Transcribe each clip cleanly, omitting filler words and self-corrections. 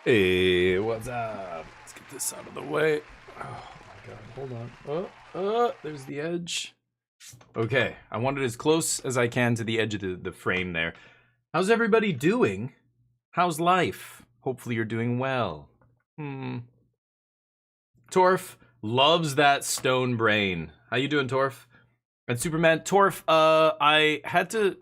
Hey, what's up? Let's get this out of the way. Oh my god, hold on. There's the edge. Okay, I want it as close as I can to the edge of the frame there. How's everybody doing? How's life? Hopefully you're doing well. Torf loves that stone brain. How you doing, Torf? And Superman, Torf, I had to,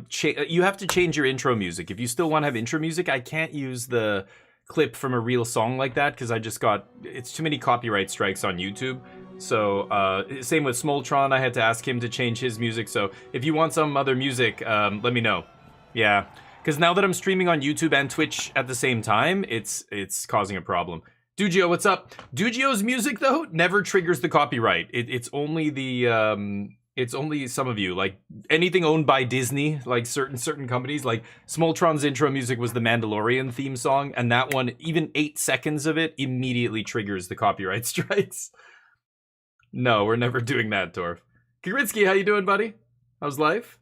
you have to change your intro music. If you still want to have intro music, I can't use the clip from a real song like that because I just got, it's too many copyright strikes on YouTube. So, same with Smoltron, I had to ask him to change his music. So, if you want some other music, let me know. Yeah, because now that I'm streaming on YouTube and Twitch at the same time, it's causing a problem. Dugio, what's up? Dugio's music though never triggers the copyright. It's only the it's only some of you, like anything owned by Disney, like certain companies. Like Smoltron's intro music was the Mandalorian theme song, and that one, even 8 seconds of it, immediately triggers the copyright strikes. No, we're never doing that, Torf. Kagrinsky, how you doing, buddy? How's life?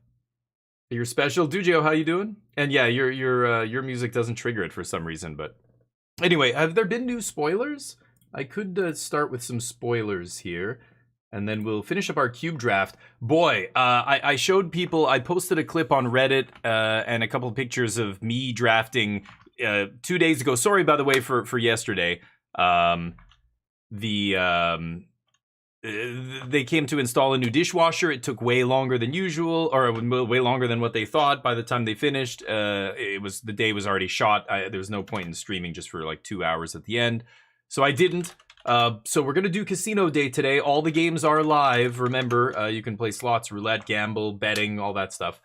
You're special, Dugio. How you doing? And yeah, your music doesn't trigger it for some reason, but. Anyway, have there been new spoilers? I could start with some spoilers here, and then we'll finish up our cube draft. Boy, I showed people, I posted a clip on Reddit and a couple of pictures of me drafting 2 days ago. Sorry, by the way, for yesterday. They came to install a new dishwasher. It took way longer than usual, or way longer than what they thought. By the time they finished, the day was already shot. There was no point in streaming just for like 2 hours at the end, so I didn't. So we're gonna do Casino Day today. All the games are live. Remember, you can play slots, roulette, gamble, betting, all that stuff.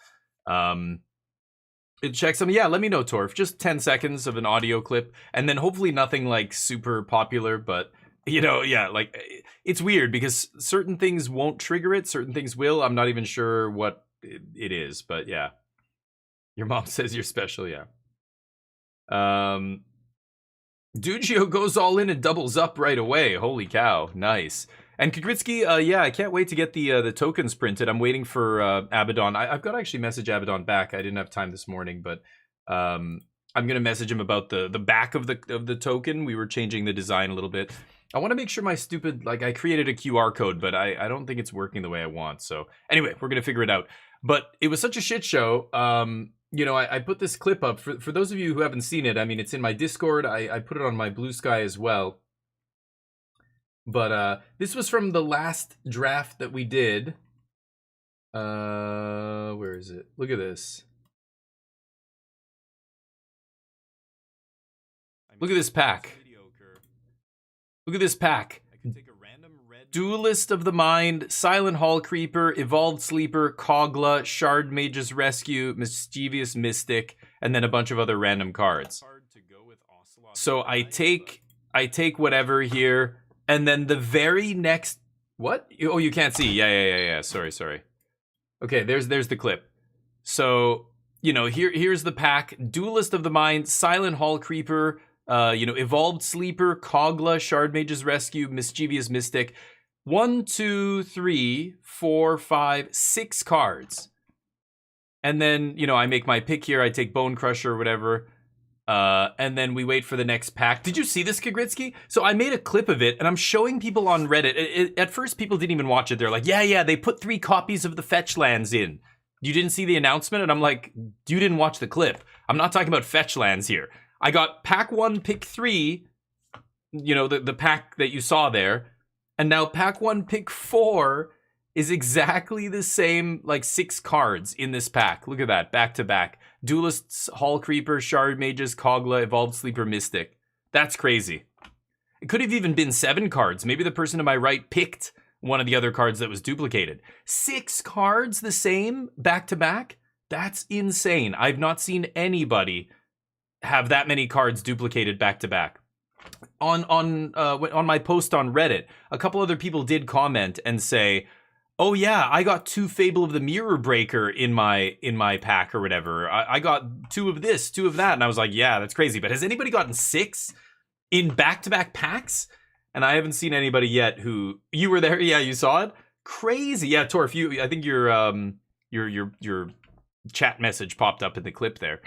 It checks them. Yeah, let me know, Torf. Just 10 seconds of an audio clip, and then hopefully nothing like super popular, but. You know, yeah, like, it's weird because certain things won't trigger it, certain things will. I'm not even sure what it is, but yeah. Your mom says you're special, yeah. Dugio goes all in and doubles up right away. Holy cow, nice. And Kagrinsky, yeah, I can't wait to get the tokens printed. I'm waiting for Abaddon. I've got to actually message Abaddon back. I didn't have time this morning, but I'm gonna message him about the back of the token. We were changing the design a little bit. I want to make sure my stupid, like, I created a QR code, but I don't think it's working the way I want. So anyway, we're gonna figure it out. But it was such a shit show. You know, I put this clip up for those of you who haven't seen it. I mean, it's in my Discord. I put it on my Blue Sky as well. But this was from the last draft that we did. Where is it? Look at this. Look at this pack. Look at this pack. Duelist of the Mind, Silent Hall Creeper, Evolved Sleeper, Kogla, Shard Mage's Rescue, Mischievous Mystic, and then a bunch of other random cards. So I take whatever here, and then the very next... What? Oh, you can't see. Yeah. Sorry. Okay, there's the clip. So, you know, here's the pack. Duelist of the Mind, Silent Hall Creeper... you know, Evolved Sleeper, Kogla, Shard Mage's Rescue, Mischievous Mystic. 1, 2, 3, 4, 5, 6 cards. And then, you know, I make my pick here. I take Bone Crusher or whatever. And then we wait for the next pack. Did you see this, Kagrinsky? So I made a clip of it, and I'm showing people on Reddit. At first, people didn't even watch it. They're like, yeah, they put 3 copies of the fetch lands in. You didn't see the announcement? And I'm like, you didn't watch the clip. I'm not talking about fetch lands here. I got pack 1, pick 3, you know, the pack that you saw there. And now pack 1, pick 4 is exactly the same, like 6 cards in this pack. Look at that, back to back. Duelists, Hall Creeper, Shard Mages, Kogla, Evolved Sleeper, Mystic. That's crazy. It could have even been 7 cards. Maybe the person to my right picked one of the other cards that was duplicated. 6 cards the same, back to back? That's insane. I've not seen anybody have that many cards duplicated back to back. On my post on Reddit, a couple other people did comment and say, "Oh yeah, I got 2 Fable of the Mirror Breaker in my pack or whatever. I got 2 of this, 2 of that," and I was like, "Yeah, that's crazy." But has anybody gotten 6 in back to back packs? And I haven't seen anybody yet who you were there. Yeah, you saw it. Crazy. Yeah, Torf, I think your chat message popped up in the clip there.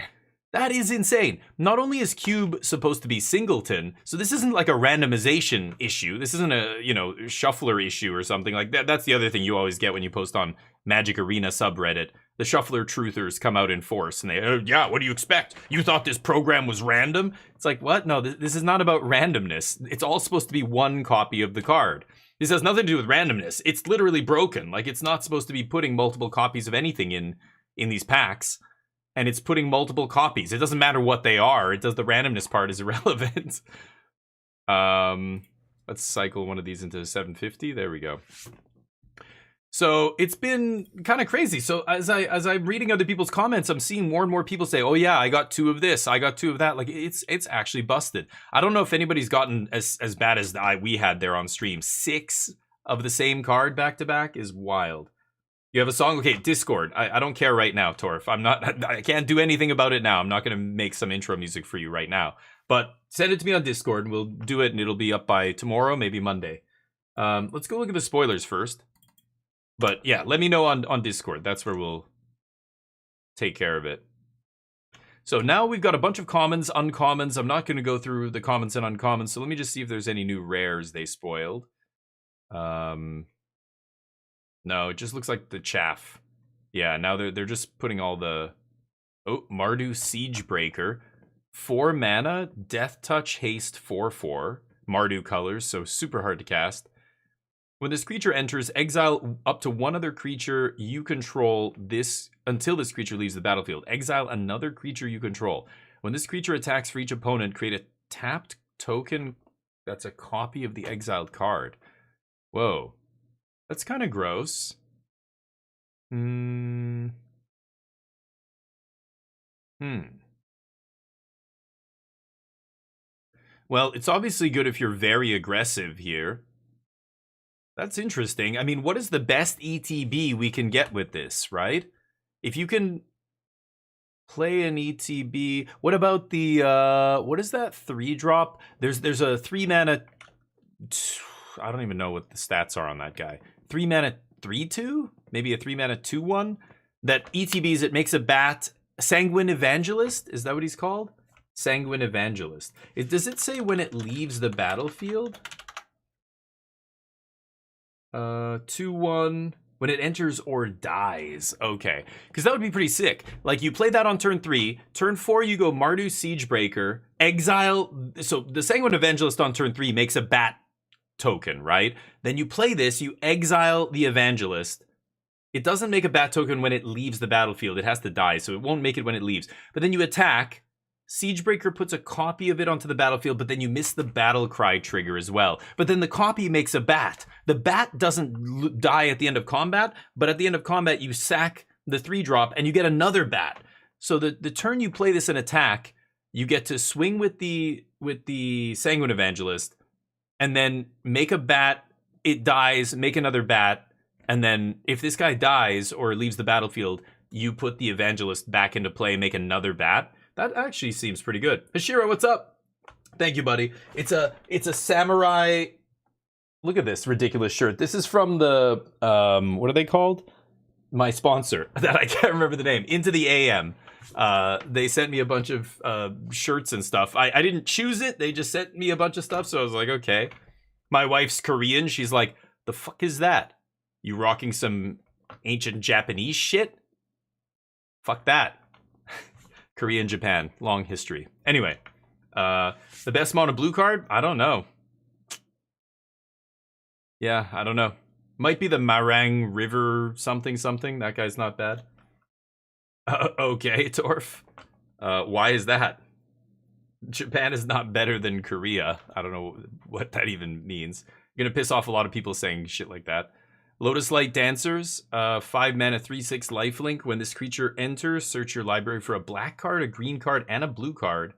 That is insane. Not only is Cube supposed to be singleton, so this isn't like a randomization issue. This isn't a, you know, shuffler issue or something like that. That's the other thing you always get when you post on Magic Arena subreddit. The shuffler truthers come out in force and they, yeah, what do you expect? You thought this program was random? It's like, what? No, this is not about randomness. It's all supposed to be one copy of the card. This has nothing to do with randomness. It's literally broken. Like, it's not supposed to be putting multiple copies of anything in these packs. And it's putting multiple copies. It doesn't matter what they are. It does, the randomness part is irrelevant. Let's cycle one of these into 750. There we go. So it's been kind of crazy. So as I'm reading other people's comments, I'm seeing more and more people say, "Oh yeah, I got 2 of this. I got 2 of that." Like it's actually busted. I don't know if anybody's gotten as bad as we had there on stream. 6 of the same card back to back is wild. You have a song? Okay, Discord. I don't care right now, Torf. I can't do anything about it now. I'm not going to make some intro music for you right now. But send it to me on Discord and we'll do it and it'll be up by tomorrow, maybe Monday. Let's go look at the spoilers first. But yeah, let me know on Discord. That's where we'll take care of it. So now we've got a bunch of commons, uncommons. I'm not going to go through the commons and uncommons. So let me just see if there's any new rares they spoiled. No, it just looks like the chaff. Yeah, now they're just putting all the... Oh, Mardu Siegebreaker. 4 mana, Death Touch, Haste, 4/4. Mardu colors, so super hard to cast. When this creature enters, exile up to one other creature you control until this creature leaves the battlefield. Exile another creature you control. When this creature attacks for each opponent, create a tapped token that's a copy of the exiled card. Whoa. That's kind of gross. Well, it's obviously good if you're very aggressive here. That's interesting. I mean, what is the best ETB we can get with this, right? If you can play an ETB, what about the what is that 3-drop? There's a 3 mana. I don't even know what the stats are on that guy. 3 mana 3/2, maybe a 3 mana 2/1. That ETBs, it makes a bat. Sanguine Evangelist, is that what he's called? Sanguine Evangelist. Does it say when it leaves the battlefield? 2/1 when it enters or dies. Okay, because that would be pretty sick. Like, you play that on turn 3, turn 4 you go Mardu Siegebreaker, exile. So the Sanguine Evangelist on turn 3 makes a bat token, right? Then you play this, you exile the Evangelist. It doesn't make a bat token when it leaves the battlefield. It has to die, so it won't make it when it leaves. But then you attack. Siegebreaker puts a copy of it onto the battlefield, but then you miss the battle cry trigger as well. But then the copy makes a bat. The bat doesn't die at the end of combat, but at the end of combat, you sack the 3-drop and you get another bat. So the turn you play this in attack, you get to swing with the Sanguine Evangelist, and then make a bat, it dies, make another bat, and then if this guy dies or leaves the battlefield, you put the Evangelist back into play, make another bat. That actually seems pretty good. Hashira, what's up? Thank you, buddy. It's a samurai. Look at this ridiculous shirt. This is from the what are they called? My sponsor that I can't remember the name. Into the AM. They sent me a bunch of shirts and stuff. I didn't choose it. They just sent me a bunch of stuff. So I was like, okay. My wife's Korean. She's like, the fuck is that? You rocking some ancient Japanese shit? Fuck that. Korea and Japan, long history. Anyway, the best mono blue card? I don't know. Yeah, I don't know. Might be the Marang River something. That guy's not bad. Okay, Torf. Why is that? Japan is not better than Korea. I don't know what that even means. You're gonna piss off a lot of people saying shit like that. Lotus Light Dancers, 5 mana, 3/6 lifelink. When this creature enters, search your library for a black card, a green card, and a blue card.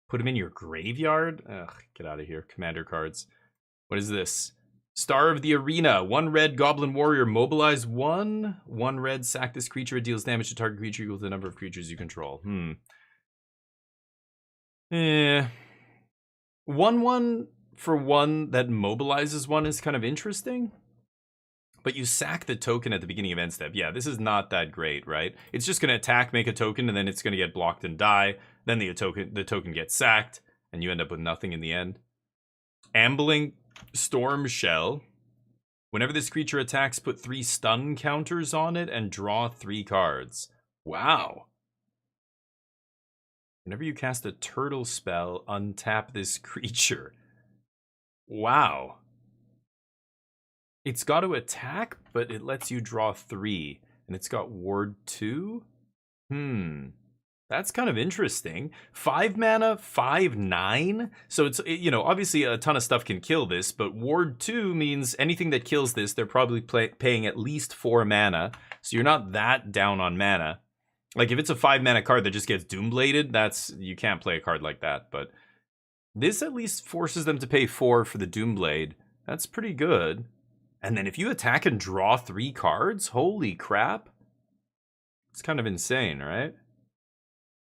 Put them in your graveyard? Ugh, get out of here. Commander cards. What is this? Star of the Arena. 1 red Goblin Warrior. Mobilize 1. 1 red. Sack this creature. It deals damage to target creature equal to the number of creatures you control. 1/1 for 1 that mobilizes 1 is kind of interesting. But you sack the token at the beginning of end step. Yeah, this is not that great, right? It's just going to attack, make a token, and then it's going to get blocked and die. Then the token gets sacked, and you end up with nothing in the end. Ambling Storm Shell. Whenever this creature attacks, put 3 stun counters on it and draw 3 cards. Wow. Whenever you cast a turtle spell, untap this creature. Wow. It's got to attack, but it lets you draw 3. And it's got ward 2? That's kind of interesting. 5 mana, 5/9. So it's, you know, obviously a ton of stuff can kill this, but ward 2 means anything that kills this, they're probably paying at least 4 mana. So you're not that down on mana. Like if it's a 5 mana card that just gets Doombladed, you can't play a card like that. But this at least forces them to pay 4 for the Doomblade. That's pretty good. And then if you attack and draw 3 cards, holy crap. It's kind of insane, right?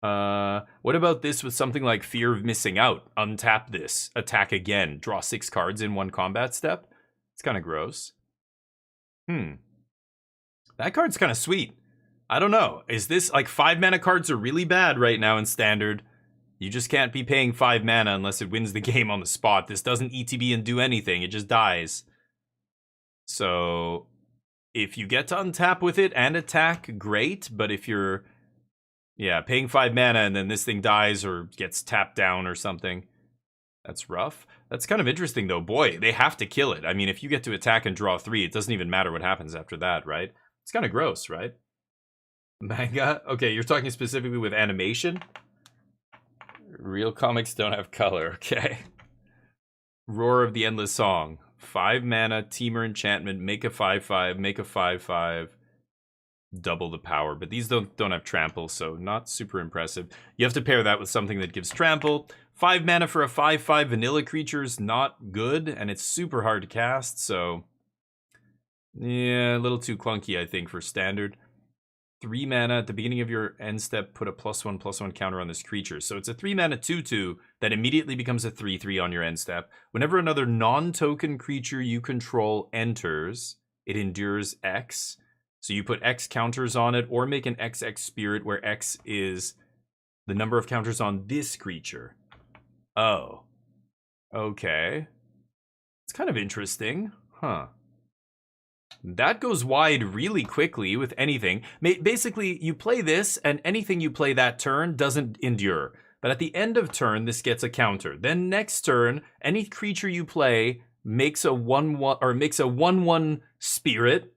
What about this with something like Fear of Missing Out? Untap this, attack again, draw 6 cards in 1 combat step. It's kind of gross. That card's kind of sweet. I don't know. Is this, like, 5 mana cards are really bad right now in Standard. You just can't be paying 5 mana unless it wins the game on the spot. This doesn't ETB and do anything. It just dies. So if you get to untap with it and attack, great. But if you're, paying 5 mana and then this thing dies or gets tapped down or something, that's rough. That's kind of interesting, though. Boy, they have to kill it. I mean, if you get to attack and draw 3, it doesn't even matter what happens after that, right? It's kind of gross, right? Manga? Okay, you're talking specifically with animation? Real comics don't have color, okay. Roar of the Endless Song. 5 mana, Teamer enchantment, make a 5/5, make a 5/5, double the power. But these don't have trample, so not super impressive. You have to pair that with something that gives trample. 5 mana for a 5/5 vanilla creature is not good, and it's super hard to cast, so yeah, a little too clunky, I think, for Standard. 3 mana at the beginning of your end step, put a +1/+1 counter on this creature. So it's a 3 mana 2/2 that immediately becomes a 3/3 on your end step. Whenever another non-token creature you control enters, it endures X. So you put X counters on it, or make an XX spirit where X is the number of counters on this creature. Oh. Okay. It's kind of interesting. Huh. That goes wide really quickly with anything. Basically, you play this, and anything you play that turn doesn't endure. But at the end of turn, this gets a counter. Then next turn, any creature you play makes a 1/1 or makes a 1/1 spirit,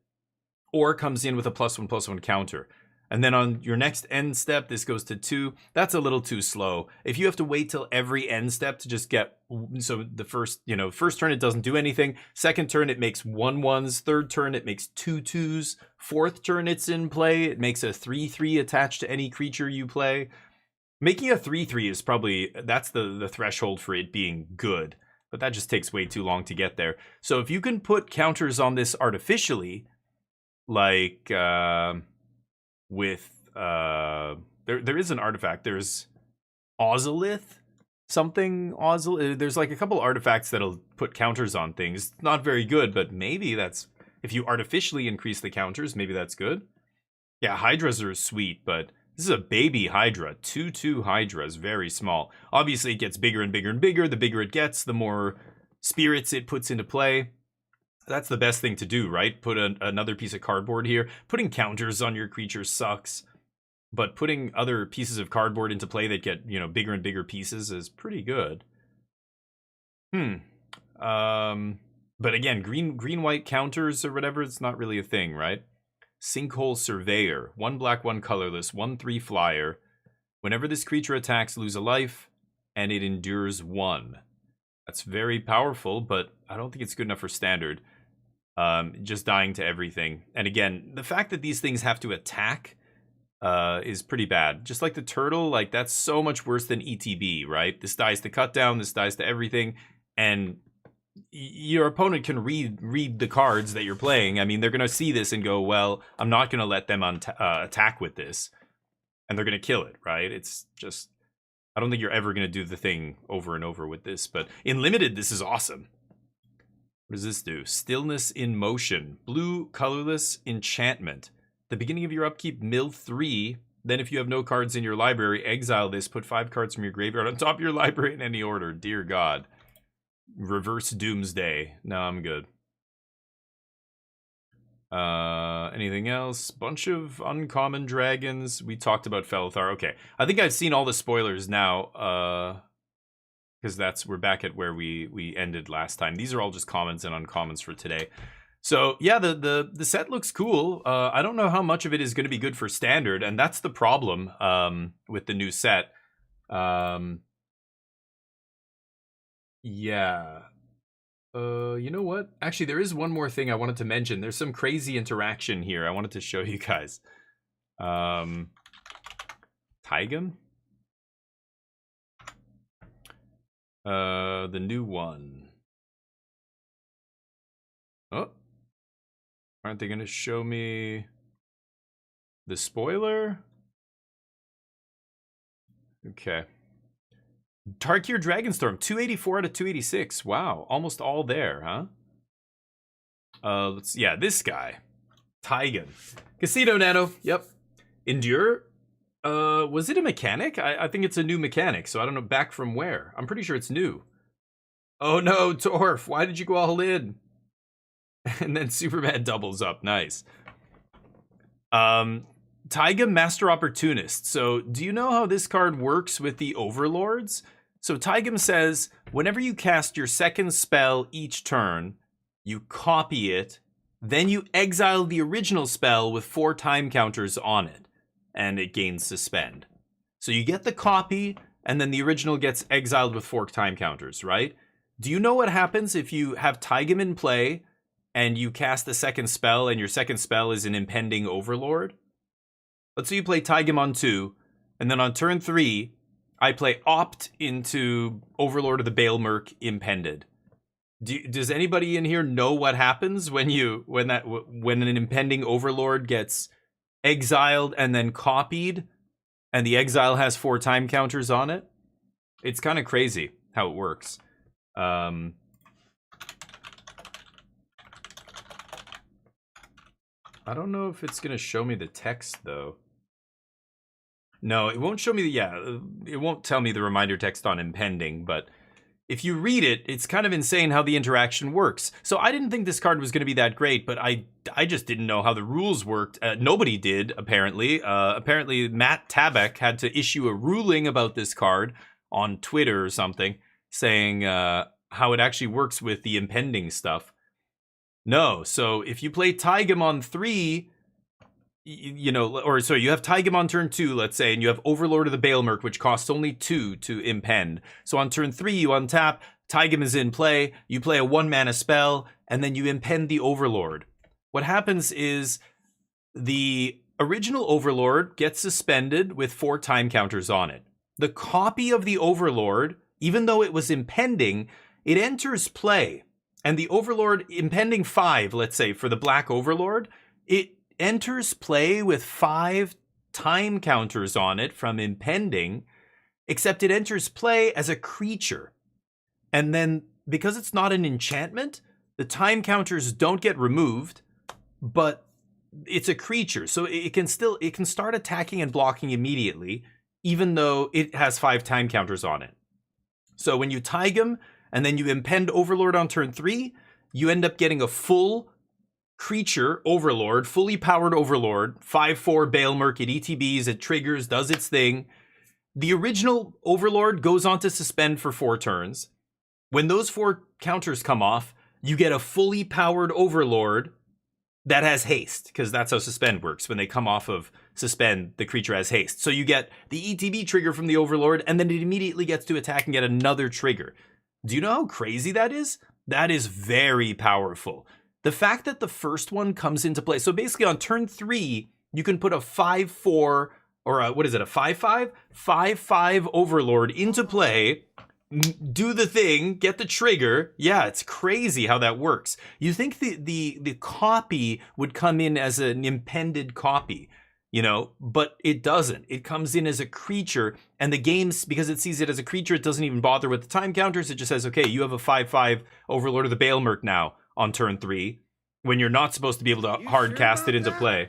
or comes in with a +1/+1 counter. And then on your next end step, this goes to 2. That's a little too slow. If you have to wait till every end step to just get, so the first turn it doesn't do anything. Second turn it makes 1/1s. Third turn it makes 2/2s. Fourth turn it's in play. It makes a 3/3 attached to any creature you play. Making a 3/3 is probably, that's the threshold for it being good. But that just takes way too long to get there. So if you can put counters on this artificially, like with there is an artifact. There's Ozolith, there's like a couple artifacts that'll put counters on things. Not very good, but maybe that's, if you artificially increase the counters, maybe that's good. Yeah, Hydras are sweet, but this is a baby Hydra. 2/2 Hydra is very small. Obviously it gets bigger and bigger and bigger. The bigger it gets, the more spirits it puts into play. That's the best thing to do, right? Put another piece of cardboard here. Putting counters on your creature sucks, but putting other pieces of cardboard into play that get, bigger and bigger pieces is pretty good. But again, green-white counters or whatever, it's not really a thing, right? Sinkhole Surveyor. 1 black, 1 colorless, 1/3 flyer. Whenever this creature attacks, lose a life, and it endures 1. That's very powerful, but I don't think it's good enough for Standard. Just dying to everything. And again, the fact that these things have to attack is pretty bad. Just like the turtle, like that's so much worse than ETB, right? This dies to cut down, this dies to everything, and your opponent can read the cards that you're playing. I mean, they're going to see this and go, well, I'm not going to let them attack with this. And they're going to kill it, right? It's just, I don't think you're ever going to do the thing over and over with this. But in Limited, this is awesome. What does this do? Stillness in motion. Blue, colorless, enchantment. The beginning of your upkeep, mill 3. Then if you have no cards in your library, exile this. Put 5 cards from your graveyard on top of your library in any order. Dear God. Reverse Doomsday. No, I'm good. Anything else? Bunch of uncommon dragons. We talked about Felithar. Okay. I think I've seen all the spoilers now. Because we're back at where we ended last time. These are all just commons and uncommons for today. So yeah, the set looks cool. I don't know how much of it is going to be good for standard, and that's the problem with the new set. Yeah. You know what? Actually, there is one more thing I wanted to mention. There's some crazy interaction here I wanted to show you guys. Tigum? The new one. Oh. Aren't they going to show me the spoiler? Okay. Tarkir Dragonstorm, 284 out of 286. Wow, almost all there, huh? Yeah, this guy. Tigan. Casino Nano, yep. Endure. Was it a mechanic? I think it's a new mechanic, so I don't know back from where. I'm pretty sure it's new. Oh no, Torf, why did you go all in? And then Superman doubles up, nice. Taiga Master Opportunist. So, do you know how this card works with the Overlords? So, Taigam says, whenever you cast your second spell each turn, you copy it, then you exile the original spell with 4 time counters on it, and it gains Suspend. So, you get the copy, and then the original gets exiled with 4 time counters, right? Do you know what happens if you have Taigam in play, and you cast the second spell, and your second spell is an Impending Overlord? Let's say you play Taigam on 2, and then on turn 3, I play Opt into Overlord of the Baelmerk Impended. Does anybody in here know what happens when an Impending Overlord gets exiled and then copied, and the exile has 4 time counters on it? It's kind of crazy how it works. I don't know if it's going to show me the text, though. No, it won't show me it won't tell me the reminder text on Impending, but if you read it, it's kind of insane how the interaction works. So I didn't think this card was going to be that great, but I just didn't know how the rules worked. Nobody did, apparently. Apparently, Matt Tabak had to issue a ruling about this card on Twitter or something, saying how it actually works with the Impending stuff. No, so if you play Taigam on 3, you have Taigam on turn 2, let's say, and you have Overlord of the Baelmerk, which costs only 2 to impend. So on turn 3, you untap, Taigam is in play, you play a 1-mana spell, and then you impend the Overlord. What happens is the original Overlord gets suspended with 4 time counters on it. The copy of the Overlord, even though it was impending, it enters play. And the Overlord, impending 5, let's say, for the Black Overlord, it enters play with 5 time counters on it from impending, except it enters play as a creature. And then, because it's not an enchantment, the time counters don't get removed, but it's a creature. So it can start attacking and blocking immediately, even though it has 5 time counters on it. So when you Taigam, and then you impend Overlord on turn 3, you end up getting a full creature Overlord, fully powered Overlord, 5/4 Baelmerk, it ETBs, it triggers, does its thing. The original Overlord goes on to suspend for 4 turns. When those 4 counters come off, you get a fully powered Overlord that has haste, because that's how suspend works. When they come off of suspend, the creature has haste. So you get the ETB trigger from the Overlord, and then it immediately gets to attack and get another trigger. Do you know how crazy that is? That is very powerful. The fact that the first one comes into play. So basically on turn 3, you can put a 5/4 or a 5/5? 5/5 Overlord into play, do the thing, get the trigger. Yeah, it's crazy how that works. You think the copy would come in as an impended copy, but it doesn't. It comes in as a creature, and the game's, because it sees it as a creature, it doesn't even bother with the time counters. It just says, okay, you have a 5/5 Overlord of the Baelmerk now. on turn 3 when you're not supposed to be able to hard cast it into play.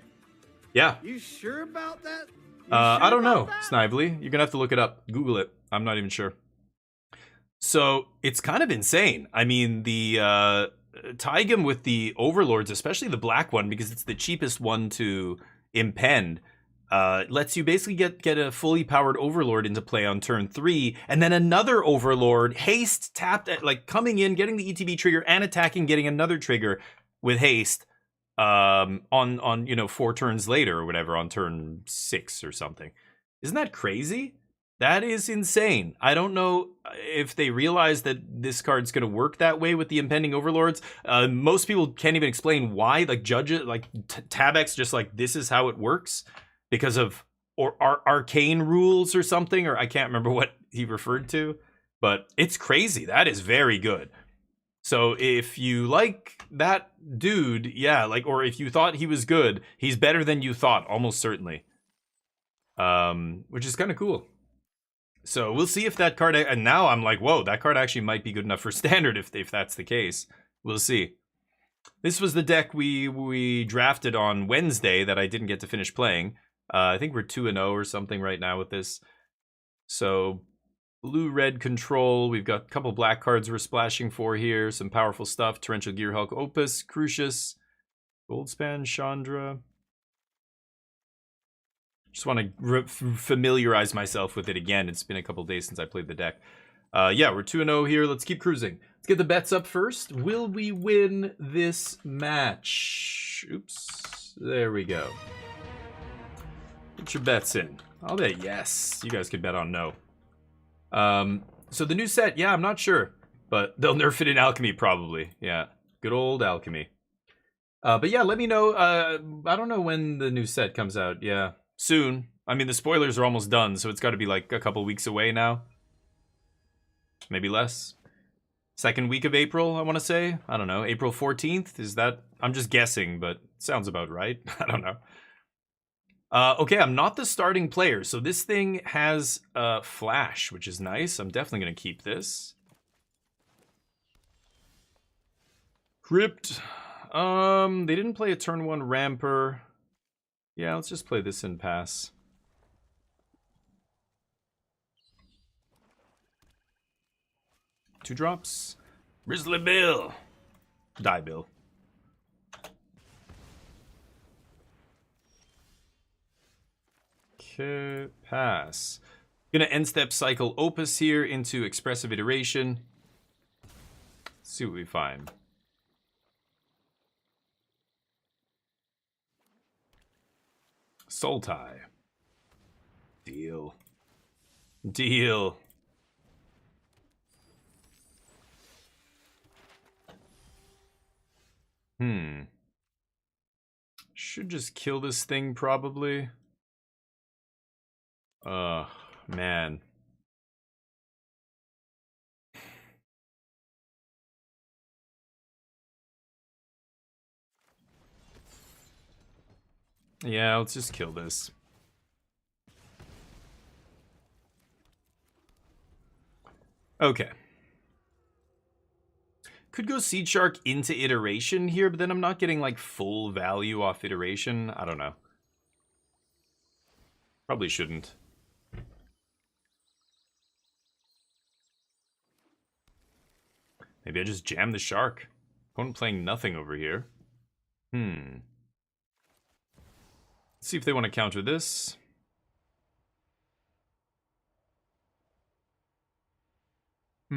Yeah. You sure about that? I don't know, Snively. You're gonna have to look it up. Google it. I'm not even sure. So it's kind of insane. I mean, the Taigam with the Overlords, especially the black one, because it's the cheapest one to impend, lets you basically get a fully powered Overlord into play on turn 3, and then another Overlord haste tapped at, like, coming in, getting the ETB trigger and attacking, getting another trigger with haste on you know 4 turns later or whatever, on turn 6 or something. Isn't that crazy? That is insane. I don't know if they realize that this card's going to work that way with the impending Overlords. Most people can't even explain why. Like, judge it, like Tabex just like, this is how it works because of arcane rules or something, or I can't remember what he referred to, but it's crazy. That is very good. So if you like that dude, yeah, like, or if you thought he was good, he's better than you thought, almost certainly. Which is kind of cool. So we'll see if that card, and now I'm like, whoa, that card actually might be good enough for standard if that's the case. We'll see. This was the deck we drafted on Wednesday that I didn't get to finish playing. I think we're 2-0 or something right now with this. So blue-red control. We've got a couple black cards we're splashing for here. Some powerful stuff. Torrential Gearhulk, Opus, Crucius, Goldspan, Chandra. Just want to familiarize myself with it again. It's been a couple days since I played the deck. Yeah, we're 2-0 here. Let's keep cruising. Let's get the bets up first. Will we win this match? Oops. There we go. Put your bets in. I'll bet yes. You guys could bet on no. So the new set, yeah, I'm not sure. But they'll nerf it in Alchemy probably. Yeah, good old Alchemy. But yeah, let me know. I don't know when the new set comes out. Yeah. Soon. I mean, the spoilers are almost done, so it's got to be like a couple weeks away now. Maybe less. Second week of April, I want to say. I don't know. April 14th? Is that... I'm just guessing, but sounds about right. I don't know. Okay, I'm not the starting player, so this thing has flash, which is nice. I'm definitely going to keep this. Crypt. They didn't play a turn 1 Ramper. Yeah, let's just play this and pass. Two drops. Grizzly Bill. Die Bill. Okay, pass. Gonna end step cycle Opus here into Expressive Iteration. Let's see what we find. Soul Tie. Deal. Deal. Should just kill this thing probably. Man. Yeah, let's just kill this. Okay. Could go Seed Shark into Iteration here, but then I'm not getting like full value off Iteration. I don't know. Probably shouldn't. Maybe I just jam the Shark. Opponent playing nothing over here. Let's see if they want to counter this. I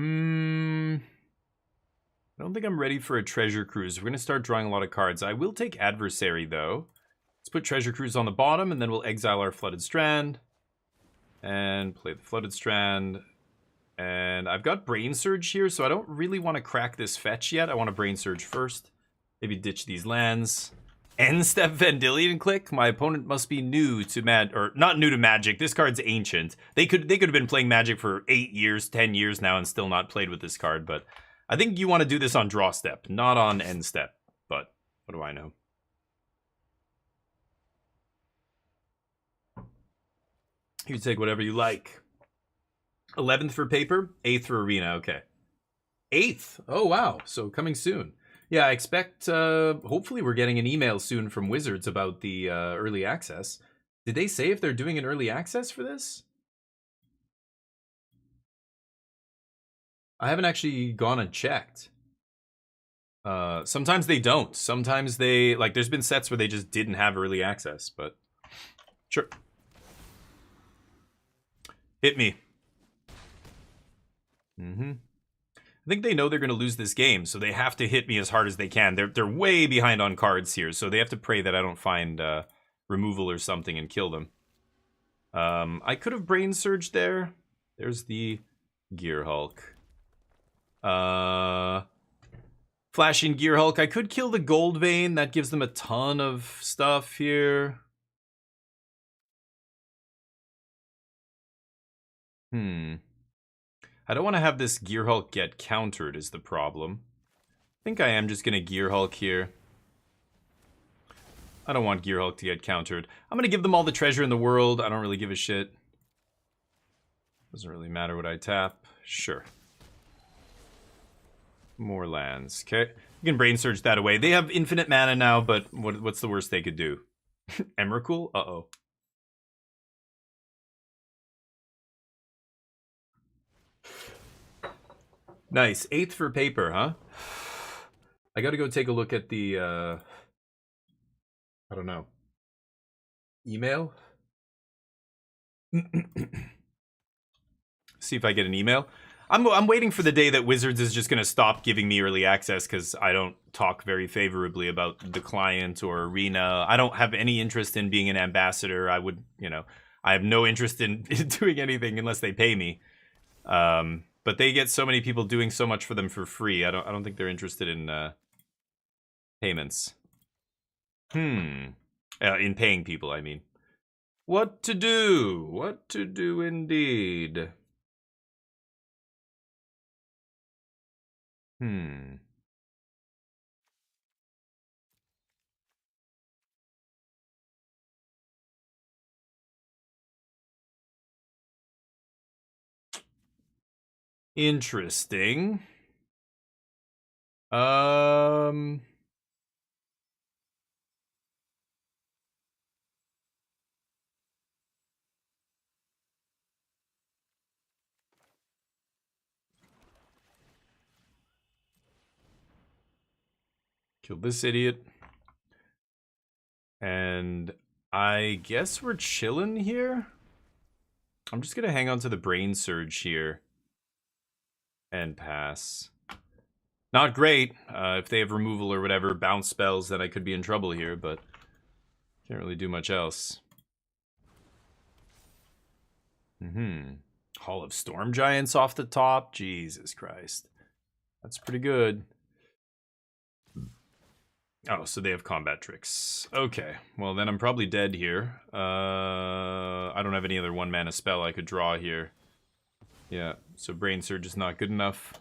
don't think I'm ready for a Treasure Cruise. We're going to start drawing a lot of cards. I will take Adversary, though. Let's put Treasure Cruise on the bottom, and then we'll exile our Flooded Strand. And play the Flooded Strand. And I've got Brain Surge here, so I don't really want to crack this fetch yet. I want to Brain Surge first. Maybe ditch these lands. End step Vendilion Click. My opponent must be new to or not new to Magic. This card's ancient. They could have been playing Magic for 8 years, 10 years now, and still not played with this card. But I think you want to do this on draw step, not on end step. But what do I know? You take whatever you like. 11th for paper, 8th for arena. Okay. 8th. Oh wow. So coming soon. Yeah, I expect, hopefully we're getting an email soon from Wizards about the early access. Did they say if they're doing an early access for this? I haven't actually gone and checked. Sometimes they don't. Sometimes they, like, there's been sets where they just didn't have early access, but sure. Hit me. Mm-hmm. I think they know they're going to lose this game, so they have to hit me as hard as they can. They're way behind on cards here, so they have to pray that I don't find removal or something and kill them. I could have Brain Surge there. There's the Gear Hulk. Flashing Gear Hulk. I could kill the Gold Vein. That gives them a ton of stuff here. I don't want to have this Gear Hulk get countered is the problem. I think I am just going to Gear Hulk here. I don't want Gear Hulk to get countered. I'm going to give them all the treasure in the world. I don't really give a shit. Doesn't really matter what I tap. Sure. More lands. Okay. You can Brain Surge that away. They have infinite mana now, but what's the worst they could do? Emrakul? Uh-oh. Nice. 8th for paper, huh? I gotta go take a look at the, I don't know. Email? See if I get an email. I'm waiting for the day that Wizards is just going to stop giving me early access because I don't talk very favorably about the client or arena. I don't have any interest in being an ambassador. I would, I have no interest in doing anything unless they pay me. But they get so many people doing so much for them for free. I don't think they're interested in payments. In paying people, I mean. What to do? What to do indeed. Interesting. Kill this idiot. And I guess we're chilling here. I'm just gonna hang on to the Brain Surge here. And pass. Not great. If they have removal or whatever, bounce spells, then I could be in trouble here, but can't really do much else. Hall of Storm Giants off the top. Jesus Christ. That's pretty good. Oh, so they have combat tricks. Okay, well then I'm probably dead here. I don't have any other 1-mana spell I could draw here. Yeah, so Brain Surge is not good enough.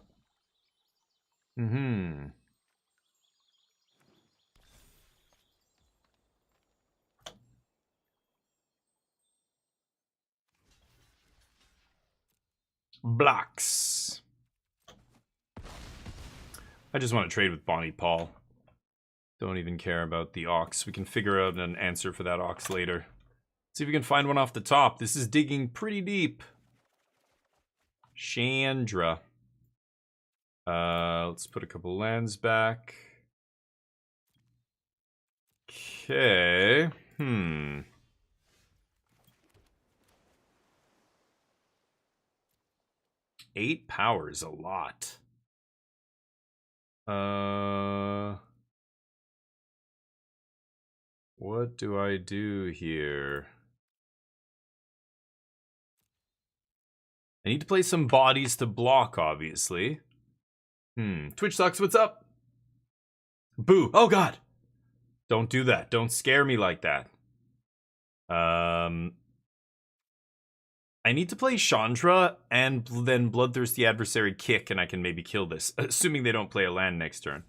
Blocks. I just want to trade with Bonnie Paul. Don't even care about the Ox. We can figure out an answer for that Ox later. See if we can find one off the top. This is digging pretty deep. Chandra. Let's put a couple lands back. Okay. 8 power is a lot. What do I do here? I need to play some bodies to block, obviously. Twitch sucks, what's up? Boo, oh god! Don't do that, don't scare me like that. I need to play Chandra and then Bloodthirsty Adversary kick and I can maybe kill this, assuming they don't play a land next turn.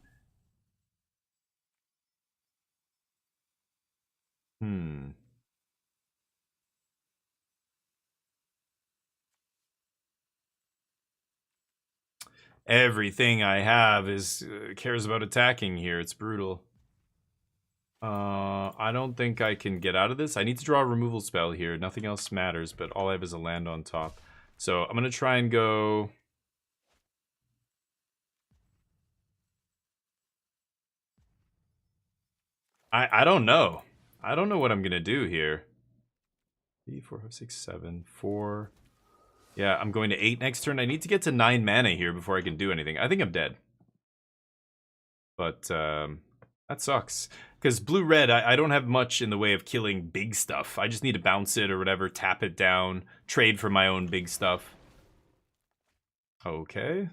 Everything I have is cares about attacking here. It's brutal. I don't think I can get out of this. I need to draw a removal spell here. Nothing else matters, but all I have is a land on top. So I'm gonna try and go. I don't know. I don't know what I'm gonna do here. 3, 4, 5, 6, 7, 4. Yeah, I'm going to 8 next turn. I need to get to 9 mana here before I can do anything. I think I'm dead. But that sucks. Because blue-red, I don't have much in the way of killing big stuff. I just need to bounce it or whatever, tap it down, trade for my own big stuff. Okay.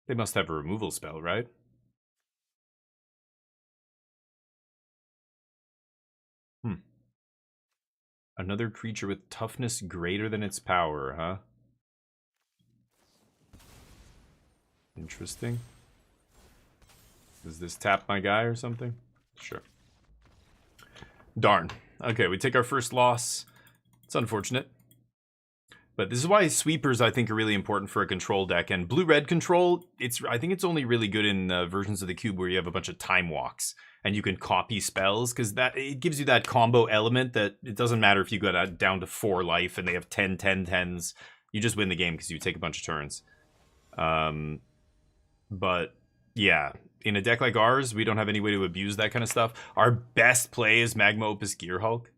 They must have a removal spell, right? Another creature with toughness greater than its power, huh? Interesting. Does this tap my guy or something? Sure. Darn. Okay, we take our first loss. It's unfortunate. But this is why sweepers, I think, are really important for a control deck. And blue-red control, I think it's only really good in versions of the cube where you have a bunch of time walks. And you can copy spells, because it gives you that combo element that it doesn't matter if you go down to 4 life and they have 10, 10, 10s. You just win the game because you take a bunch of turns. But, yeah. In a deck like ours, we don't have any way to abuse that kind of stuff. Our best play is Magma Opus Gear Hulk.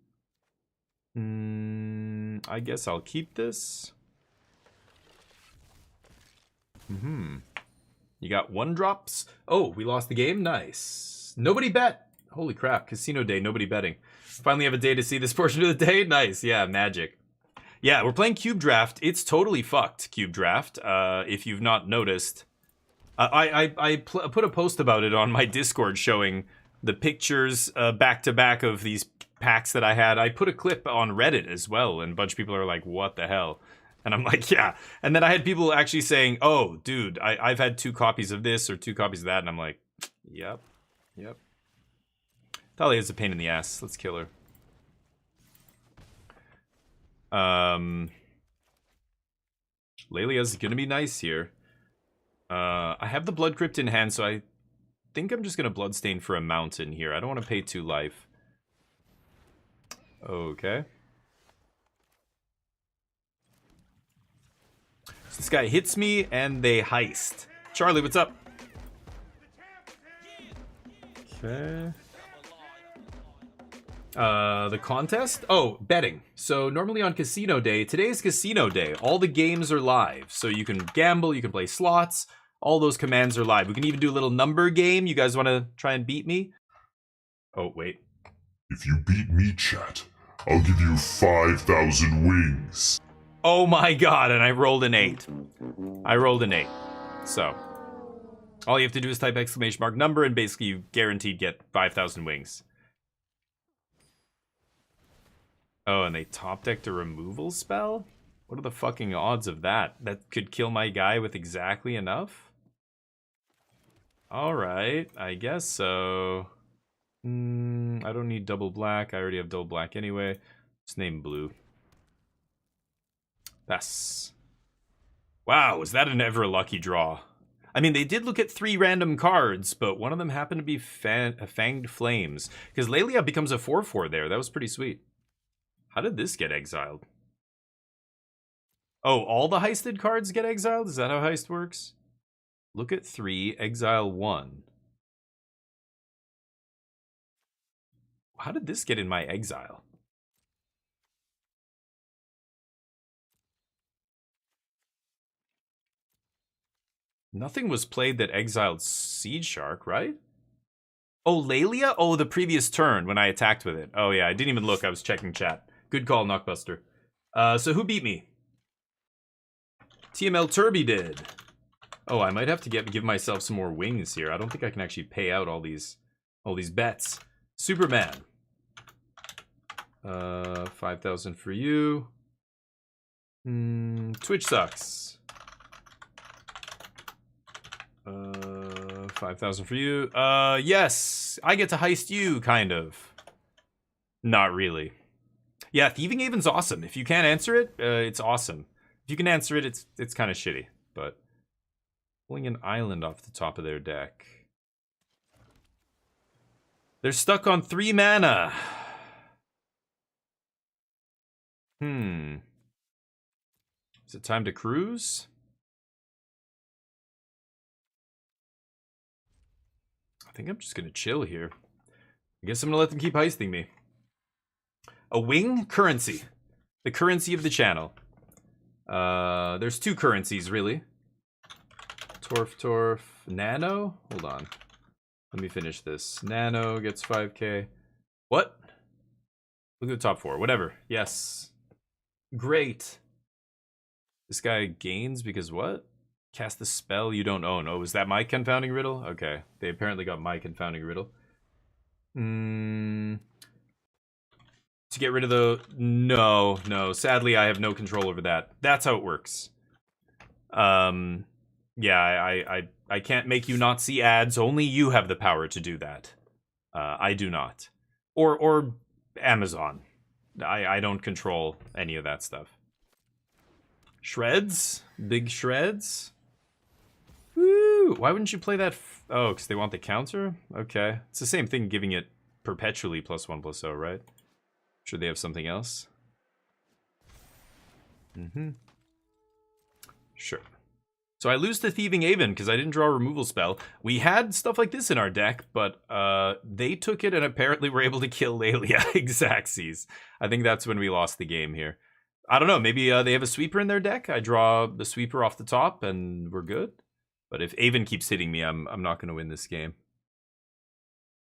I guess I'll keep this. You got 1-drops. Oh, we lost the game? Nice. Nobody bet. Holy crap. Casino day, nobody betting. Finally have a day to see this portion of the day. Nice. Yeah, magic. Yeah, we're playing Cube Draft. It's totally fucked, Cube Draft. If you've not noticed. I put a post about it on my Discord showing the pictures back-to-back of these packs that I had. I put a clip on Reddit as well, and a bunch of people are like, what the hell? And I'm like, yeah. And then I had people actually saying, oh, dude, I've had 2 copies of this or 2 copies of that. And I'm like, yep. Thalia's a pain in the ass. Let's kill her. Lelia's gonna be nice here. I have the Blood Crypt in hand, so I think I'm just gonna Bloodstain for a mountain here. I don't want to pay 2 life. Okay. So this guy hits me, and they heist. Charlie, what's up? Okay. The contest? Oh, betting. So normally on Casino Day, today's Casino Day. All the games are live. So you can gamble, you can play slots. All those commands are live. We can even do a little number game. You guys want to try and beat me? Oh, wait. If you beat me, chat, I'll give you 5,000 wings. Oh my god, and I rolled an 8. I rolled an 8. So, all you have to do is type ! number, and basically you guaranteed get 5,000 wings. Oh, and they top decked a removal spell? What are the fucking odds of that? That could kill my guy with exactly enough? Alright, I guess so. I don't need double black. I already have double black anyway. Just name blue. Pass. Wow, was that an ever lucky draw? I mean, they did look at 3 random cards, but one of them happened to be Fanged Flames. Because Lelia becomes a 4/4 there. That was pretty sweet. How did this get exiled? Oh, all the heisted cards get exiled? Is that how heist works? Look at 3, exile 1. How did this get in my exile? Nothing was played that exiled Seed Shark, right? Oh, Lelia? Oh, the previous turn when I attacked with it. Oh yeah, I didn't even look. I was checking chat. Good call, Knockbuster. So who beat me? TML Turby did. Oh, I might have to give myself some more wings here. I don't think I can actually pay out all these bets. Superman. 5,000 for you. Twitch sucks. 5,000 for you. Yes, I get to heist you, kind of. Not really. Yeah, Thieving Haven's awesome. If you can't answer it, it's awesome. If you can answer it, it's kind of shitty. but pulling an island off the top of their deck. They're stuck on 3 mana. Is it time to cruise? I think I'm just gonna chill here. I guess I'm gonna let them keep heisting me. A wing currency. The currency of the channel. There's 2 currencies, really. Torf. Nano? Hold on. Let me finish this. Nano gets 5k. What? Look at the top 4. Whatever. Yes. Great. This guy gains because what? Cast the spell you don't own. Oh, is that my confounding riddle? Okay. They apparently got my confounding riddle. To get rid of the... No. Sadly, I have no control over that. That's how it works. Yeah, I can't make you not see ads. Only you have the power to do that. I do not. Or Amazon. I don't control any of that stuff. Shreds? Big shreds? Woo! Why wouldn't you play that? Oh, because they want the counter? Okay. It's the same thing giving it perpetually +1/+0, right? Should they have something else? Sure. So I lose to Thieving Aven because I didn't draw a removal spell. We had stuff like this in our deck, but they took it and apparently were able to kill Lelia Xaxes. I think that's when we lost the game here. I don't know, maybe they have a sweeper in their deck. I draw the sweeper off the top and we're good. But if Aven keeps hitting me, I'm not going to win this game.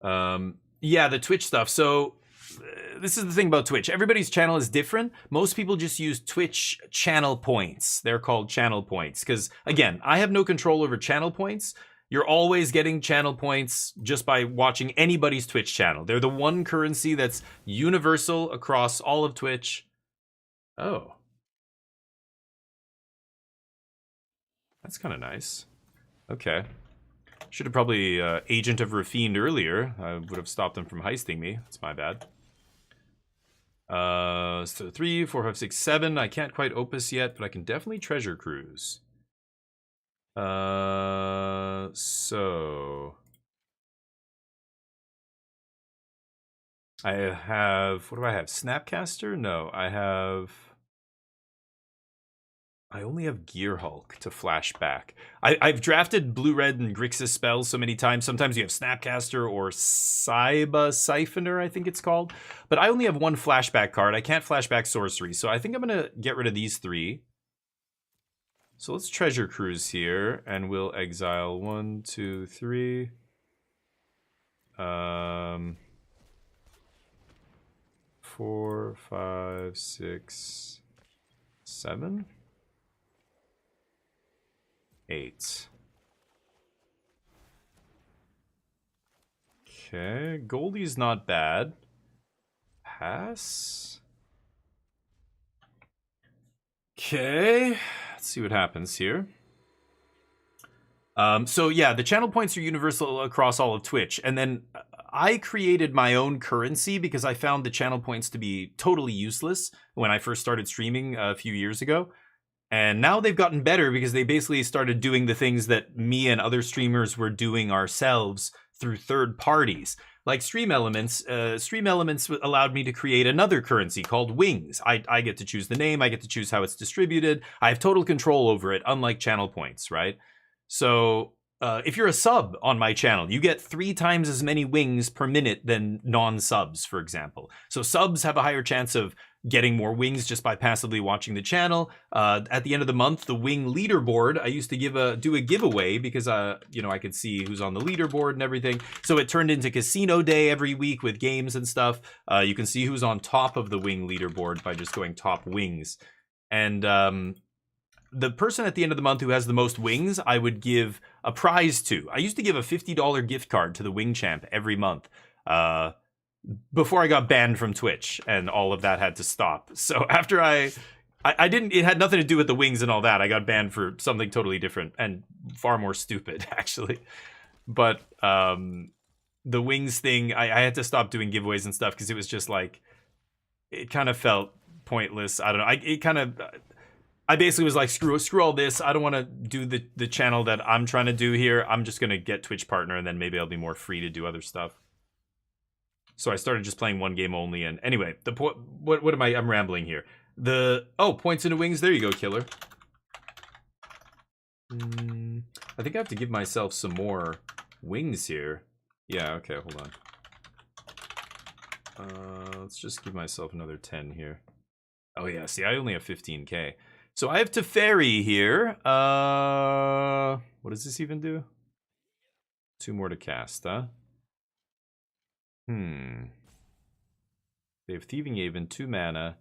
Yeah, the Twitch stuff. So this is the thing about Twitch. Everybody's channel is different. Most people just use Twitch channel points. They're called channel points. Because, again, I have no control over channel points. You're always getting channel points just by watching anybody's Twitch channel. They're the one currency that's universal across all of Twitch. Oh. That's kind of nice. Okay. Should have probably Agent of Raffiend earlier. I would have stopped them from heisting me. That's my bad. So 3, 4, 5, 6, 7. I can't quite Opus yet, but I can definitely Treasure Cruise. So I have, what do I have? Snapcaster? No, I only have Gear Hulk to flash back. I've drafted Blue, Red, and Grixis spells so many times. Sometimes you have Snapcaster or Saiba Siphoner, I think it's called. But I only have 1 flashback card. I can't flashback sorcery. So I think I'm going to get rid of these 3. So let's Treasure Cruise here. And we'll exile 1, 2, 3. 4, 5, 6, 7. 8. Okay, Goldie's not bad. Pass. Okay, let's see what happens here. So yeah, the channel points are universal across all of Twitch, and then I created my own currency because I found the channel points to be totally useless when I first started streaming a few years ago. And now they've gotten better because they basically started doing the things that me and other streamers were doing ourselves through third parties. Like Stream Elements. Stream Elements allowed me to create another currency called Wings. I get to choose the name, I get to choose how it's distributed. I have total control over it, unlike channel points, right? So if you're a sub on my channel, you get 3 times as many wings per minute than non-subs, for example. So subs have a higher chance of getting more wings just by passively watching the channel. At the end of the month, the wing leaderboard, I used to do a giveaway because you know, I could see who's on the leaderboard and everything. So it turned into casino day every week with games and stuff. You can see who's on top of the wing leaderboard by just going top wings. And the person at the end of the month who has the most wings, I would give a prize to. I used to give a $50 gift card to the Wing Champ every month. Before I got banned from Twitch and all of that had to stop. So after I didn't, it had nothing to do with the wings and all that. I got banned for something totally different and far more stupid, actually. But the wings thing, I had to stop doing giveaways and stuff because it was just like, it kind of felt pointless. I don't know. I basically was like, screw all this. I don't want to do the channel that I'm trying to do here. I'm just going to get Twitch partner, and then maybe I'll be more free to do other stuff. So I started just playing one game only. And anyway, the point, what am I'm rambling here. Points into wings. There you go, killer. I think I have to give myself some more wings here. Yeah, okay, hold on. Let's just give myself another 10 here. Oh yeah, see, I only have 15k. So I have Teferi here. What does this even do? 2 more to cast, huh? They have Thieving Haven, 2 mana.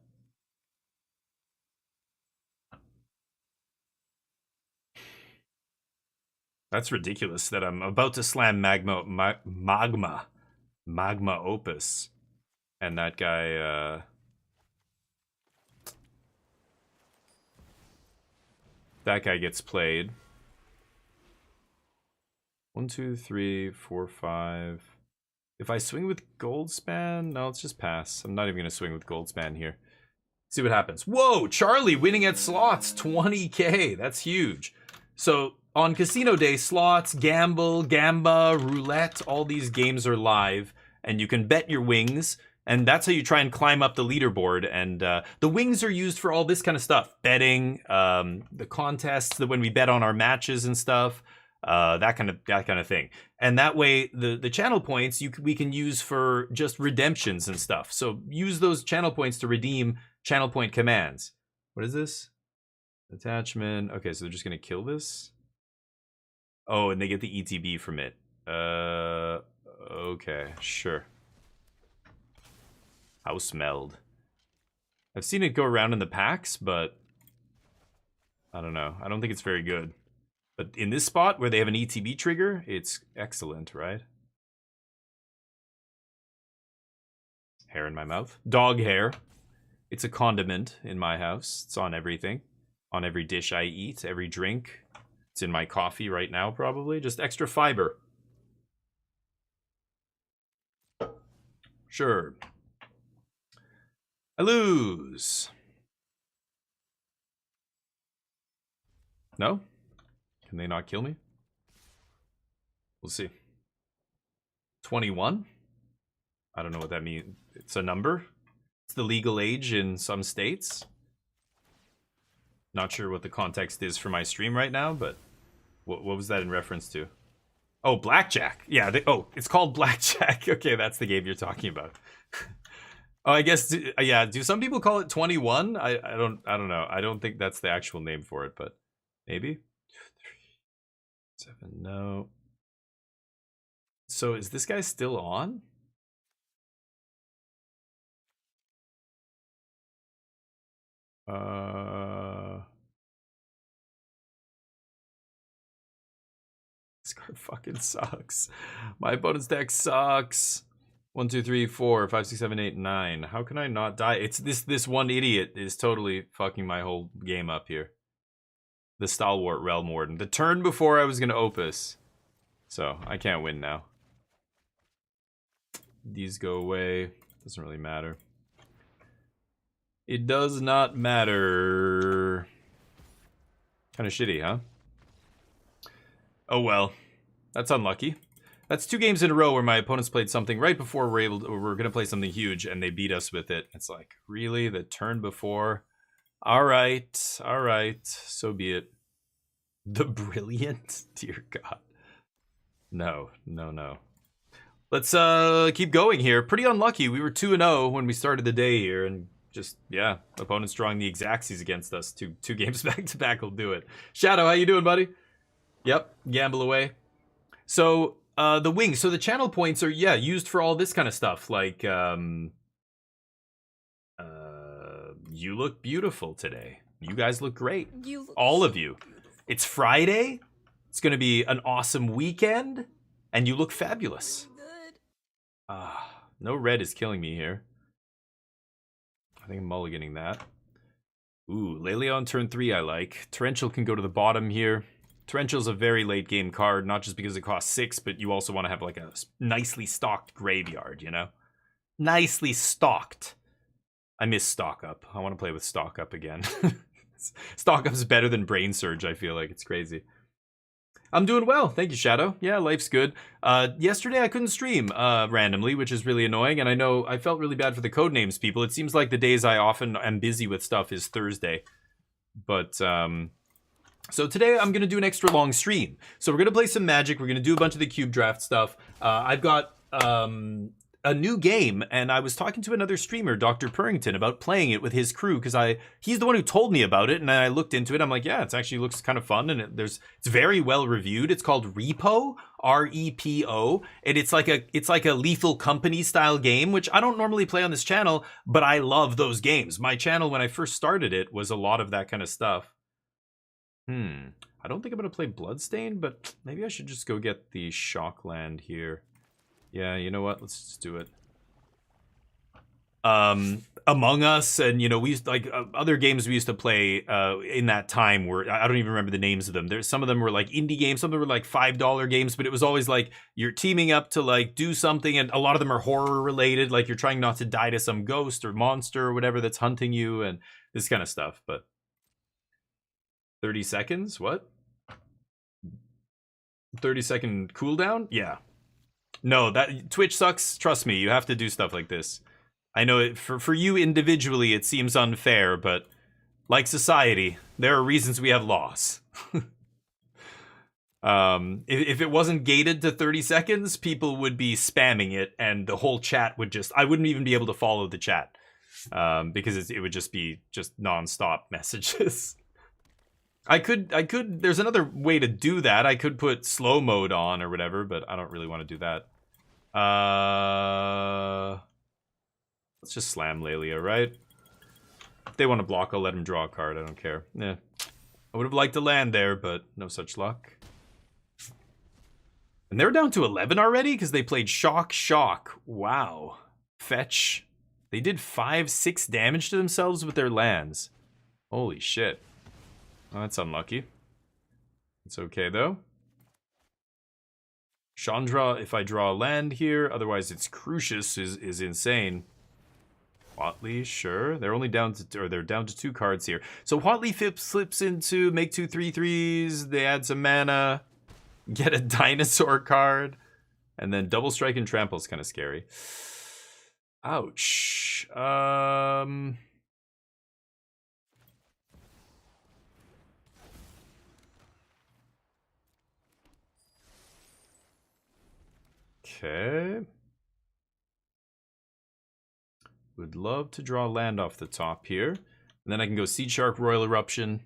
That's ridiculous that I'm about to slam Magma Opus. And that guy, that guy gets played. 1, 2, 3, 4, 5. If I swing with Goldspan, no, let's just pass. I'm not even gonna swing with Goldspan here. See what happens. Whoa, Charlie winning at slots, 20k. That's huge. So on casino day, slots, gamble, gamba, roulette, all these games are live, and you can bet your wings. And that's how you try and climb up the leaderboard. And the wings are used for all this kind of stuff. Betting, the contests, that when we bet on our matches and stuff, that kind of thing. And that way, the channel points we can use for just redemptions and stuff. So use those channel points to redeem channel point commands. What is this? Attachment. Okay, so they're just gonna kill this. Oh, and they get the ETB from it. Okay, sure. House Meld. I've seen it go around in the packs, but I don't know. I don't think it's very good. But in this spot where they have an ETB trigger, it's excellent, right? Hair in my mouth. Dog hair. It's a condiment in my house. It's on everything. On every dish I eat, every drink. It's in my coffee right now, probably. Just extra fiber. Sure. I lose. No? Can they not kill me? We'll see. 21? I don't know what that means. It's a number. It's the legal age in some states. Not sure what the context is for my stream right now, but what was that in reference to? Oh, Blackjack. Yeah, it's called Blackjack. Okay, that's the game you're talking about. Oh, I guess, yeah, do some people call it 21? I don't know. I don't think that's the actual name for it, but maybe. 3, 7, no. So is this guy still on? This card fucking sucks. My opponent's deck sucks. 1, 2, 3, 4, 5, 6, 7, 8, 9. How can I not die? It's this one idiot is totally fucking my whole game up here. The Stalwart Realm Warden. The turn before I was gonna Opus. So I can't win now. These go away. Doesn't really matter. It does not matter. Kind of shitty, huh? Oh well. That's unlucky. That's 2 games in a row where my opponents played something right before we're gonna play something huge and they beat us with it. It's like, really? The turn before? Alright, so be it. The Brilliant? Dear God. No. Let's keep going here. Pretty unlucky. We were 2-0 when we started the day here, and just, yeah, opponents drawing the Exactsies against us. Two games back to back will do it. Shadow, how you doing, buddy? Yep, gamble away. So, the wings. So the channel points are, yeah, used for all this kind of stuff. Like, you look beautiful today. You guys look great. All of you. It's Friday. It's going to be an awesome weekend. And you look fabulous. No red is killing me here. I think I'm mulliganing that. Ooh, Lelio on turn 3 I like. Torrential can go to the bottom here. Torrential's a very late game card, not just because it costs 6, but you also want to have like a nicely stocked graveyard, you know? Nicely stocked. I miss stock up. I want to play with stock up again. Stock up's better than Brain Surge, I feel like. It's crazy. I'm doing well. Thank you, Shadow. Yeah, life's good. Yesterday I couldn't stream randomly, which is really annoying. And I know I felt really bad for the Codenames people. It seems like the days I often am busy with stuff is Thursday. But, so today I'm going to do an extra long stream. So we're going to play some Magic. We're going to do a bunch of the Cube Draft stuff. I've got a new game, and I was talking to another streamer, Dr. Purrington, about playing it with his crew, because he's the one who told me about it, and I looked into it. I'm like, yeah, it actually looks kind of fun, and it's very well reviewed. It's called R.E.P.O, R-E-P-O, and it's like a Lethal Company style game, which I don't normally play on this channel, but I love those games. My channel, when I first started it, was a lot of that kind of stuff. I don't think I'm going to play Bloodstained, but maybe I should just go get the Shockland here. Yeah, you know what? Let's just do it. Among Us, and we used other games we used to play in that time were, I don't even remember the names of them. There's some of them were like indie games, some of them were like $5 games, but it was always like you're teaming up to like do something, and a lot of them are horror related, like you're trying not to die to some ghost or monster or whatever that's hunting you and this kind of stuff. But 30 seconds? What? 30-second cooldown? Yeah. No, that Twitch sucks. Trust me, you have to do stuff like this. I know for you individually it seems unfair, but like society, there are reasons we have laws. If it wasn't gated to 30 seconds, people would be spamming it, and the whole chat would I wouldn't even be able to follow the chat, because it would just be non-stop messages. I could, there's another way to do that. I could put slow mode on or whatever, but I don't really want to do that. Let's just slam Lelia, right? If they want to block, I'll let him draw a card. I don't care. Yeah. I would have liked to land there, but no such luck. And they're down to 11 already because they played Shock. Wow. Fetch. They did 5-6 damage to themselves with their lands. Holy shit. Oh, that's unlucky. It's okay, though. Chandra, if I draw a land here, otherwise it's Crucius is insane. Watley, sure. They're only down to, or they're down to 2 cards here. So Watley flips into make 2 3/3s. They add some mana, get a dinosaur card, and then double strike and trample is kind of scary. Ouch. Okay. Would love to draw land off the top here. And then I can go Seed Shark, Royal Eruption.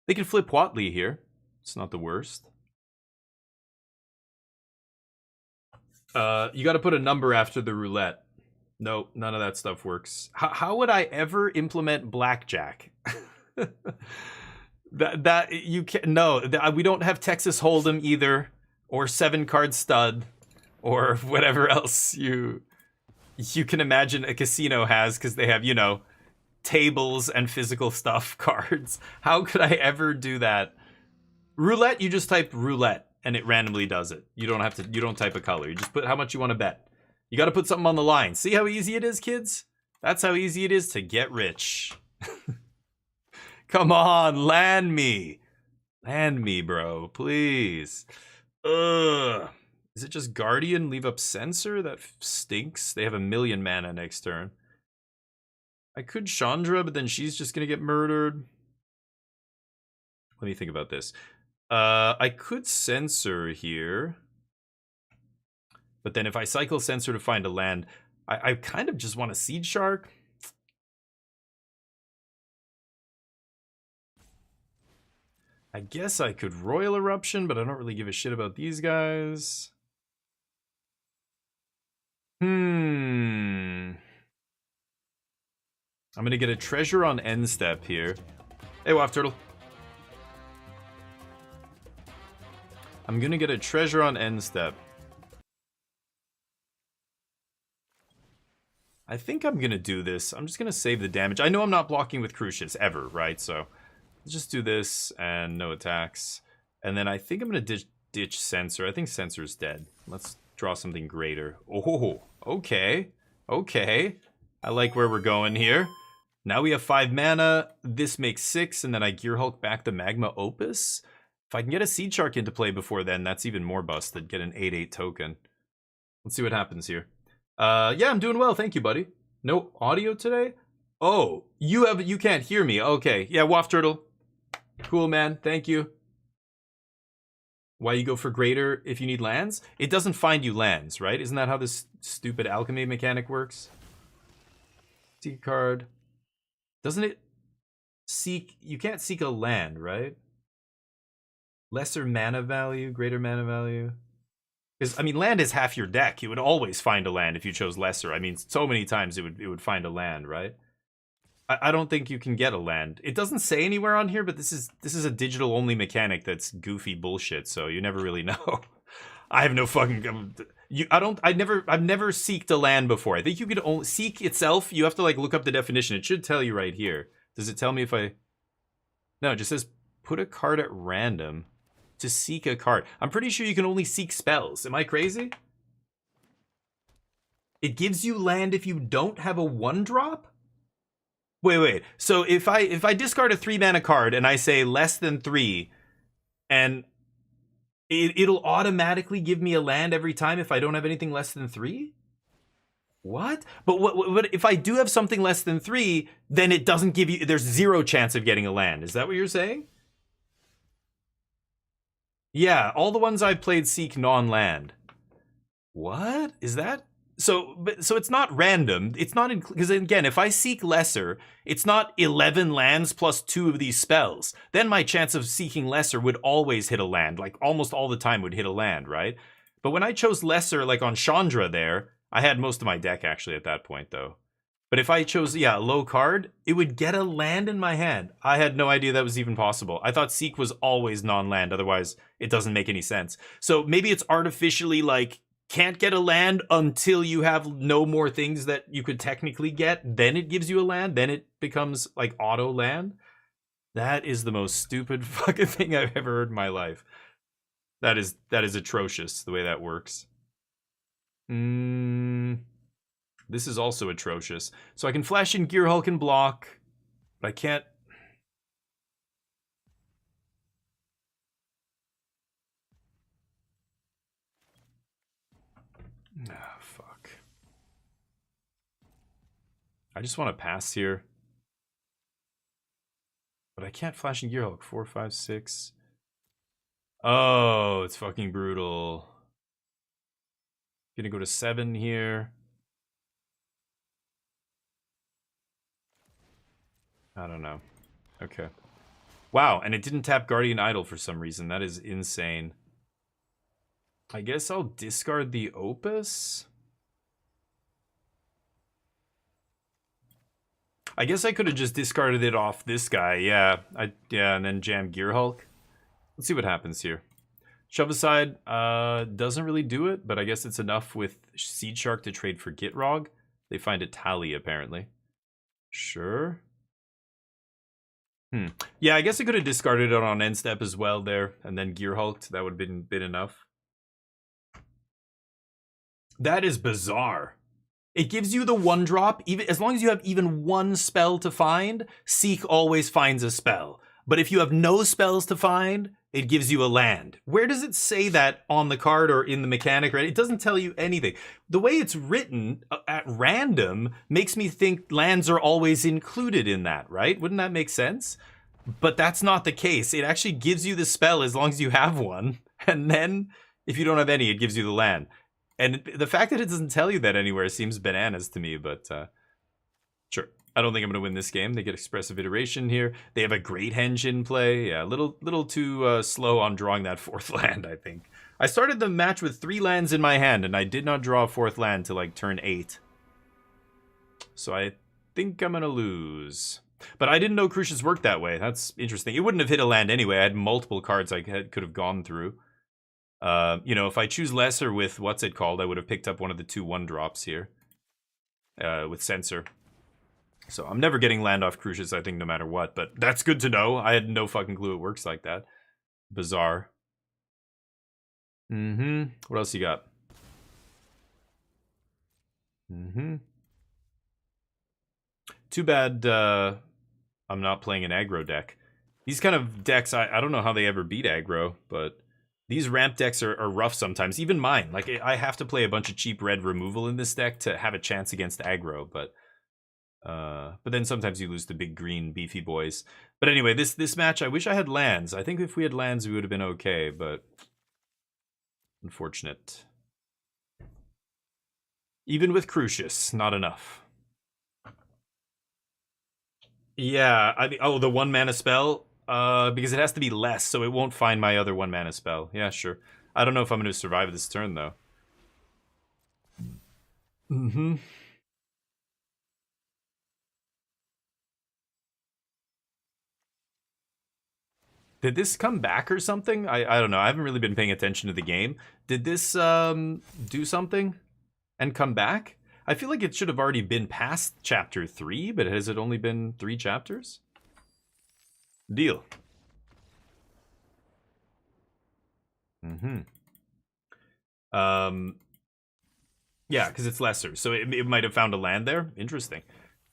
They can flip Watley here. It's not the worst. You got to put a number after the roulette. No, none of that stuff works. How would I ever implement blackjack? that you can no. We don't have Texas Hold'em either, or 7-card stud, or whatever else you can imagine a casino has, because they have, tables and physical stuff cards. How could I ever do that? Roulette, you just type roulette and it randomly does it. You don't type a color. You just put how much you want to bet. You got to put something on the line. See how easy it is, kids? That's how easy it is to get rich. Come on, land me. Land me, bro, please. Ugh. Is it just Guardian, leave up Censor? That stinks. They have 1,000,000 mana next turn. I could Chandra, but then she's just going to get murdered. Let me think about this. I could Censor here. But then if I cycle Censor to find a land, I kind of just want a Seed Shark. I guess I could Royal Eruption, but I don't really give a shit about these guys. I'm gonna get a treasure on end step here. Hey, Waft Turtle. I'm gonna get a treasure on end step. I think I'm gonna do this. I'm just gonna save the damage. I know I'm not blocking with Crucius ever, right? So let's just do this and no attacks. And then I think I'm gonna ditch Censor. I think Censor's dead. Let's draw something greater. Oh, okay. Okay. I like where we're going here. Now we have 5 mana. This makes 6, and then I Gear Hulk back the Magma Opus. If I can get a Seed Shark into play before then, that's even more busted. Get an 8/8 token. Let's see what happens here. Yeah, I'm doing well. Thank you, buddy. No audio today? Oh, you can't hear me. Okay. Yeah, Waft Turtle. Cool, man. Thank you. Why you go for greater if you need lands? It doesn't find you lands, right? Isn't that how this stupid alchemy mechanic works? Seek a card. Doesn't it seek... You can't seek a land, right? Lesser mana value, greater mana value. Because, I mean, land is half your deck. You would always find a land if you chose lesser. I mean, so many times it would find a land, right? I don't think you can get a land. It doesn't say anywhere on here, but this is a digital only mechanic that's goofy bullshit. So you never really know. I have no fucking. I've never seeked a land before. I think you could only seek itself. You have to like look up the definition. It should tell you right here. Does it tell me if I? No, it just says put a card at random to seek a card. I'm pretty sure you can only seek spells. Am I crazy? It gives you land if you don't have a 1-drop. Wait. So if I discard a 3-mana card and I say less than 3, and it'll automatically give me a land every time if I don't have anything less than 3? What? But what if I do have something less than 3, then it doesn't give you, there's 0 chance of getting a land. Is that what you're saying? Yeah, all the ones I've played seek non-land. What? Is that? So it's not random. It's not because again, if I seek lesser, it's not 11 lands plus 2 of these spells. Then my chance of seeking lesser would always hit a land, like almost all the time would hit a land, right? But when I chose lesser, like on Chandra there, I had most of my deck actually at that point though. But if I chose, a low card, it would get a land in my hand. I had no idea that was even possible. I thought seek was always non-land, otherwise it doesn't make any sense. So maybe it's artificially like, can't get a land until you have no more things that you could technically get. Then it gives you a land. Then it becomes like auto land. That is the most stupid fucking thing I've ever heard in my life. That is atrocious the way that works. This is also atrocious. So I can flash in Gear Hulk and block, but I can't. Ah, fuck. I just want to pass here. But I can't flash in Gear Hulk. 4, 5, 6. Oh, it's fucking brutal. Gonna go to 7 here. I don't know. Okay. Wow, and it didn't tap Guardian Idol for some reason. That is insane. I guess I'll discard the Opus. I guess I could have just discarded it off this guy. Yeah, and then jam Gear Hulk. Let's see what happens here. Shove aside doesn't really do it, but I guess it's enough with Seed Shark to trade for Gitrog. They find a tally apparently. Sure. Yeah, I guess I could have discarded it on end step as well there, and then Gear Hulked. That would have been enough. That is bizarre. It gives you the 1-drop, even as long as you have even 1 spell to find. Seek always finds a spell, but if you have no spells to find, it gives you a land. Where does it say that on the card or in the mechanic? Right? It doesn't tell you anything. The way it's written at random makes me think lands are always included in that, right? Wouldn't that make sense? But that's not the case. It actually gives you the spell as long as you have one. And then if you don't have any, it gives you the land. And the fact that it doesn't tell you that anywhere seems bananas to me, but sure. I don't think I'm going to win this game. They get Expressive Iteration here. They have a Great Henge in play. Yeah, a little too slow on drawing that 4th land, I think. I started the match with 3 lands in my hand, and I did not draw a 4th land till like turn 8. So I think I'm going to lose. But I didn't know Crucius worked that way. That's interesting. It wouldn't have hit a land anyway. I had multiple cards I could have gone through. You know, if I choose lesser with what's it called, I would have picked up one of the 2 1-drops here. With Censor. So I'm never getting land off Crucius, I think, no matter what. But that's good to know. I had no fucking clue it works like that. Bizarre. What else you got? 2 Too bad I'm not playing an aggro deck. These kind of decks, I don't know how they ever beat aggro, but these ramp decks are rough sometimes. Even mine. Like, I have to play a bunch of cheap red removal in this deck to have a chance against aggro, but then sometimes you lose to big green beefy boys. But anyway, this match, I wish I had lands. I think if we had lands, we would have been okay, but unfortunate. Even with Crucius, not enough. Yeah, oh, the 1 mana spell? Because it has to be less, so it won't find my other 1 mana spell. Yeah, sure. I don't know if I'm going to survive this turn, though. Mm-hmm. Did this come back or something? I don't know. I haven't really been paying attention to the game. Did this do something and come back? I feel like it should have already been past chapter 3, but has it only been 3 chapters? Deal. Mm-hmm. Yeah, because it's lesser, so it might have found a land there. Interesting.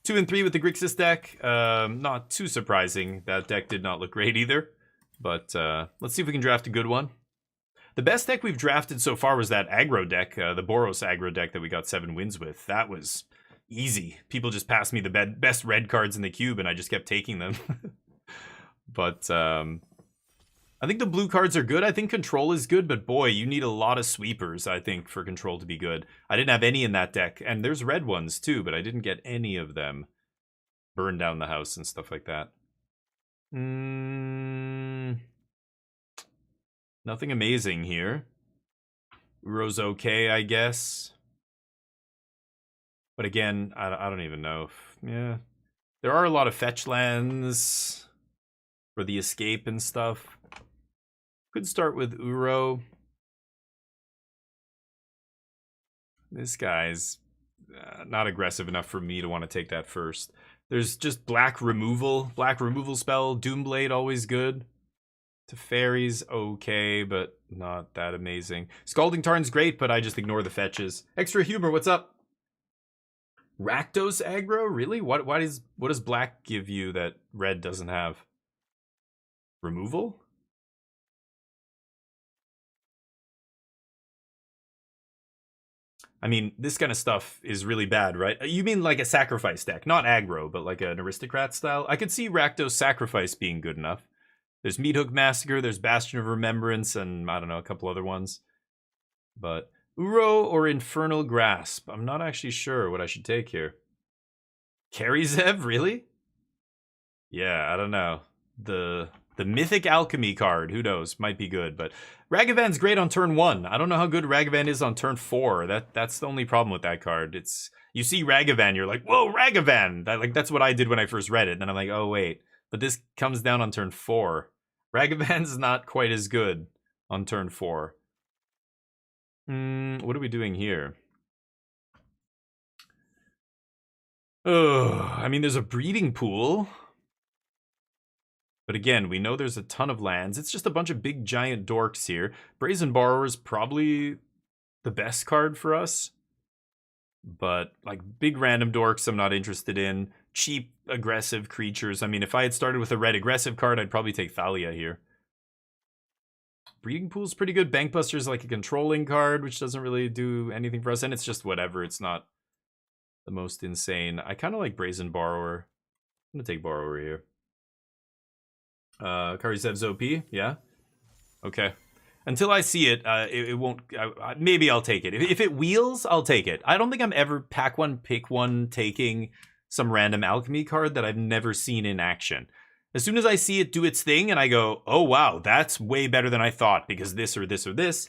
2 and 3 with the Grixis deck. Not too surprising. That deck did not look great either. But let's see if we can draft a good one. The best deck we've drafted so far was that aggro deck, the Boros aggro deck that we got 7 wins with. That was easy. People just passed me the best red cards in the cube, and I just kept taking them. But I think the blue cards are good. I think control is good, but boy, you need a lot of sweepers, I think, for control to be good. I didn't have any in that deck, and there's red ones too, but I didn't get any of them. Burn down the house and stuff like that. Nothing amazing here. Uro's okay, I guess. But again, I don't even know. Yeah. There are a lot of fetch lands for the escape and stuff. Could start with Uro. This guy's not aggressive enough for me to want to take that first. There's just black removal. Black removal spell. Doomblade, always good. Teferi's okay, but not that amazing. Scalding Tarn's great, but I just ignore the fetches. Extra Humor, what's up? Rakdos aggro? Really? What does black give you that red doesn't have? Removal? I mean, this kind of stuff is really bad, right? You mean like a sacrifice deck, not aggro, but like an aristocrat style? I could see Rakdos Sacrifice being good enough. There's Meathook Massacre, there's Bastion of Remembrance, and I don't know, a couple other ones. But Uro or Infernal Grasp? I'm not actually sure what I should take here. Karizev, really? Yeah, I don't know. The Mythic Alchemy card, who knows, might be good, but Ragavan's great on turn 1. I don't know how good Ragavan is on turn 4. That's the only problem with that card. It's you see Ragavan, you're like, whoa, Ragavan! That's what I did when I first read it, and then I'm like, oh wait. But this comes down on turn 4. Ragavan's not quite as good on turn 4. What are we doing here? Oh, I mean, there's a breeding pool. But again, we know there's a ton of lands. It's just a bunch of big giant dorks here. Brazen Borrower is probably the best card for us. But like big random dorks I'm not interested in. Cheap aggressive creatures. I mean, if I had started with a red aggressive card, I'd probably take Thalia here. Breeding Pool's pretty good. Bankbuster's like a controlling card, which doesn't really do anything for us. And it's just whatever. It's not the most insane. I kind of like Brazen Borrower. I'm going to take Borrower here. Karizev's OP, yeah? Okay. Until I see it, it won't... maybe I'll take it. If it wheels, I'll take it. I don't think I'm ever pack one, pick one, taking some random alchemy card that I've never seen in action. As soon as I see it do its thing and I go, oh wow, that's way better than I thought because this or this or this,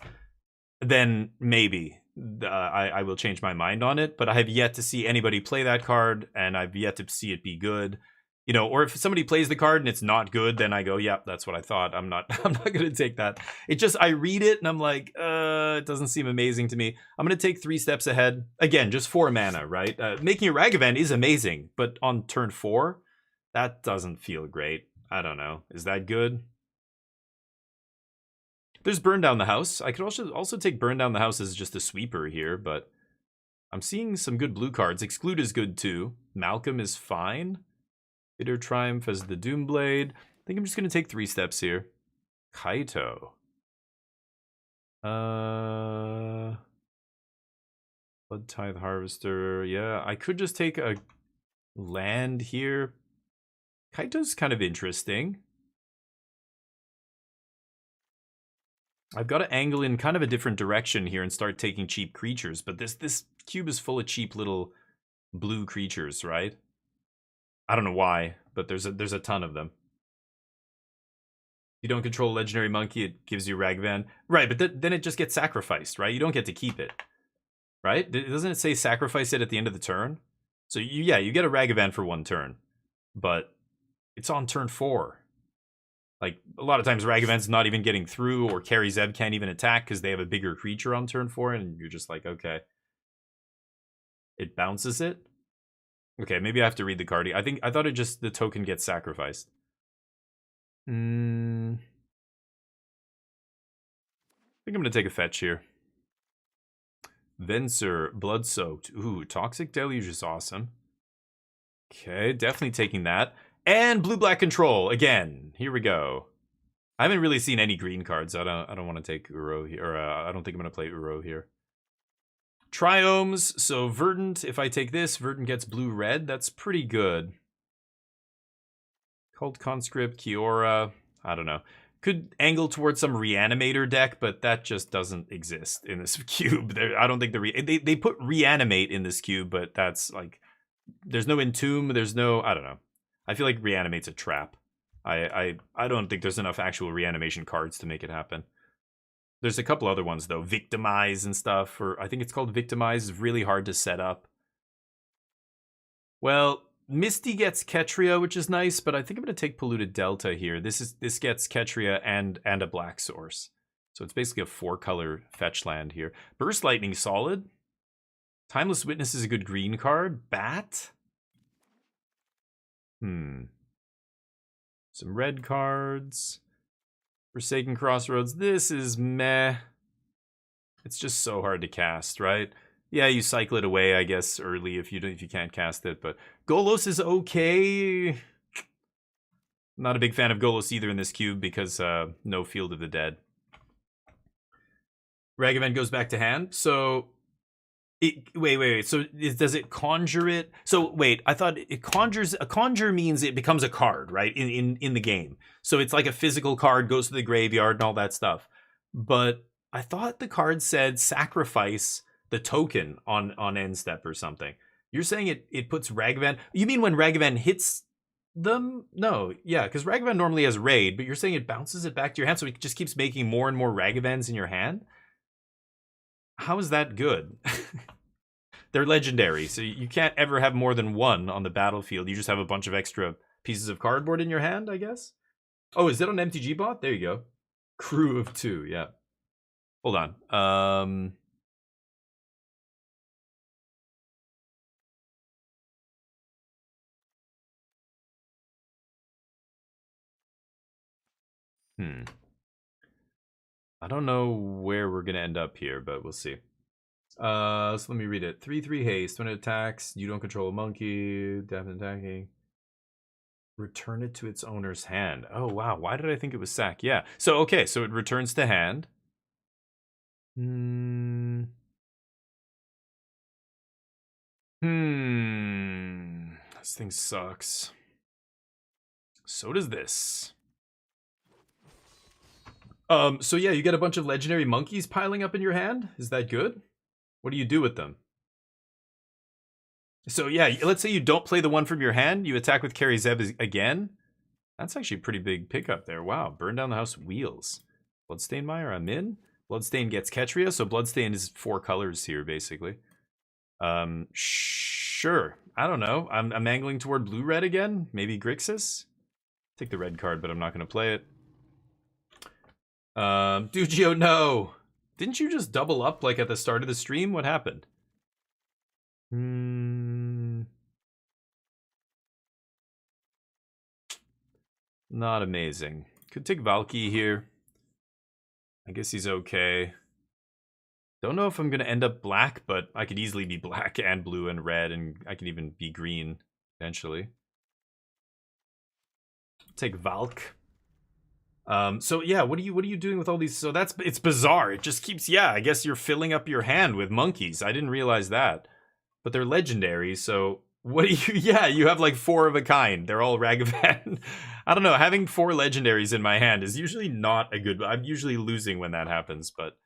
then maybe I will change my mind on it. But I have yet to see anybody play that card and I've yet to see it be good. You know, or if somebody plays the card and it's not good, then I go, yeah, that's what I thought. I'm not going to take that. It just, I read it and I'm like, it doesn't seem amazing to me. I'm going to take 3 steps ahead. Again, just 4 mana, right? Making a Ragavan is amazing, but on turn 4, that doesn't feel great. I don't know. Is that good? There's Burn Down the House. I could also take Burn Down the House as just a sweeper here, but I'm seeing some good blue cards. Exclude is good too. Malcolm is fine. Bitter Triumph as the Doomblade. I think I'm just going to take 3 steps here. Kaito. Blood Tithe Harvester. Yeah, I could just take a land here. Kaito's kind of interesting. I've got to angle in kind of a different direction here and start taking cheap creatures, but this cube is full of cheap little blue creatures, right? I don't know why, but there's a ton of them. You don't control a legendary monkey, it gives you Ragavan. Right, but then it just gets sacrificed, right? You don't get to keep it. Right? Doesn't it say sacrifice it at the end of the turn? So you get a Ragavan for 1 turn. But it's on turn 4. Like, a lot of times Ragavan's not even getting through, or Carry Zeb can't even attack because they have a bigger creature on turn 4, and you're just like, okay. It bounces it? Okay, maybe I have to read the card. I thought it just, the token gets sacrificed. I think I'm going to take a fetch here. Venser, Blood-Soaked. Ooh, Toxic Deluge is awesome. Okay, definitely taking that. And Blue-Black Control, again. Here we go. I haven't really seen any green cards. I don't want to take Uro here. Or I don't think I'm going to play Uro here. Triomes, so Verdant, if I take this, Verdant gets blue-red. That's pretty good. Cult Conscript, Kiora, I don't know. Could angle towards some Reanimator deck, but that just doesn't exist in this cube. I don't think they put Reanimate in this cube, but that's like, there's no Entomb, there's no, I don't know. I feel like Reanimate's a trap. I don't think there's enough actual reanimation cards to make it happen. There's a couple other ones though, Victimize and stuff, or I think it's called Victimize, is really hard to set up. Well, Misty gets Ketria, which is nice, but I think I'm going to take Polluted Delta here. This gets Ketria and a black source. So it's basically a 4-color fetch land here. Burst Lightning, solid. Timeless Witness is a good green card. Bat? Some red cards. Forsaken Crossroads. This is meh. It's just so hard to cast, right? Yeah, you cycle it away, I guess, early if you can't cast it. But Golos is okay. Not a big fan of Golos either in this cube because no Field of the Dead. Ragavan goes back to hand. So, wait. So does it conjure it? So wait, I thought it conjures. A conjure means it becomes a card, right? In the game. So it's like a physical card goes to the graveyard and all that stuff. But I thought the card said sacrifice the token on end step or something. You're saying it puts Ragavan. You mean when Ragavan hits them? No, yeah, because Ragavan normally has raid, but you're saying it bounces it back to your hand, so it just keeps making more and more Ragavans in your hand. How is that good? They're legendary, so you can't ever have more than 1 on the battlefield. You just have a bunch of extra pieces of cardboard in your hand, I guess. Oh, is it on MTG bot? There you go. Crew of 2, yeah. Hold on. I don't know where we're gonna end up here, but we'll see. So let me read it. 3/3 haste. When it attacks, you don't control a monkey. Definite attacking. Return it to its owner's hand. Oh wow, why did I think it was sack? Yeah. So okay, so it returns to hand. This thing sucks. So does this. So yeah, you get a bunch of legendary monkeys piling up in your hand. Is that good? What do you do with them? So yeah, let's say you don't play the one from your hand, you attack with Carry Zeb again. That's actually a pretty big pickup there. Wow, burn down the house wheels. Bloodstain Mire, I'm in. Bloodstain gets Ketria, so Bloodstain is 4 colors here, basically. Sure. I don't know. I'm angling toward blue-red again. Maybe Grixis? Take the red card, but I'm not going to play it. Dugio, no! Didn't you just double up, like, at the start of the stream? What happened? Not amazing. Could take Valky here. I guess he's okay. Don't know if I'm going to end up black, but I could easily be black and blue and red, and I can even be green eventually. Take Valk. So yeah, what are you doing with all these? So it's bizarre. It just keeps, yeah, I guess you're filling up your hand with monkeys. I didn't realize that. But they're legendary, so what do you, yeah, you have like 4 of a kind. They're all Ragavan. I don't know, having 4 legendaries in my hand is usually not a good, I'm usually losing when that happens, but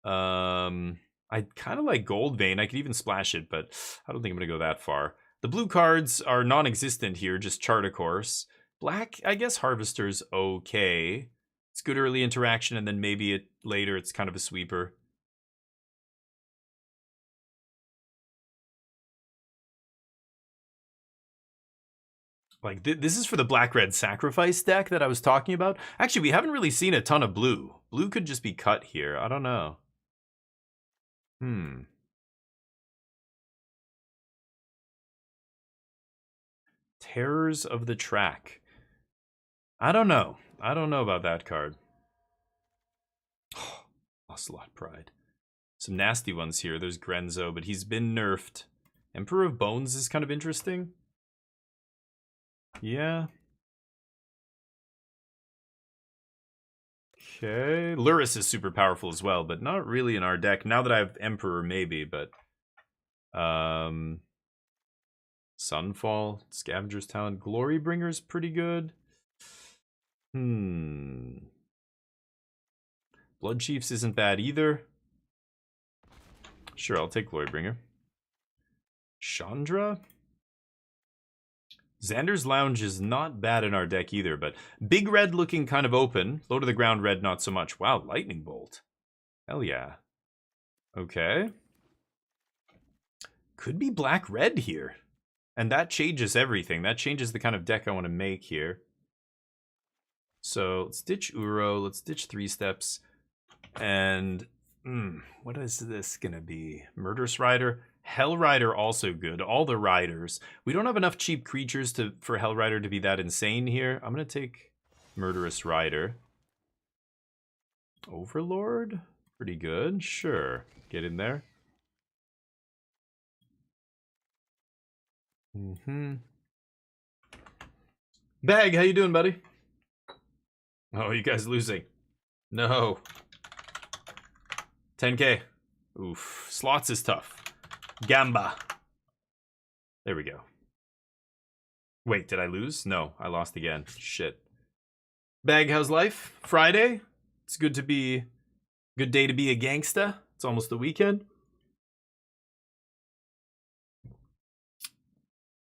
I kind of like Gold Vein. I could even splash it, but I don't think I'm gonna go that far. The blue cards are non-existent here, just chart a course. Black, I guess Harvester's okay. It's good early interaction, and then maybe later it's kind of a sweeper. Like, this is for the black-red sacrifice deck that I was talking about. Actually, we haven't really seen a ton of blue. Blue could just be cut here. I don't know. Terrors of the Track. I don't know. I don't know about that card. Ocelot Pride. Some nasty ones here. There's Grenzo, but he's been nerfed. Emperor of Bones is kind of interesting. Yeah. Okay. Luris is super powerful as well, but not really in our deck. Now that I have Emperor, maybe, but... Sunfall, Scavenger's Talent, Glorybringer's pretty good. Blood Chiefs isn't bad either. Sure, I'll take Glorybringer. Chandra? Xander's Lounge is not bad in our deck either, but Big Red looking kind of open. Low to the ground red, not so much. Wow, Lightning Bolt. Hell yeah. Okay. Could be black-red here. And that changes everything. That changes the kind of deck I want to make here. So let's ditch Uro. Let's ditch 3 steps. And what is this going to be? Murderous Rider. Hell Rider also good. All the riders. We don't have enough cheap creatures for Hell Rider to be that insane here. I'm going to take Murderous Rider. Overlord? Pretty good. Sure. Get in there. Bag, how you doing, buddy? Oh, you guys losing. No. 10k. Oof. Slots is tough. Gamba. There we go. Wait, did I lose? No, I lost again. Shit. Bag, how's life? Friday? It's good day to be a gangsta. It's almost the weekend.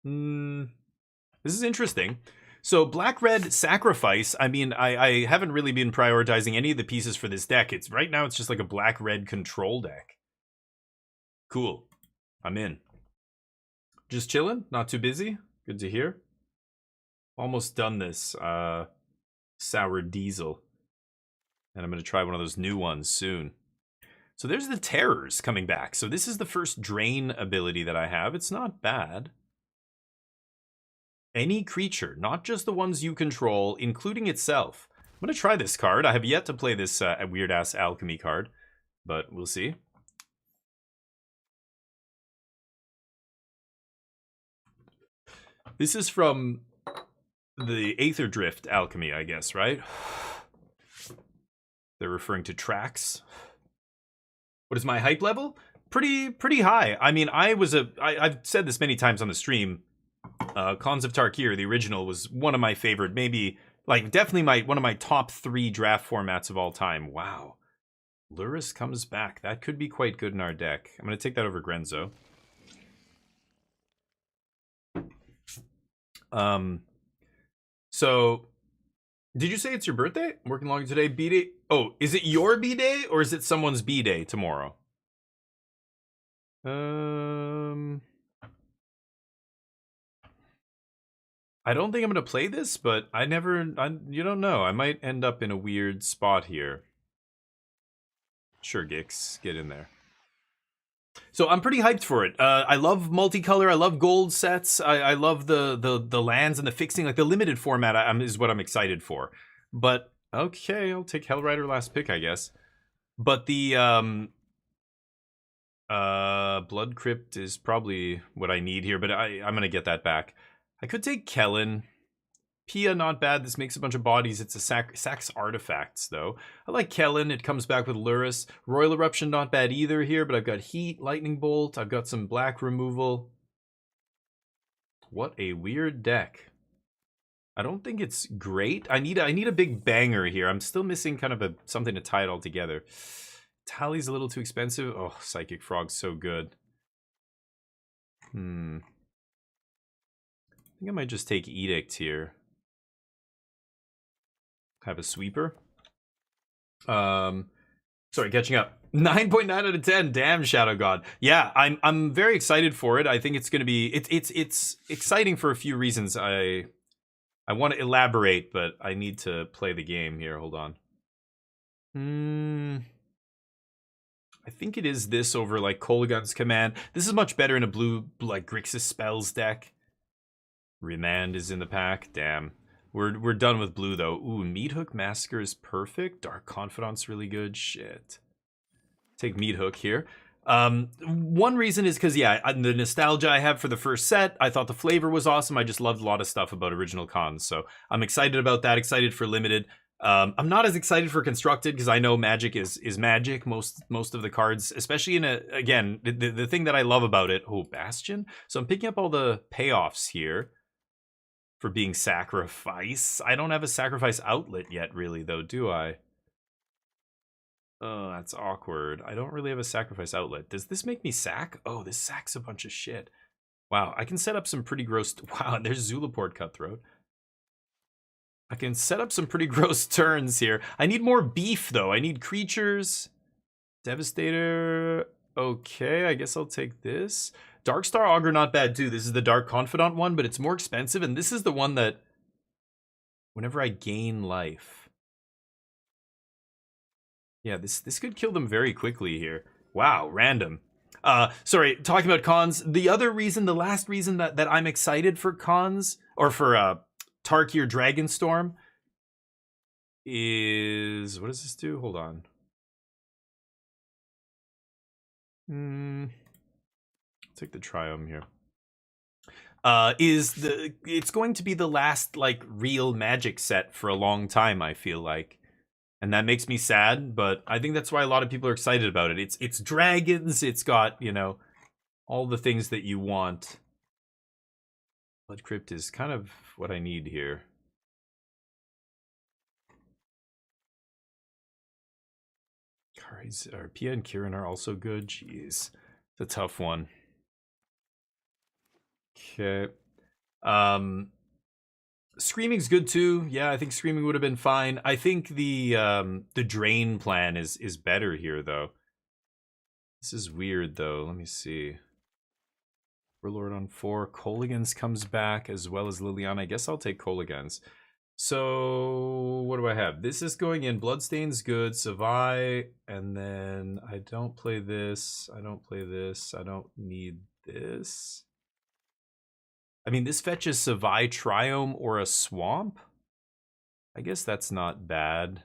This is interesting. So black-red sacrifice, I mean, I haven't really been prioritizing any of the pieces for this deck. Right now it's just like a black-red control deck. Cool. I'm in. Just chilling, not too busy. Good to hear. Almost done this sour diesel. And I'm going to try one of those new ones soon. So there's the Terrors coming back. So this is the first drain ability that I have. It's not bad. Any creature, not just the ones you control, including itself. I'm going to try this card. I have yet to play this weird-ass alchemy card, but we'll see. This is from the Aether Drift alchemy, I guess, right? They're referring to tracks. What is my hype level? Pretty high. I mean, I've said this many times on the stream. Khans of Tarkir, the original, was one of my favorite, maybe, like, definitely one of my top 3 draft formats of all time. Wow. Luris comes back. That could be quite good in our deck. I'm going to take that over Grenzo. So, did you say it's your birthday? I'm working long today. B-Day? Oh, is it your B-Day or is it someone's B-Day tomorrow? I don't think I'm going to play this, but you don't know. I might end up in a weird spot here. Sure, Gix, get in there. So I'm pretty hyped for it. I love multicolor. I love gold sets. I love the lands and the fixing. Like the limited format is what I'm excited for. But okay, I'll take Hellrider last pick, I guess. But the Blood Crypt is probably what I need here, but I'm gonna get that back. I could take Kellen. Pia, not bad. This makes a bunch of bodies. It's a sacks artifacts, though. I like Kellen. It comes back with Luris. Royal Eruption, not bad either here, but I've got Heat, Lightning Bolt. I've got some black removal. What a weird deck. I don't think it's great. I need a big banger here. I'm still missing kind of something to tie it all together. Tally's a little too expensive. Oh, Psychic Frog's so good. I think I might just take Edict here. Have a sweeper. Sorry, catching up. 9.9 out of 10. Damn, Shadow God. Yeah, I'm very excited for it. I think it's gonna be it's exciting for a few reasons. I want to elaborate, but I need to play the game here. Hold on. I think it is this over like Kolaghan's Command. This is much better in a blue like Grixis Spells deck. Remand is in the pack. Damn. We're done with blue though. Ooh, Meathook Massacre is perfect. Dark Confidant's really good. Shit. Take Meathook here. One reason is because, yeah, the nostalgia I have for the first set. I thought the flavor was awesome. I just loved a lot of stuff about original cons. So I'm excited about that. Excited for limited. I'm not as excited for constructed because I know Magic is Magic. Most of the cards, especially in again, the thing that I love about it. Oh, Bastion. So I'm picking up all the payoffs here for being sacrifice. I don't have a sacrifice outlet yet, really, though, do I? Oh, that's awkward. I don't really have a sacrifice outlet. Does this make me sack? Oh, this sacks a bunch of shit. Wow, I can set up some pretty gross... Wow, and there's Zulaport Cutthroat. I can set up some pretty gross turns here. I need more beef, though. I need creatures. Devastator. Okay, I guess I'll take this. Darkstar Augur, not bad, too. This is the Dark Confidant one, but it's more expensive, and this is the one that... Whenever I gain life... Yeah, this could kill them very quickly here. Wow, random. Sorry, talking about cons. The other reason, the last reason that I'm excited for cons, or for Tarkir Dragonstorm, is... What does this do? Hold on. Take the Triome here. It's going to be the last, like, real Magic set for a long time, I feel like. And that makes me sad, but I think that's why a lot of people are excited about it. It's dragons, it's got, you know, all the things that you want. Blood Crypt is kind of what I need here. Pia and Kieran are also good. Jeez. It's a tough one. Okay. Screaming's good too. Yeah, I think Screaming would have been fine. I think the drain plan is better here though. This is weird though. Let me see. Warlord on 4. Kolaghan's comes back as well as Liliana. I guess I'll take Kolaghan's. So what do I have? This is going in. Bloodstain's good. Savai, and then I don't play this. I don't play this. I don't need this. I mean, this fetches Savai, Triome, or a Swamp. I guess that's not bad.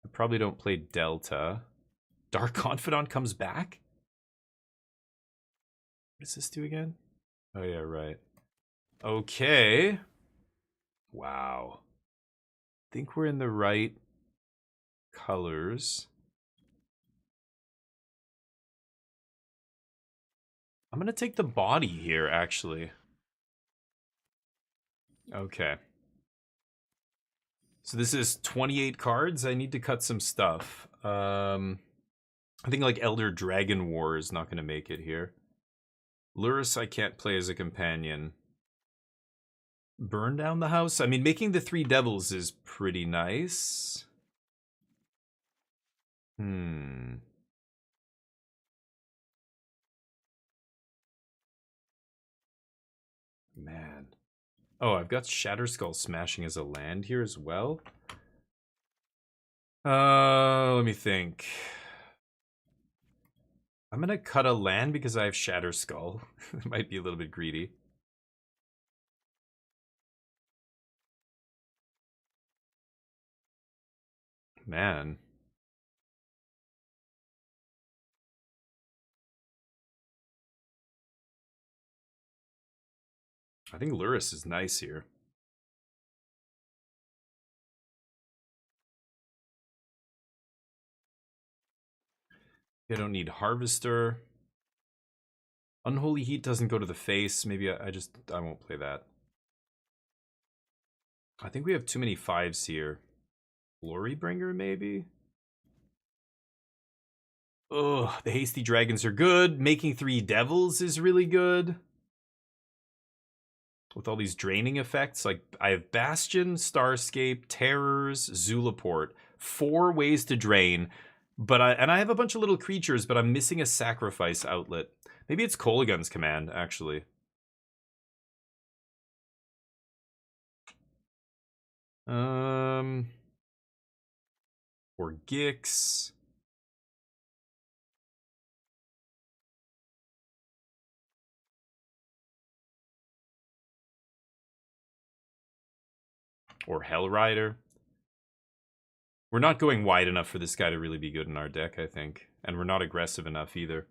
I probably don't play Delta. Dark Confidant comes back? What does this do again? Oh, yeah, right. Okay. Wow. I think we're in the right colors. I'm going to take the body here, actually. Okay. So this is 28 cards. I need to cut some stuff. I think like Elder Dragon War is not going to make it here. Luris I can't play as a companion. Burn down the house? I mean, making the 3 devils is pretty nice. Man. Oh, I've got Shatterskull Smashing as a land here as well. Let me think. I'm gonna cut a land because I have Shatterskull. It might be a little bit greedy. Man. I think Luris is nice here. I don't need Harvester. Unholy Heat doesn't go to the face. Maybe I won't play that. I think we have too many 5s here. Glorybringer, maybe? Ugh, the Hasty Dragons are good. Making 3 Devils is really good. With all these draining effects, like I have Bastion, Starscape, Terrors, Zulaport. 4 ways to drain. But I have a bunch of little creatures, but I'm missing a sacrifice outlet. Maybe it's Kolaghan's Command, actually. Or Gix. Or Hellrider. We're not going wide enough for this guy to really be good in our deck, I think. And we're not aggressive enough either.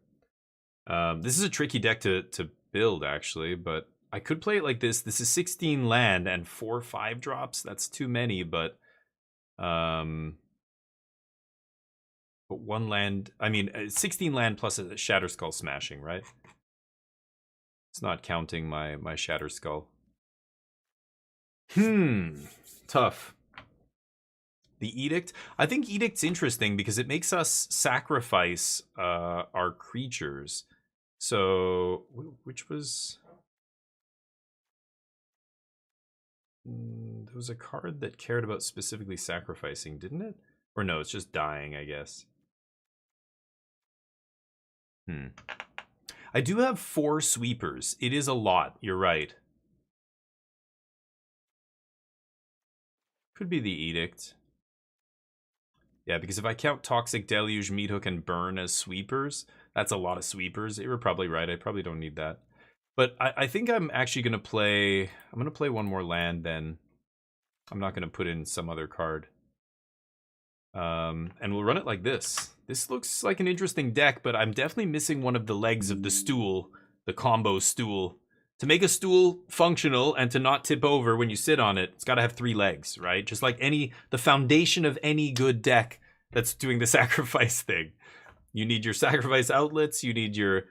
This is a tricky deck to build, actually, but I could play it like this. This is 16 land and 4 5-drops. That's too many, but 1 land... I mean, 16 land plus a Shatter Skull Smashing, right? It's not counting my Shatter Skull. Tough. The Edict? I think Edict's interesting because it makes us sacrifice our creatures. So, which was... There was a card that cared about specifically sacrificing, didn't it? Or no, it's just dying, I guess. I do have 4 sweepers. It is a lot, you're right. Could be the Edict. Yeah, because if I count Toxic Deluge, Meathook, and Burn as sweepers, that's a lot of sweepers. You were probably right. I probably don't need that. But I think I'm actually going to play... I'm going to play 1 more land, then. I'm not going to put in some other card. And we'll run it like this. This looks like an interesting deck, but I'm definitely missing one of the legs of the stool. The combo stool. To make a stool functional and to not tip over when you sit on it, it's got to have 3 legs, right? Just like the foundation of any good deck that's doing the sacrifice thing. You need your sacrifice outlets, you need your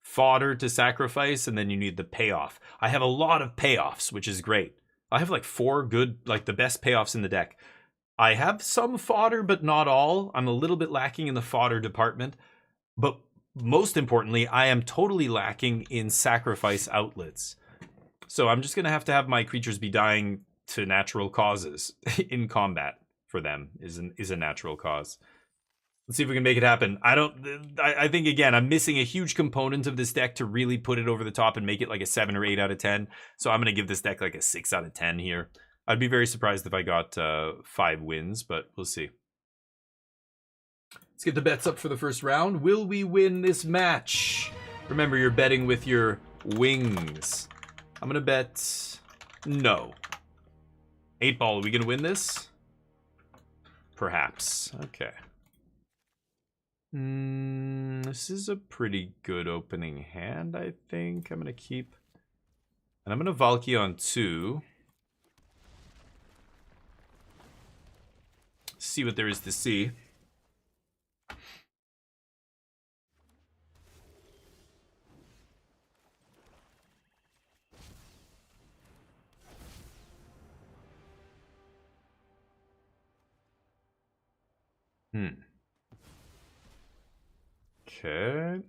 fodder to sacrifice, and then you need the payoff. I have a lot of payoffs, which is great. I have like 4 good, like the best payoffs in the deck. I have some fodder, but not all. I'm a little bit lacking in the fodder department. But most importantly, I am totally lacking in sacrifice outlets. So I'm just going to have my creatures be dying to natural causes in combat for them is a natural cause. Let's see if we can make it happen. I think, again, I'm missing a huge component of this deck to really put it over the top and make it like a 7 or 8 out of 10. So I'm going to give this deck like a 6 out of 10 here. I'd be very surprised if I got 5 wins, but we'll see. Let's get the bets up for the first round. Will we win this match? Remember, you're betting with your wings. I'm going to bet no. 8-ball, are we going to win this? Perhaps. Okay. This is a pretty good opening hand, I think. I'm going to keep... And I'm going to Valky on 2. See what there is to see. Okay.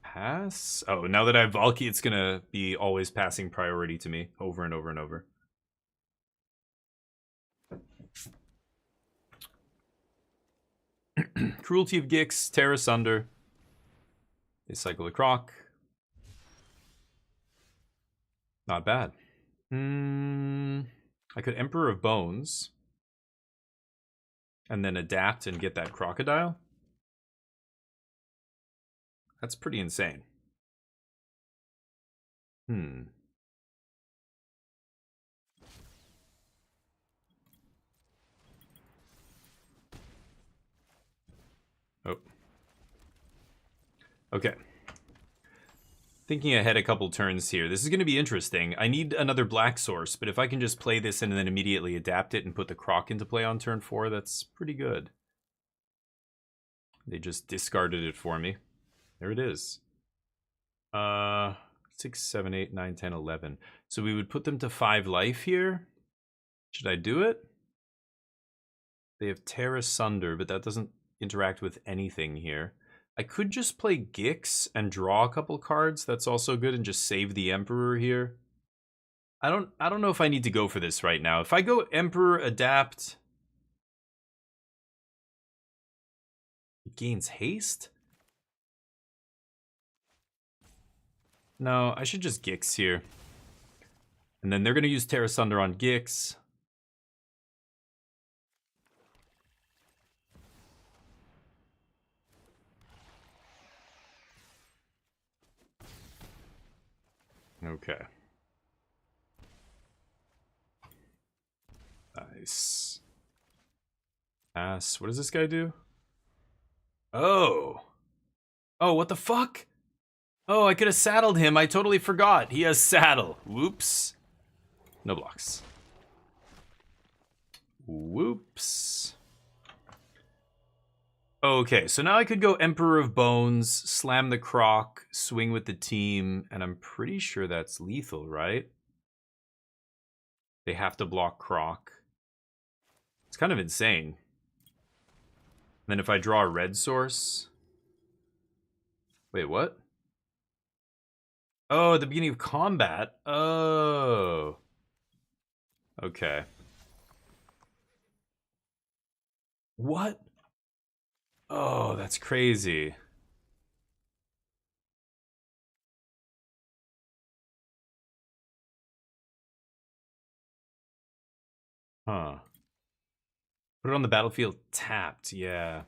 Pass. Oh, now that I have Valky, it's gonna be always passing priority to me over and over and over. Cruelty of Gix, Tear Asunder. They cycle a Croc. Not bad. I could Emperor of Bones. And then adapt and get that Crocodile. That's pretty insane. Oh. Okay. Thinking ahead a couple turns here. This is going to be interesting. I need another black source, but if I can just play this and then immediately adapt it and put the Croc into play on turn 4, that's pretty good. They just discarded it for me. There it is. 6, 7, 8, 9, 10, 11. So we would put them to 5 life here. Should I do it? They have Tear Asunder, but that doesn't interact with anything here. I could just play Gix and draw a couple cards. That's also good, and just save the Emperor here. I don't know if I need to go for this right now. If I go Emperor Adapt, it gains haste? No, I should just Gix here. And then they're going to use Tear Asunder on Gix. Okay. Nice. Pass. What does this guy do? Oh. Oh, what the fuck? Oh, I could have saddled him. I totally forgot. He has saddle. Whoops. No blocks. Whoops. Okay, so now I could go Emperor of Bones, slam the Croc, swing with the team, and I'm pretty sure that's lethal, right? They have to block Croc. It's kind of insane. Then if I draw a red source... Wait, what? Oh, at the beginning of combat? Oh. Okay. What? Oh, that's crazy. Huh. Put it on the battlefield tapped, yeah.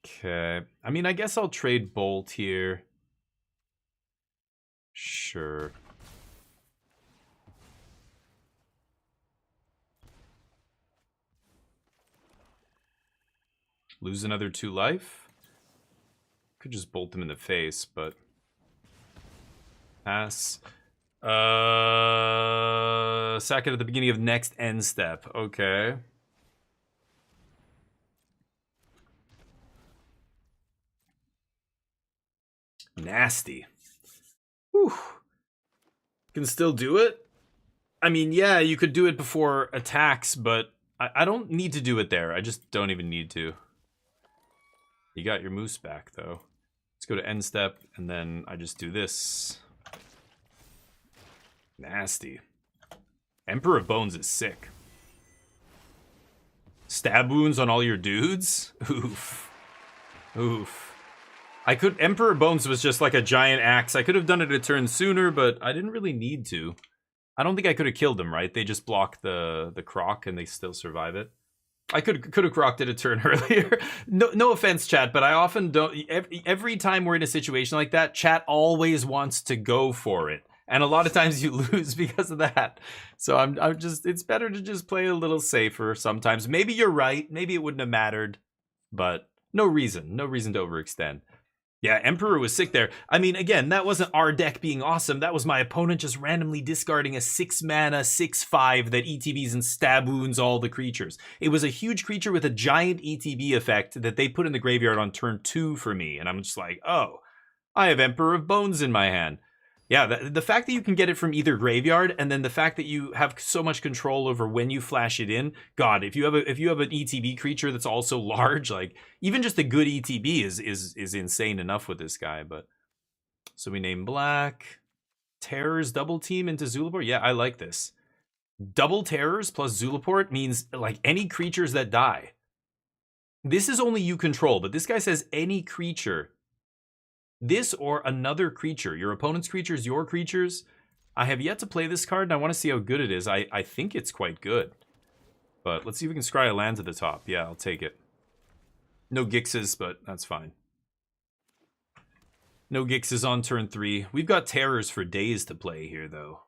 Okay. I mean, I guess I'll trade Bolt here. Sure. Lose another 2 life. Could just bolt them in the face, but... Pass. Sack it at the beginning of next end step. Okay. Nasty. Whew. Can still do it? I mean, yeah, you could do it before attacks, but I don't need to do it there. I just don't even need to. You got your moose back, though. Let's go to end step, and then I just do this. Nasty. Emperor of Bones is sick. Stab wounds on all your dudes? Oof. Oof. I could... Emperor of Bones was just like a giant axe. I could have done it a turn sooner, but I didn't really need to. I don't think I could have killed them, right? They just block the Croc, and they still survive it. I could have crocked it a turn earlier. No offense, chat, but I often don't... Every time we're in a situation like that, chat always wants to go for it. And a lot of times you lose because of that. So I'm just... It's better to just play a little safer sometimes. Maybe you're right. Maybe it wouldn't have mattered. But no reason. No reason to overextend. Yeah, Emperor was sick there. I mean, again, that wasn't our deck being awesome. That was my opponent just randomly discarding a 6-mana, 6/5 that ETBs and stab wounds all the creatures. It was a huge creature with a giant ETB effect that they put in the graveyard on turn 2 for me. And I'm just like, oh, I have Emperor of Bones in my hand. Yeah, the fact that you can get it from either graveyard, and then the fact that you have so much control over when you flash it in. God, if you have an ETB creature that's also large, like even just a good ETB is insane enough with this guy. But so we name black terrors double team into Zulaport. Yeah, I like this. Double terrors plus Zulaport means like any creatures that die. This is only you control, but this guy says any creature. This or another creature. Your opponent's creatures, your creatures. I have yet to play this card, and I want to see how good it is. I think it's quite good. But let's see if we can scry a land to the top. Yeah, I'll take it. No Gixes, but that's fine. No Gixes on turn 3. We've got terrors for days to play here, though.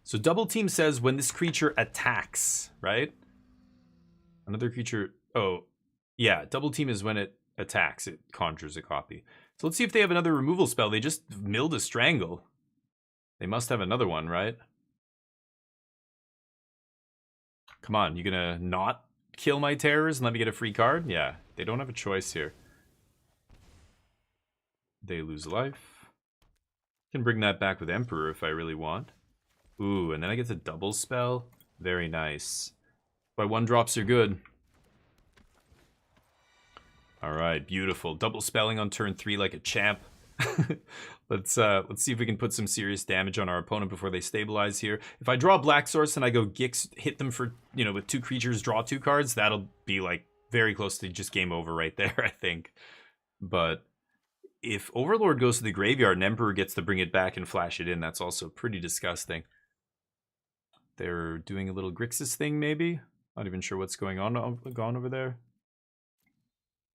So double team says when this creature attacks, right? Another creature. Oh, yeah. Double team is when it attacks. It conjures a copy. So let's see if they have another removal spell. They just milled a strangle. They must have another one, right? Come on, you gonna not kill my terrors and let me get a free card? Yeah, they don't have a choice here. They lose life. Can bring that back with Emperor if I really want. Ooh, and then I get to double spell. Very nice. By 1-drops are good. Alright, beautiful. Double spelling on turn 3 like a champ. Let's see if we can put some serious damage on our opponent before they stabilize here. If I draw Black Source and I go Gix, hit them for, you know, with 2 creatures, draw 2 cards, that'll be like very close to just game over right there, I think. But if Overlord goes to the graveyard and Emperor gets to bring it back and flash it in, that's also pretty disgusting. They're doing a little Grixis thing, maybe? Not even sure what's going on over there.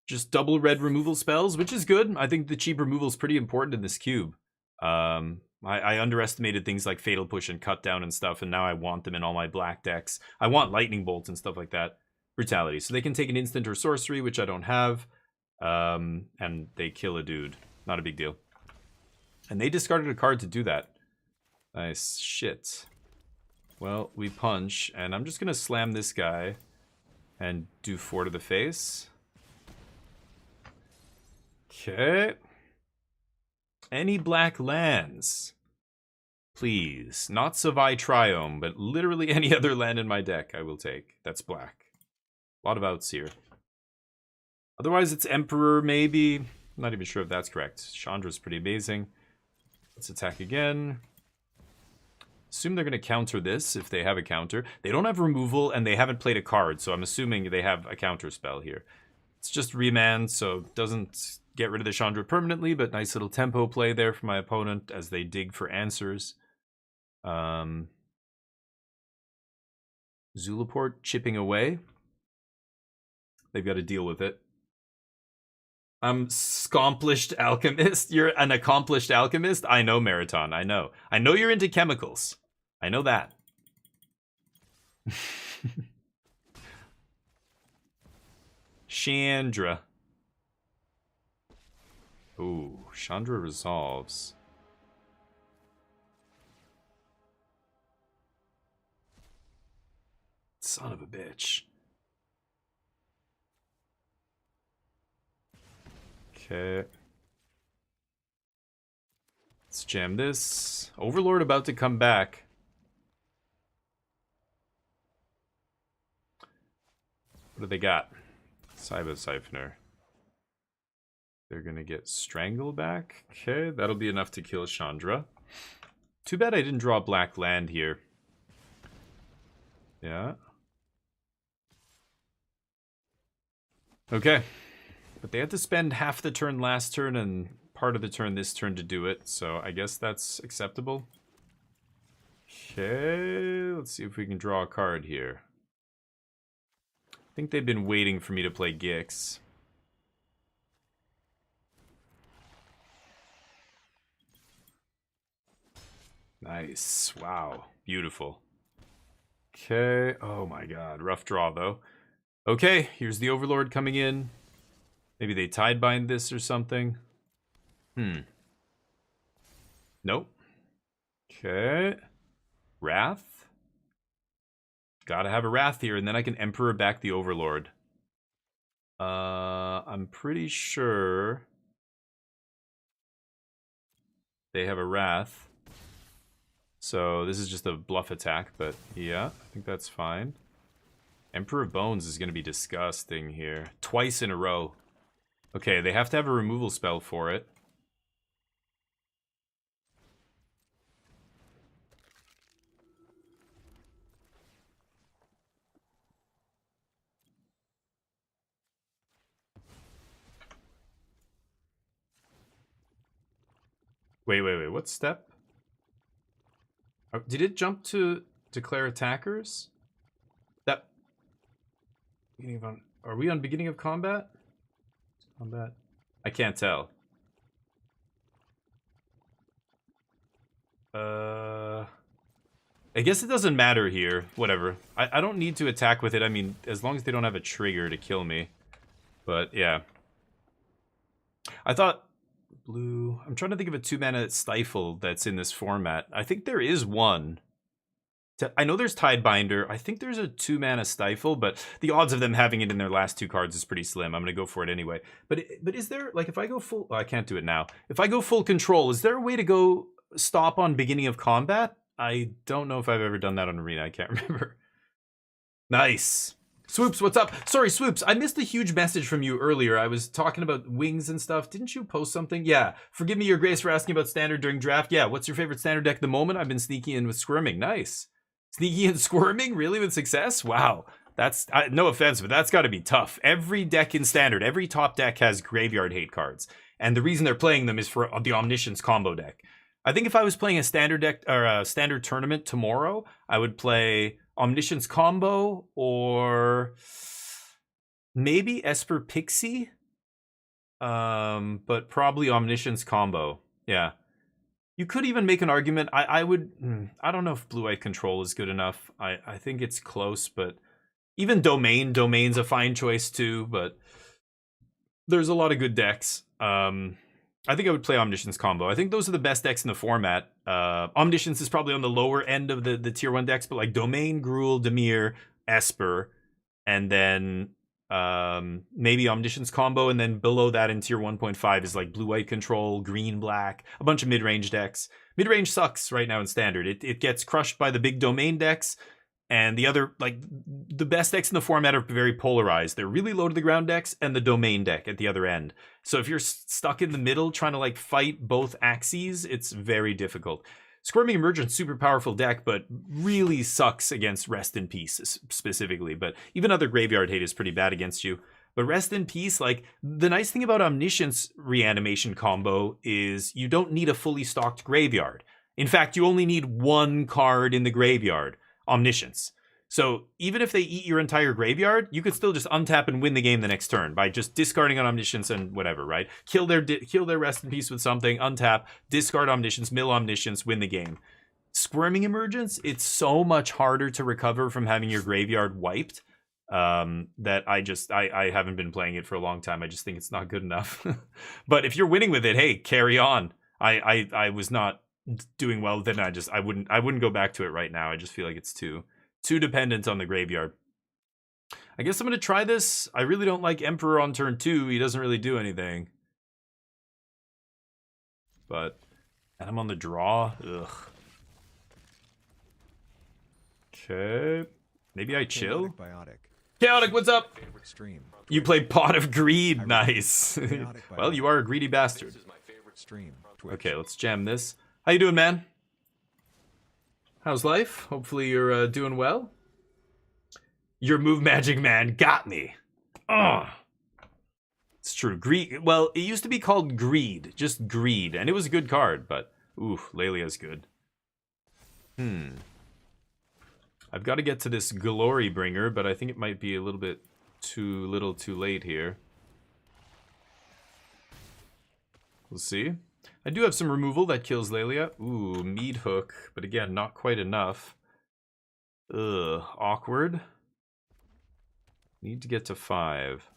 Just double red removal spells, which is good. I think the cheap removal is pretty important in this cube. I underestimated things like Fatal Push and Cut Down and stuff, and now I want them in all my black decks. I want Lightning Bolts and stuff like that. Brutality. So they can take an instant or sorcery, which I don't have, and they kill a dude. Not a big deal. And they discarded a card to do that. Nice. Shit. Well, we punch, and I'm just going to slam this guy and do 4 to the face. Okay. Any black lands? Please. Not Savai Triome, but literally any other land in my deck I will take. That's black. A lot of outs here. Otherwise, it's Emperor, maybe. I'm not even sure if that's correct. Chandra's pretty amazing. Let's attack again. Assume they're going to counter this if they have a counter. They don't have removal, and they haven't played a card, so I'm assuming they have a counter spell here. It's just remand, so it doesn't get rid of the Chandra permanently, but nice little tempo play there for my opponent as they dig for answers. Zulaport chipping away. They've got to deal with it. I'm accomplished alchemist. You're an accomplished alchemist? I know, Marathon. I know. I know you're into chemicals. I know that. Chandra. Ooh, Chandra resolves. Son of a bitch. Okay. Let's jam this. Overlord about to come back. What do they got? Cyber Siphoner. They're gonna get Strangle back. Okay, that'll be enough to kill Chandra. Too bad I didn't draw black land here. Yeah. Okay. But they had to spend half the turn last turn and part of the turn this turn to do it, so I guess that's acceptable. Okay, let's see if we can draw a card here. I think they've been waiting for me to play Gix. Nice. Wow. Beautiful. Okay. Oh my god. Rough draw, though. Okay, here's the Overlord coming in. Maybe they tidebind this or something. Nope. Okay. Wrath. Gotta have a Wrath here, and then I can Emperor back the Overlord. I'm pretty sure they have a Wrath. So this is just a bluff attack, but yeah, I think that's fine. Emperor of Bones is going to be disgusting here. Twice in a row. Okay, they have to have a removal spell for it. Wait, what step? Oh, did it jump to declare attackers? That... Are we on beginning of combat? Combat? I can't tell. I guess it doesn't matter here. Whatever. I don't need to attack with it. I mean, as long as they don't have a trigger to kill me. But, yeah. I thought... Blue... I'm trying to think of a 2-mana Stifle that's in this format. I think there is one. I know there's Tidebinder. I think there's a 2-mana Stifle, but the odds of them having it in their last 2 cards is pretty slim. I'm going to go for it anyway. But is there... Like, if I go full... Oh, I can't do it now. If I go full control, is there a way to go stop on beginning of combat? I don't know if I've ever done that on Arena. I can't remember. Nice. Swoops, what's up? Sorry, Swoops, I missed a huge message from you earlier. I was talking about wings and stuff. Didn't you post something? Yeah. Forgive me, Your Grace, for asking about standard during draft. Yeah, what's your favorite standard deck at the moment? I've been sneaky in with Squirming. Nice. Sneaky and Squirming? Really, with success? Wow. That's, no offense, but that's got to be tough. Every deck in standard, every top deck has graveyard hate cards. And the reason they're playing them is for the Omniscience combo deck. I think if I was playing a standard deck or a standard tournament tomorrow, I would play Omniscience combo or maybe Esper Pixie. But probably Omniscience combo. Yeah. You could even make an argument. I don't know if Blue-White Control is good enough. I think it's close, but even Domain's a fine choice too, but there's a lot of good decks. I think I would play Omniscience combo. I think those are the best decks in the format. Omniscience is probably on the lower end of the tier 1 decks, but like Domain, Gruul, Dimir, Esper, and then maybe Omniscience combo, and then below that in tier 1.5 is like Blue-White Control, Green, Black, a bunch of mid-range decks. Mid-range sucks right now in Standard. It gets crushed by the big Domain decks, and the other, like, the best decks in the format are very polarized. They're really low to the ground decks and the Domain deck at the other end. So if you're stuck in the middle trying to, like, fight both axes, it's very difficult. Squirming Emergence, super powerful deck, but really sucks against Rest in Peace specifically. But even other Graveyard Hate is pretty bad against you. But Rest in Peace, like, the nice thing about Omniscience Reanimation combo is you don't need a fully stocked graveyard. In fact, you only need 1 card in the graveyard. Omniscience. So even if they eat your entire graveyard, you could still just untap and win the game the next turn by just discarding on Omniscience and whatever, right? Kill their Rest in Peace with something, untap, discard Omniscience, mill Omniscience, win the game. Squirming Emergence, it's so much harder to recover from having your graveyard wiped that I haven't been playing it for a long time. I just think it's not good enough. But if you're winning with it, hey, carry on. I was not doing well with it, and I wouldn't go back to it right now. I just feel like it's too dependent on the graveyard. I guess I'm gonna try this. I really don't like Emperor on turn 2. He doesn't really do anything. But and I'm on the draw. Ugh. Okay. Maybe I chill. Chaotic, what's up? You play Pot of Greed. Nice. Well, you are a greedy bastard. Okay, let's jam this. How you doing, man? How's life? Hopefully you're doing well. Your move magic man got me. Ugh. It's true. Greed. Well, it used to be called Greed. Just Greed. And it was a good card, but... Ooh, Lelia's good. I've got to get to this Glory Bringer, but I think it might be a little bit too late here. We'll see. I do have some removal that kills Lelia. Ooh, Mead Hook, but again, not quite enough. Ugh, awkward. Need to get to 5.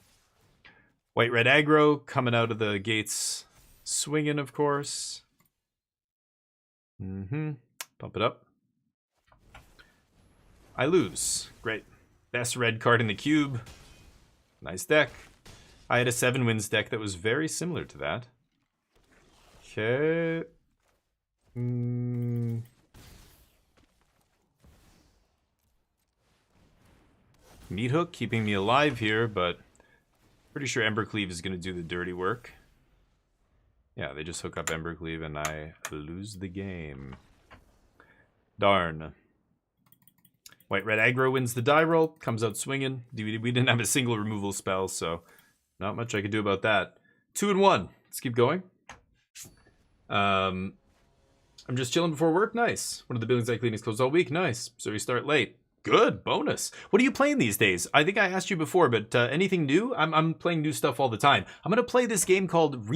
White-red aggro coming out of the gates, swinging, of course. Pump it up. I lose. Great. Best red card in the cube. Nice deck. I had a 7 wins deck that was very similar to that. Okay. Meat Hook keeping me alive here, but pretty sure Embercleave is going to do the dirty work. Yeah, they just hook up Embercleave and I lose the game. Darn. White-red aggro wins the die roll, comes out swinging. We didn't have a single removal spell, so not much I could do about that. 2 and 1. Let's keep going. I'm just chilling before work. Nice. One of the buildings I clean is closed all week. Nice. So we start late. Good. Bonus. What are you playing these days? I think I asked you before, but anything new? I'm playing new stuff all the time. I'm going to play this game called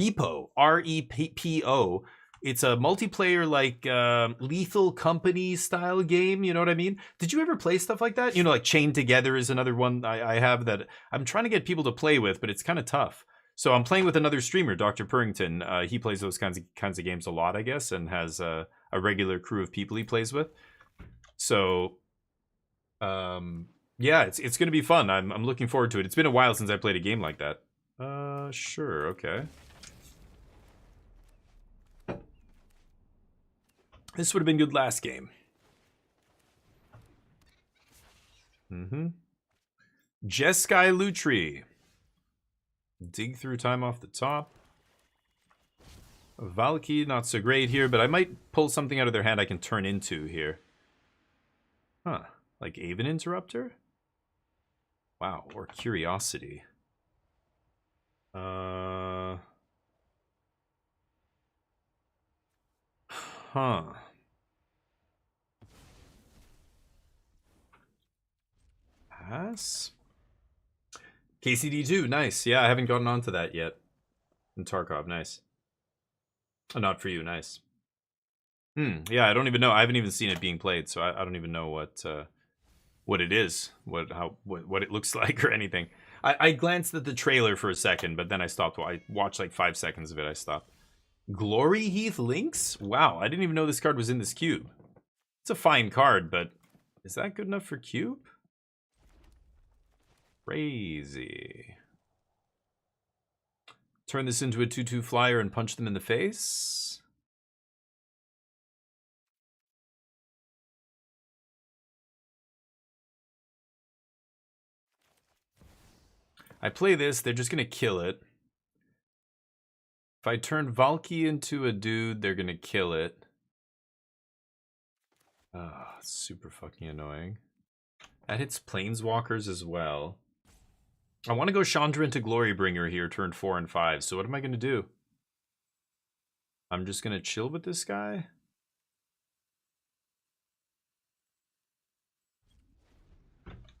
R.E.P.O. It's a multiplayer, like, Lethal Company style game, you know what I mean? Did you ever play stuff like that? You know, like Chained Together is another one I have that I'm trying to get people to play with, but it's kind of tough. So I'm playing with another streamer, Dr. Purrington. He plays those kinds of games a lot, I guess, and has a regular crew of people he plays with. So, yeah, it's gonna be fun. I'm looking forward to it. It's been a while since I played a game like that. Sure, okay. This would have been good last game. Jeskai Lutri. Dig through time off the top. Valky, not so great here, but I might pull something out of their hand I can turn into here. Huh. Like Aven Interrupter? Wow, or Curiosity. Huh. Pass? KCD2, nice. Yeah, I haven't gotten onto that yet. And Tarkov, nice. Oh, not for you, nice. Yeah, I don't even know. I haven't even seen it being played, so I don't even know what it is, what it looks like or anything. I glanced at the trailer for a second, but then I stopped. I watched like 5 seconds of it. I stopped. Glory Heath Lynx? Wow, I didn't even know this card was in this cube. It's a fine card, but is that good enough for cube? Crazy. Turn this into a 2/2 flyer and punch them in the face. I play this, they're just gonna kill it. If I turn Valky into a dude, they're gonna kill it. Ah, oh, super fucking annoying. That hits Planeswalkers as well. I want to go Chandra into Glorybringer here, turn 4 and 5. So what am I going to do? I'm just going to chill with this guy?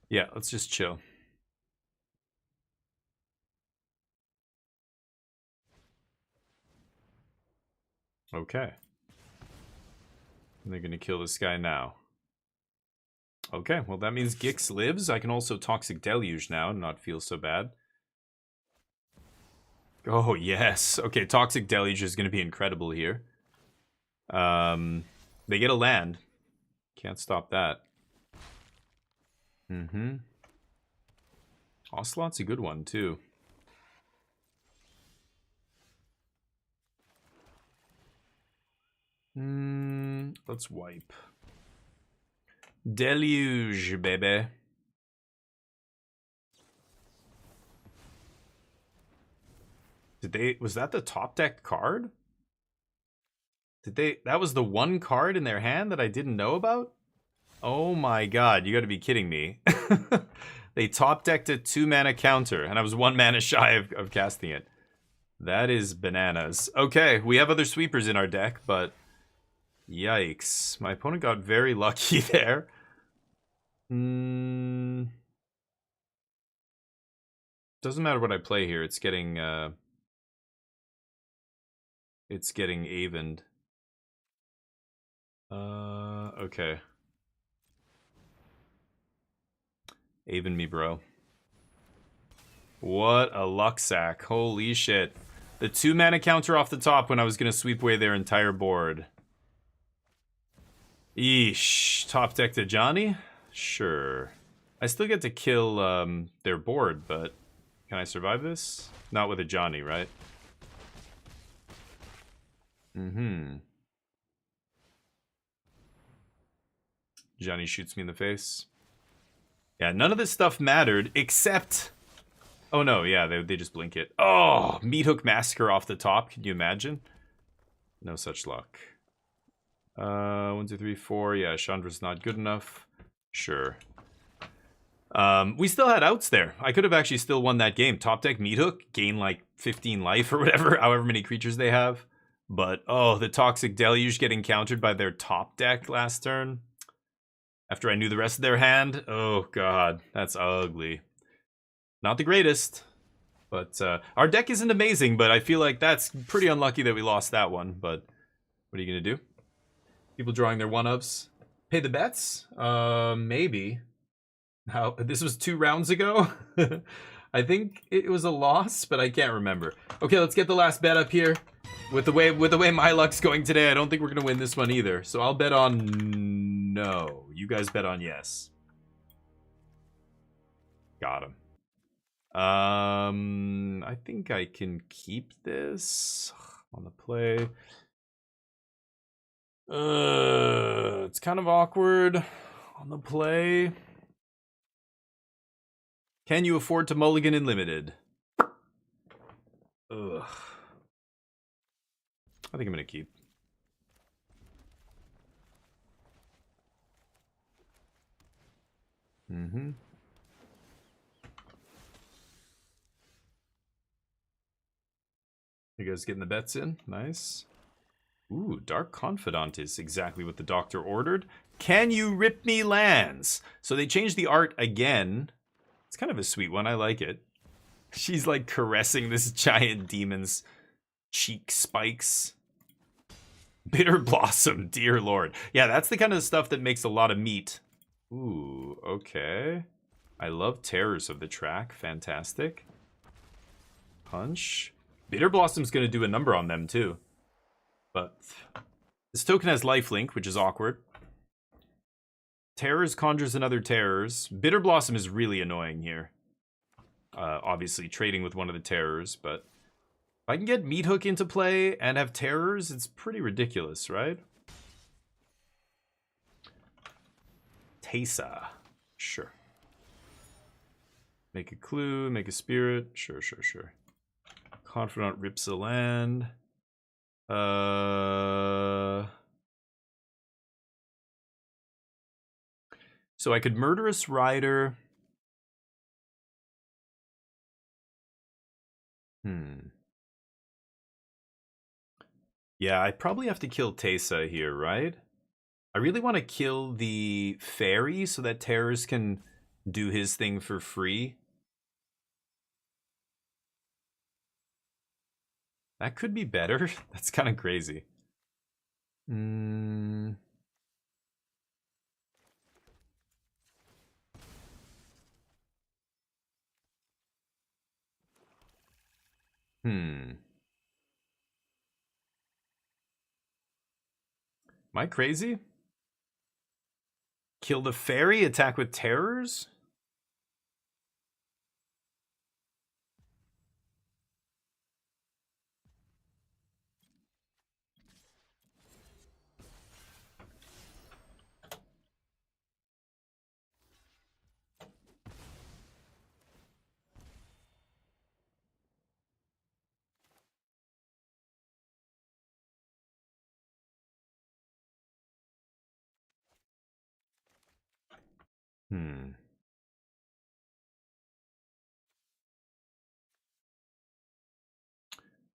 Yeah, let's just chill. Okay. And they're going to kill this guy now. Okay, well that means Gix lives. I can also Toxic Deluge now and not feel so bad. Oh, yes. Okay, Toxic Deluge is going to be incredible here. They get a land. Can't stop that. Ocelot's a good one, too. Let's wipe. Deluge, baby. Was that the top deck card? That was the one card in their hand that I didn't know about? Oh my god, you gotta be kidding me. They top decked a 2-mana counter, and I was 1 mana shy of casting it. That is bananas. Okay, we have other sweepers in our deck, but yikes. My opponent got very lucky there. Doesn't matter what I play here. It's getting Avened. Okay. Aven me, bro. What a luck sack. Holy shit. The 2-mana counter off the top when I was gonna sweep away their entire board. Eesh. Top deck to Johnny? Sure. I still get to kill their board, but can I survive this? Not with a Johnny, right? Johnny shoots me in the face. Yeah, none of this stuff mattered except... Oh no, yeah, they just blink it. Oh, Meat Hook Massacre off the top. Can you imagine? No such luck. 1, 2, 3, 4. Yeah, Chandra's not good enough. Sure. We still had outs there. I could have actually still won that game. Top deck Meat Hook, gain like 15 life or whatever, however many creatures they have. But, oh, the Toxic Deluge getting countered by their top deck last turn. After I knew the rest of their hand. Oh, God. That's ugly. Not the greatest. But our deck isn't amazing, but I feel like that's pretty unlucky that we lost that one. But What are you gonna do? People drawing their one-ups. Pay the bets? Maybe. How? This was 2 rounds ago? I think it was a loss, but I can't remember. Okay, let's get the last bet up here. With the way my luck's going today, I don't think we're gonna win this one either. So I'll bet on no. You guys bet on yes. Got him. I think I can keep this on the play. It's kind of awkward on the play. Can you afford to mulligan in limited? Ugh. I think I'm gonna keep. Mm-hmm. You guys getting the bets in? Nice. Ooh, Dark Confidant is exactly what the doctor ordered. Can you rip me lands? So they changed the art again. It's kind of a sweet one. I like it. She's like caressing this giant demon's cheek spikes. Bitter Blossom, dear lord. Yeah, that's the kind of stuff that makes a lot of meat. Ooh, okay. I love Terrors of the Track. Fantastic. Punch. Bitter Blossom's going to do a number on them, too. But this token has lifelink, which is awkward. Terrors conjures another Terrors. Bitter Blossom is really annoying here. Obviously, trading with one of the Terrors, but if I can get Meat Hook into play and have Terrors, it's pretty ridiculous, right? Tesa. Sure. Make a clue, make a spirit. Sure, sure, sure. Confidant rips a land. So I could Murderous Rider. Yeah, I probably have to kill Tesa here, right? I really want to kill the fairy so that Terrors can do his thing for free. That could be better. That's kind of crazy. Am I crazy? Kill the fairy, attack with Terrors?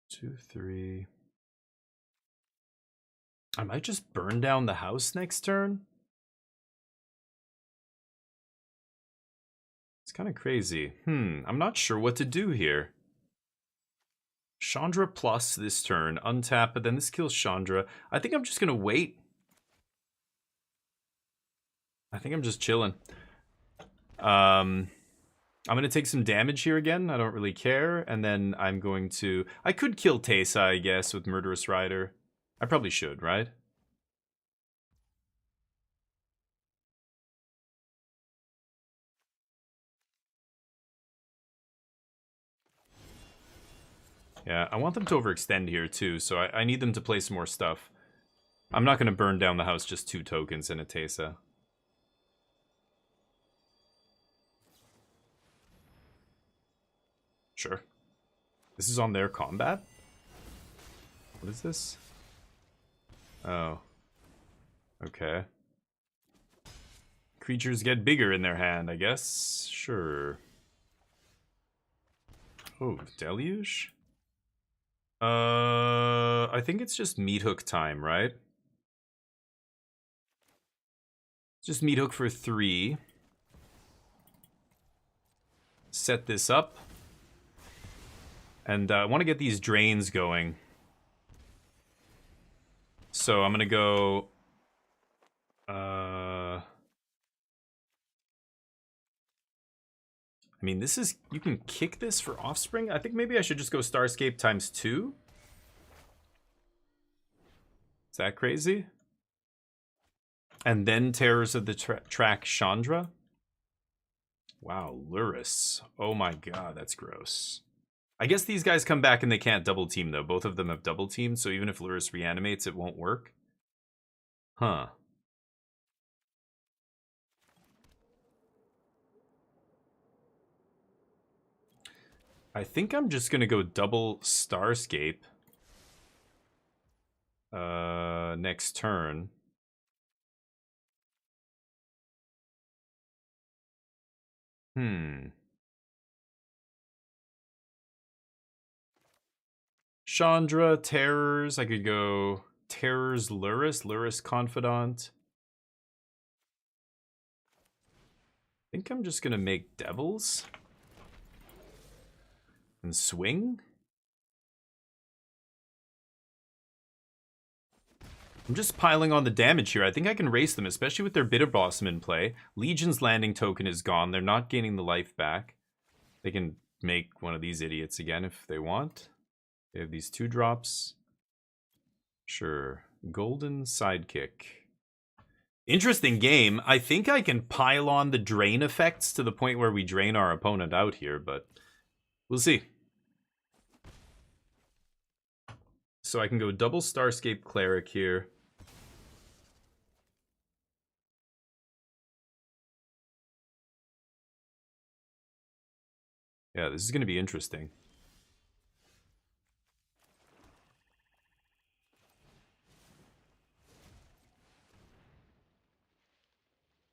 Two, three. I might just burn down the house next turn. It's kind of crazy. I'm not sure what to do here. Chandra plus this turn, untap, but then this kills Chandra. I think I'm just gonna wait. I think I'm just chilling. I'm gonna take some damage here again. I don't really care. And then I'm going to... I could kill Tesa, I guess, with Murderous Rider. I probably should, right? Yeah, I want them to overextend here too, so I need them to play some more stuff. I'm not gonna burn down the house just 2 tokens and a Tesa. Sure. This is on their combat? What is this? Oh. Okay. Creatures get bigger in their hand, I guess. Sure. Oh, Deluge? I think it's just Meat Hook time, right? Just Meat Hook for 3. Set this up. And I want to get these drains going. So I'm gonna go. I mean, this is, you can kick this for Offspring. I think maybe I should just go Starscape times 2. Is that crazy? And then Terrors of the Track Chandra. Wow, Luris. Oh my god, that's gross. I guess these guys come back and they can't double team though. Both of them have double teamed, so even if Luris reanimates, it won't work. Huh. I think I'm just gonna go double Starscape. Next turn. Chandra, Terrors. I could go Terrors, Luris, Luris Confidant. I think I'm just gonna make Devils. And swing? I'm just piling on the damage here. I think I can race them, especially with their Bitter Blossom in play. Legion's landing token is gone. They're not gaining the life back. They can make one of these idiots again if they want. They have these 2 drops. Sure. Golden Sidekick. Interesting game. I think I can pile on the drain effects to the point where we drain our opponent out here, but we'll see. So I can go double Starscape Cleric here. Yeah, this is going to be interesting.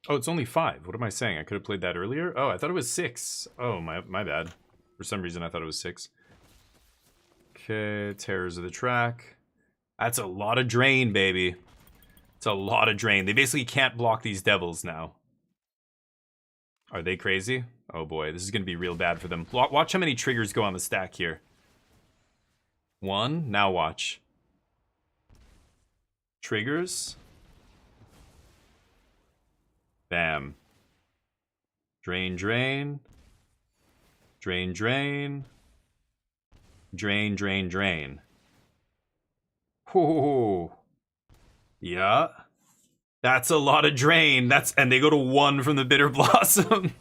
Oh, it's only 5. What am I saying? I could have played that earlier? Oh, I thought it was 6. Oh, my bad. For some reason, I thought it was 6. Okay, Terrors of the Track. That's a lot of drain, baby. It's a lot of drain. They basically can't block these devils now. Are they crazy? Oh boy, this is going to be real bad for them. Watch how many triggers go on the stack here. 1. Now watch. Triggers. Bam. Drain, drain. Drain, drain. Drain, drain, drain. Whoa. Yeah. That's a lot of drain. And they go to 1 from the Bitter Blossom.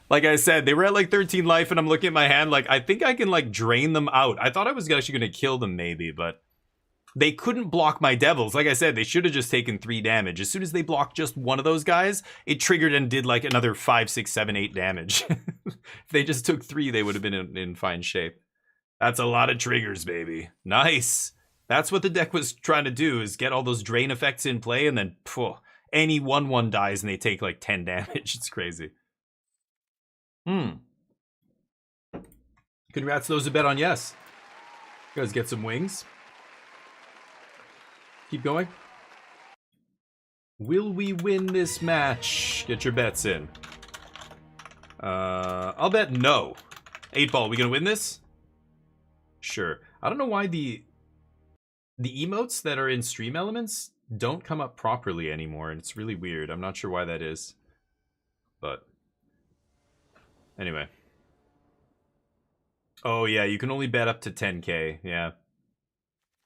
Like I said, they were at like 13 life, and I'm looking at my hand like, I think I can like drain them out. I thought I was actually going to kill them maybe, but they couldn't block my devils. Like I said, they should have just taken 3 damage. As soon as they blocked just one of those guys, it triggered and did like another 5, 6, 7, 8 damage. If they just took 3, they would have been in fine shape. That's a lot of triggers, baby. Nice. That's what the deck was trying to do, is get all those drain effects in play, and then any 1/1 dies and they take like 10 damage. It's crazy. Congrats to those who bet on yes. You guys get some wings. Keep going. Will we win this match? Get your bets in. I'll bet no. 8-ball, we gonna win this? Sure. I don't know why the emotes that are in stream elements don't come up properly anymore, and it's really weird. I'm not sure why that is. But anyway. Oh yeah, you can only bet up to 10k, yeah.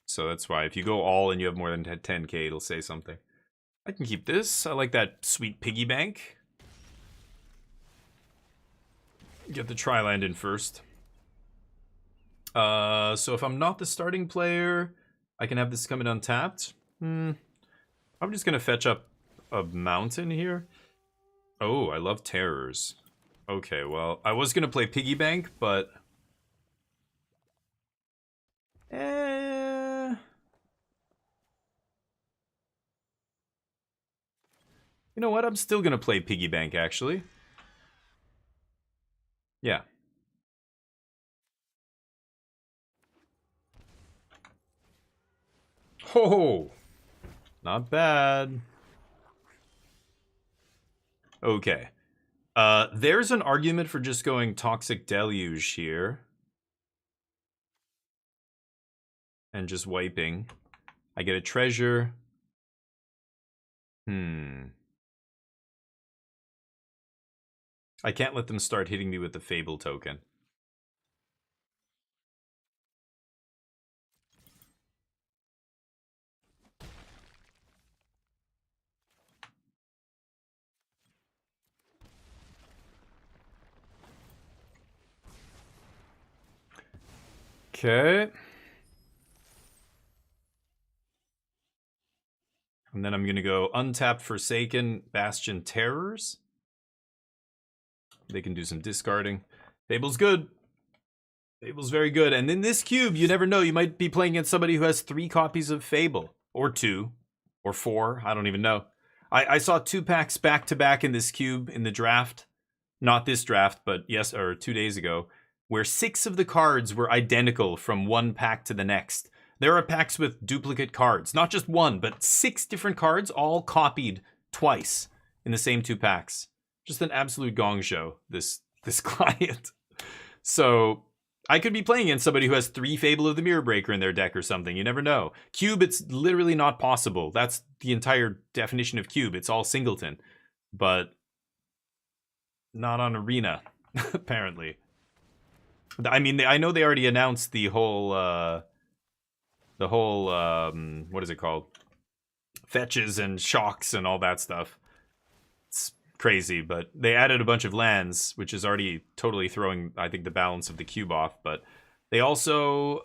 So that's why if you go all and you have more than 10k, it'll say something. I can keep this. I like that sweet piggy bank. Get the tri-land in first. So if I'm not the starting player, I can have this come in untapped. I'm just gonna fetch up a mountain here. Oh, I love terrors. Okay, well, I was gonna play piggy bank, but you know what? I'm still gonna play piggy bank, actually. Yeah. Oh, not bad. Okay. There's an argument for just going Toxic Deluge here. And just wiping. I get a treasure. I can't let them start hitting me with the Fable token. Okay. And then I'm going to go untap Forsaken Bastion Terrors. They can do some discarding. Fable's good. Fable's very good. And in this cube, you never know. You might be playing against somebody who has 3 copies of Fable. Or 2. Or 4. I don't even know. I saw 2 packs back-to-back in this cube in the draft. Not this draft, but yes, or 2 days ago. Where 6 of the cards were identical from one pack to the next. There are packs with duplicate cards. Not just 1, but 6 different cards all copied twice in the same 2 packs. Just an absolute gong show, this client. So I could be playing against somebody who has 3 Fable of the Mirror Breaker in their deck or something. You never know. Cube, it's literally not possible. That's the entire definition of cube. It's all singleton. But not on Arena, apparently. I mean, I know they already announced the whole, what is it called? Fetches and shocks and all that stuff. It's crazy, but they added a bunch of lands, which is already totally throwing, I think, the balance of the cube off. But they also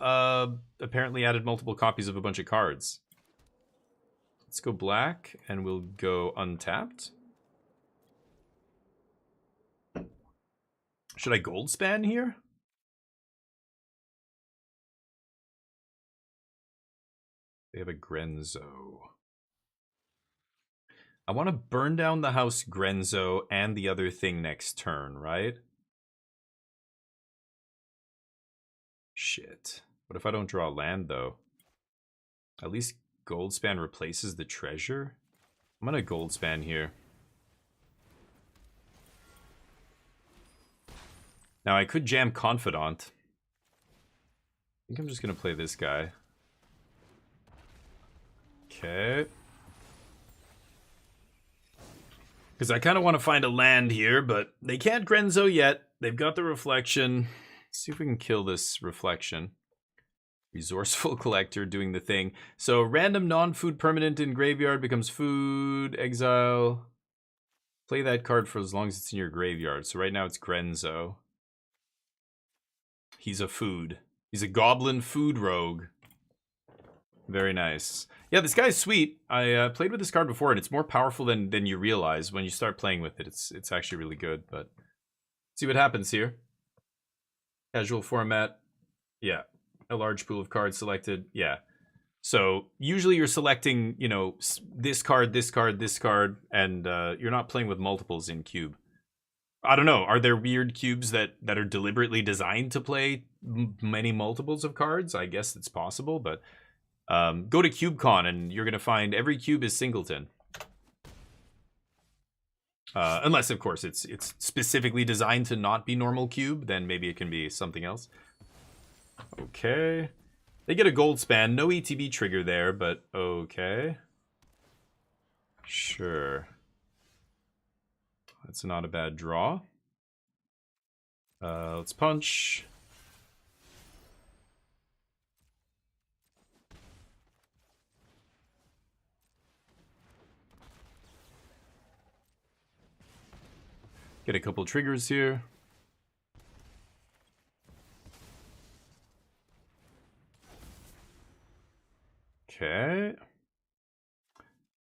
apparently added multiple copies of a bunch of cards. Let's go black, and we'll go untapped. Should I gold span here? They have a Grenzo. I want to burn down the house Grenzo and the other thing next turn, right? Shit. What if I don't draw land, though? At least Goldspan replaces the treasure? I'm gonna Goldspan here. Now, I could jam Confidant. I think I'm just gonna play this guy. Okay. Because I kind of want to find a land here, but they can't Grenzo yet. They've got the reflection. Let's see if we can kill this reflection. Resourceful collector doing the thing. So random non-food permanent in graveyard becomes food, exile. Play that card for as long as it's in your graveyard. So right now it's Grenzo. He's a food. He's a goblin food rogue. Very nice. Yeah, this guy's sweet. I played with this card before, and it's more powerful than you realize when you start playing with it. It's actually really good, but let's see what happens here. Casual format. Yeah. A large pool of cards selected. Yeah. So usually you're selecting, you know, this card, this card, this card, and you're not playing with multiples in cube. I don't know. Are there weird cubes that are deliberately designed to play many multiples of cards? I guess it's possible, but go to CubeCon and you're going to find every cube is singleton. Unless, of course, it's specifically designed to not be normal cube, then maybe it can be something else. Okay. They get a gold span. No ETB trigger there, but okay. Sure. That's not a bad draw. Let's punch. Get a couple triggers here. Okay.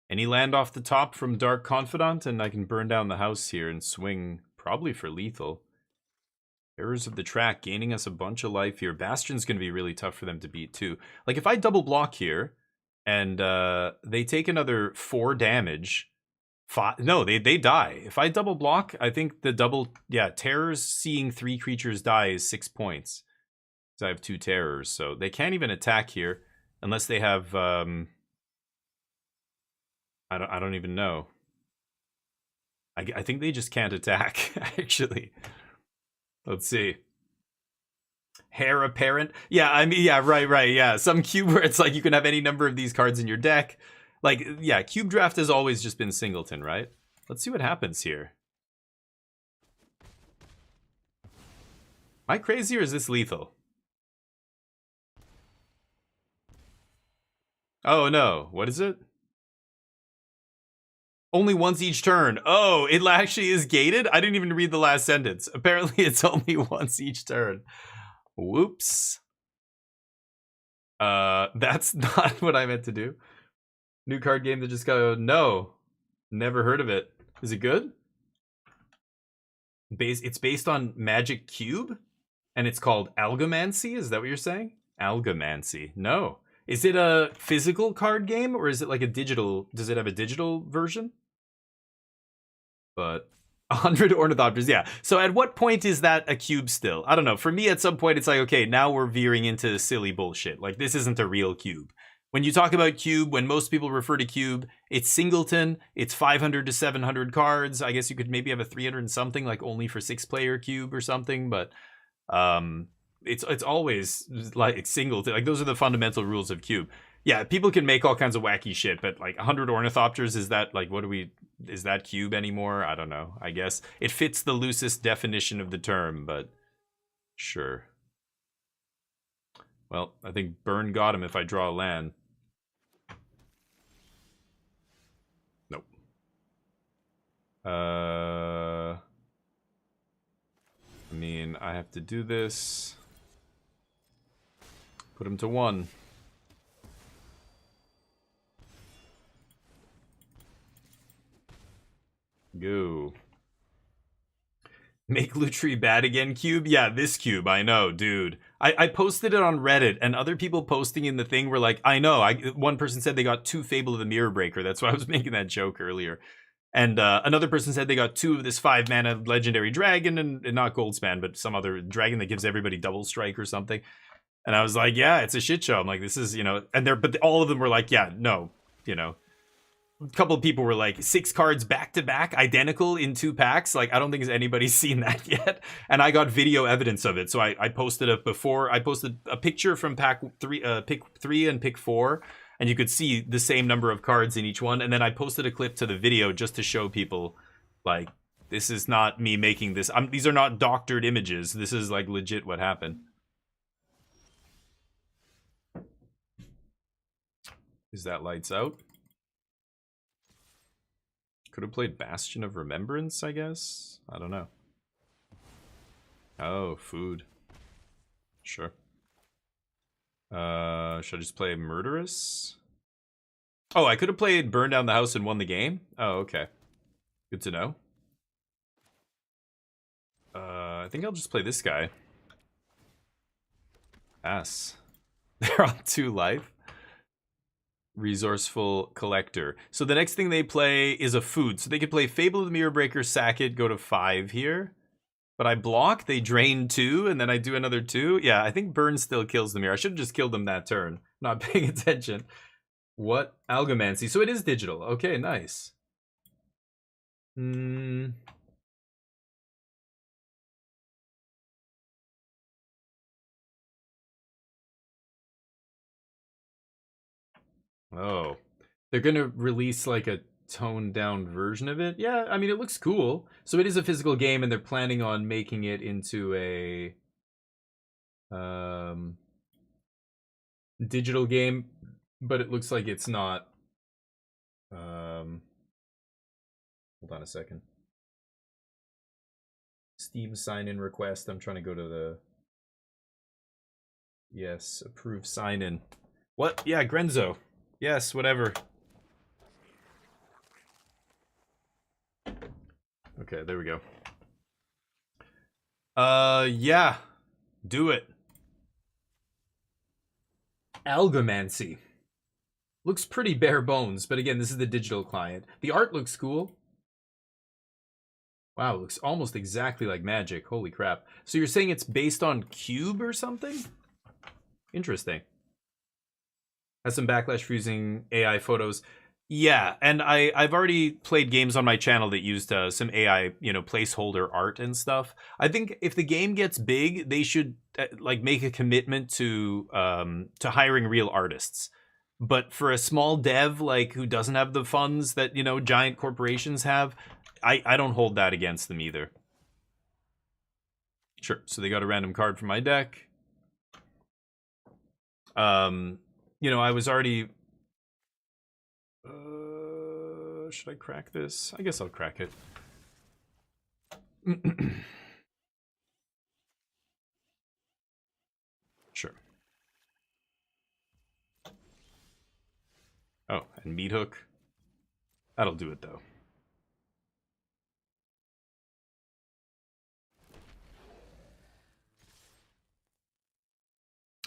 Any land off the top from Dark Confidant, and I can burn down the house here and swing probably for lethal. Errors of the track, gaining us a bunch of life here. Bastion's going to be really tough for them to beat, too. Like, if I double block here, and they take another 4 damage... No, they die. If I double block, I think the double... Yeah, Terrors seeing 3 creatures die is 6 points. Because I have 2 Terrors, so they can't even attack here. Unless they have... I don't even know. I think they just can't attack, actually. Let's see. Heir apparent. Yeah, I mean, yeah, right, yeah. Some cube where it's like you can have any number of these cards in your deck. Like, yeah, cube draft has always just been singleton, right? Let's see what happens here. Am I crazy or is this lethal? Oh no, what is it? Only once each turn. Oh, it actually is gated? I didn't even read the last sentence. Apparently it's only once each turn. Whoops. That's not what I meant to do. New card game that just got... No. Never heard of it. Is it good? It's based on Magic Cube? And it's called Algomancy? Is that what you're saying? Algomancy. No. Is it a physical card game or is it like a digital? Does it have a digital version? But 100 ornithopters, yeah. So at what point is that a cube still? I don't know. For me, at some point, it's like, okay, now we're veering into silly bullshit. Like, this isn't a real cube. When you talk about cube, when most people refer to cube, it's singleton, it's 500 to 700 cards. I guess you could maybe have a 300 and something, like only for 6-player cube or something, but it's always like singleton. Like, those are the fundamental rules of cube. Yeah, people can make all kinds of wacky shit, but like 100 ornithopters, is that like, is that cube anymore? I don't know. I guess it fits the loosest definition of the term, but sure. Well, I think Burn got him if I draw a land. Nope. I mean, I have to do this. Put him to 1. Go. Make Lutri bad again cube? Yeah, this cube, I know, dude. I posted it on Reddit, and other people posting in the thing were like, I know, one person said they got 2 Fable of the Mirror Breaker. That's why I was making that joke earlier. And another person said they got 2 of this 5-mana legendary dragon, and not Goldspan, but some other dragon that gives everybody double strike or something. And I was like, yeah, it's a shit show. I'm like, this is, but all of them were like, yeah, no, A couple of people were like 6 cards back to back, identical in 2 packs. Like, I don't think anybody's seen that yet. And I got video evidence of it. So I posted I posted a picture from pick 3 and pick 4. And you could see the same number of cards in each one. And then I posted a clip to the video just to show people, like, this is not me making this. These are not doctored images. This is like legit what happened. Is that lights out? Could have played Bastion of Remembrance, I guess? I don't know. Oh, food. Sure. Should I just play Murderous? Oh, I could have played Burn Down the House and won the game? Oh, okay. Good to know. I think I'll just play this guy. Pass. They're on 2 life. Resourceful Collector. So the next thing they play is a food. So they could play Fable of the Mirror Breaker, sack it, go to 5 here. But I block, they drain 2, and then I do another 2. Yeah, I think Burn still kills them here. I should have just killed them that turn. Not paying attention. What? Algomancy. So it is digital. Okay, nice. Oh. They're gonna release like a toned down version of it. Yeah, I mean, it looks cool. So it is a physical game, and they're planning on making it into a digital game, but it looks like it's not. Hold on a second. Steam sign-in request. I'm trying to go to the... Yes, approve sign-in. What? Yeah, Grenzo. Yes, whatever. Okay, there we go. Yeah. Do it. Algomancy. Looks pretty bare bones, but again, this is the digital client. The art looks cool. Wow, it looks almost exactly like Magic. Holy crap. So you're saying it's based on Cube or something? Interesting. Has some backlash for using AI photos. Yeah, and I've already played games on my channel that used some AI, placeholder art and stuff. I think if the game gets big, they should like make a commitment to hiring real artists. But for a small dev like who doesn't have the funds that giant corporations have, I don't hold that against them either. Sure. So they got a random card from my deck. I was already. Should I crack this? I guess I'll crack it. Sure. Oh, and meat hook. That'll do it though.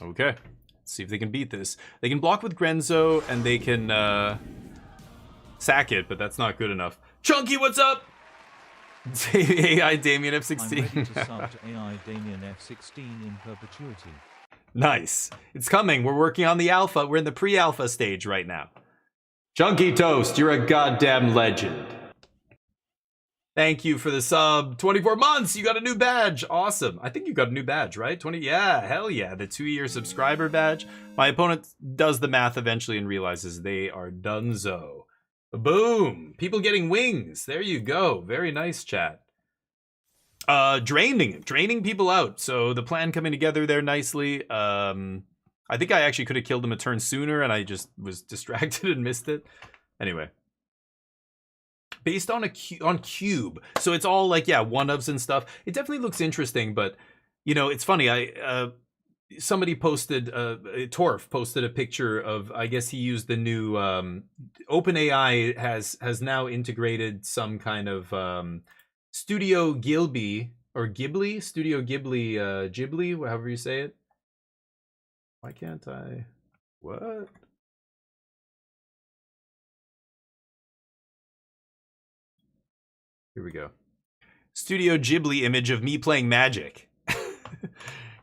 Okay. Let's see if they can beat this. They can block with Grenzo and they can sack it, but that's not good enough. Chunky, what's up? AI Damien F16. I'm ready to sub to AI Damien F16 in perpetuity. Nice. It's coming. We're working on the alpha. We're in the pre-alpha stage right now. Chunky Toast, you're a goddamn legend. Thank you for the sub. 24 months. You got a new badge. Awesome. I think you got a new badge, right? 20. Yeah, hell yeah. The 2-year subscriber badge. My opponent does the math eventually and realizes they are donezo. Boom. People getting wings. There you go. Very nice, chat. Draining people out. So the plan coming together there nicely. I think I actually could have killed him a turn sooner and I just was distracted and missed it. Anyway. Based on on Cube. So it's all like, yeah, one-ofs and stuff. It definitely looks interesting, but it's funny. Somebody posted, Torf posted a picture of, I guess he used the new, OpenAI has now integrated some kind of Studio Ghibli, or Ghibli? Studio Ghibli, Ghibli, however you say it. Why can't I? What? Here we go. Studio Ghibli image of me playing Magic.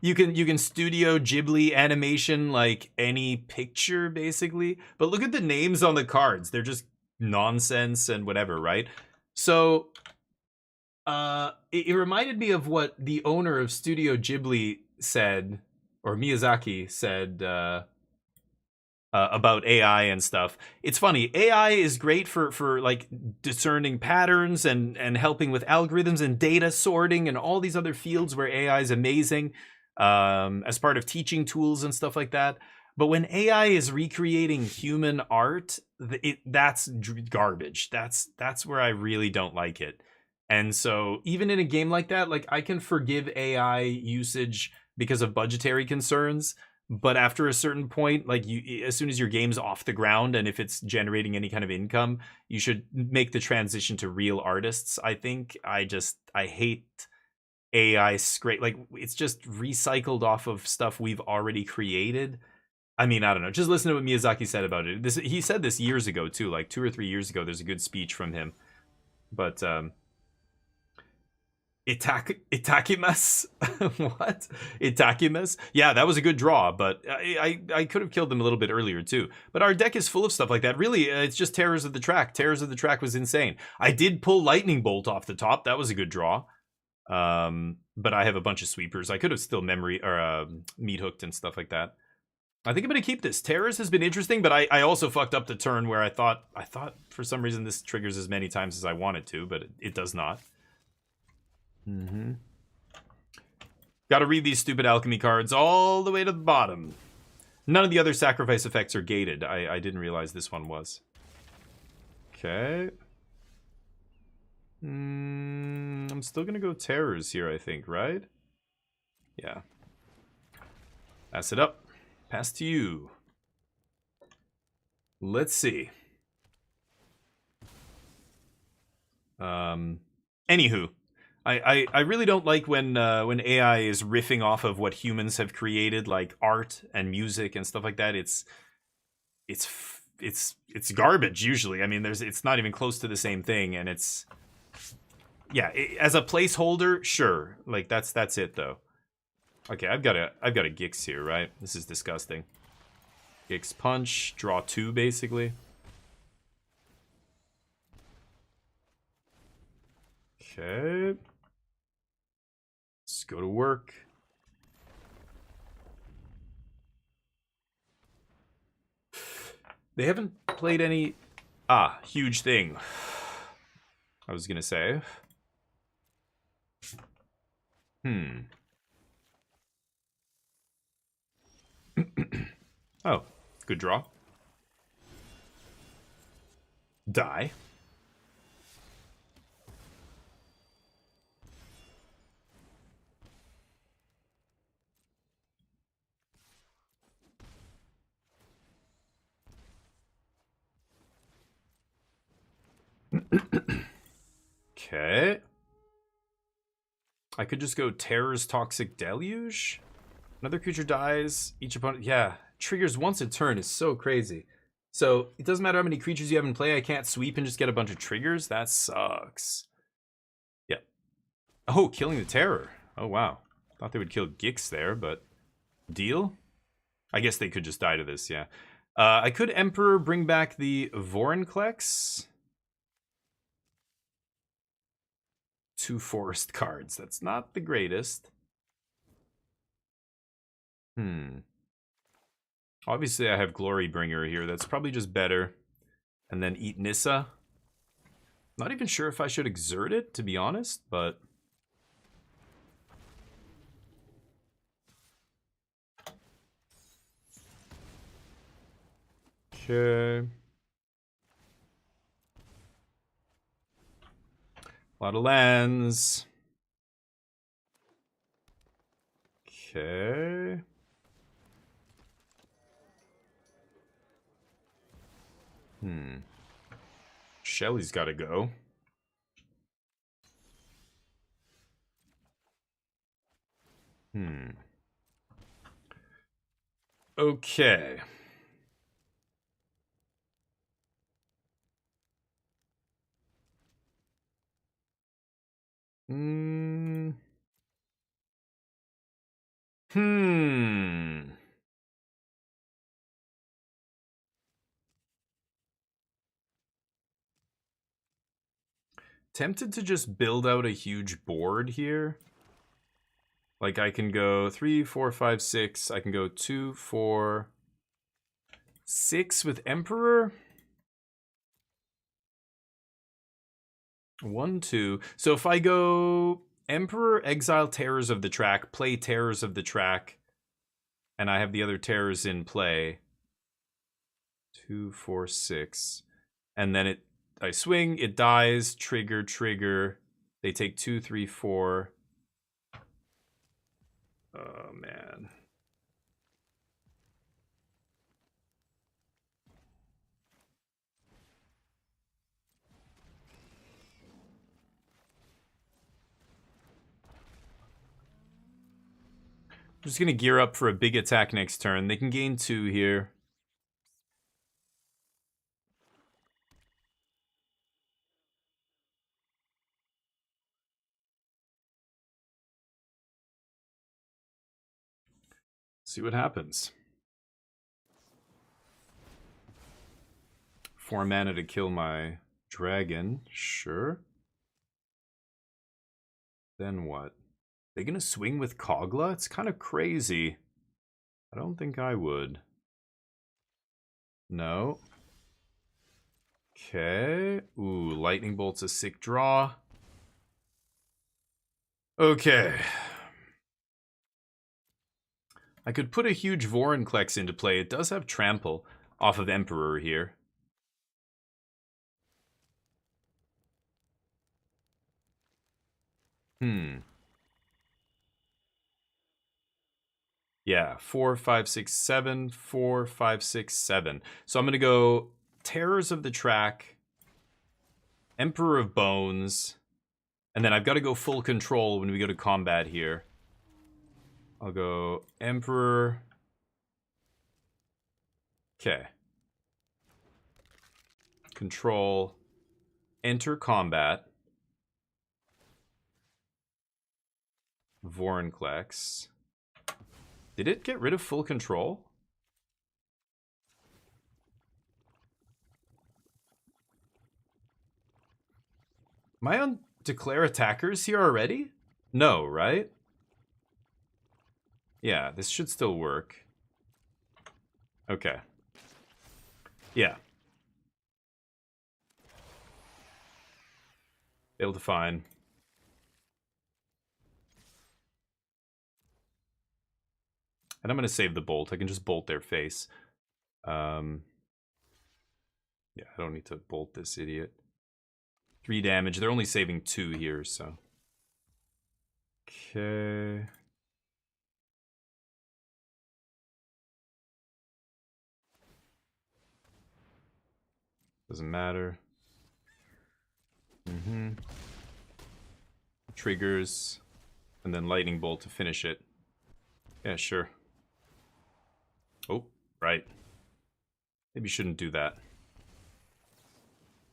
You can Studio Ghibli animation like any picture basically, but look at the names on the cards. They're just nonsense and whatever, right? So it reminded me of what the owner of Studio Ghibli said, or Miyazaki said about AI and stuff. It's funny. AI is great for like discerning patterns and helping with algorithms and data sorting and all these other fields where AI is amazing. As part of teaching tools and stuff like that. But when AI is recreating human art, that's garbage. That's where I really don't like it. And so even in a game like that, like I can forgive AI usage because of budgetary concerns. But after a certain point, like as soon as your game's off the ground and if it's generating any kind of income, you should make the transition to real artists. I think I hate AI scrape, like it's just recycled off of stuff we've already created. I mean, I don't know. Just listen to what Miyazaki said about it. He said this years ago too, like 2 or 3 years ago. There's a good speech from him. But Itakimas? What? Itakimas? Yeah, that was a good draw, but I could have killed them a little bit earlier too. But our deck is full of stuff like that. Really, it's just Terrors of the Track. Terrors of the Track was insane. I did pull Lightning Bolt off the top. That was a good draw. But I have a bunch of sweepers. I could have still memory or meat hooked and stuff like that. I think I'm gonna keep this. Terrors has been interesting, but I also fucked up the turn where I thought for some reason this triggers as many times as I want it to, but it does not. Gotta read these stupid alchemy cards all the way to the bottom. None of the other sacrifice effects are gated. I didn't realize this one was. Okay. I'm still gonna go Terrors here, I think, right? Yeah. Pass it up. Pass to you. Let's see. Anywho, I really don't like when AI is riffing off of what humans have created, like art and music and stuff like that. It's garbage usually. I mean, it's not even close to the same thing, and it's. Yeah, as a placeholder, sure. Like that's it though. Okay, I've got a Gix here, right? This is disgusting. Gix punch, draw 2 basically. Okay. Let's go to work. They haven't played any... Ah, huge thing. I was gonna say. Oh, good draw. Die. Okay. I could just go Terror's Toxic Deluge. Another creature dies. Each opponent... Yeah. Triggers once a turn is so crazy. So, it doesn't matter how many creatures you have in play. I can't sweep and just get a bunch of triggers. That sucks. Yep. Oh, killing the Terror. Oh, wow. Thought they would kill Gix there, but... Deal? I guess they could just die to this, yeah. I could Emperor bring back the Vorinclex. 2 forest cards. That's not the greatest. Obviously, I have Glorybringer here. That's probably just better. And then eat Nissa. Not even sure if I should exert it, to be honest, but... Okay. A lot of lands. Okay. Shelly's got to go. Okay. Tempted to just build out a huge board here. Like I can go 3, 4, 5, 6. I can go 2, 4, 6 with Emperor. 1, 2. So if I go Emperor, exile Terrors of the Track, play Terrors of the Track, and I have the other Terrors in play. 2, 4, 6. And then I swing, it dies, trigger, trigger. They take 2, 3, 4. Oh, man. I'm just going to gear up for a big attack next turn. They can gain 2 here. See what happens. 4 mana to kill my dragon. Sure. Then what? They gonna swing with Kogla? It's kind of crazy. I don't think I would. No. Okay. Ooh, Lightning Bolt's a sick draw. Okay. I could put a huge Vorinclex into play. It does have Trample off of Emperor here. Yeah, 4, 5, 6, 7, 4, 5, 6, 7. So I'm going to go Terrors of the Track, Emperor of Bones, and then I've got to go full control when we go to combat here. I'll go Emperor. Okay. Control. Enter combat. Vorinclex. Did it get rid of full control? Am I on declare attackers here already? No, right? Yeah, this should still work. Okay. Yeah. Able to find. And I'm going to save the bolt. I can just bolt their face. Yeah, I don't need to bolt this idiot. 3 damage. They're only saving 2 here, so. Okay. Doesn't matter. Triggers. And then lightning bolt to finish it. Yeah, sure. Oh, right. Maybe you shouldn't do that.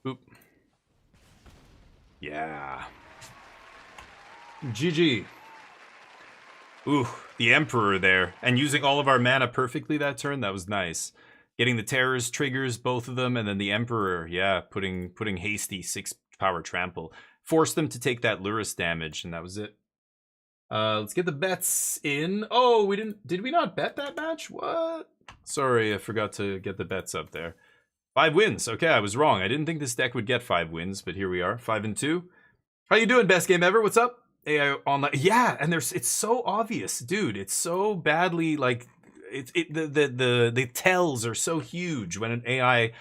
Oop. Yeah. GG. Ooh, the Emperor there. And using all of our mana perfectly that turn, that was nice. Getting the Terrors, triggers, both of them, and then the Emperor, yeah, putting hasty 6 power trample. Forced them to take that Luris damage, and that was it. Let's get the bets in. Oh, did we not bet that match? What? Sorry, I forgot to get the bets up there. 5 wins. Okay, I was wrong. I didn't think this deck would get 5 wins, but here we are, 5-2. How you doing, best game ever? What's up? AI online. Yeah, and it's so obvious, dude. It's so badly like the tells are so huge when an AI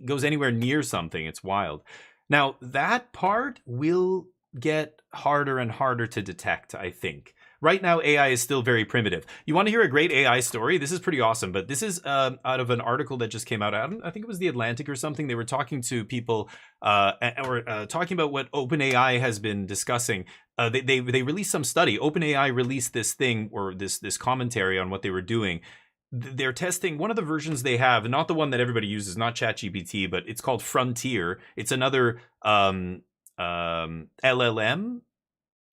goes anywhere near something. It's wild. Now that part will get harder and harder to detect, I think. Right now, AI is still very primitive. You want to hear a great AI story? This is pretty awesome, but this is out of an article that just came out. I think it was The Atlantic or something. They were talking to people talking about what OpenAI has been discussing. They released some study. OpenAI released this thing, or this commentary on what they were doing. They're testing one of the versions they have, not the one that everybody uses, not ChatGPT, but it's called Frontier. It's another LLM.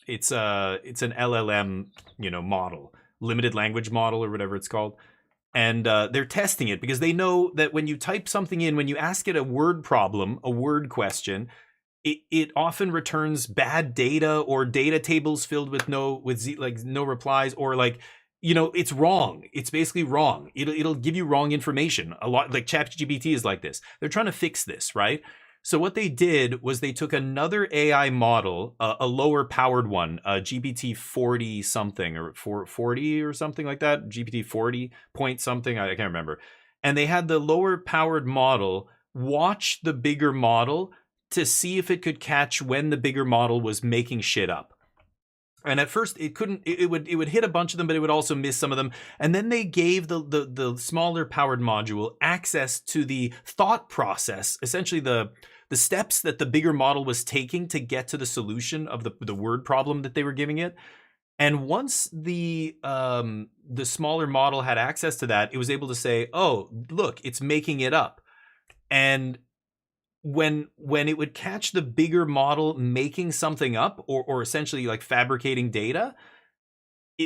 It's an LLM, model, limited language model or whatever it's called. And they're testing it because they know that when you type something in, when you ask it a word problem, a word question, it often returns bad data or data tables filled with no replies, or it's wrong. It's basically wrong. It'll give you wrong information. A lot, like ChatGPT is like this. They're trying to fix this, right? So what they did was they took another AI model, a lower powered one, GPT 40 something, or 40 or something like that, GPT 40 point something, I can't remember. And they had the lower powered model watch the bigger model to see if it could catch when the bigger model was making shit up. And at first it couldn't, it would hit a bunch of them, but it would also miss some of them. And then they gave the smaller powered module access to the thought process, essentially the steps that the bigger model was taking to get to the solution of the word problem that they were giving it. And once the smaller model had access to that, it was able to say, oh, look, it's making it up. And when it would catch the bigger model making something up, or essentially like fabricating data,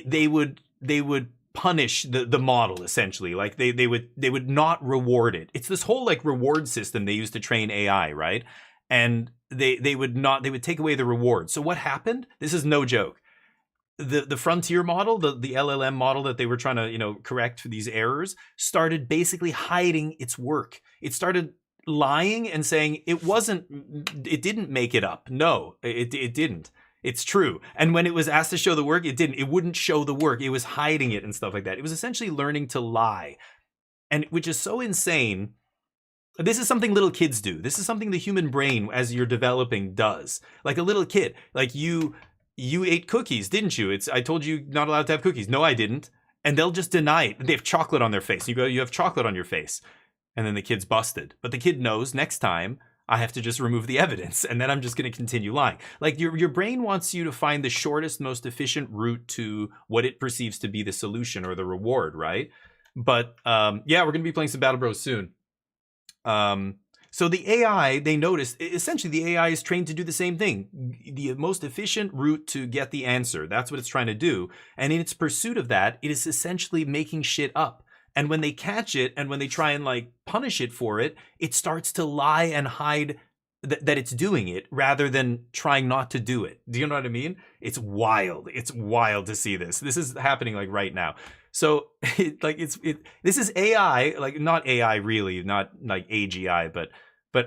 they would punish the model, essentially. Like they would not reward it. It's this whole like reward system they use to train AI, right? And they would take away the reward. So what happened? This is no joke. The Frontier model, the LLM model that they were trying to correct for these errors, started basically hiding its work. It started lying and saying it didn't make it up. No, it didn't. It's true. And when it was asked to show the work, it wouldn't show the work. It was hiding it and stuff like that. It was essentially learning to lie. And which is so insane. This is something little kids do. This is something the human brain, as you're developing, does. Like a little kid. Like you ate cookies, didn't you? I told you not allowed to have cookies. No, I didn't. And they'll just deny it. They have chocolate on their face. You go, you have chocolate on your face. And then the kid's busted. But the kid knows next time I have to just remove the evidence, and then I'm just going to continue lying. Like your brain wants you to find the shortest, most efficient route to what it perceives to be the solution or the reward, right? But yeah, we're going to be playing some Battle Bros soon. So the AI, they noticed, essentially the AI is trained to do the same thing. The most efficient route to get the answer. That's what it's trying to do. And in its pursuit of that, it is essentially making shit up. And when they catch it and when they try and like punish it for it, it starts to lie and hide that it's doing it rather than trying not to do it. Do you know what I mean? It's wild. It's wild to see this. This is happening like right now. So this is AI, like not AI really, not like AGI, but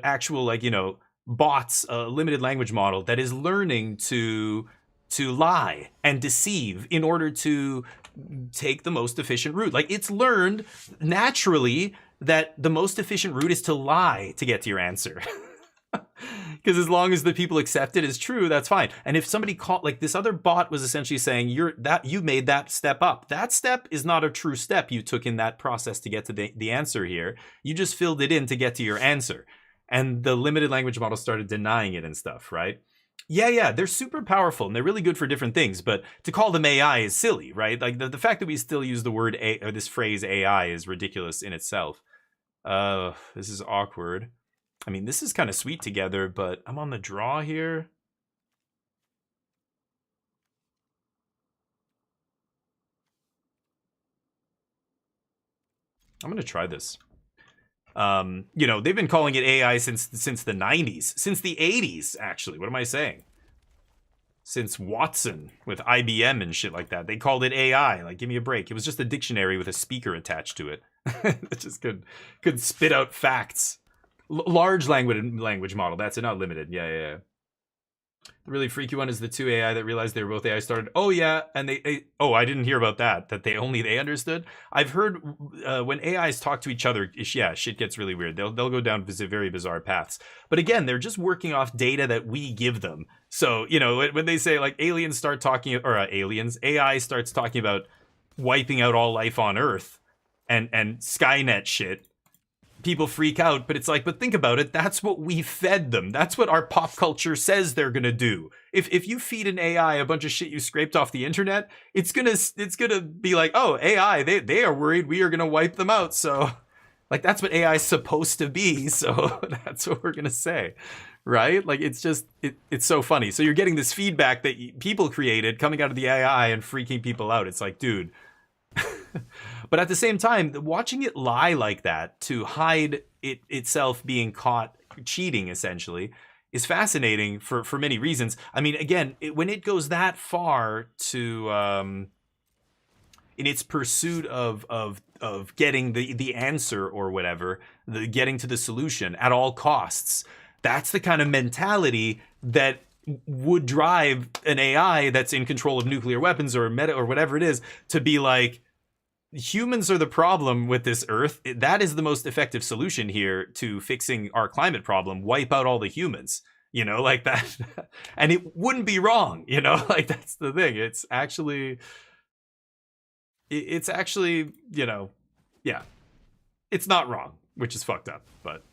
actual, like, you know, bots, a limited language model that is learning to lie and deceive in order to take the most efficient route. Like, it's learned naturally that the most efficient route is to lie to get to your answer. Because as long as the people accept it as true, that's fine. And if somebody called, like this other bot was essentially saying, you made that step up. That step is not a true step you took in that process to get to the answer here. You just filled it in to get to your answer. And the limited language model started denying it and stuff, right? Yeah, they're super powerful and they're really good for different things, but to call them AI is silly, right? Like the fact that we still use the word or this phrase AI is ridiculous in itself. This is awkward. I mean, this is kind of sweet together, but I'm on the draw here. I'm going to try this. You know, they've been calling it AI since the 90s, since the 80s, actually. What am I saying? Since Watson with IBM and shit like that. They called it AI. Like, give me a break. It was just a dictionary with a speaker attached to it. It just could spit out facts. Large language model. That's it, not limited. Yeah. The really freaky one is the two AI that realized they were both AI started. Oh yeah, and they I didn't hear about that. That they understood. I've heard when AIs talk to each other, yeah, shit gets really weird. They'll go down very bizarre paths. But again, they're just working off data that we give them. So, you know, when they say like aliens start talking, or AI starts talking about wiping out all life on Earth and Skynet shit, people freak out, but it's like, but think about it, that's what we fed them. That's what our pop culture says they're gonna do. If you feed an AI a bunch of shit you scraped off the internet, it's gonna be like, oh, AI, they are worried we are gonna wipe them out. So like, that's what AI is supposed to be, so that's what we're gonna say, right? Like, it's just it's so funny. So you're getting this feedback that people created coming out of the AI and freaking people out. It's like, dude. But at the same time, watching it lie like that to hide itself being caught cheating, essentially, is fascinating for many reasons. I mean, again, when it goes that far to in its pursuit of getting the answer or whatever, getting to the solution at all costs, that's the kind of mentality that would drive an AI that's in control of nuclear weapons or meta or whatever it is to be like, humans are the problem with this Earth. That is the most effective solution here to fixing our climate problem. Wipe out all the humans, you know, like that. And it wouldn't be wrong, you know, like that's the thing. It's actually, you know, yeah, it's not wrong, which is fucked up, but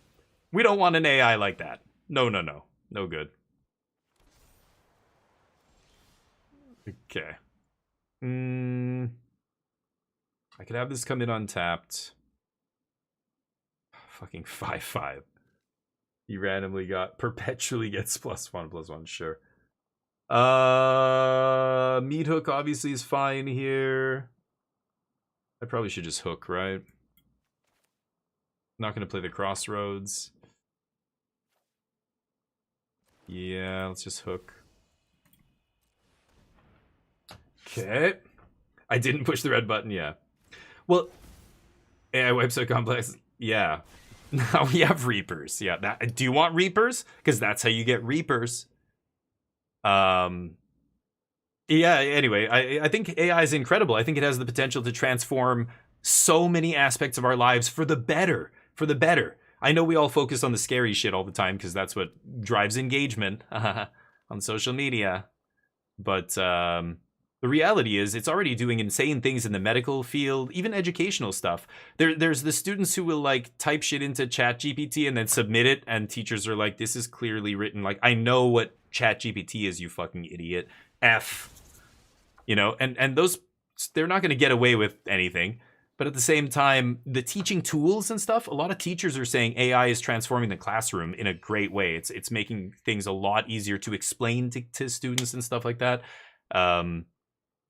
we don't want an AI like that. No good. Okay. I could have this come in untapped. Fucking 5/5. He randomly perpetually gets +1/+1, sure. Meat hook obviously is fine here. I probably should just hook, right? Not gonna play the crossroads. Yeah, let's just hook. Okay. I didn't push the red button, yeah. Well, AI website complex, yeah. Now we have Reapers, yeah. Do you want Reapers? Because that's how you get Reapers. Yeah, anyway, I think AI is incredible. I think it has the potential to transform so many aspects of our lives for the better. I know we all focus on the scary shit all the time because that's what drives engagement on social media. But the reality is it's already doing insane things in the medical field, even educational stuff. There's the students who will like type shit into ChatGPT and then submit it, and teachers are like, this is clearly written. Like, I know what ChatGPT is, you fucking idiot. F. You know, and those, they're not going to get away with anything. But at the same time, the teaching tools and stuff, a lot of teachers are saying AI is transforming the classroom in a great way. It's making things a lot easier to explain to students and stuff like that.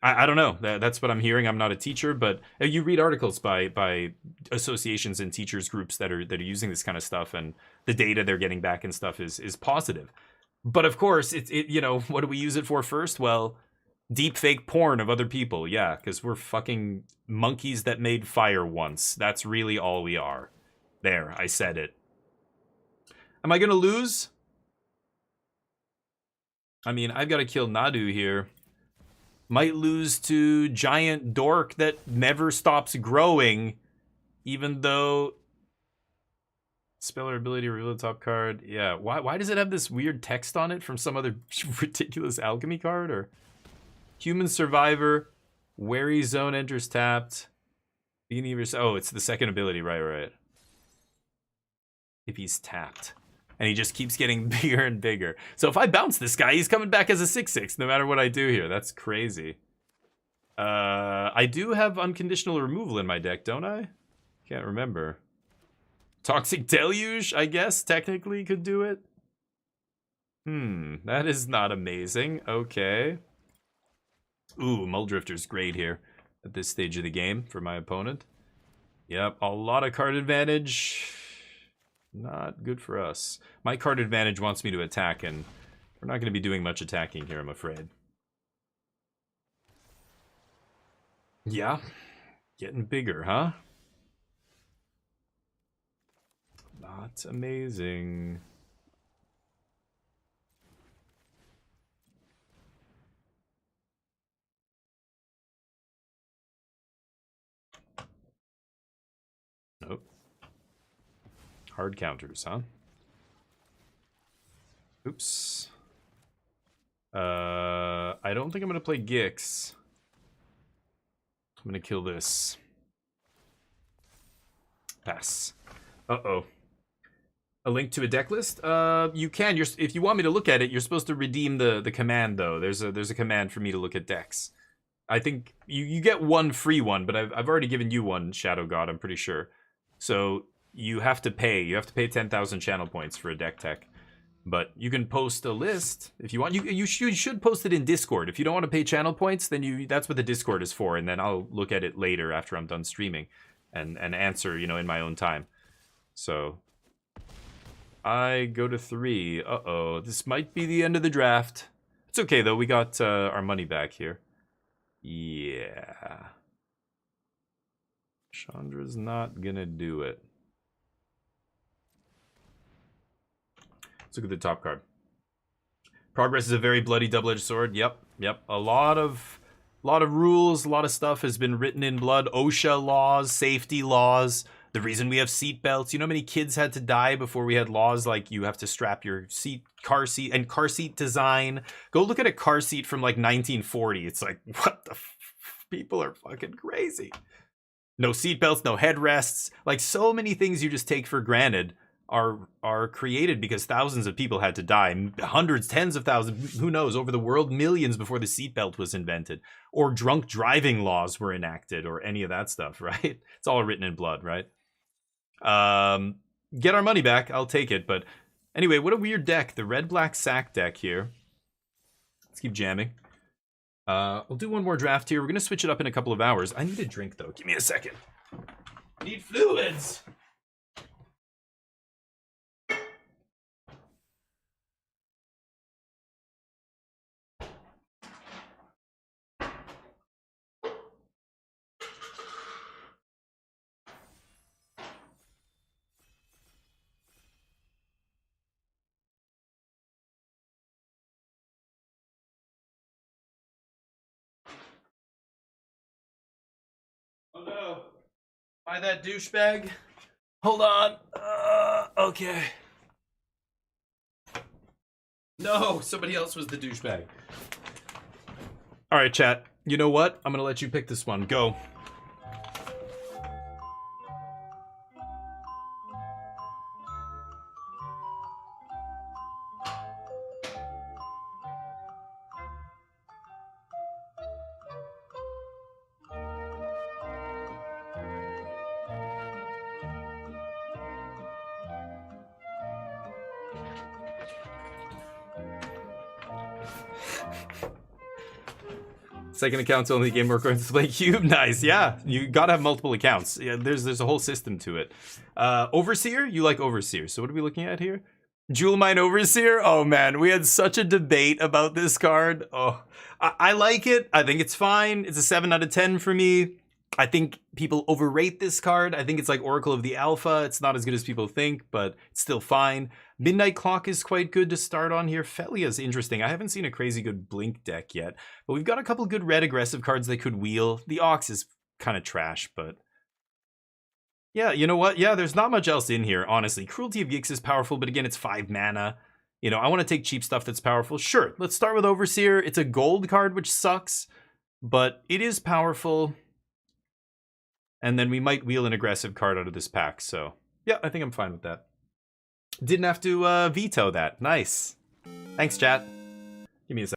I don't know. That's what I'm hearing. I'm not a teacher, but you read articles by associations and teachers groups that are using this kind of stuff, and the data they're getting back and stuff is positive. But of course, it you know, what do we use it for first? Well, deep fake porn of other people. Yeah, because we're fucking monkeys that made fire once. That's really all we are. There, I said it. Am I gonna lose? I mean, I've got to kill Nadu here. Might lose to giant dork that never stops growing, even though speller ability reveal the top card. Yeah, why does it have this weird text on it from some other ridiculous alchemy card? Or human survivor, wary zone enters tapped. Beginning of your, oh, it's the second ability, right. If he's tapped. And he just keeps getting bigger and bigger. So if I bounce this guy, he's coming back as a 6/6, no matter what I do here. That's crazy. I do have unconditional removal in my deck, don't I? Can't remember. Toxic Deluge, I guess, technically could do it. That is not amazing. Okay. Ooh, Muldrifter's great here at this stage of the game for my opponent. Yep, a lot of card advantage. Not good for us. My card advantage wants me to attack, and we're not going to be doing much attacking here, I'm afraid. Yeah. Getting bigger, huh? Not amazing. Nope. Hard counters, huh? Oops. I don't think I'm gonna play Gix. I'm gonna kill this. Pass. Uh-oh. A link to a deck list? You can. If you want me to look at it, you're supposed to redeem the command, though. There's a command for me to look at decks. I think you get one free one, but I've already given you one, Shadow God, I'm pretty sure. So you have to pay. You have to pay 10,000 channel points for a deck tech. But you can post a list if you want. You should post it in Discord. If you don't want to pay channel points, then that's what the Discord is for, and then I'll look at it later after I'm done streaming and answer, you know, in my own time. So I go to 3. Uh-oh, this might be the end of the draft. It's okay though, we got our money back here. Yeah. Chandra's not gonna do it. Let's look at the top card. Progress is a very bloody double-edged sword. Yep. A lot of rules, a lot of stuff has been written in blood. OSHA laws, safety laws. The reason we have seat belts. You know how many kids had to die before we had laws like you have to strap your car seat, and car seat design. Go look at a car seat from like 1940. It's like, what the people are fucking crazy. No seat belts, no headrests. Like, so many things you just take for granted are created because thousands of people had to die. Hundreds, tens of thousands, who knows, over the world, millions before the seatbelt was invented. Or drunk driving laws were enacted, or any of that stuff, right? It's all written in blood, right? Get our money back, I'll take it. But anyway, what a weird deck. The red-black sack deck here. Let's keep jamming. We'll do one more draft here. We're going to switch it up in a couple of hours. I need a drink, though. Give me a second. I need fluids. Oh no. By that douchebag? Hold on. Okay. No, somebody else was the douchebag. Alright, chat. You know what? I'm gonna let you pick this one. Go. Second account's only game more coins to play Cube. Nice, yeah. You gotta have multiple accounts. Yeah, there's a whole system to it. Overseer, you like Overseer. So what are we looking at here? Jewel Mine Overseer? Oh man, we had such a debate about this card. Oh, I like it. I think it's fine. It's a 7 out of 10 for me. I think people overrate this card. I think it's like Oracle of the Alpha. It's not as good as people think, but it's still fine. Midnight Clock is quite good to start on here. Felia is interesting. I haven't seen a crazy good Blink deck yet, but we've got a couple good red aggressive cards they could wheel. The Ox is kind of trash, but yeah, you know what? Yeah, there's not much else in here, honestly. Cruelty of Geeks is powerful, but again, it's 5 mana. You know, I want to take cheap stuff that's powerful. Sure, let's start with Overseer. It's a gold card, which sucks, but it is powerful. And then we might wheel an aggressive card out of this pack. So, yeah, I think I'm fine with that. Didn't have to veto that. Nice. Thanks, chat. Give me a sec.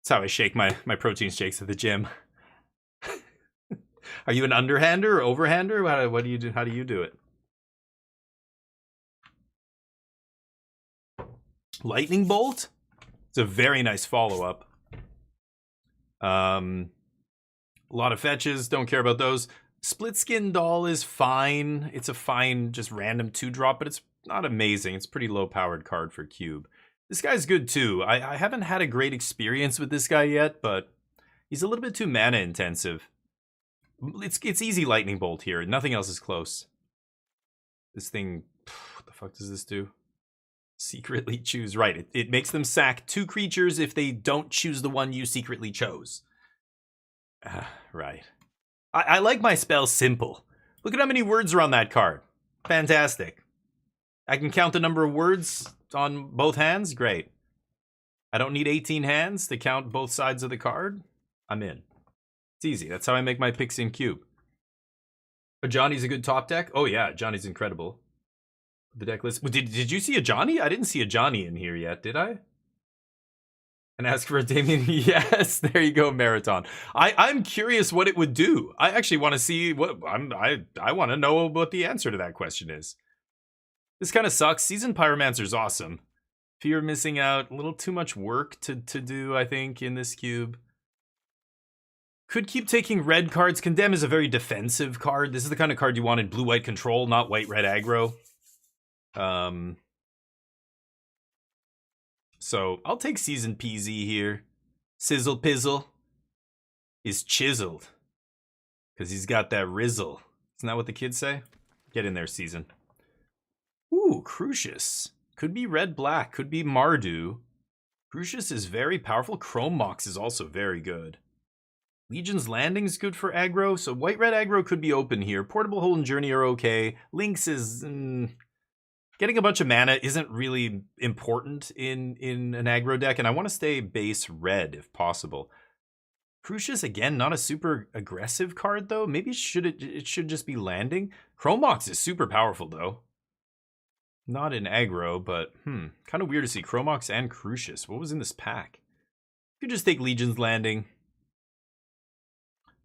That's how I shake my protein shakes at the gym. Are you an underhander or overhander? What do you do? How do you do it? Lightning Bolt? It's a very nice follow-up. A lot of fetches, don't care about those. Split Skin Doll is fine. It's a fine, just random 2-drop, but it's not amazing. It's a pretty low-powered card for Cube. This guy's good too. I haven't had a great experience with this guy yet, but he's a little bit too mana-intensive. It's easy Lightning Bolt here. Nothing else is close. This thing, what the fuck does this do? Secretly choose. Right, it makes them sack 2 creatures if they don't choose the one you secretly chose. Right. I like my spells simple. Look at how many words are on that card. Fantastic. I can count the number of words on both hands. Great. I don't need 18 hands to count both sides of the card. I'm in. It's easy. That's how I make my picks in Cube. But Johnny's a good top deck? Oh yeah, Johnny's incredible. The deck list. Did you see a Johnny? I didn't see a Johnny in here yet, did I? And ask for a Damien. Yes, there you go, Marathon. I'm curious what it would do. I actually want to see what I want to know what the answer to that question is. This kind of sucks. Seasoned Pyromancer's awesome. Fear of missing out. A little too much work to do, I think, in this cube. Could keep taking red cards. Condemn is a very defensive card. This is the kind of card you wanted blue-white control, not white-red aggro. So I'll take Seasoned PZ here. Sizzle Pizzle is chiseled because he's got that rizzle. Isn't that what the kids say? Get in there, Season. Ooh, Crucius. Could be red-black. Could be Mardu. Crucius is very powerful. Chrome Mox is also very good. Legion's Landing is good for aggro. So white-red aggro could be open here. Portable Hole and Journey are okay. Lynx is... Getting a bunch of mana isn't really important in an aggro deck, and I want to stay base red if possible. Crucius, again, not a super aggressive card, though. Maybe it should just be landing. Chrome Mox is super powerful, though. Not in aggro, but kind of weird to see Chrome Mox and Crucius. What was in this pack? You could just take Legion's Landing.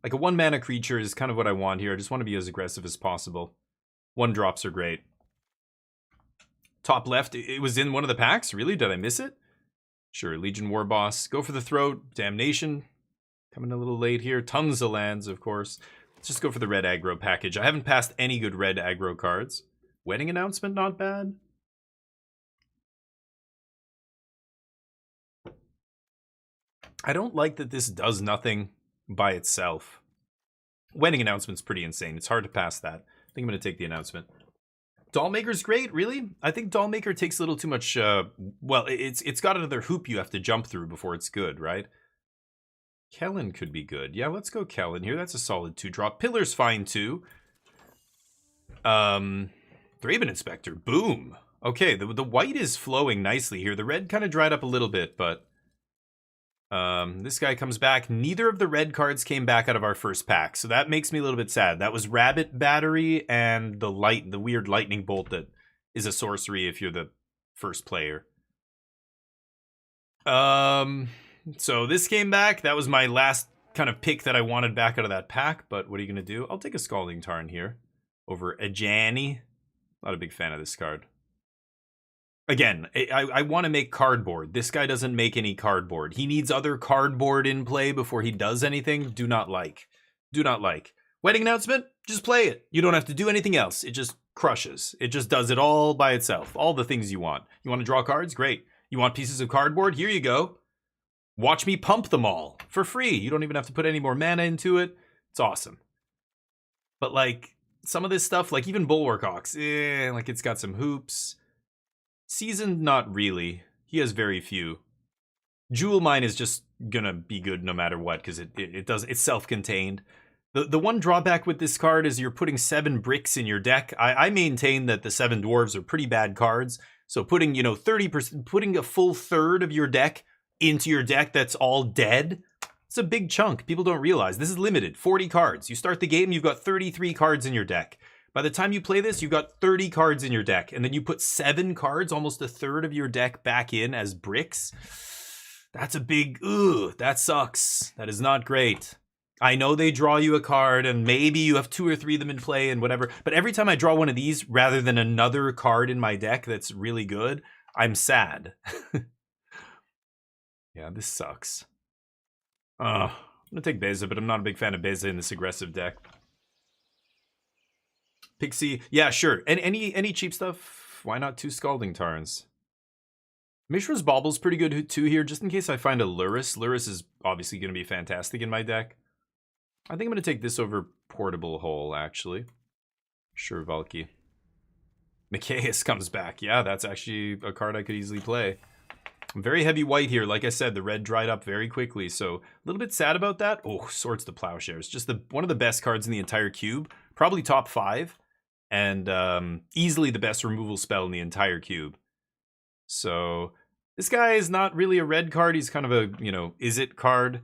Like a 1-mana creature is kind of what I want here. I just want to be as aggressive as possible. 1-drops are great. Top left, it was in one of the packs? Really? Did I miss it? Sure, Legion War Boss. Go for the Throat. Damnation. Coming a little late here. Tons of lands, of course. Let's just go for the red aggro package. I haven't passed any good red aggro cards. Wedding Announcement, not bad. I don't like that this does nothing by itself. Wedding Announcement's pretty insane. It's hard to pass that. I think I'm going to take the announcement. Dollmaker's great, really? I think Dollmaker takes a little too much, well, it's got another hoop you have to jump through before it's good, right? Kellen could be good. Yeah, let's go Kellen here. That's a solid 2-drop. Pillar's fine, too. Thraben Inspector. Boom. Okay, the white is flowing nicely here. The red kind of dried up a little bit, but... this guy comes back. Neither of the red cards came back out of our first pack, so that makes me a little bit sad. That was Rabbit Battery and the weird Lightning Bolt that is a sorcery if you're the first player. So this came back. That was my last kind of pick that I wanted back out of that pack, but what are you going to do? I'll take a Scalding Tarn here over a Janny. Not a big fan of this card. Again, I want to make cardboard. This guy doesn't make any cardboard. He needs other cardboard in play before he does anything. Do not like. Do not like. Wedding announcement? Just play it. You don't have to do anything else. It just crushes. It just does it all by itself. All the things you want. You want to draw cards? Great. You want pieces of cardboard? Here you go. Watch me pump them all for free. You don't even have to put any more mana into it. It's awesome. But like some of this stuff, like even Bulwark Ox, like it's got some hoops. Seasoned, not really. He has very few. Jewel Mine is just gonna be good no matter what because it's self-contained. The one drawback with this card is you're putting 7 bricks in your deck. I maintain that the 7 dwarves are pretty bad cards. So putting 30%, putting a full third of your deck into your deck that's all dead. It's a big chunk. People don't realize this is limited. 40 cards. You start the game, you've got 33 cards in your deck. By the time you play this, you've got 30 cards in your deck, and then you put 7 cards, almost a third of your deck, back in as bricks. That's a big, that sucks. That is not great. I know they draw you a card, and maybe you have 2 or 3 of them in play and whatever, but every time I draw one of these, rather than another card in my deck that's really good, I'm Yeah, this sucks. I'm gonna take Beza, but I'm not a big fan of Beza in this aggressive deck. Pixie, yeah, sure. And any cheap stuff, why not 2 Scalding Tarns? Mishra's Bauble's pretty good too here, just in case I find a Lurrus. Lurrus is obviously going to be fantastic in my deck. I think I'm going to take this over Portable Hole, actually. Sure, Valky. Micaeus comes back. Yeah, that's actually a card I could easily play. I'm very heavy white here. Like I said, the red dried up very quickly, so a little bit sad about that. Oh, Swords to Plowshares. Just one of the best cards in the entire cube. Probably top 5. And easily the best removal spell in the entire cube. So this guy is not really a red card. He's kind of a, is it card.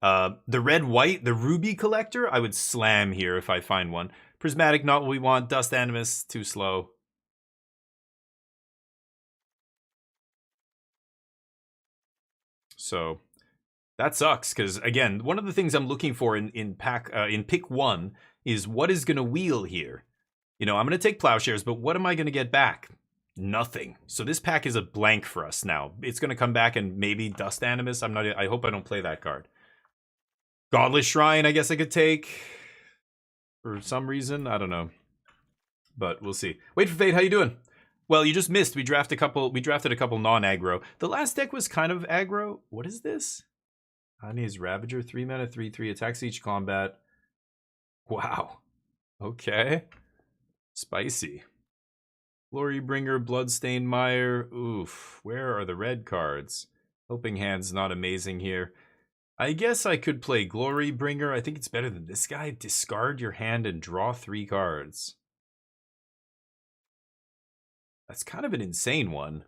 The red-white, the Ruby Collector, I would slam here if I find one. Prismatic, not what we want. Dust Animus, too slow. So that sucks, because again, one of the things I'm looking for in pick 1 is what is going to wheel here. I'm going to take Plowshares, but what am I going to get back? Nothing. So this pack is a blank for us now. It's going to come back and maybe Dust Animus. I hope I don't play that card. Godless Shrine, I guess I could take for some reason. I don't know. But we'll see. Wait for Fate, how you doing? Well, you just missed. We drafted a couple non-aggro. The last deck was kind of aggro. What is this? Ani's Ravager, 3 mana, 3/3, attacks each combat. Wow. Okay. Spicy. Glorybringer, Bloodstained Mire. Oof. Where are the red cards? Helping Hand's not amazing here. I guess I could play Glorybringer. I think it's better than this guy. Discard your hand and draw 3 cards. That's kind of an insane one.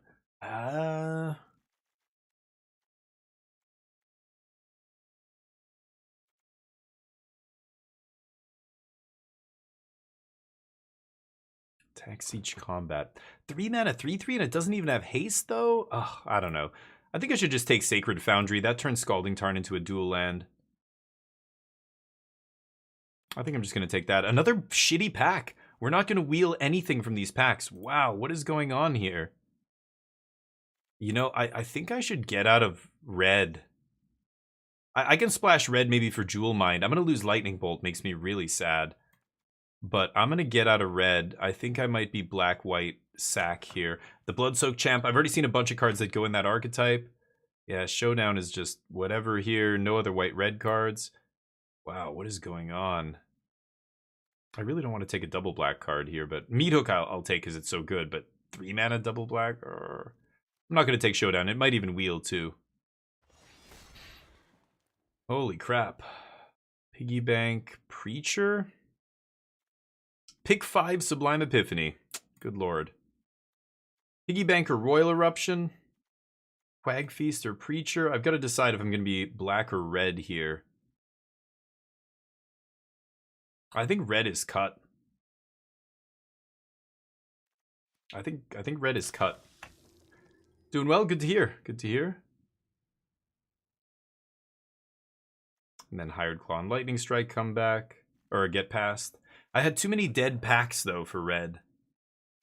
Attacks each combat. 3 mana, 3/3, and it doesn't even have haste, though? Ugh, I don't know. I think I should just take Sacred Foundry. That turns Scalding Tarn into a dual land. I think I'm just going to take that. Another shitty pack. We're not going to wheel anything from these packs. Wow, what is going on here? I think I should get out of red. I can splash red maybe for Jewel Mind. I'm going to lose Lightning Bolt. Makes me really sad. But I'm going to get out of red. I think I might be black-white sack here. The Bloodsoaked Champ. I've already seen a bunch of cards that go in that archetype. Yeah, Showdown is just whatever here. No other white-red cards. Wow, what is going on? I really don't want to take a double black card here, but Meat Hook I'll take because it's so good. But 3 mana double black? I'm not going to take Showdown. It might even wheel too. Holy crap. Piggy Bank Preacher? Pick 5 Sublime Epiphany. Good lord. Piggy Bank or Royal Eruption? Quag Feast or Preacher? I've got to decide if I'm going to be black or red here. I think red is cut. I think red is cut. Doing well, good to hear. Good to hear. And then Hired Claw and Lightning Strike come back. Or get past. I had too many dead packs, though, for red.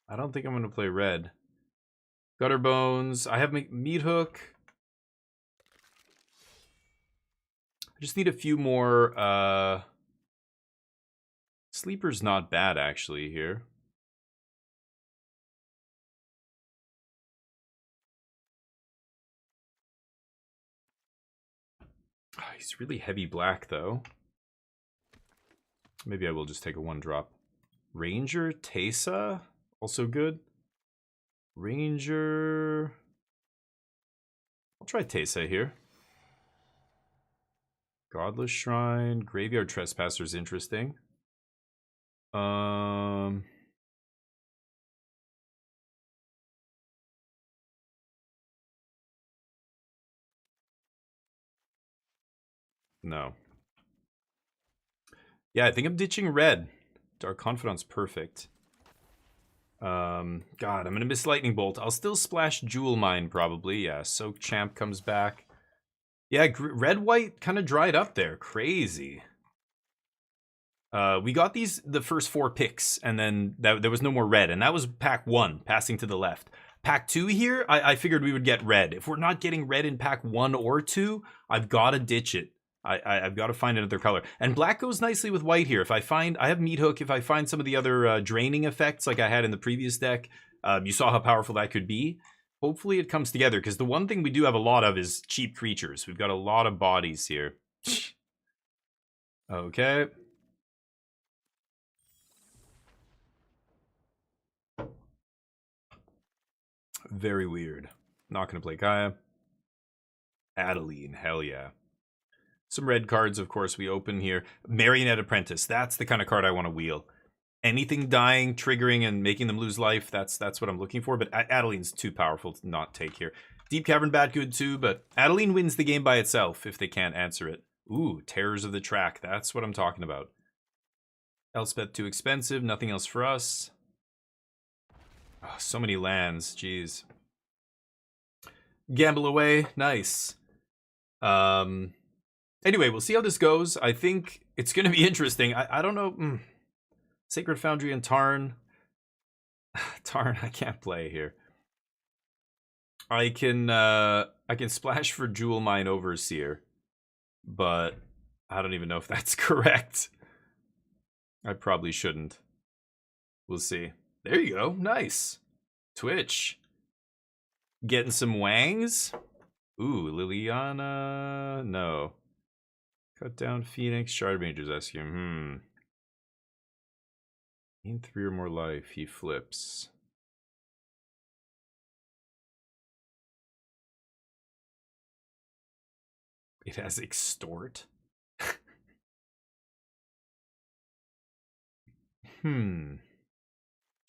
I don't think I'm going to play red. Gutter Bones. I have Meat Hook. I just need a few more. Sleeper's not bad, actually, here. Oh, he's really heavy black, though. Maybe I will just take a 1-drop. Ranger, Tesa, also good. Ranger. I'll try Tesa here. Godless Shrine, Graveyard Trespasser's interesting. No. Yeah, I think I'm ditching red. Dark Confidant's perfect. God, I'm gonna miss Lightning Bolt. I'll still splash Jewel Mine probably. Yeah, Soak Champ comes back. Yeah, red-white kind of dried up there. Crazy. We got the first 4 picks, and then there was no more red, and that was pack 1, passing to the left. Pack 2 here, I figured we would get red. If we're not getting red in pack 1 or 2, I've got to ditch it. I've got to find another color. And black goes nicely with white here. If I have Meat Hook, if I find some of the other draining effects like I had in the previous deck, you saw how powerful that could be. Hopefully it comes together, because the one thing we do have a lot of is cheap creatures. We've got a lot of bodies here. Okay. Very weird. Not going to play Kaya. Adeline, hell yeah. Some red cards, of course, we open here. Marionette Apprentice, that's the kind of card I want to wheel. Anything dying, triggering, and making them lose life, that's what I'm looking for. But Adeline's too powerful to not take here. Deep Cavern Bat good too, but Adeline wins the game by itself if they can't answer it. Ooh, Terrors of the Track, that's what I'm talking about. Elspeth too expensive, nothing else for us. Oh, so many lands, jeez. Gamble away, nice. Anyway, we'll see how this goes. I think it's going to be interesting. I don't know. Sacred Foundry and Tarn. Tarn, I can't play here. I can splash for Jewel Mine Overseer, but I don't even know if that's correct. I probably shouldn't. We'll see. There you go. Nice. Twitch. Getting some wangs. Ooh, Liliana. No. Cut down Phoenix. Shard Mage's Escue. Gain 3 or more life. He flips. It has Extort. I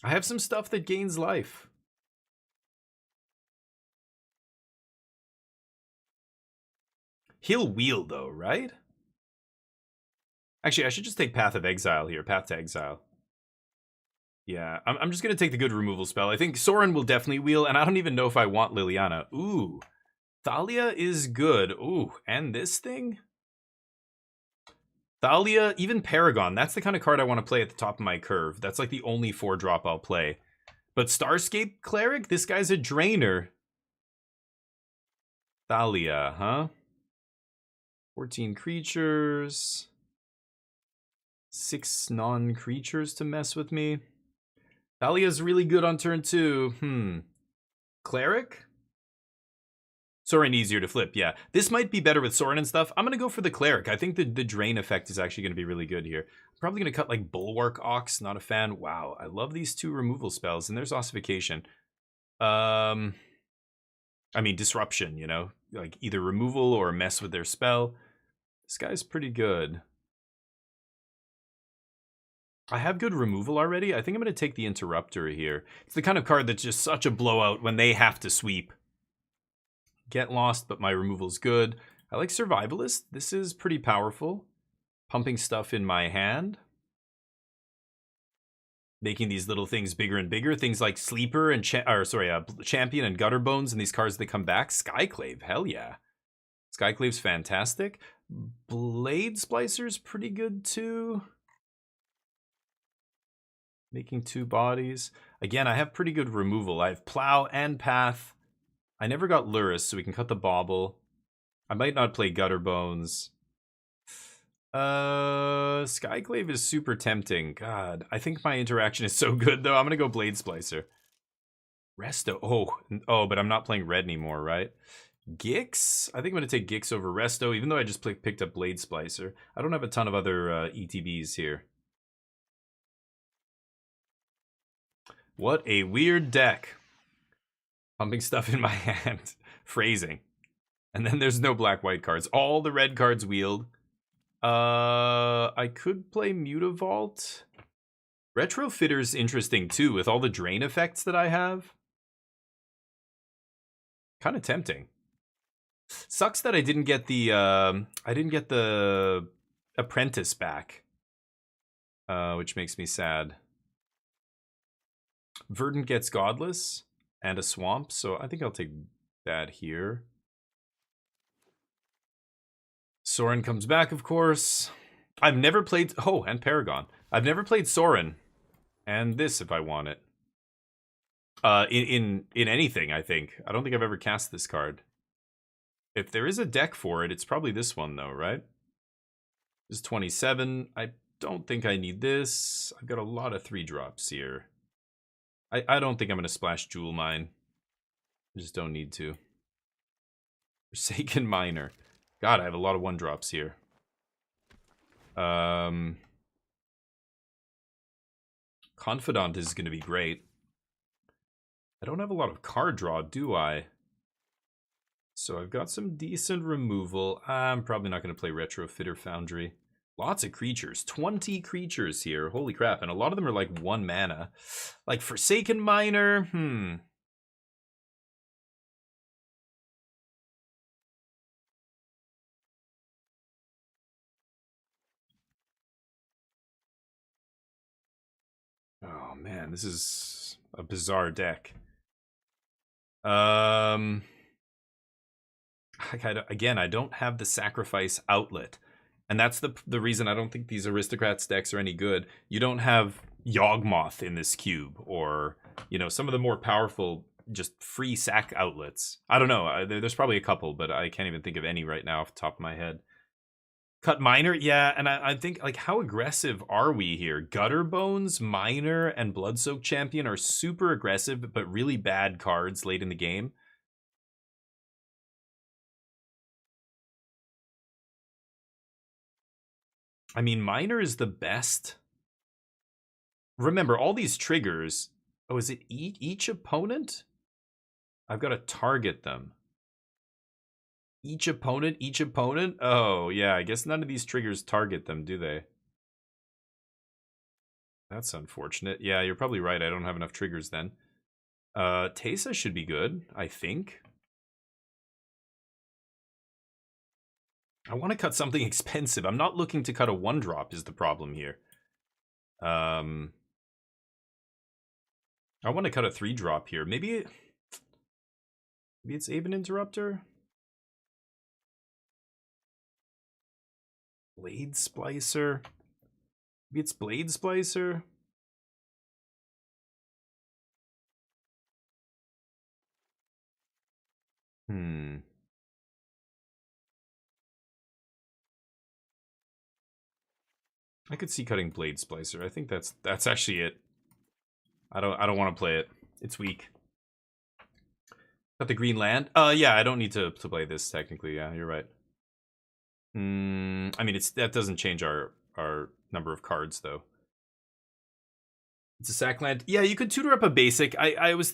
have some stuff that gains life. He'll wheel though, right? Actually, I should just take Path of Exile here. Path to Exile. Yeah, I'm just going to take the good removal spell. I think Sorin will definitely wheel, and I don't even know if I want Liliana. Ooh, Thalia is good. Ooh, and this thing? Thalia, even Paragon. That's the kind of card I want to play at the top of my curve. That's like the only 4-drop I'll play. But Starscape Cleric? This guy's a drainer. Thalia, huh? 14 creatures. 6 non-creatures to mess with me. Thalia's really good on turn 2. Cleric? Sorin easier to flip, yeah. This might be better with Sorin and stuff. I'm going to go for the Cleric. I think the drain effect is actually going to be really good here. I'm probably going to cut like Bulwark Ox, not a fan. Wow, I love these 2 removal spells, and there's Ossification. I mean, Disruption, you know? Like either removal or mess with their spell. This guy's pretty good. I have good removal already. I think I'm going to take the Interrupter here. It's the kind of card that's just such a blowout when they have to sweep. Get lost, but my removal's good. I like Survivalist. This is pretty powerful. Pumping stuff in my hand. Making these little things bigger and bigger. Things like Sleeper and Champion and Gutter Bones and these cards that come back. Skyclave, hell yeah. Skyclave's fantastic. Blade Splicer's pretty good too. making 2 bodies. Again, I have pretty good removal. I have Plow and Path. I never got Luris, so we can cut the Bauble. I might not play Gutter Bones. Skyclave is super tempting. God, I think my interaction is so good, though. I'm going to go Blade Splicer. Resto. Oh, but I'm not playing red anymore, right? Gix? I think I'm going to take Gix over Resto, even though I just picked up Blade Splicer. I don't have a ton of other ETBs here. What a weird deck. Pumping stuff in my hand. Phrasing. And then there's no black-white cards. All the red cards wheeled. I could play Mutavault. Retrofitter's interesting, too, with all the drain effects that I have. Kind of tempting. Sucks that I didn't get the Apprentice back. Which makes me sad. Verdant gets Godless and a Swamp, so I think I'll take that here. Sorin comes back, of course. I've never played... Oh, and Paragon. I've never played Sorin. And this, if I want it. In anything, I think. I don't think I've ever cast this card. If there is a deck for it, it's probably this one, though, right? This is 27. I don't think I need this. I've got a lot of 3-drops here. I don't think I'm going to splash Jewel Mine. I just don't need to. Forsaken Miner. God, I have a lot of 1-drops here. Confidant is going to be great. I don't have a lot of card draw, do I? So I've got some decent removal. I'm probably not going to play Retrofitter Foundry. Lots of creatures. 20 creatures here. Holy crap. And a lot of them are like 1 mana. Like Forsaken Miner. Oh man, this is a bizarre deck. Again, I don't have the sacrifice outlet. And that's the reason I don't think these Aristocrats decks are any good. You don't have Yawgmoth in this cube, or, you know, some of the more powerful, just free sack outlets. I don't know. There's probably a couple, but I can't even think of any right now off the top of my head. Cut Miner, yeah, and I think, like, how aggressive are we here? Gutter Bones, Miner, and Bloodsoaked Champion are super aggressive, but really bad cards late in the game. I mean, Miner is the best. Remember, all these triggers... Oh, is it each opponent? I've got to target them. Each opponent? Oh, yeah, I guess none of these triggers target them, do they? That's unfortunate. Yeah, you're probably right. I don't have enough triggers then. Teysa should be good, I think. I want to cut something expensive. I'm not looking to cut a 1-drop is the problem here. I want to cut a 3-drop here. Maybe it's Aven Interrupter? Blade Splicer? Maybe it's Blade Splicer? I could see cutting Blade Splicer. I think that's actually it. I don't want to play it. It's weak. Got the green land? Yeah, I don't need to play this technically. Yeah, you're right. I mean, that doesn't change our number of cards though. It's a sack land. Yeah, you could tutor up a basic.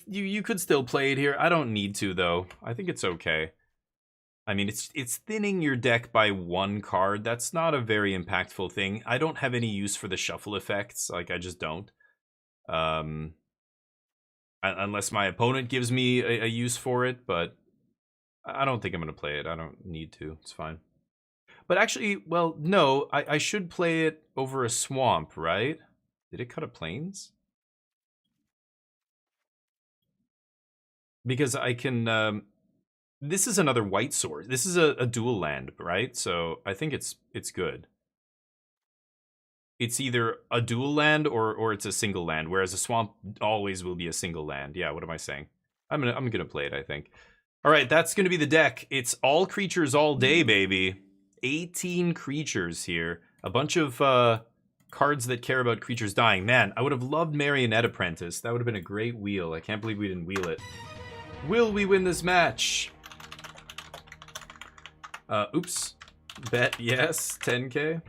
You could still play it here. I don't need to though. I think it's okay. I mean, it's thinning your deck by 1 card. That's not a very impactful thing. I don't have any use for the shuffle effects. Like, I just don't. Unless my opponent gives me a use for it, but I don't think I'm going to play it. I don't need to. It's fine. But actually, well, no, I should play it over a swamp, right? Did it cut a plains? Because I can... this is another white sword. This is a dual land, right? So I think it's good. it's either a dual land or it's a single land, whereas a swamp always will be a single land. Yeah, what am I saying? I'm gonna play it, I think. All right, that's gonna be the deck. It's all creatures all day, baby. 18 creatures here. A bunch of cards that care about creatures dying. Man, I would have loved Marionette Apprentice. That would have been a great wheel. I can't believe we didn't wheel it. Will we win this match? Oops. Bet yes, 10K.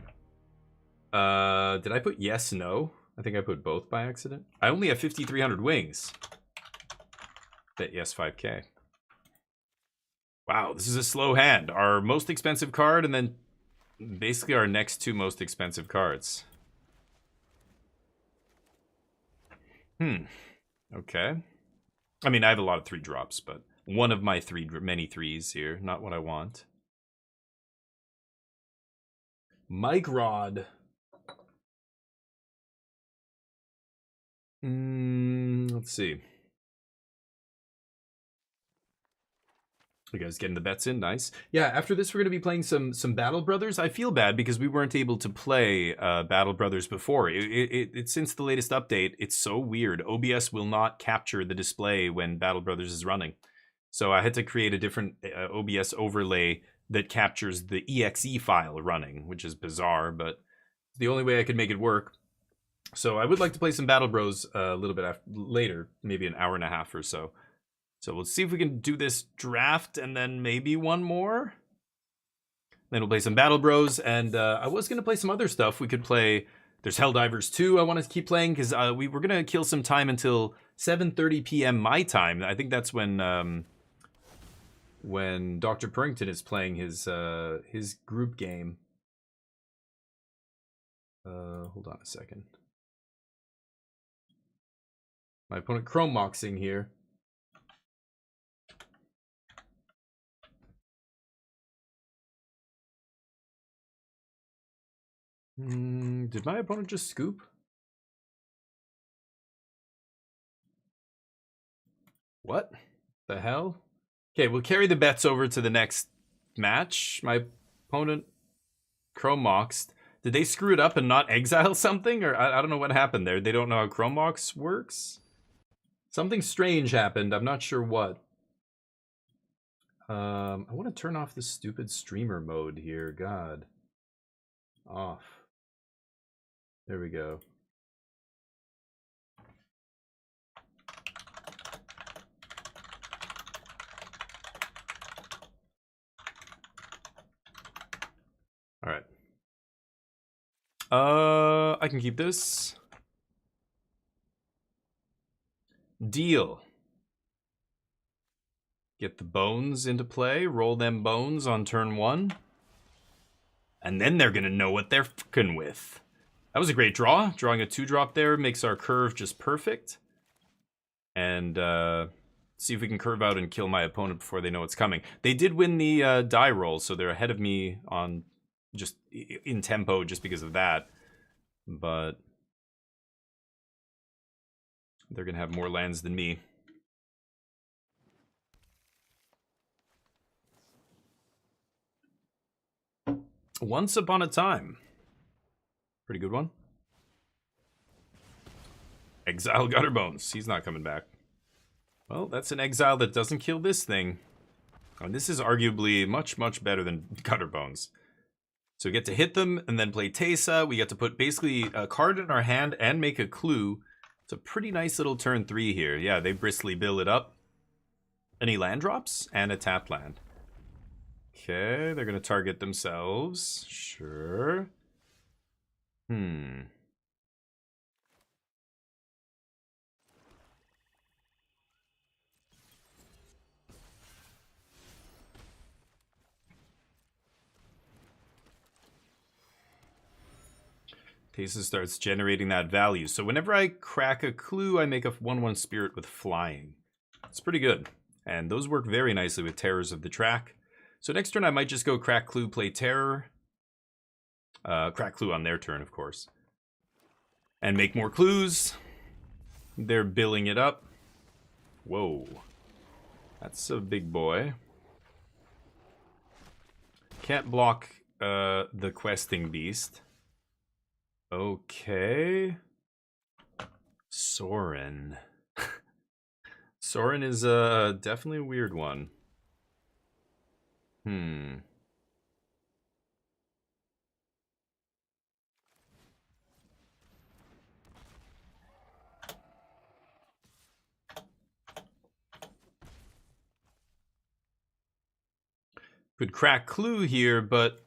Did I put yes, no? I think I put both by accident. I only have 5,300 wings. Bet yes, 5K. Wow, this is a slow hand. Our most expensive card and then basically our next two most expensive cards. Okay. I mean, I have a lot of 3-drops, but one of my many threes here. Not what I want. Mike Rod. Let's see. You guys getting the bets in? Nice. Yeah, after this, we're going to be playing some Battle Brothers. I feel bad because we weren't able to play Battle Brothers before. Since the latest update, it's so weird. OBS will not capture the display when Battle Brothers is running. So I had to create a different OBS overlay that captures the exe file running, which is bizarre, but it's the only way I could make it work. So I would like to play some Battle Bros a little bit later, maybe an hour and a half or so. So we'll see if we can do this draft and then maybe one more. Then we'll play some Battle Bros. And I was going to play some other stuff. We could play... There's Helldivers 2 I want to keep playing because we were going to kill some time until 7:30 p.m. my time. I think that's when Dr. Purrington is playing his group game. Hold on a second. My opponent Chrome Moxing here. Did my opponent just scoop? What the hell? Okay, we'll carry the bets over to the next match. My opponent Chrome Moxed. Did they screw it up and not exile something? Or I don't know what happened there. They don't know how Chrome Mox works? Something strange happened. I'm not sure what. I want to turn off this stupid streamer mode here. God. Off. There we go. All right. I can keep this. Deal. Get the bones into play. Roll them bones on turn 1. And then they're going to know what they're fucking with. That was a great draw. Drawing a 2-drop there makes our curve just perfect. And see if we can curve out and kill my opponent before they know what's coming. They did win the die roll, so they're ahead of me on just in tempo just because of that. But they're going to have more lands than me. Once Upon a Time. Pretty good one. Exile Gutterbones. He's not coming back. Well, that's an exile that doesn't kill this thing. And this is arguably much, much better than Gutterbones. So we get to hit them and then play Teysa. We get to put basically a card in our hand and make a clue. It's a pretty nice little turn 3 here. Yeah, they bristly bill it up. Any land drops and a tap land. Okay, they're going to target themselves. Sure. Teysa starts generating that value. So whenever I crack a clue, I make a 1/1 spirit with flying. It's pretty good. And those work very nicely with Terrors of the Track. So next turn I might just go crack clue, play terror. Crack clue on their turn, of course. And make more clues. They're billing it up. Whoa. That's a big boy. Can't block the questing beast. Okay. Soren. Soren is definitely a weird one. Could crack Clue here, but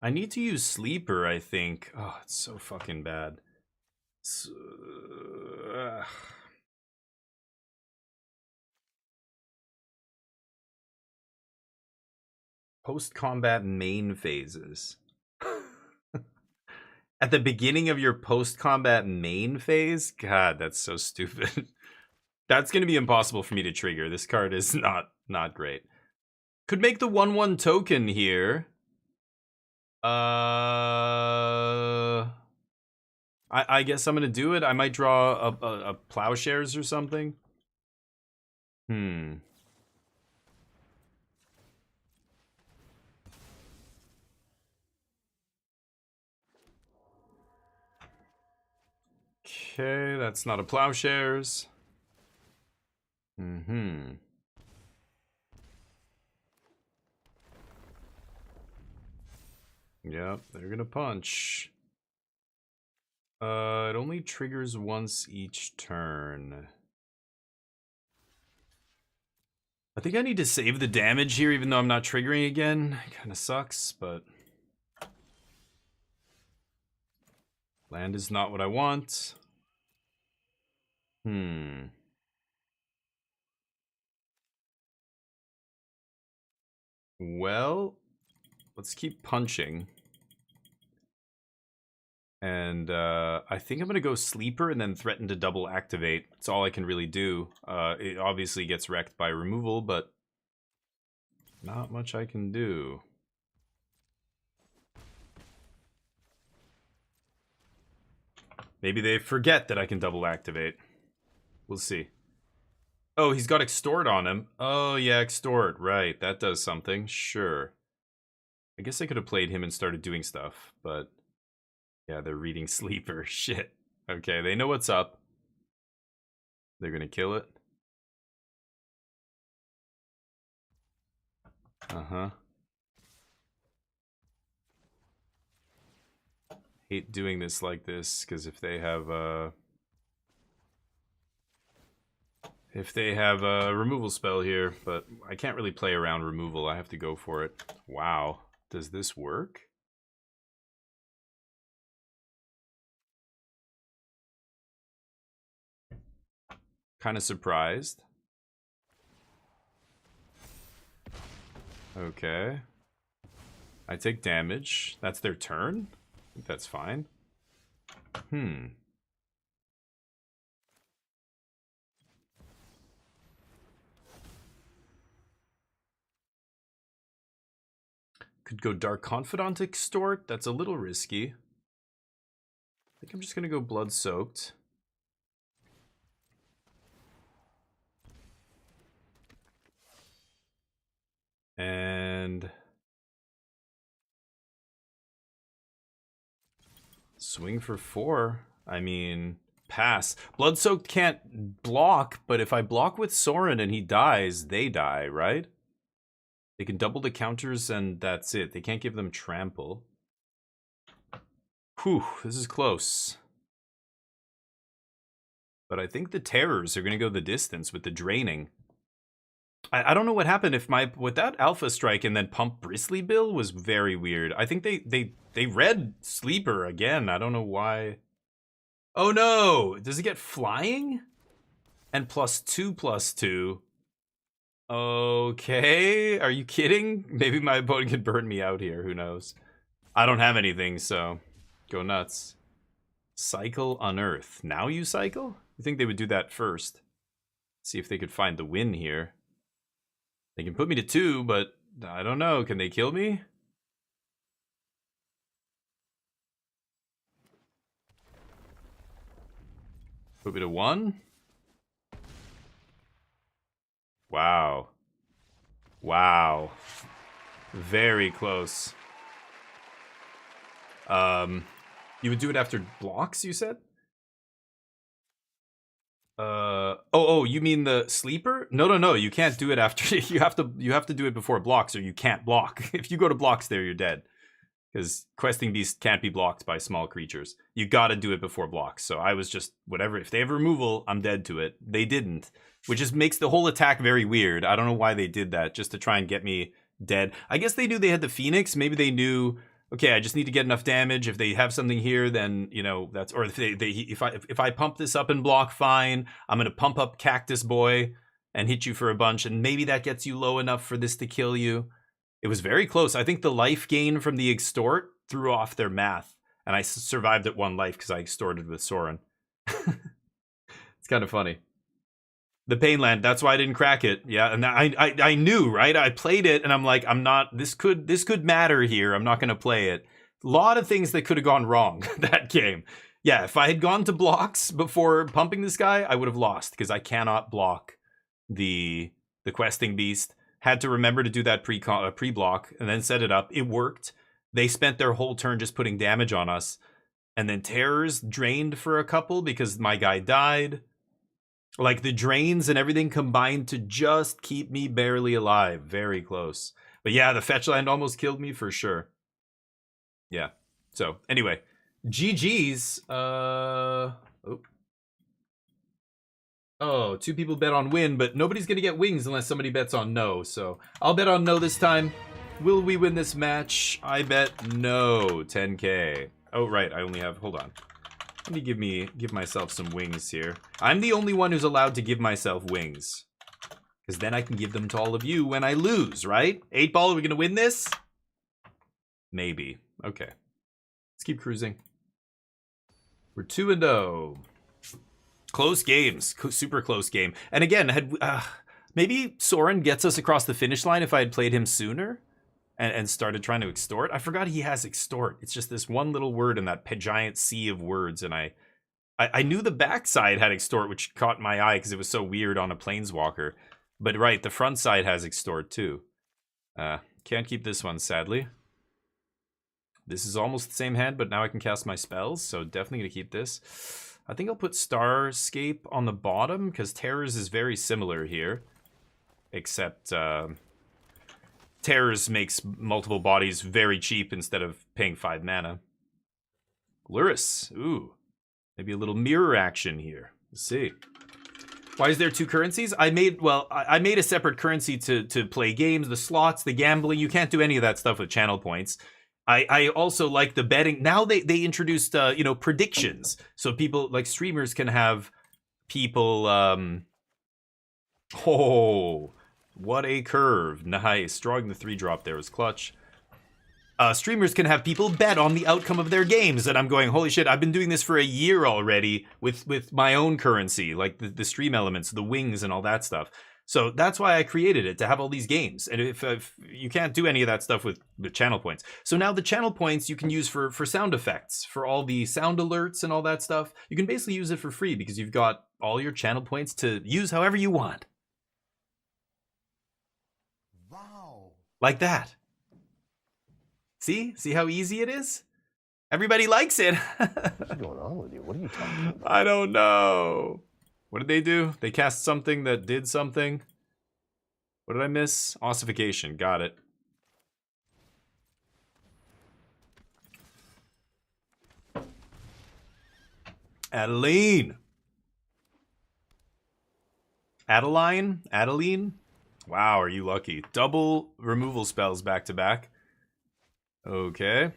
I need to use Sleeper, I think. Oh, it's so fucking bad. Post-combat main phases. At the beginning of your post-combat main phase? God, that's so stupid. That's going to be impossible for me to trigger. This card is not great. Could make the 1/1 token here. I guess I'm going to do it. I might draw a Plowshares or something. Okay, that's not a Plowshares. Yep, they're gonna punch. It only triggers once each turn. I think I need to save the damage here, even though I'm not triggering again. Kinda sucks, but... Land is not what I want. Well, let's keep punching. And I think I'm going to go Sleeper and then threaten to double activate. That's all I can really do. It obviously gets wrecked by removal, but not much I can do. Maybe they forget that I can double activate. We'll see. Oh, he's got Extort on him. Oh, yeah, Extort. Right, that does something. Sure. I guess I could have played him and started doing stuff, but... Yeah, they're reading Sleeper. Shit. Okay, they know what's up. They're gonna kill it. Uh-huh. Hate doing this like this, because if they have a removal spell here, but I can't really play around removal. I have to go for it. Wow. Does this work? Kind of surprised. Okay. I take damage. That's their turn? I think that's fine. Could go Dark Confidant Extort. That's a little risky. I think I'm just going to go Blood Soaked. And... swing for 4. I mean, pass. Blood Soaked can't block, but if I block with Soren and he dies, they die, right? They can double the counters and that's it. They can't give them trample. Whew, this is close. But I think the terrors are going to go the distance with the draining. I don't know what happened if with that Alpha Strike and then Pump Bristly Bill was very weird. I think they read Sleeper again. I don't know why. Oh no! Does it get flying? And +2/+2. Okay, are you kidding? Maybe my opponent can burn me out here, who knows. I don't have anything, so go nuts. Cycle Unearth. Now you cycle? You think they would do that first? See if they could find the win here. They can put me to 2, but I don't know. Can they kill me? Put me to 1? Wow. Wow. Very close. You would do it after blocks, you said? Oh, you mean the sleeper? No, you can't do it after. You have to do it before blocks, or you can't block. If you go to blocks there, you're dead. Because questing beast can't be blocked by small creatures. You gotta do it before blocks. So I was just whatever. If they have removal, I'm dead to it. They didn't, which just makes the whole attack very weird. I don't know why they did that, just to try and get me dead. I guess they knew they had the Phoenix. Maybe they knew, okay, I just need to get enough damage. If they have something here, then you know that's. Or if I pump this up and block, fine. I'm gonna pump up Cactus Boy and hit you for a bunch, and maybe that gets you low enough for this to kill you. It was very close. I think the life gain from the extort threw off their math, and I survived at 1 life because I extorted with Soren. It's kind of funny. The Painland, that's why I didn't crack it. Yeah, and I knew, right? I played it, and I'm like, I'm not. This could matter here. I'm not going to play it. A lot of things that could have gone wrong that game. Yeah, if I had gone to blocks before pumping this guy, I would have lost because I cannot block the questing beast. Had to remember to do that pre-block and then set it up. It worked. They spent their whole turn just putting damage on us. And then terrors drained for a couple because my guy died. Like the drains and everything combined to just keep me barely alive. Very close. But yeah, the fetch land almost killed me for sure. Yeah. So anyway, GG's. Oh, 2 people bet on win, but nobody's going to get wings unless somebody bets on no. So I'll bet on no this time. Will we win this match? I bet no. 10K. Oh, right. I only have... Hold on. Let me give myself some wings here. I'm the only one who's allowed to give myself wings. Because then I can give them to all of you when I lose, right? 8-ball, are we going to win this? Maybe. Okay. Let's keep cruising. We're 2-0. Close games, super close game. And again, maybe Soren gets us across the finish line if I had played him sooner and started trying to extort. I forgot he has extort. It's just this one little word in that giant sea of words. And I knew the backside had extort, which caught my eye because it was so weird on a planeswalker. But right, the front side has extort too. Can't keep this one, sadly. This is almost the same hand, but now I can cast my spells, so definitely gonna keep this. I think I'll put Starscape on the bottom, because Terrors is very similar here. Except, Terrors makes multiple bodies very cheap instead of paying 5 mana. Luris, ooh. Maybe a little mirror action here. Let's see. Why is there 2 currencies? I made a separate currency to play games, the slots, the gambling. You can't do any of that stuff with channel points. I also like the betting. Now they introduced, predictions. So people, like streamers can have people, oh, what a curve. Nice. Drawing the 3-drop there was clutch. Streamers can have people bet on the outcome of their games. And I'm going, holy shit, I've been doing this for a year already with my own currency, like the stream elements, the wings and all that stuff. So that's why I created it, to have all these games. And if you can't do any of that stuff with channel points. So now the channel points you can use for sound effects, for all the sound alerts and all that stuff. You can basically use it for free because you've got all your channel points to use however you want. Wow. Like that. See? See how easy it is? Everybody likes it. What's going on with you? What are you talking about? I don't know. What did they do? They cast something that did something. What did I miss? Ossification. Got it. Adeline. Adeline? Wow, are you lucky. Double removal spells back to back. Okay.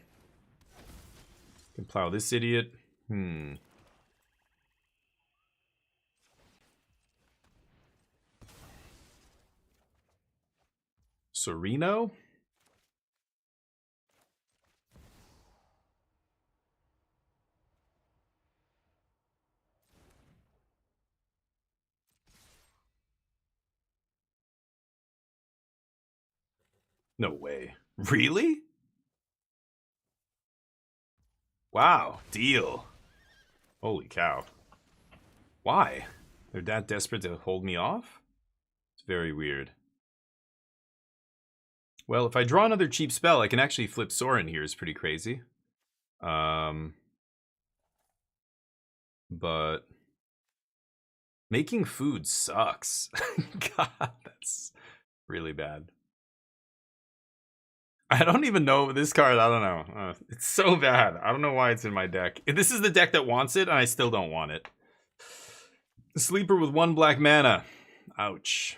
Can plow this idiot. Sereno? No way. Really? Wow, deal. Holy cow. Why? They're that desperate to hold me off? It's very weird. Well, if I draw another cheap spell, I can actually flip Sorin here. Is pretty crazy. But making food sucks. God, that's really bad. I don't even know this card. I don't know. It's so bad. I don't know why it's in my deck. This is the deck that wants it, and I still don't want it. Sleeper with 1 black mana. Ouch.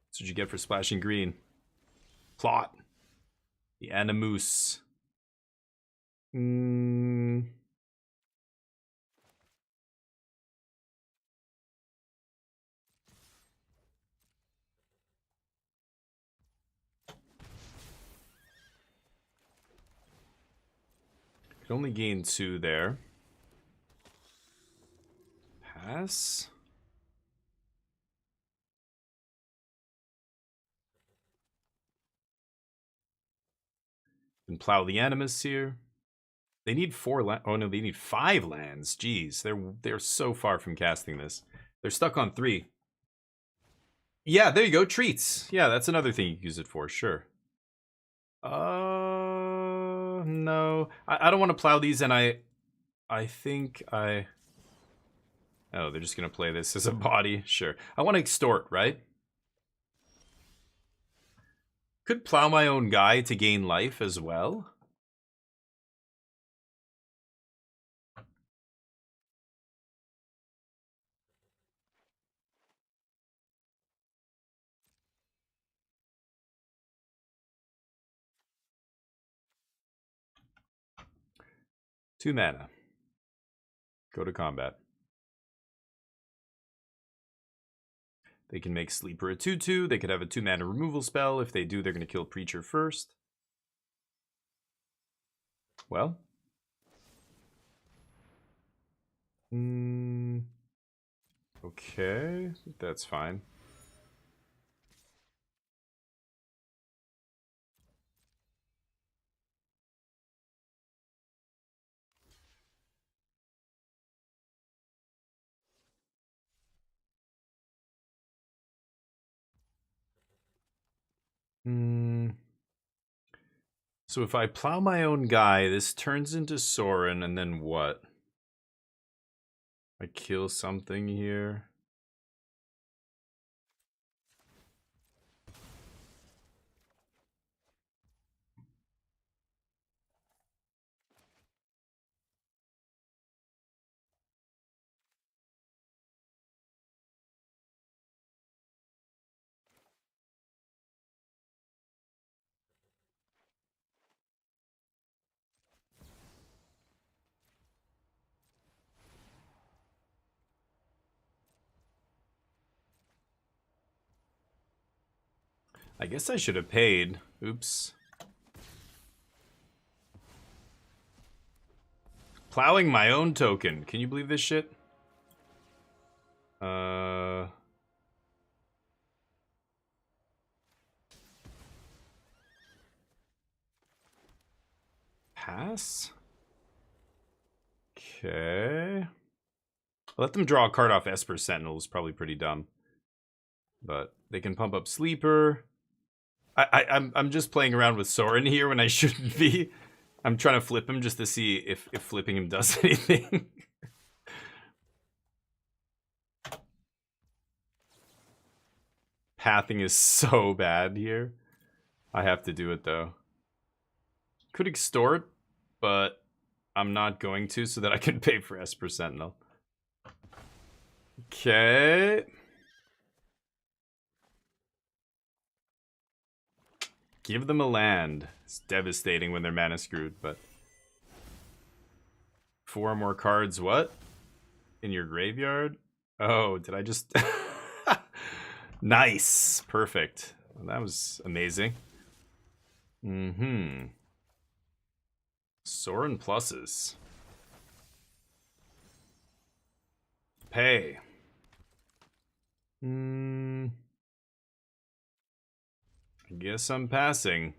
That's what you get for splashing green. Plot. The Animus. Could only gain 2 there. Pass. And plow the Animus here. They need 4 land. Oh no, they need 5 lands. Jeez, they're so far from casting this. They're stuck on 3. Yeah, there you go. Treats. Yeah, that's another thing you can use it for. Sure. No, I don't want to plow these, and I think I. Oh, they're just gonna play this as a body. Sure. I want to extort, right? Could plow my own guy to gain life as well. Two mana. Go to combat. They can make Sleeper a 2/2. They could have a 2 mana removal spell. If they do, they're going to kill Preacher first. Well. Okay, that's fine. So if I plow my own guy, this turns into Sorin, and then what? I kill something here. I guess I should have paid. Oops. Plowing my own token. Can you believe this shit? Pass? Okay. Let them draw a card off Esper Sentinel is probably pretty dumb. But they can pump up Sleeper. I'm just playing around with Sorin here when I shouldn't be. I'm trying to flip him just to see if flipping him does anything. Pathing is so bad here. I have to do it though. Could extort, but I'm not going to so that I can pay for Esper Sentinel. Okay. Give them a land. It's devastating when they're mana screwed, but 4 more cards, what? In your graveyard? Oh, did I just... Nice. Perfect. Well, that was amazing. Sorin pluses. Pay. I guess I'm passing.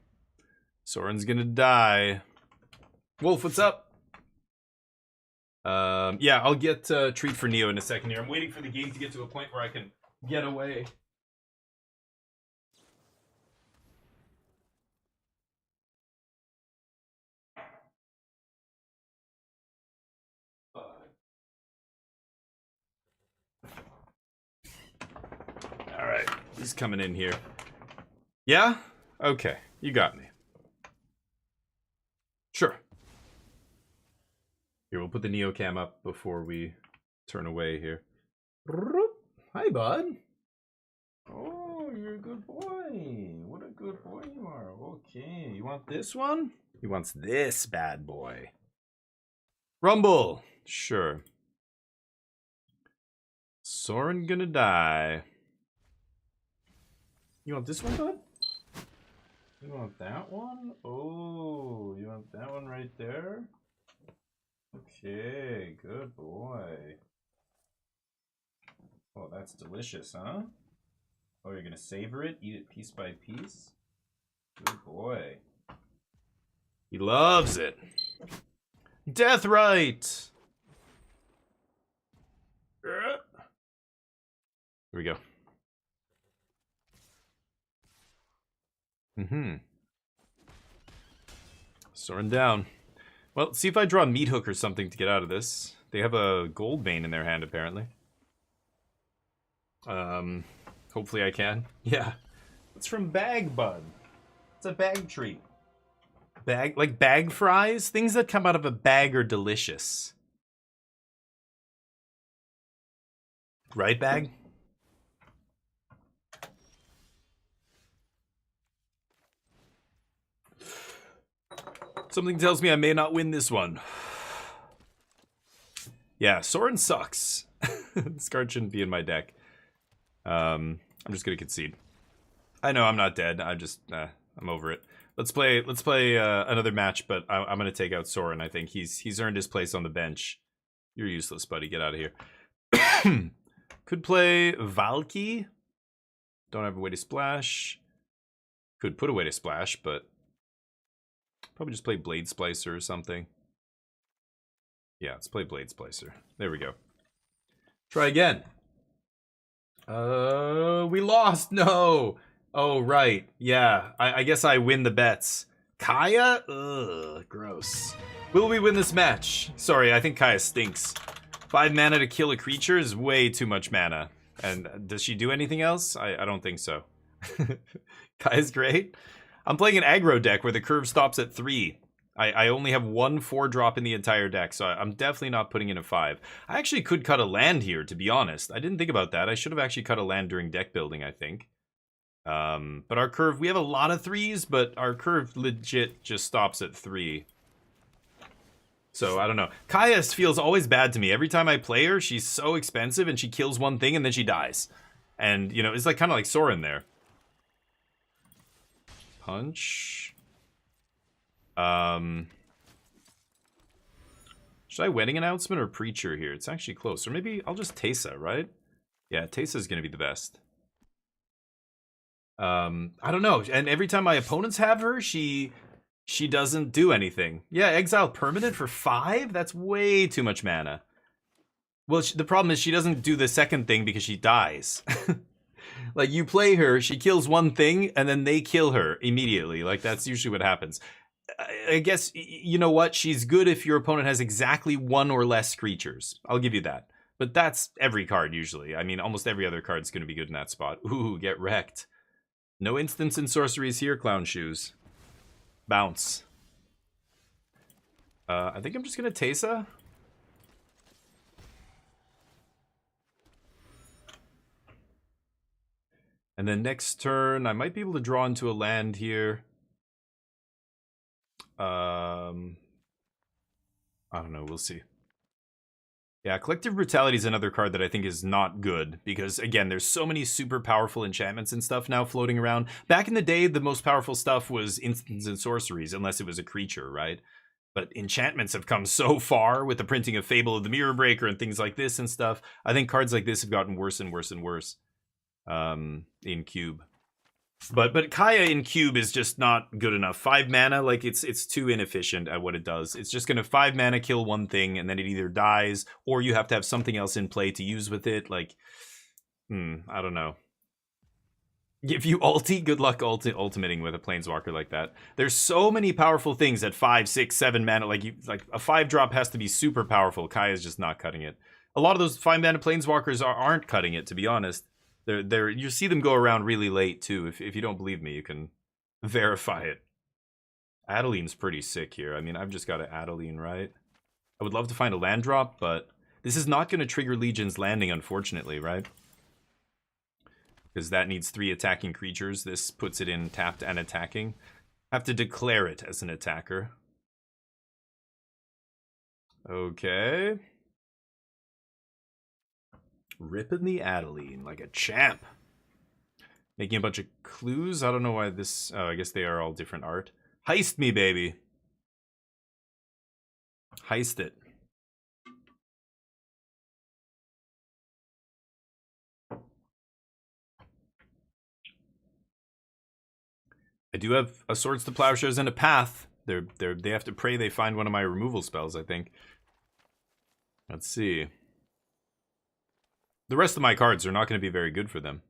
Sorin's gonna die. Wolf, what's up? Yeah, I'll get a treat for Neo in a second here. I'm waiting for the game to get to a point where I can get away. Alright, he's coming in here. Yeah? Okay, you got me. Sure. Here, we'll put the Neocam up before we turn away here. Hi, bud. Oh, you're a good boy. What a good boy you are. Okay, you want this one? He wants this bad boy. Rumble. Sure. Soren gonna die. You want this one, bud? You want that one? Oh, you want that one right there? Okay, good boy. Oh, that's delicious, huh? Oh, you're gonna savor it? Eat it piece by piece? Good boy. He loves it. Death right! Here we go. Soaring down. Well, see if I draw a meat hook or something to get out of this. They have a gold vein in their hand, apparently. Hopefully I can. Yeah. It's from Bag Bud. It's a bag treat. Bag, like bag fries? Things that come out of a bag are delicious. Right, Bag? Something tells me I may not win this one. Yeah, Soren sucks. This card shouldn't be in my deck. I'm just gonna concede. I know I'm not dead. I'm just, I'm over it. Let's play another match, but I'm gonna take out Soren. I think he's earned his place on the bench. You're useless, buddy. Get out of here. Could play Valky. Don't have a way to splash. Could put a way to splash, but probably just play Blade Splicer or something. Yeah, let's play Blade Splicer. There we go. Try again. We lost. No. Oh, right. Yeah, I guess I win the bets. Kaya? Ugh, gross. Will we win this match? Sorry, I think Kaya stinks. 5 mana to kill a creature is way too much mana. And does she do anything else? I don't think so. Kaya's great. I'm playing an aggro deck where the curve stops at 3. I only have 1 4-drop in the entire deck, so I'm definitely not putting in a 5. I actually could cut a land here, to be honest. I didn't think about that. I should have actually cut a land during deck building, I think. But our curve, we have a lot of 3s, but our curve legit just stops at 3. So, I don't know. Kaya feels always bad to me. Every time I play her, she's so expensive, and she kills one thing, and then she dies. And, you know, it's like kind of like Soren there. Punch. Should I wedding announcement or preacher here? It's actually close. Or maybe I'll just Teysa, right? Yeah, Teysa's gonna be the best. I don't know. And every time my opponents have her, she doesn't do anything. Yeah, exile permanent for 5? That's way too much mana. Well, the problem is she doesn't do the second thing because she dies. Like, you play her, she kills one thing, and then they kill her immediately. Like, that's usually what happens. I guess, you know what? She's good if your opponent has exactly 1 or less creatures. I'll give you that. But that's every card, usually. I mean, almost every other card's going to be good in that spot. Ooh, get wrecked. No instants and sorceries here, Clown Shoes. Bounce. I think I'm just going to Teysa. And then next turn, I might be able to draw into a land here. I don't know, we'll see. Yeah, Collective Brutality is another card that I think is not good, because, again, there's so many super powerful enchantments and stuff now floating around. Back in the day, the most powerful stuff was instants and sorceries, unless it was a creature, right? But enchantments have come so far with the printing of Fable of the Mirror Breaker and things like this and stuff. I think cards like this have gotten worse and worse and worse in Cube. But Kaya in Cube is just not good enough. 5 mana, like, it's too inefficient at what it does. It's just gonna 5 mana kill one thing, and then it either dies, or you have to have something else in play to use with it. Like, I don't know. If you ulti, good luck ultimating with a Planeswalker like that. There's so many powerful things at 5, 6, 7 mana. Like a 5-drop has to be super powerful. Kaya's just not cutting it. A lot of those 5-mana planeswalkers aren't cutting it, to be honest. They're you see them go around really late too. If you don't believe me, you can verify it. Adeline's pretty sick here. I mean, I've just got an Adeline, right? I would love to find a land drop, but this is not going to trigger Legion's landing, unfortunately, right? Because that needs 3 attacking creatures. This puts it in tapped and attacking. Have to declare it as an attacker. Okay. Ripping the Adeline like a champ. Making a bunch of clues. I don't know why this... Oh, I guess they are all different art. Heist me, baby. Heist it. I do have a Swords to Plowshares and a Path. They have to pray they find one of my removal spells, I think. Let's see. The rest of my cards are not going to be very good for them.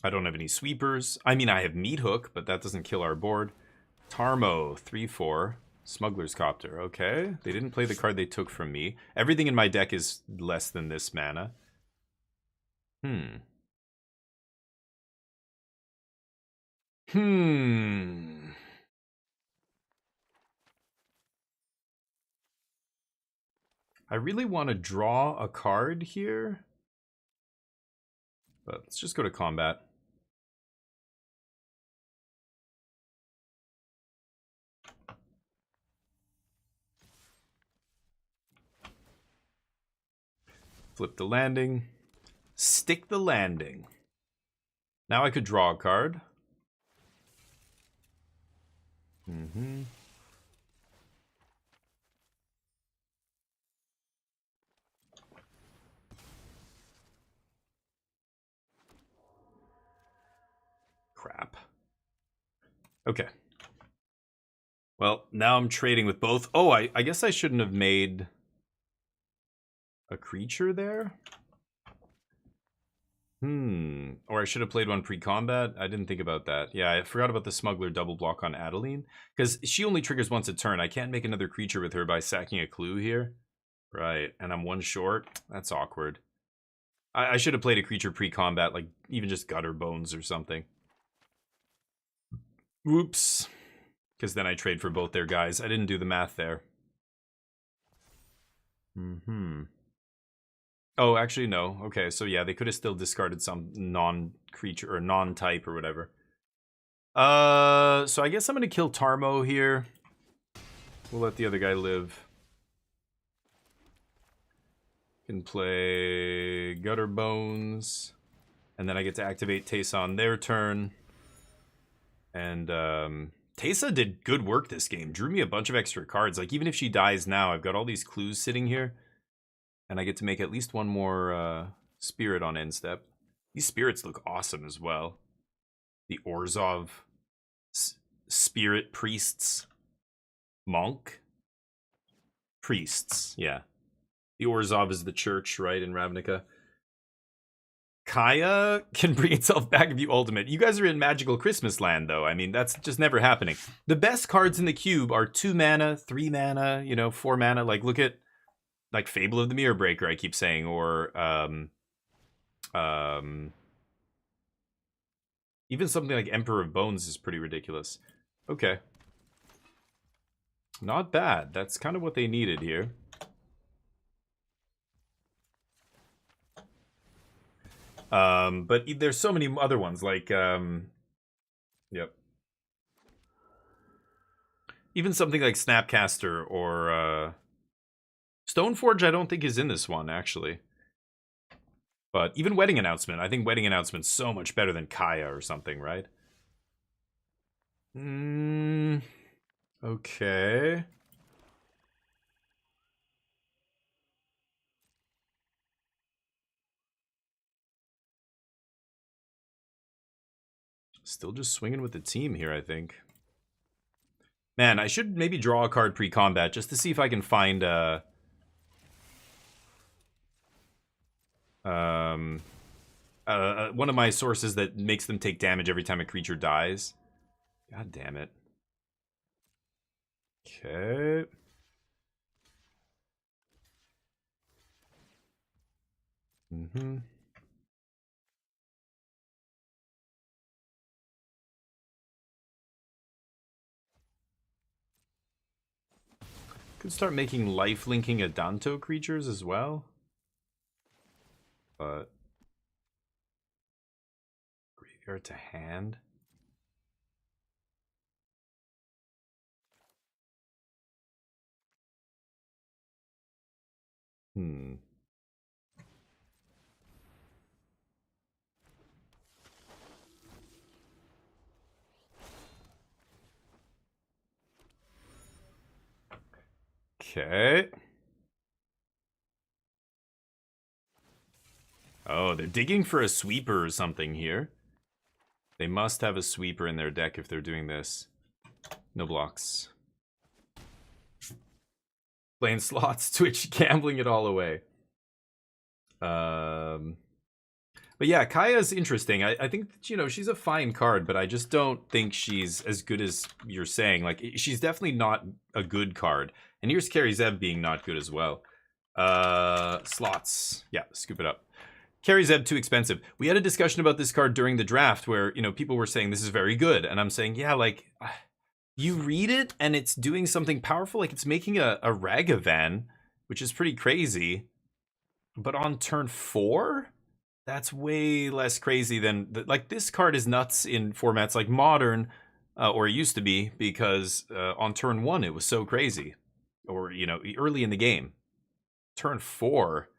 I don't have any sweepers. I mean, I have Meat Hook, but that doesn't kill our board. Tarmo, 3/4. Smuggler's Copter. Okay. They didn't play the card they took from me. Everything in my deck is less than this mana. I really want to draw a card here. But let's just go to combat. Flip the landing. Stick the landing. Now I could draw a card. Crap. Okay. Well, now I'm trading with both. Oh, I guess I shouldn't have made a creature there. Or I should have played one pre-combat. I didn't think about that. Yeah, I forgot about the Smuggler double block on Adeline. Because she only triggers once a turn. I can't make another creature with her by sacking a clue here. Right, and I'm 1 short. That's awkward. I should have played a creature pre-combat, like even just Gutter Bones or something. Whoops. Because then I trade for both their guys. I didn't do the math there. Oh, actually, no. Okay, so yeah, they could have still discarded some non-creature or non-type or whatever. So I guess I'm going to kill Tarmo here. We'll let the other guy live. Can play Gutter Bones. And then I get to activate Teysa on their turn. And Teysa did good work this game. Drew me a bunch of extra cards. Like, even if she dies now, I've got all these clues sitting here. And I get to make at least one more spirit on end step. These spirits look awesome as well. The Orzhov spirit priests. Monk? Priests, yeah. The Orzhov is the church, right, in Ravnica. Kaya can bring itself back if you ultimate. You guys are in magical Christmas land, though. I mean, that's just never happening. The best cards in the cube are 2 mana, 3 mana, you know, 4 mana. Like, look at, like, Fable of the Mirror Breaker, I keep saying, or, even something like Emperor of Bones is pretty ridiculous. Okay. Not bad. That's kind of what they needed here. But there's so many other ones, like, yep. Even something like Snapcaster or, Stoneforge I don't think is in this one, actually. But even Wedding Announcement. I think Wedding Announcement's so much better than Kaya or something, right? Okay. Still just swinging with the team here, I think. Man, I should maybe draw a card pre-combat just to see if I can find one of my sources that makes them take damage every time a creature dies. God damn it. Okay. Mm-hmm. Could start making life-linking Adanto creatures as well. But graveyard to hand. Hmm. Okay. Oh, they're digging for a sweeper or something here. They must have a sweeper in their deck if they're doing this. No blocks. Playing slots, Twitch, gambling it all away. But yeah, Kaya's interesting. I think that, you know, she's a fine card, but I just don't think she's as good as you're saying. Like, she's definitely not a good card. And here's Carrie Zeb being not good as well. Slots. Yeah, scoop it up. Carrie Zeb too expensive. We had a discussion about this card during the draft where, you know, people were saying this is very good. And I'm saying, yeah, like, you read it and it's doing something powerful. Like, it's making a Ragavan, which is pretty crazy. But on turn 4, that's way less crazy than... like, this card is nuts in formats like Modern, or it used to be, because on turn 1 it was so crazy. Or, you know, early in the game. Turn 4,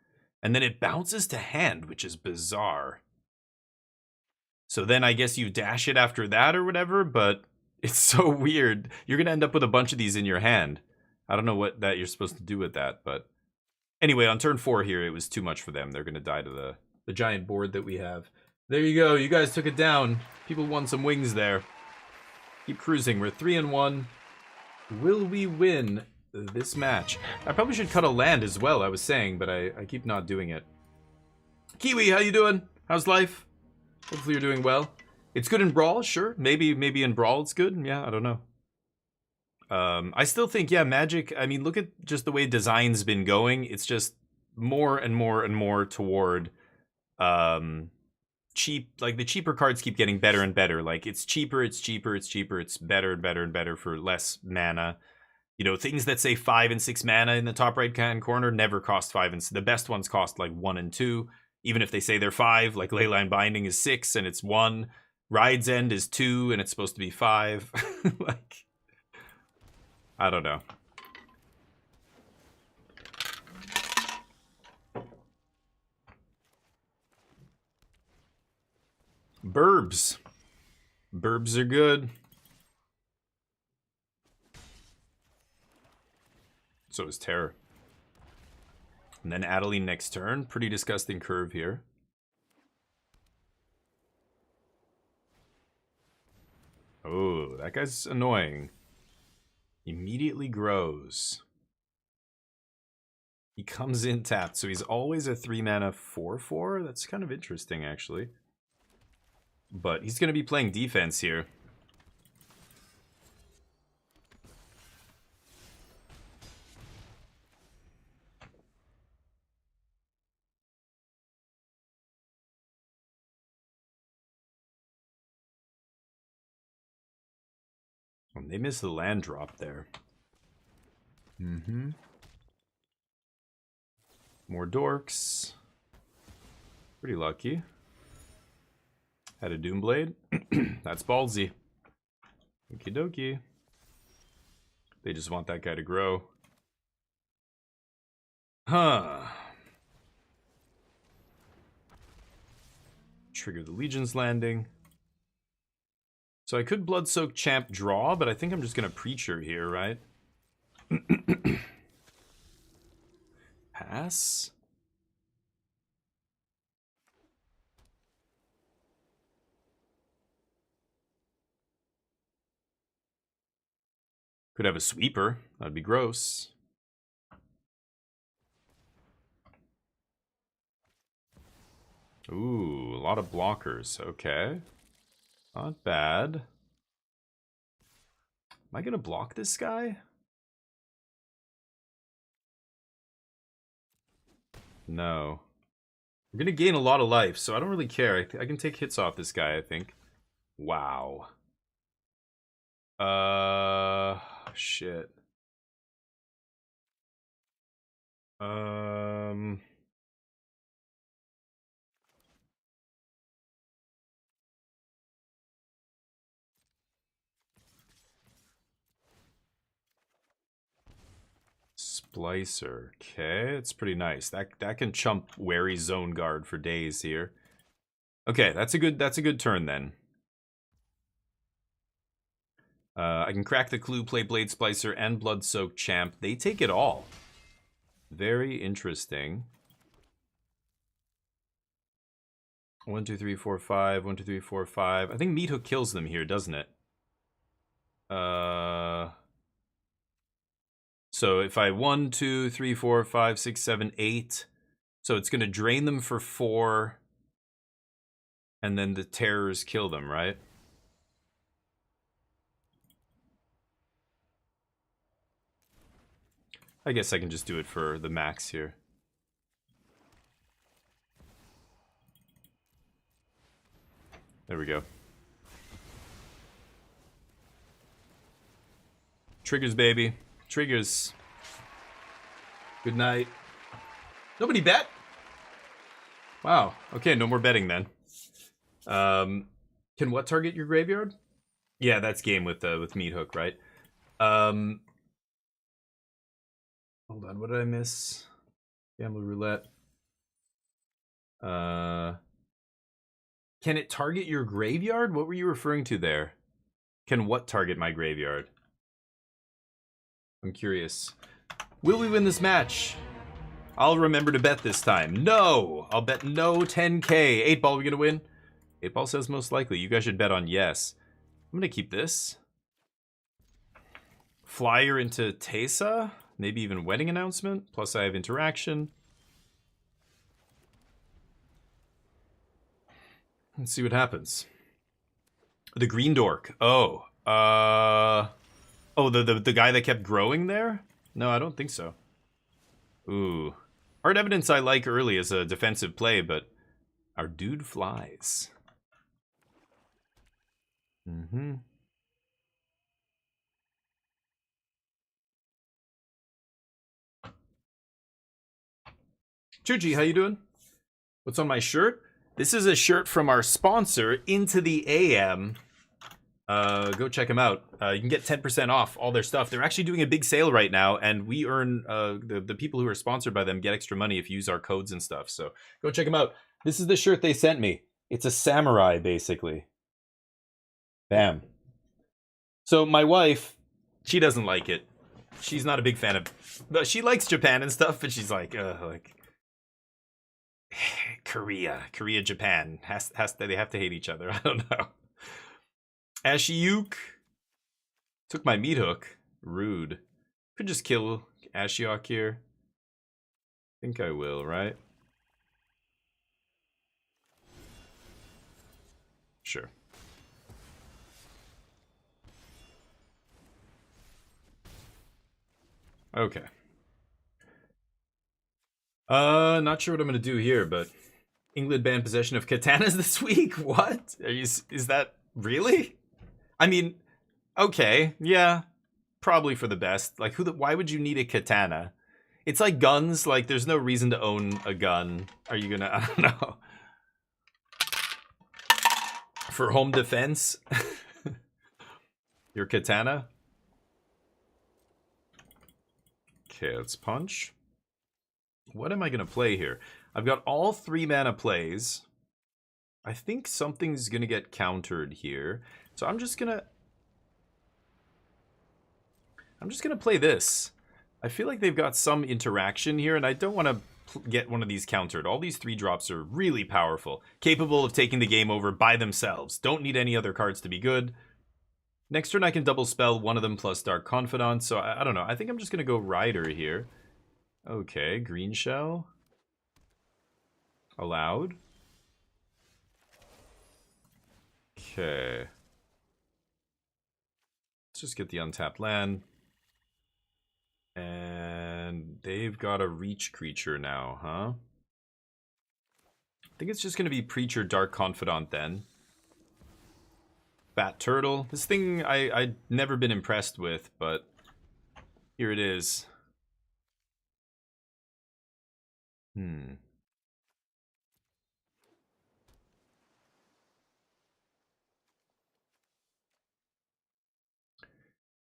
and then it bounces to hand, which is bizarre. So then I guess you dash it after that or whatever, but it's so weird. You're going to end up with a bunch of these in your hand. I don't know what that you're supposed to do with that, but... Anyway, on turn 4 here, it was too much for them. They're going to die to the giant board that we have. There you go. You guys took it down. People won some wings there. Keep cruising. We're 3-1. Will we win this match? I probably should cut a land as well, I was saying, but I keep not doing it. Kiwi, how you doing? How's life? Hopefully you're doing well. It's good in Brawl, sure. Maybe in Brawl it's good. Yeah, I don't know. I still think, yeah, Magic, I mean, look at just the way design's been going. It's just more and more and more toward cheap, like the cheaper cards keep getting better and better. Like, it's cheaper, it's better and better and better for less mana. You know, things that say 5 and 6 mana in the top right hand corner never cost 5, and the best ones cost like 1 and 2. Even if they say they're 5, like Leyline Binding is 6 and it's 1. Ride's End is 2 and it's supposed to be 5. Like, I don't know. Burbs. Burbs are good. So is Terror. And then Adeline next turn. Pretty disgusting curve here. Oh, that guy's annoying. Immediately grows. He comes in tapped, so he's always a 3 mana 4/4. That's kind of interesting, actually. But he's going to be playing defense here. They missed the land drop there. More dorks. Pretty lucky. Had a Doomblade. That's ballsy. Okie dokie. They just want that guy to grow. Huh. Trigger the Legion's Landing. So I could Bloodsoak Champ draw, but I think I'm just going to Preacher here, right? Pass? Could have a Sweeper. That'd be gross. Ooh, a lot of blockers. Okay. Not bad. Am I going to block this guy? No. I'm gonna gain a lot of life, so I don't really care. I can take hits off this guy, I think. Wow. Shit. Splicer. Okay, it's pretty nice. That can chump Wary Zone Guard for days here. Okay, that's a good turn then. I can crack the clue, play Blade Splicer and Blood Soaked Champ. They take it all. Very interesting. 1, 2, 3, 4, 5. 1, 2, 3, 4, 5. I think Meat Hook kills them here, doesn't it? So if I 1, 2, 3, 4, 5, 6, 7, 8. So it's gonna drain them for 4. And then the terrors kill them, right? I guess I can just do it for the max here. There we go. Triggers, baby. Triggers. Good night. Nobody bet? Wow. Okay, no more betting then. Can what target your graveyard? Yeah, that's game with Meat Hook, right? Hold on, what did I miss? Gamble Roulette. Can it target your graveyard? What were you referring to there? Can what target my graveyard? I'm curious. Will we win this match? I'll remember to bet this time. No! I'll bet no 10k. 8-ball, we gonna win? 8-ball says most likely. You guys should bet on yes. I'm gonna keep this. Flyer into Teysa? Maybe even wedding announcement? Plus I have interaction. Let's see what happens. The green dork. Oh. Oh, the guy that kept growing there? No, I don't think so. Ooh. Hard Evidence I like early as a defensive play, but our dude flies. Mm-hmm. Chuchi, how you doing? What's on my shirt? This is a shirt from our sponsor, Into the AM. Go check them out. You can get 10% off all their stuff. They're actually doing a big sale right now, and we earn, the people who are sponsored by them get extra money if you use our codes and stuff. So go check them out. This is the shirt they sent me. It's a samurai, basically. Bam. So my wife, she doesn't like it. She's not a big fan of, but she likes Japan and stuff, but she's like Korea, Japan they have to hate each other. I don't know. Ashiuk took my Meat Hook. Rude. Could just kill Ashiok here. Think I will, right? Sure. Okay. Not sure what I'm gonna do here, but England banned possession of katanas this week? What? Is that really? I mean, okay, yeah, probably for the best. Like, why would you need a katana? It's like guns, like, there's no reason to own a gun. Are you gonna, I don't know. For home defense? Your katana? Okay, let's punch. What am I gonna play here? I've got all 3 mana plays. I think something's gonna get countered here. So I'm just gonna play this. I feel like they've got some interaction here, and I don't want to get one of these countered. All these 3-drops are really powerful, capable of taking the game over by themselves. Don't need any other cards to be good. Next turn I can double spell one of them plus Dark Confidant, so I don't know. I think I'm just gonna go Rider here. Okay, Green Shell. Allowed. Okay. Let's just get the untapped land. And they've got a reach creature now, huh? think it's just going to be Preacher Dark Confidant then. Bat Turtle. This thing I'd never been impressed with, but here it is.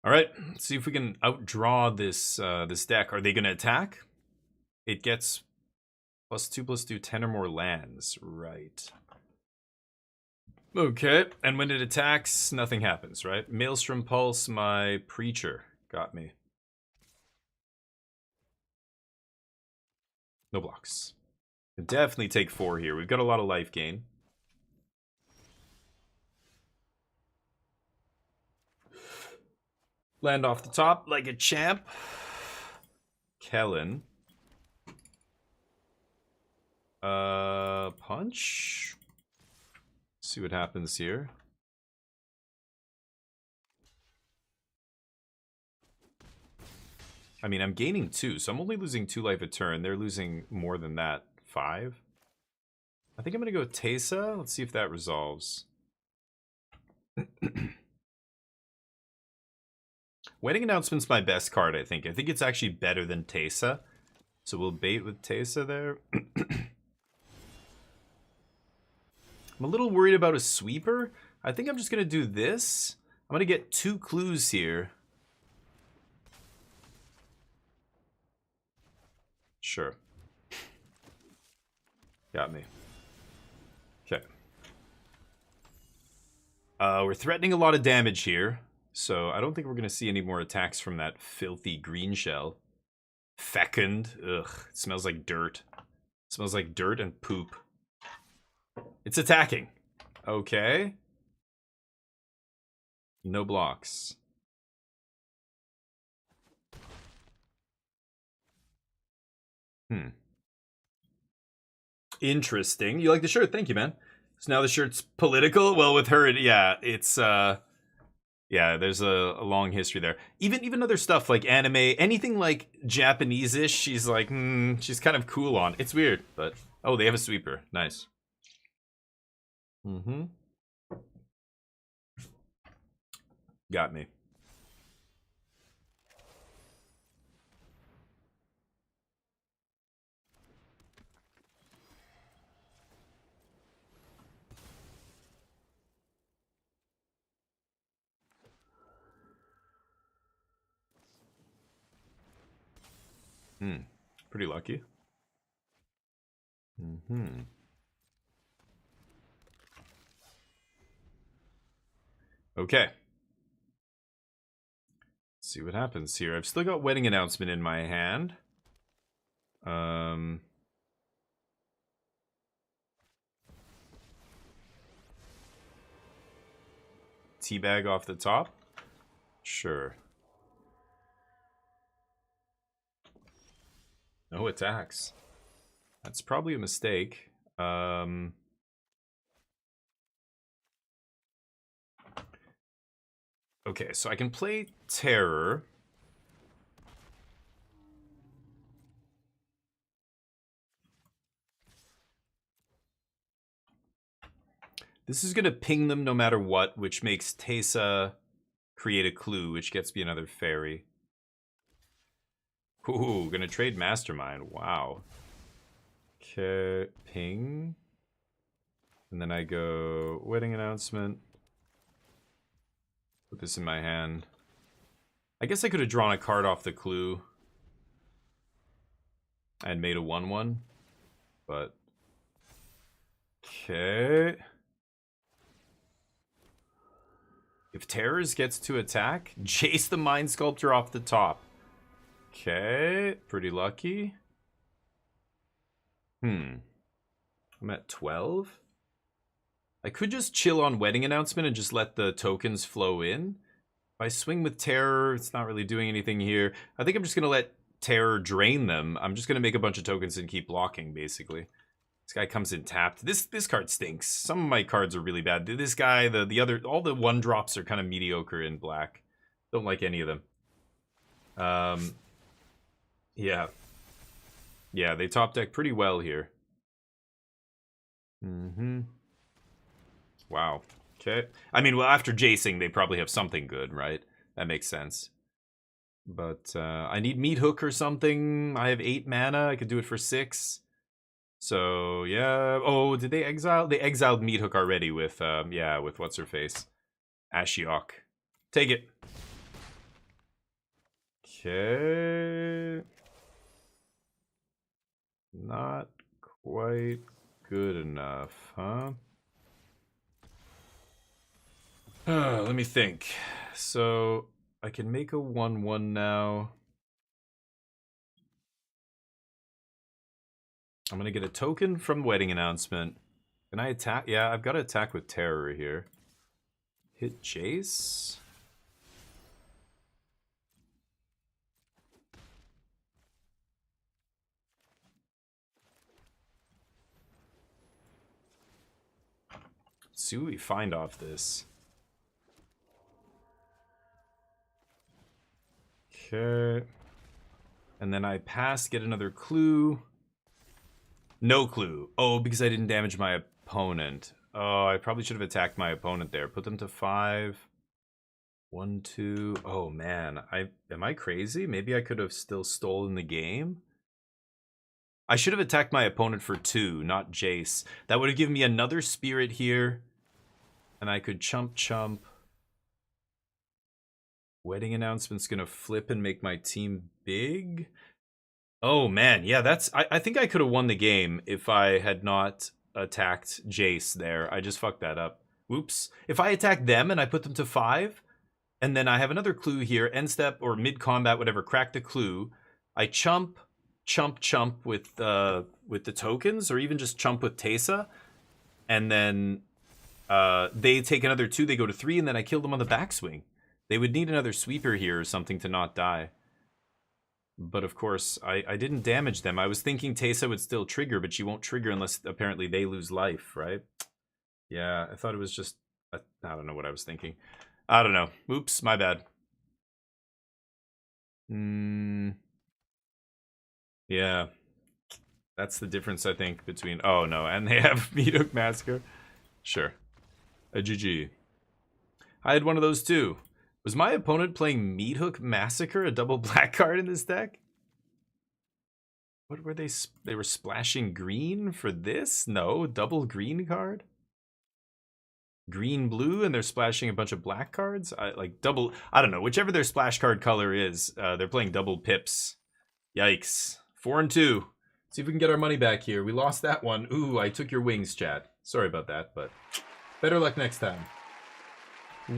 All right, let's see if we can outdraw this this deck. Are they going to attack? It gets +2/+2, 10 or more lands. Right. Okay, and when it attacks, nothing happens, right? Maelstrom Pulse, my Preacher. Got me. No blocks. Definitely take 4 here. We've got a lot of life gain. Land off the top like a champ. Kellen. Punch. See what happens here. I mean, I'm gaining 2, so I'm only losing 2 life a turn. They're losing more than that. 5. I think I'm going to go with Teysa. Let's see if that resolves. Wedding Announcement's my best card, I think. I think it's actually better than Teysa. So we'll bait with Teysa there. I'm a little worried about a sweeper. I think I'm just going to do this. I'm going to get 2 clues here. Sure. Got me. Okay. We're threatening a lot of damage here. So I don't think we're going to see any more attacks from that filthy green shell. Fecund. Ugh. It smells like dirt. It smells like dirt and poop. It's attacking. Okay. No blocks. Interesting. You like the shirt? Thank you, man. So now the shirt's political? Well, with her, yeah, it's, yeah, there's a long history there. Even other stuff like anime, anything like Japanese-ish, she's like, she's kind of cool on. It's weird, but... Oh, they have a sweeper. Nice. Got me. Pretty lucky. Okay. Let's see what happens here. I've still got Wedding Announcement in my hand. Teabag off the top? Sure. No attacks. That's probably a mistake. Okay, so I can play Terror. This is going to ping them no matter what, which makes Teysa create a clue, which gets me another fairy. Ooh, gonna trade Mastermind. Wow. Okay, ping. And then I go Wedding Announcement. Put this in my hand. I guess I could have drawn a card off the clue. And made a 1/1. But... Okay. If Terrors gets to attack, Jace the Mind Sculptor off the top. Okay, pretty lucky. I'm at 12. I could just chill on Wedding Announcement and just let the tokens flow in. If I swing with Terror, it's not really doing anything here. I think I'm just going to let Terror drain them. I'm just going to make a bunch of tokens and keep blocking, basically. This guy comes in tapped. This card stinks. Some of my cards are really bad. This guy, the other, all the 1-drops are kind of mediocre in black. Don't like any of them. Yeah. Yeah, they top deck pretty well here. Mm-hmm. Wow. Okay. I mean, well, after Jacing, they probably have something good, right? That makes sense. But I need Meat Hook or something. I have 8 mana. I could do it for 6. So, yeah. Oh, did they exile? They exiled Meat Hook already with, yeah, with what's-her-face? Ashiok. Take it. Okay. Not quite good enough, huh? Let me think. So, I can make a 1/1 now. I'm gonna get a token from Wedding Announcement. Can I attack? Yeah, I've got to attack with Terror here. Hit Jace. Let's see what we find off this. Okay. And then I pass, get another clue. No clue. Oh, because I didn't damage my opponent. Oh, I probably should have attacked my opponent there. Put them to 5. 1, 2. Oh man, am I crazy? Maybe I could have still stolen the game. I should have attacked my opponent for 2, not Jace. That would have given me another spirit here, and I could chump. Wedding Announcement's gonna flip and make my team big. Oh man, yeah, that's. I think I could have won the game if I had not attacked Jace there. I just fucked that up. Whoops. If I attack them and I put them to 5. And then I have another clue here, end step or mid combat, whatever. Crack the clue. I chump with the tokens, or even just chump with Teysa, and then they take another 2. They go to 3, and then I kill them on the backswing. They would need another sweeper here or something to not die. But of course, I didn't damage them. I was thinking Teysa would still trigger, but she won't trigger unless apparently they lose life, right? Yeah, I thought it was just I don't know what I was thinking. I don't know. Oops, my bad. Yeah. That's the difference, I think, between... Oh, no, and they have Meat Hook Massacre. Sure. A GG. I had one of those, too. Was my opponent playing Meat Hook Massacre, a double black card in this deck? What were they? They were splashing green for this? No, double green card? Green blue, and they're splashing a bunch of black cards? Like double, I don't know, whichever their splash card color is, they're playing double pips. Yikes. 4 and 2. See if we can get our money back here. We lost that one. Ooh, I took your wings, chat. Sorry about that, but better luck next time.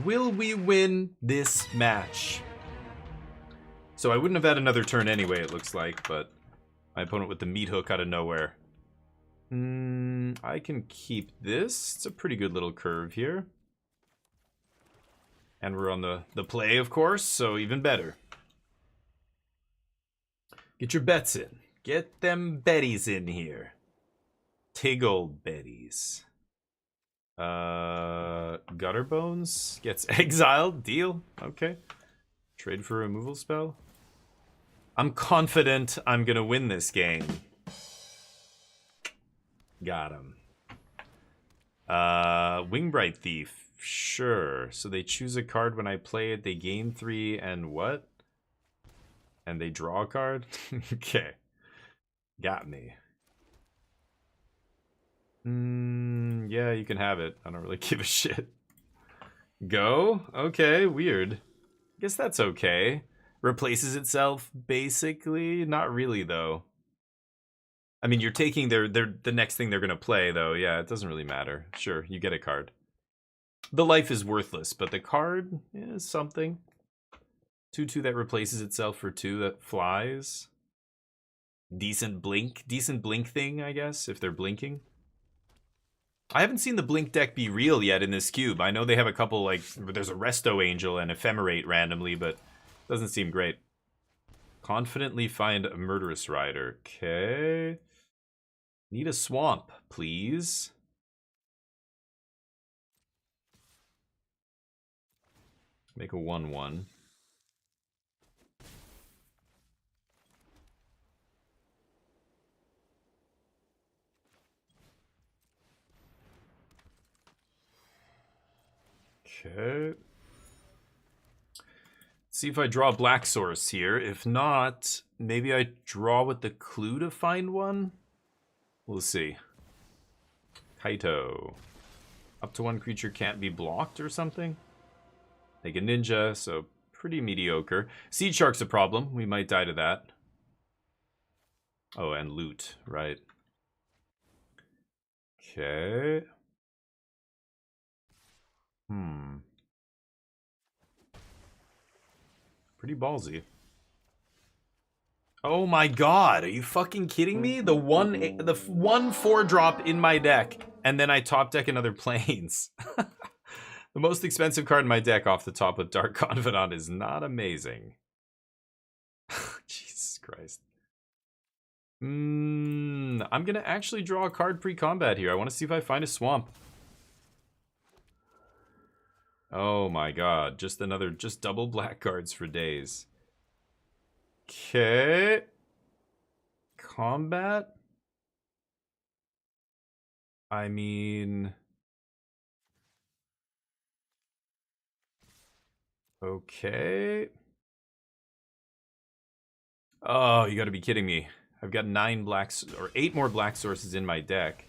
Will we win this match? So I wouldn't have had another turn anyway, it looks like, but my opponent with the Meat Hook out of nowhere. I can keep this. It's a pretty good little curve here. And we're on the play, of course, so even better. Get your bets in. Get them betties in here. Tiggle betties. Gutter Bones gets exiled. Deal. Okay. Trade for removal spell. I'm confident I'm gonna win this game. Got him. Wingbright Thief. Sure. So they choose a card when I play it. They gain 3 and what? And they draw a card? Okay. Got me. Yeah, you can have it. I don't really give a shit. Go? Okay, weird. Guess that's okay. Replaces itself, basically? Not really, though. I mean, you're taking the next thing they're gonna play, though. Yeah, it doesn't really matter. Sure, you get a card. The life is worthless, but the card is something. 2/2 that replaces itself for 2 that flies. Decent blink thing, I guess, if they're blinking. I haven't seen the blink deck be real yet in this cube. I know they have a couple, like, there's a Resto Angel and Ephemerate randomly, but doesn't seem great. Confidently find a Murderous Rider. Okay. Need a swamp, please. Make a 1/1. Okay. See if I draw a black source here. If not, maybe I draw with the clue to find one? We'll see. Kaito. Up to one creature can't be blocked or something? Like a ninja, so pretty mediocre. Seed Shark's a problem. We might die to that. Oh, and loot, right. Okay. Pretty ballsy. Oh my god, are you fucking kidding me? The one 4-drop in my deck, and then I top deck another planes. The most expensive card in my deck off the top with Dark Confidant is not amazing. Jesus Christ. I'm gonna actually draw a card pre-combat here. I want to see if I find a swamp. Oh my god, just double black cards for days. Okay. Combat? I mean... Okay. Oh, you gotta be kidding me. I've got 8 more black sources in my deck.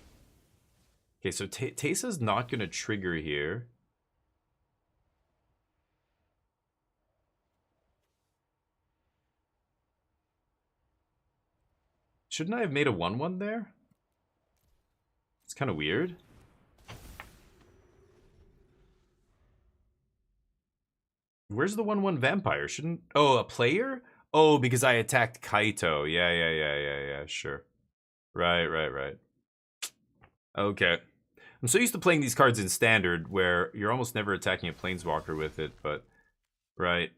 Okay, so Tesa's not gonna trigger here. Shouldn't I have made a 1/1 there? It's kind of weird. Where's the 1/1 vampire? Shouldn't... Oh, a player? Oh, because I attacked Kaito. Yeah, sure. Right. Okay. I'm so used to playing these cards in Standard, where you're almost never attacking a Planeswalker with it, but... Right.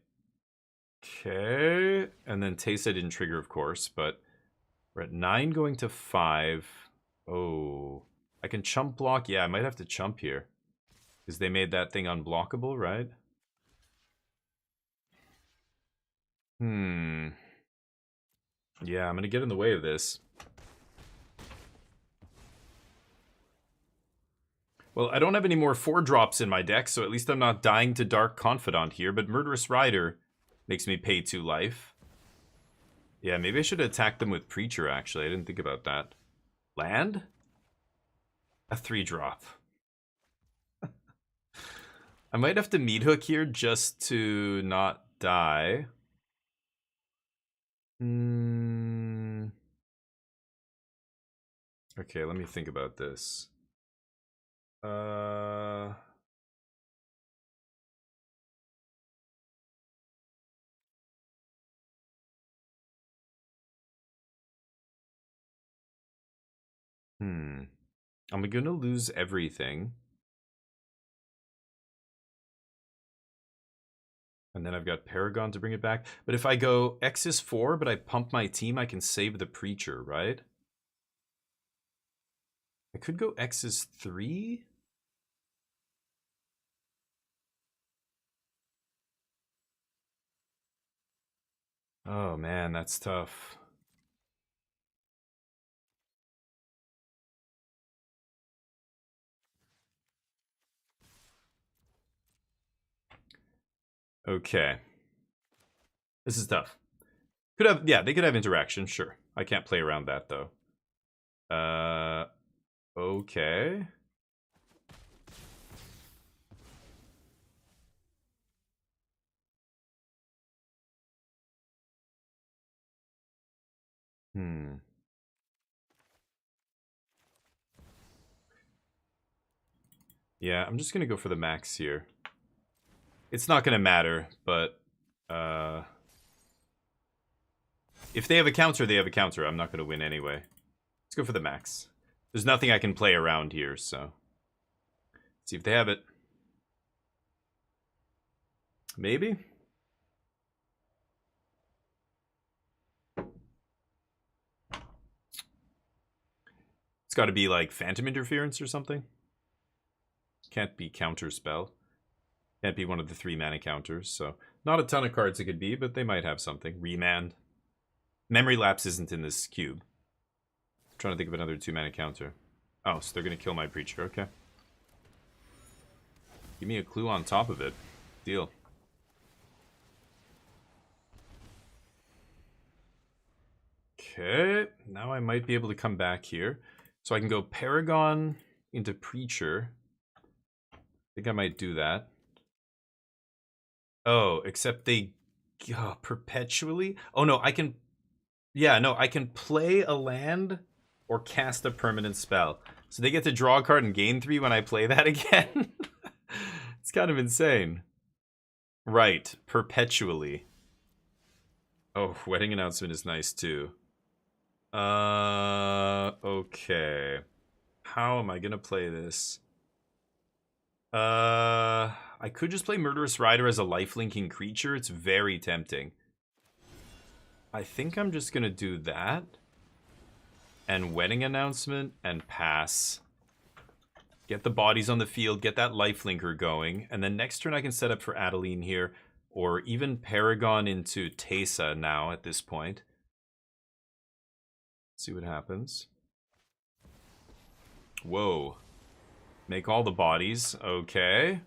Okay. And then Teysa didn't trigger, of course, but... We're at 9 going to 5. Oh. I can chump block? Yeah, I might have to chump here. Because they made that thing unblockable, right? Yeah, I'm going to get in the way of this. Well, I don't have any more 4-drops in my deck, so at least I'm not dying to Dark Confidant here, but Murderous Rider makes me pay 2 life. Yeah, maybe I should attack them with Preacher, actually. I didn't think about that. Land? A 3-drop. I might have to Meat Hook here just to not die. Okay, let me think about this. I'm gonna lose everything. And then I've got Paragon to bring it back. But if I go X is 4, but I pump my team, I can save the Preacher, right? I could go X is 3? Oh man, that's tough. Okay. This is tough. Could have, yeah, they could have interaction, sure. I can't play around that, though. Okay. Yeah, I'm just gonna go for the max here. It's not gonna matter, but if they have a counter, they have a counter. I'm not gonna win anyway. Let's go for the max. There's nothing I can play around here, so let's see if they have it. Maybe. It's got to be like Phantom Interference or something. Can't be Counter Spell. Can't be one of the 3-mana counters, so not a ton of cards it could be, but they might have something. Remand. Memory Lapse isn't in this cube. I'm trying to think of another 2-mana counter. Oh, so they're going to kill my Preacher, okay. Give me a clue on top of it. Deal. Okay, now I might be able to come back here. So I can go Paragon into Preacher. I think I might do that. Oh, except they perpetually? Oh no, I can... Yeah, no, I can play a land or cast a permanent spell. So they get to draw a card and gain 3 when I play that again? It's kind of insane. Right, perpetually. Oh, Wedding Announcement is nice too. Okay. How am I gonna play this? I could just play Murderous Rider as a life-linking creature. It's very tempting. I think I'm just gonna do that. And Wedding Announcement and pass. Get the bodies on the field, get that lifelinker going, and then next turn I can set up for Adeline here, or even Paragon into Teysa now at this point. See what happens. Whoa. Make all the bodies. Okay.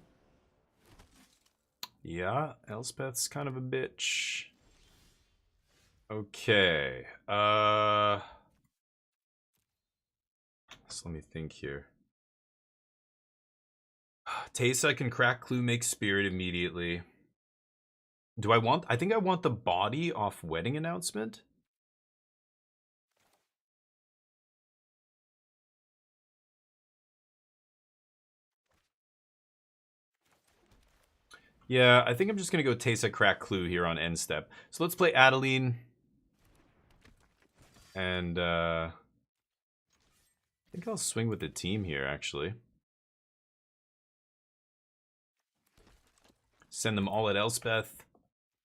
Yeah, Elspeth's kind of a bitch. Okay. So let me think here. Teysa can crack clue, make spirit immediately. Do I want... I think I want the body off Wedding Announcement. Yeah, I think I'm just going to go Teysa crack clue here on end step. So let's play Adeline. And I think I'll swing with the team here, actually. Send them all at Elspeth.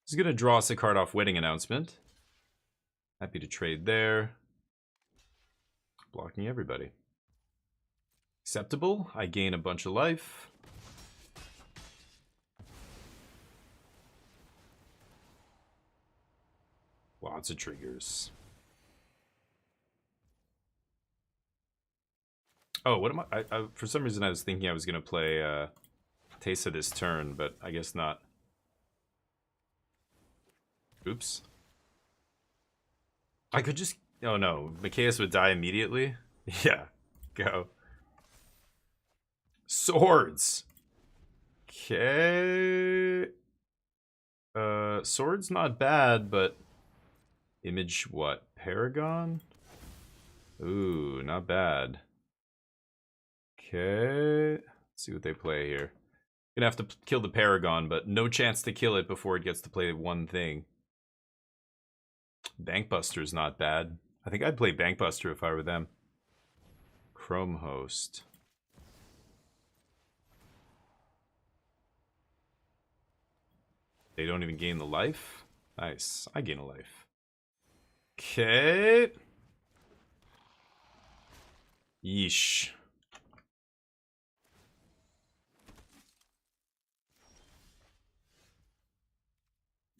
He's going to draw us a card off Wedding Announcement. Happy to trade there. Blocking everybody. Acceptable. I gain a bunch of life. Lots of triggers. Oh, what am I for some reason I was thinking I was going to play Teysa this turn, but I guess not. Oops. I could just... Oh no, Mikaeus would die immediately? Yeah, go. Swords! Okay... Swords not bad, but... Image what? Paragon? Ooh, not bad. Okay... Let's see what they play here. Gonna have to kill the Paragon, but no chance to kill it before it gets to play one thing. Bankbuster's not bad. I think I'd play Bankbuster if I were them. Chrome Host. They don't even gain the life? Nice. I gain a life. Okay. Yeesh.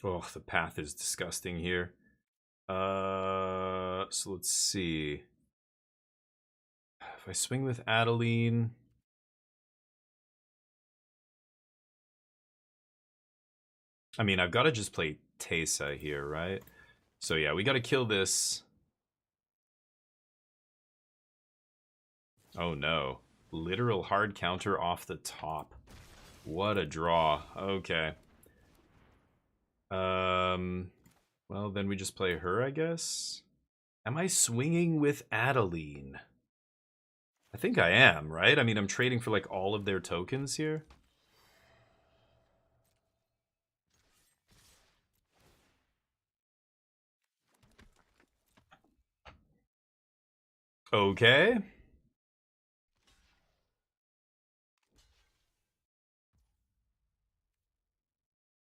Oh, the path is disgusting here. So let's see. If I swing with Adeline... I mean, I've got to just play Teysa here, right? So yeah, we got to kill this. Oh no. Literal hard counter off the top. What a draw. Okay. Well, then we just play her, I guess? Am I swinging with Adeline? I think I am, right? I mean, I'm trading for, like, all of their tokens here. Okay.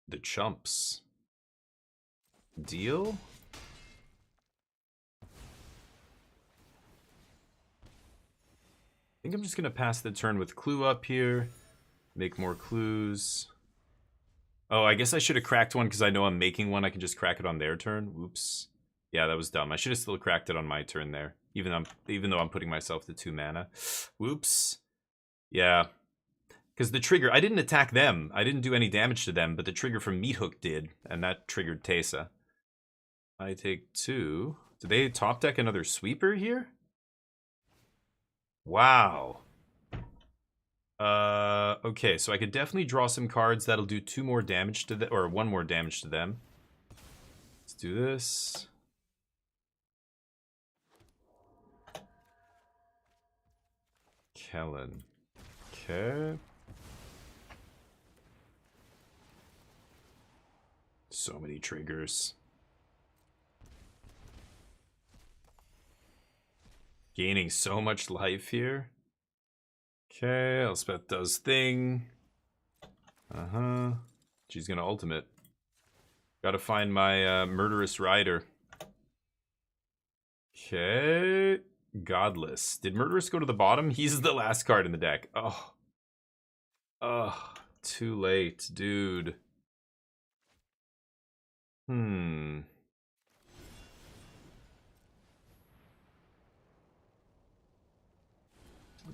The chumps. Deal? I think I'm just going to pass the turn with clue up here. Make more clues. Oh, I guess I should have cracked one because I know I'm making one. I can just crack it on their turn. Whoops. Yeah, that was dumb. I should have still cracked it on my turn there. Even though I'm putting myself to 2 mana. Whoops. Yeah. Because the trigger, I didn't attack them. I didn't do any damage to them, but the trigger from Meat Hook did, and that triggered Teysa. I take 2. Did they top deck another sweeper here? Wow. Okay, so I could definitely draw some cards that'll do 2 more damage to them, or 1 more damage to them. Let's do this. Kellen. Okay. So many triggers. Gaining so much life here. Okay, Elspeth does thing. Uh-huh. She's gonna ultimate. Gotta find my murderous rider. Okay. Godless. Did Murderous go to the bottom? He's the last card in the deck. Oh. Oh, too late, dude.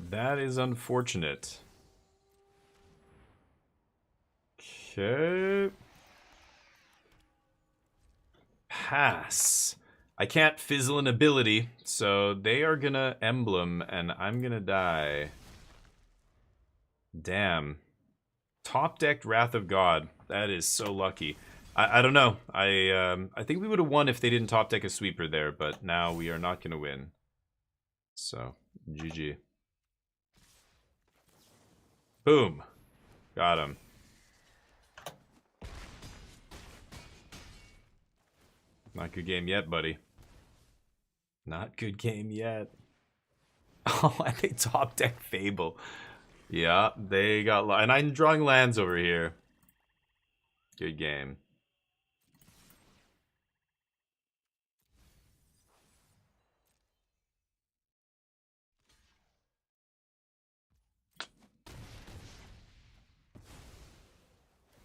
That is unfortunate. Okay. Pass. I can't fizzle an ability, so they are gonna emblem, and I'm gonna die. Damn. Top decked Wrath of God. That is so lucky. I don't know. I think we would have won if they didn't top deck a sweeper there, but now we are not gonna win. So, GG. Boom. Got him. Not good game yet, buddy. Not good game yet. Oh, I think top deck Fable. Yeah, they got... And I'm drawing lands over here. Good game.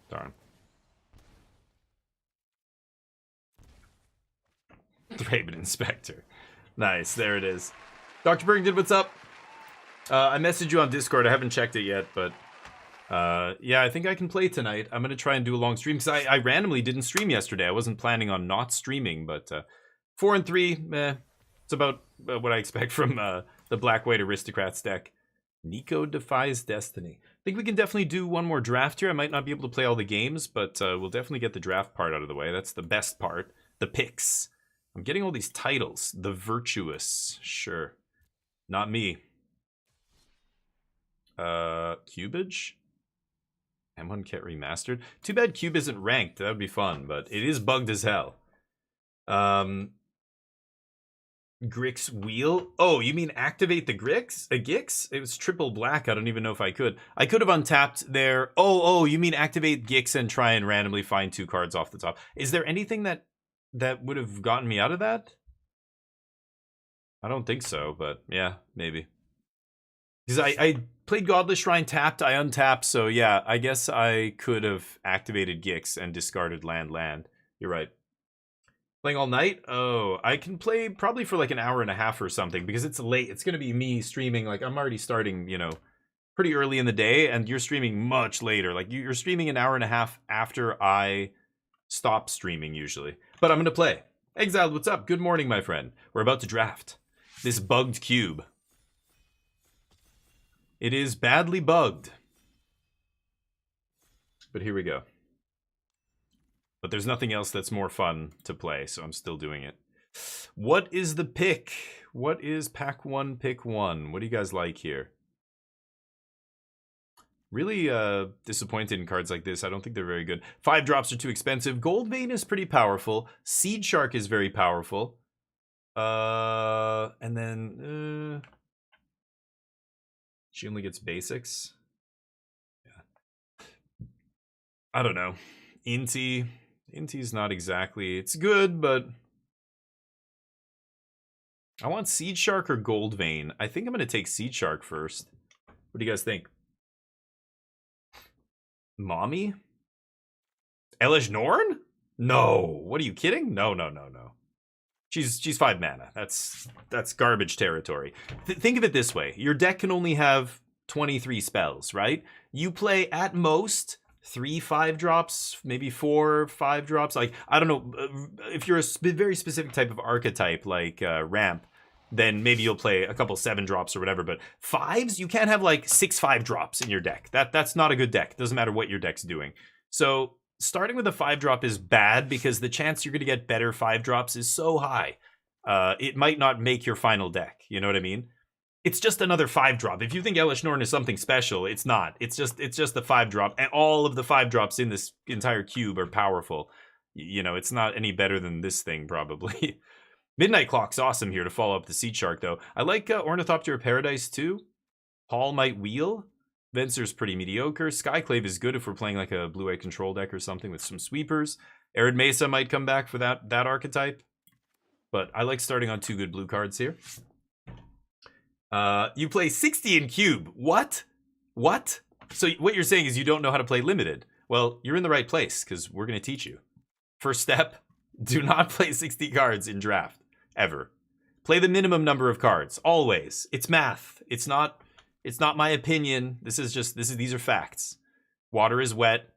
Darn. Raven Inspector. Nice, there it is. Dr. Burrington, what's up? I messaged you on Discord. I haven't checked it yet, but yeah, I think I can play tonight. I'm gonna try and do a long stream because I randomly didn't stream yesterday. I wasn't planning on not streaming, but 4 and 3, it's about what I expect from the Black White Aristocrats deck. Nico Defies Destiny. I think we can definitely do one more draft here. I might not be able to play all the games, but we'll definitely get the draft part out of the way. That's the best part. The picks. I'm getting all these titles. The Virtuous. Sure. Not me. Cubage? M1 Ket Remastered? Too bad Cube isn't ranked. That would be fun, but it is bugged as hell. Grix Wheel? Oh, you mean activate the Grix? A Gix? It was triple black. I don't even know if I could. I could have untapped there. Oh, you mean activate Gix and try and randomly find 2 cards off the top. Is there anything that would have gotten me out of that? I don't think so, but yeah, maybe. Because I played Godless Shrine tapped, I untapped, so yeah, I guess I could have activated Gix and discarded land. You're right. Playing all night? Oh, I can play probably for like an hour and a half or something, because it's late. It's going to be me streaming, like I'm already starting, you know, pretty early in the day, and you're streaming much later. Like you're streaming an hour and a half after I stop streaming usually. But I'm going to play. Exiled, what's up? Good morning, my friend. We're about to draft this bugged cube. It is badly bugged. But here we go. But there's nothing else that's more fun to play, so I'm still doing it. What is the pick? What is pack 1, pick 1? What do you guys like here? Really disappointed in cards like this. I don't think they're very good. 5 drops are too expensive. Gold Vein is pretty powerful. Seed Shark is very powerful. And then... she only gets basics. Yeah. I don't know. Inti's not exactly... It's good, but... I want Seed Shark or Gold Vein. I think I'm going to take Seed Shark first. What do you guys think? Mommy? Elish Norn? No. What are you kidding? No. She's 5 mana. That's garbage territory. Think of it this way. Your deck can only have 23 spells, right? You play at most 3 5-drops, maybe 4 5-drops. Like, I don't know, if you're a very specific type of archetype like ramp, then maybe you'll play a couple 7-drops or whatever. But 5s, you can't have like 6 5-drops in your deck. That's not a good deck. Doesn't matter what your deck's doing. So starting with a 5-drop is bad because the chance you're going to get better 5-drops is so high. It might not make your final deck. You know what I mean? It's just another 5-drop. If you think Elish Norn is something special, it's not. It's just the 5-drop, and all of the 5-drops in this entire cube are powerful. You know, it's not any better than this thing probably. Midnight Clock's awesome here to follow up the Seed Shark though. I like Ornithopter Paradise too. Paul might wheel. Venser's pretty mediocre. Skyclave is good if we're playing like a blue-eye control deck or something with some sweepers. Arid Mesa might come back for that archetype. But I like starting on 2 good blue cards here. You play 60 in cube. What? What? So what you're saying is you don't know how to play limited. Well, you're in the right place because we're going to teach you. First step, do not play 60 cards in draft. Ever. Play the minimum number of cards. Always. It's math. It's not my opinion. These are facts. Water is wet.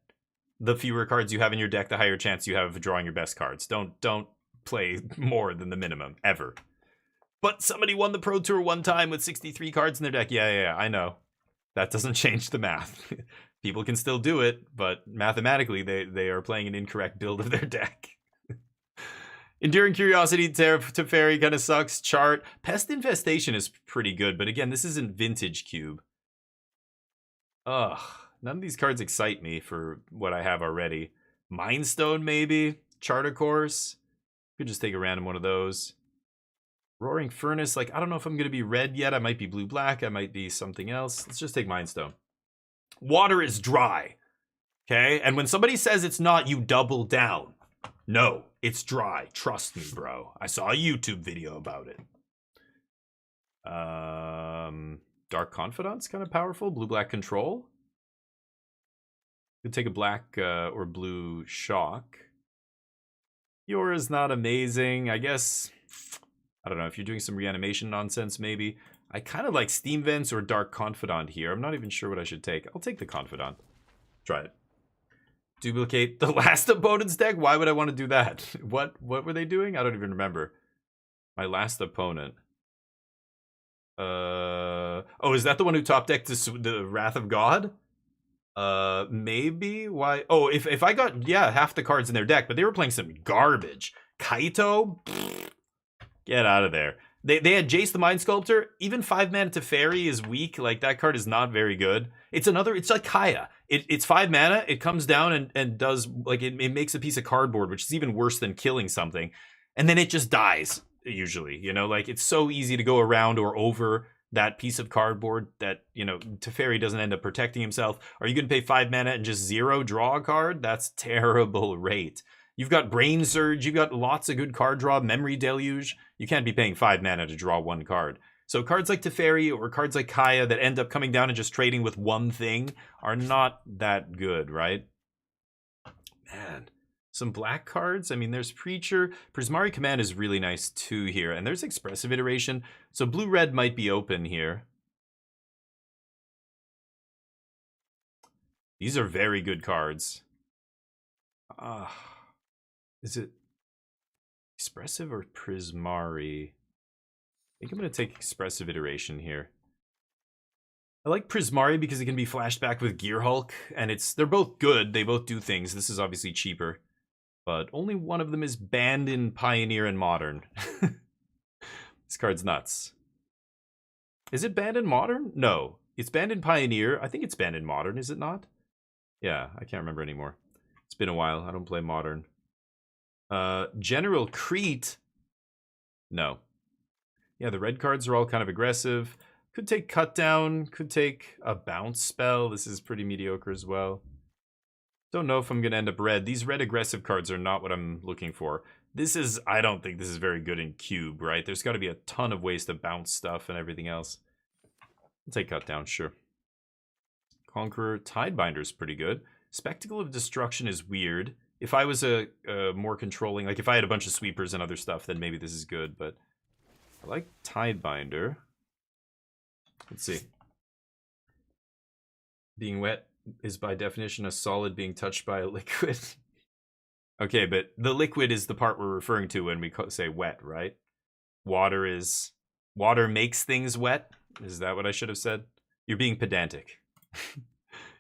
The fewer cards you have in your deck, the higher chance you have of drawing your best cards. Don't play more than the minimum. Ever. But somebody won the Pro Tour one time with 63 cards in their deck. Yeah, I know. That doesn't change the math. People can still do it, but mathematically they are playing an incorrect build of their deck. Enduring Curiosity, Teferi kind of sucks. Chart. Pest Infestation is pretty good, but again, this isn't Vintage Cube. Ugh. None of these cards excite me for what I have already. Mindstone, maybe? Charter Course? Could just take a random one of those. Roaring Furnace, like, I don't know if I'm going to be red yet. I might be blue-black. I might be something else. Let's just take Mindstone. Water is dry. Okay? And when somebody says it's not, you double down. No, it's dry. Trust me, bro. I saw a YouTube video about it. Dark Confidant's kind of powerful. Blue-black Control. Could take a black or blue Shock. Yours not amazing. I guess... I don't know, if you're doing some reanimation nonsense, maybe. I kind of like Steam Vents or Dark Confidant here. I'm not even sure what I should take. I'll take the Confidant. Try it. Duplicate the last opponent's deck? Why would I want to do that? What were they doing? I don't even remember. My last opponent. Oh, is that the one who top decked the Wrath of God? Maybe? Why? Oh, if I got, yeah, half the cards in their deck, but they were playing some garbage. Kaito? Pfft. Get out of there. They had Jace the Mind Sculptor. Even 5-mana Teferi is weak. Like, that card is not very good. It's like Kaya. It's 5 mana. It comes down and does, like, it makes a piece of cardboard, which is even worse than killing something. And then it just dies, usually. You know, like, it's so easy to go around or over that piece of cardboard that, you know, Teferi doesn't end up protecting himself. Are you going to pay 5 mana and just 0 draw a card? That's terrible rate. You've got Brain Surge, you've got lots of good card draw, Memory Deluge. You can't be paying 5 mana to draw 1 card. So cards like Teferi or cards like Kaya that end up coming down and just trading with one thing are not that good, right? Man, some black cards. I mean, there's Preacher. Prismari Command is really nice too here. And there's Expressive Iteration. So blue-red might be open here. These are very good cards. Is it Expressive or Prismari? I think I'm going to take Expressive Iteration here. I like Prismari because it can be flashed back with Gear Hulk, and they're both good. They both do things. This is obviously cheaper, but only one of them is banned in Pioneer and Modern. This card's nuts. Is it banned in Modern? No. It's banned in Pioneer. I think it's banned in Modern, is it not? Yeah, I can't remember anymore. It's been a while. I don't play Modern. General Crete. No. Yeah, the red cards are all kind of aggressive. Could take Cut Down. Could take a Bounce spell. This is pretty mediocre as well. Don't know if I'm going to end up red. These red aggressive cards are not what I'm looking for. I don't think this is very good in Cube, right? There's got to be a ton of ways to bounce stuff and everything else. I'll take Cut Down, sure. Conqueror. Tidebinder is pretty good. Spectacle of Destruction is weird. If I was a more controlling, like if I had a bunch of sweepers and other stuff, then maybe this is good, but I like Tidebinder. Let's see. Being wet is by definition a solid being touched by a liquid. Okay, but the liquid is the part we're referring to when we say wet, right? Water makes things wet. Is that what I should have said? You're being pedantic.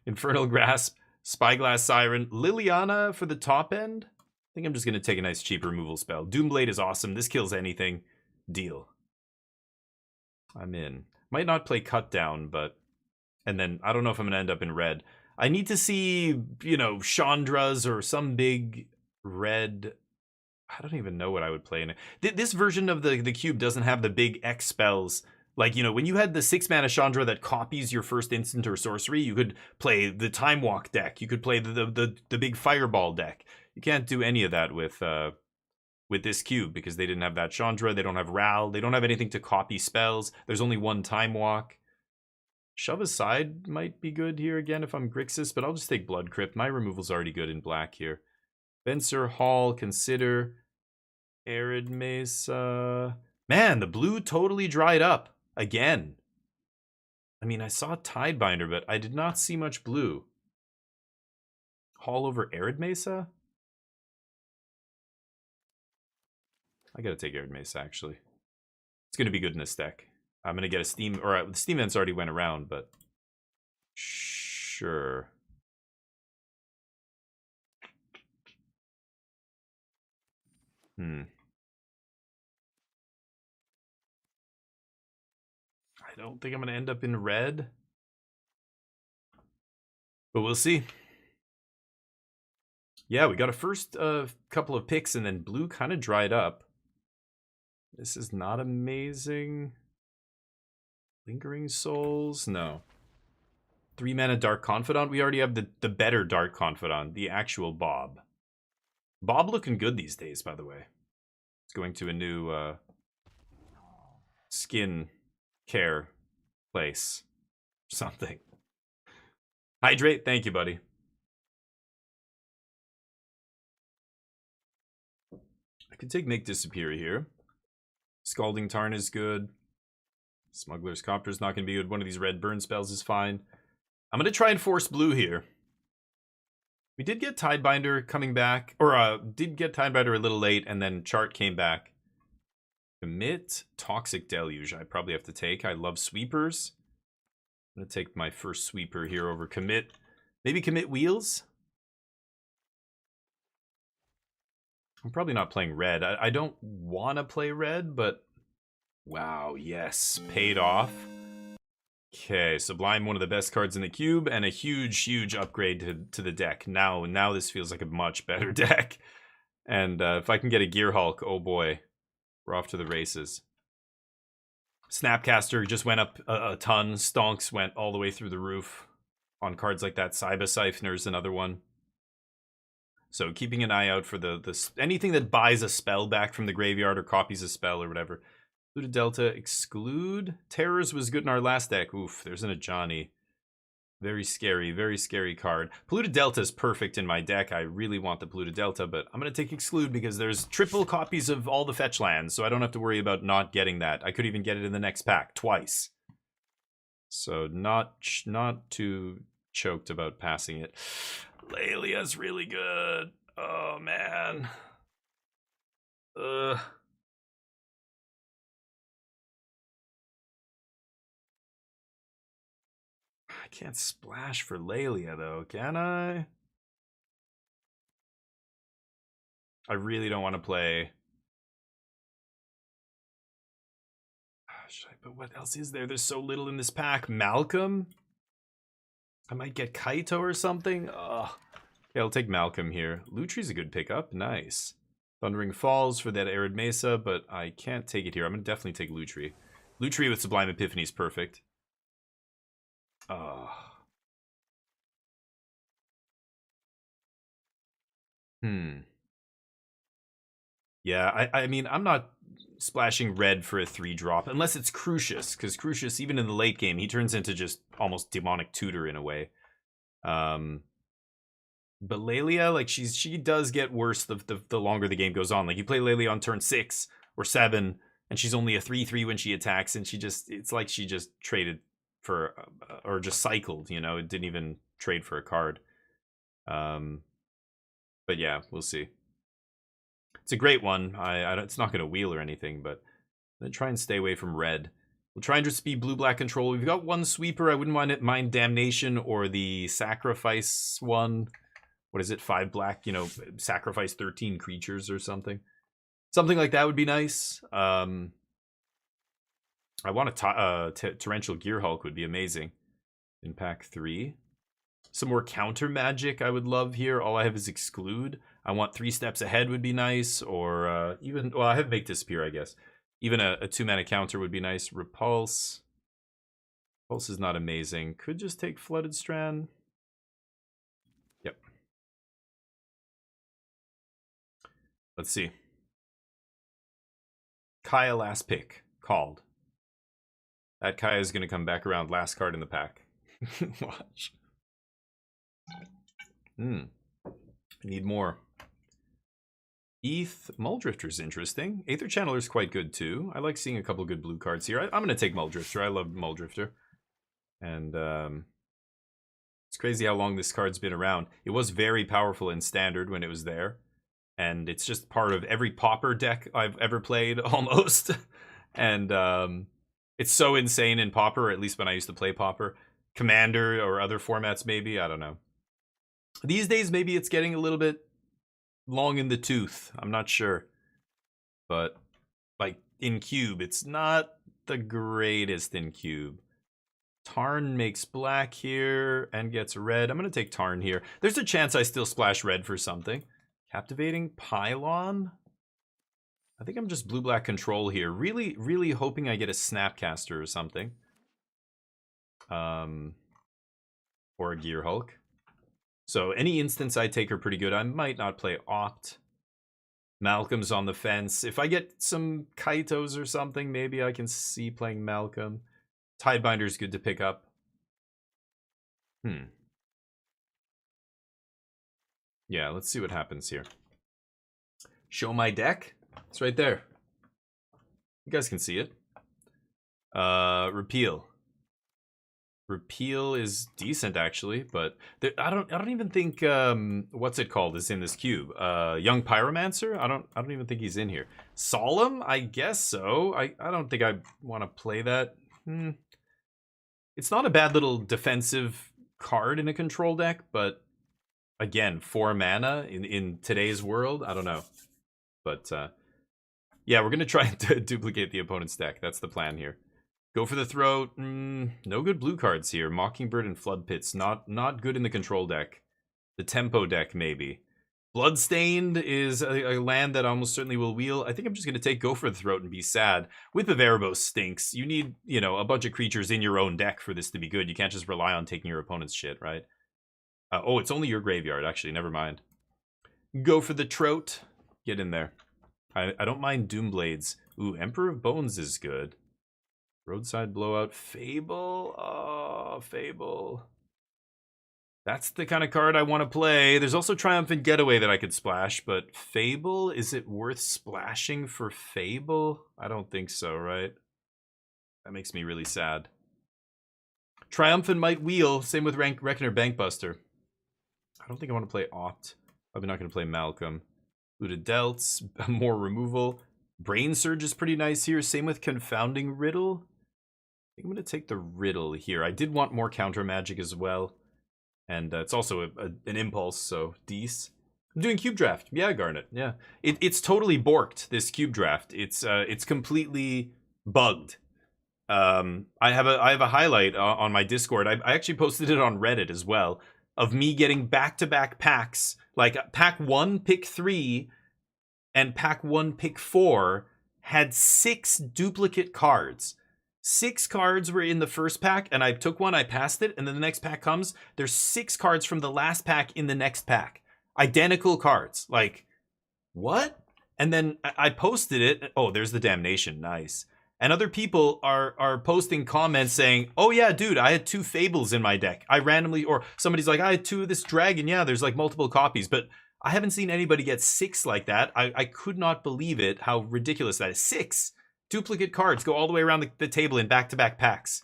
Infernal Grasp, Spyglass Siren, Liliana for the top end. I think I'm just going to take a nice cheap removal spell. Doomblade is awesome. This kills anything. Deal. I'm in. Might not play Cut Down, but... And then, I don't know if I'm going to end up in red. I need to see, you know, Chandra's or some big red... I don't even know what I would play in it. This version of the cube doesn't have the big X spells. Like, you know, when you had the 6-mana Chandra that copies your first instant or sorcery, you could play the Time Walk deck. You could play the big Fireball deck. You can't do any of that with this cube because they didn't have that Chandra. They don't have Ral. They don't have anything to copy spells. There's only one Time Walk. Shove Aside might be good here again if I'm Grixis, but I'll just take Blood Crypt. My removal's already good in black here. Venser, Hall, Consider, Arid Mesa. Man, the blue totally dried up again. I mean, I saw Tidebinder, but I did not see much blue. Hall over Arid Mesa? I gotta take Arid Mesa, actually. It's gonna be good in this deck. I'm gonna get a Steam, or the Steam events already went around, but sure. I don't think I'm gonna end up in red, but we'll see. Yeah, we got a first couple of picks, and then blue kind of dried up. This is not amazing. Lingering Souls? No. 3-mana Dark Confidant? We already have the better Dark Confidant, the actual Bob. Bob looking good these days, by the way. It's going to a new skin care place. Something. Hydrate, thank you, buddy. I could take Make Disappear here. Scalding Tarn is good. Smuggler's Copter's not going to be good. One of these red burn spells is fine. I'm going to try and force blue here. We did get Tidebinder coming back. Or did get Tidebinder a little late, and then Chart came back. Commit Toxic Deluge. I probably have to take. I love sweepers. I'm going to take my first sweeper here over Commit. Maybe Commit Wheels? I'm probably not playing red. I don't want to play red, but... Wow, yes. Paid off. Okay, Sublime, one of the best cards in the cube, and a huge, huge upgrade to the deck. Now this feels like a much better deck. And if I can get a Gear Hulk, oh boy. We're off to the races. Snapcaster just went up a ton. Stonks went all the way through the roof on cards like that. Cyber Siphoner's another one. So keeping an eye out for the anything that buys a spell back from the graveyard or copies a spell or whatever. Polluted Delta, Exclude. Terrors was good in our last deck. Oof, there's an Ajani. Very scary card. Polluted Delta is perfect in my deck. I really want the Polluted Delta, but I'm going to take Exclude because there's triple copies of all the fetch lands, so I don't have to worry about not getting that. I could even get it in the next pack twice. So not too choked about passing it. Lelia's really good. Oh, man. I can't splash for Lelia, though, can I? I really don't want to play. But what else is there? There's so little in this pack. Malcolm? I might get Kaito or something. Ugh. Okay, I'll take Malcolm here. Lutri's a good pickup. Nice. Thundering Falls for that Arid Mesa, but I can't take it here. I'm going to definitely take Lutri. Lutri with Sublime Epiphany is perfect. Yeah, I mean, I'm not splashing red for a 3-drop, unless it's Crucius, because Crucius, even in the late game, he turns into just almost Demonic Tutor in a way. But Lelia, like, she does get worse the longer the game goes on. Like, you play Lelia on turn 6 or 7, and she's only a 3/3 when she attacks, and it's like she just traded for or just cycled, you know, it didn't even trade for a card. But yeah, we'll see. It's a great one. It's not going to wheel or anything, but I'm gonna try and stay away from red. We'll try and just be blue-black control. We've got one sweeper. I wouldn't mind Damnation or the Sacrifice one. What is it? 5 black, you know, sacrifice 13 creatures or something. Something like that would be nice. I want a Torrential Gear Hulk would be amazing in pack 3. Some more counter magic I would love here. All I have is Exclude. I want 3 steps ahead would be nice. Or even, well, I have Make Disappear, I guess. Even a 2-mana counter would be nice. Repulse. Repulse is not amazing. Could just take Flooded Strand. Yep. Let's see. Kaya last pick. Called. That Kaya is going to come back around last card in the pack. Watch. Need more. ETH Muldrifter's interesting. Aether Channeler's quite good too. I like seeing a couple good blue cards here. I'm going to take Muldrifter. I love Muldrifter. And it's crazy how long this card's been around. It was very powerful in Standard when it was there. And it's just part of every Pauper deck I've ever played, almost. And it's so insane in Pauper, at least when I used to play Pauper. Commander or other formats maybe, I don't know. These days maybe it's getting a little bit long in the tooth. I'm not sure. But like in Cube, it's not the greatest in Cube. Tarn makes black here and gets red. I'm going to take Tarn here. There's a chance I still splash red for something. Captivating Pylon. I think I'm just blue-black control here. Really, really hoping I get a Snapcaster or something. Or a Gear Hulk. So any instants I take are pretty good. I might not play Opt. Malcolm's on the fence. If I get some Kaitos or something, maybe I can see playing Malcolm. Tidebinder's good to pick up. Yeah, let's see what happens here. Show my deck. It's right there. You guys can see it. Repeal. Repeal is decent actually, but there, I don't even think what's it called is in this cube. Young Pyromancer? I don't even think he's in here. Solemn? I guess so. I don't think I want to play that. It's not a bad little defensive card in a control deck, but again, 4 mana in today's world, I don't know. But yeah, we're gonna try to duplicate the opponent's deck. That's the plan here. Go for the throat. No good blue cards here. Mockingbird and Flood Pits. Not good in the control deck. The tempo deck, maybe. Bloodstained is a land that almost certainly will wheel. I think I'm just going to take Go for the Throat and be sad. With the Erebos stinks. You need, you know, a bunch of creatures in your own deck for this to be good. You can't just rely on taking your opponent's shit, right? Oh, it's only your graveyard, actually. Never mind. Go for the Trout. Get in there. I don't mind Doomblades. Ooh, Emperor of Bones is good. Roadside Blowout. Fable. Oh, Fable. That's the kind of card I want to play. There's also Triumphant Getaway that I could splash, but Fable? Is it worth splashing for Fable? I don't think so, right? That makes me really sad. Triumphant might wheel. Same with Reckoner Bankbuster. I don't think I want to play Opt. Probably not going to play Malcolm. Looted Delts. More removal. Brain Surge is pretty nice here. Same with Confounding Riddle. I think I'm going to take the Riddle here. I did want more counter magic as well. And it's also an impulse, so Deece. I'm doing cube draft. Yeah, Garnet. Yeah, it's totally borked, this cube draft. It's completely bugged. I have a highlight on my Discord. I actually posted it on Reddit as well of me getting back-to-back packs, like pack 1, pick 3, and pack 1, pick 4 had 6 duplicate cards. 6 cards were in the first pack, and I took one, I passed it, and then the next pack comes. There's 6 cards from the last pack in the next pack. Identical cards. Like, what? And then I posted it. Oh, there's the Damnation. Nice. And other people are posting comments saying, oh yeah, dude, I had 2 Fables in my deck. I randomly, or somebody's like, I had 2 of this Dragon. Yeah, there's like multiple copies, but I haven't seen anybody get 6 like that. I could not believe it, how ridiculous that is. 6 duplicate cards go all the way around the table in back-to-back packs.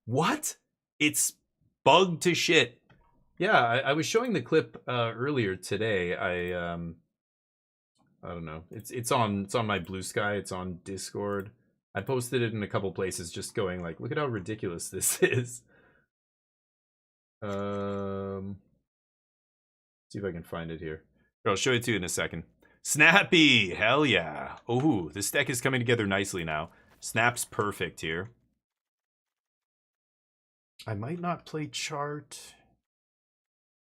What? It's bugged to shit. Yeah, I was showing the clip earlier today. I don't know. It's on my Blue Sky. It's on Discord. I posted it in a couple places, just going like, look at how ridiculous this is. See if I can find it here. I'll show it to you in a second. Snappy, hell yeah. Oh, this deck is coming together nicely now. Snap's perfect here. I might not play Chart.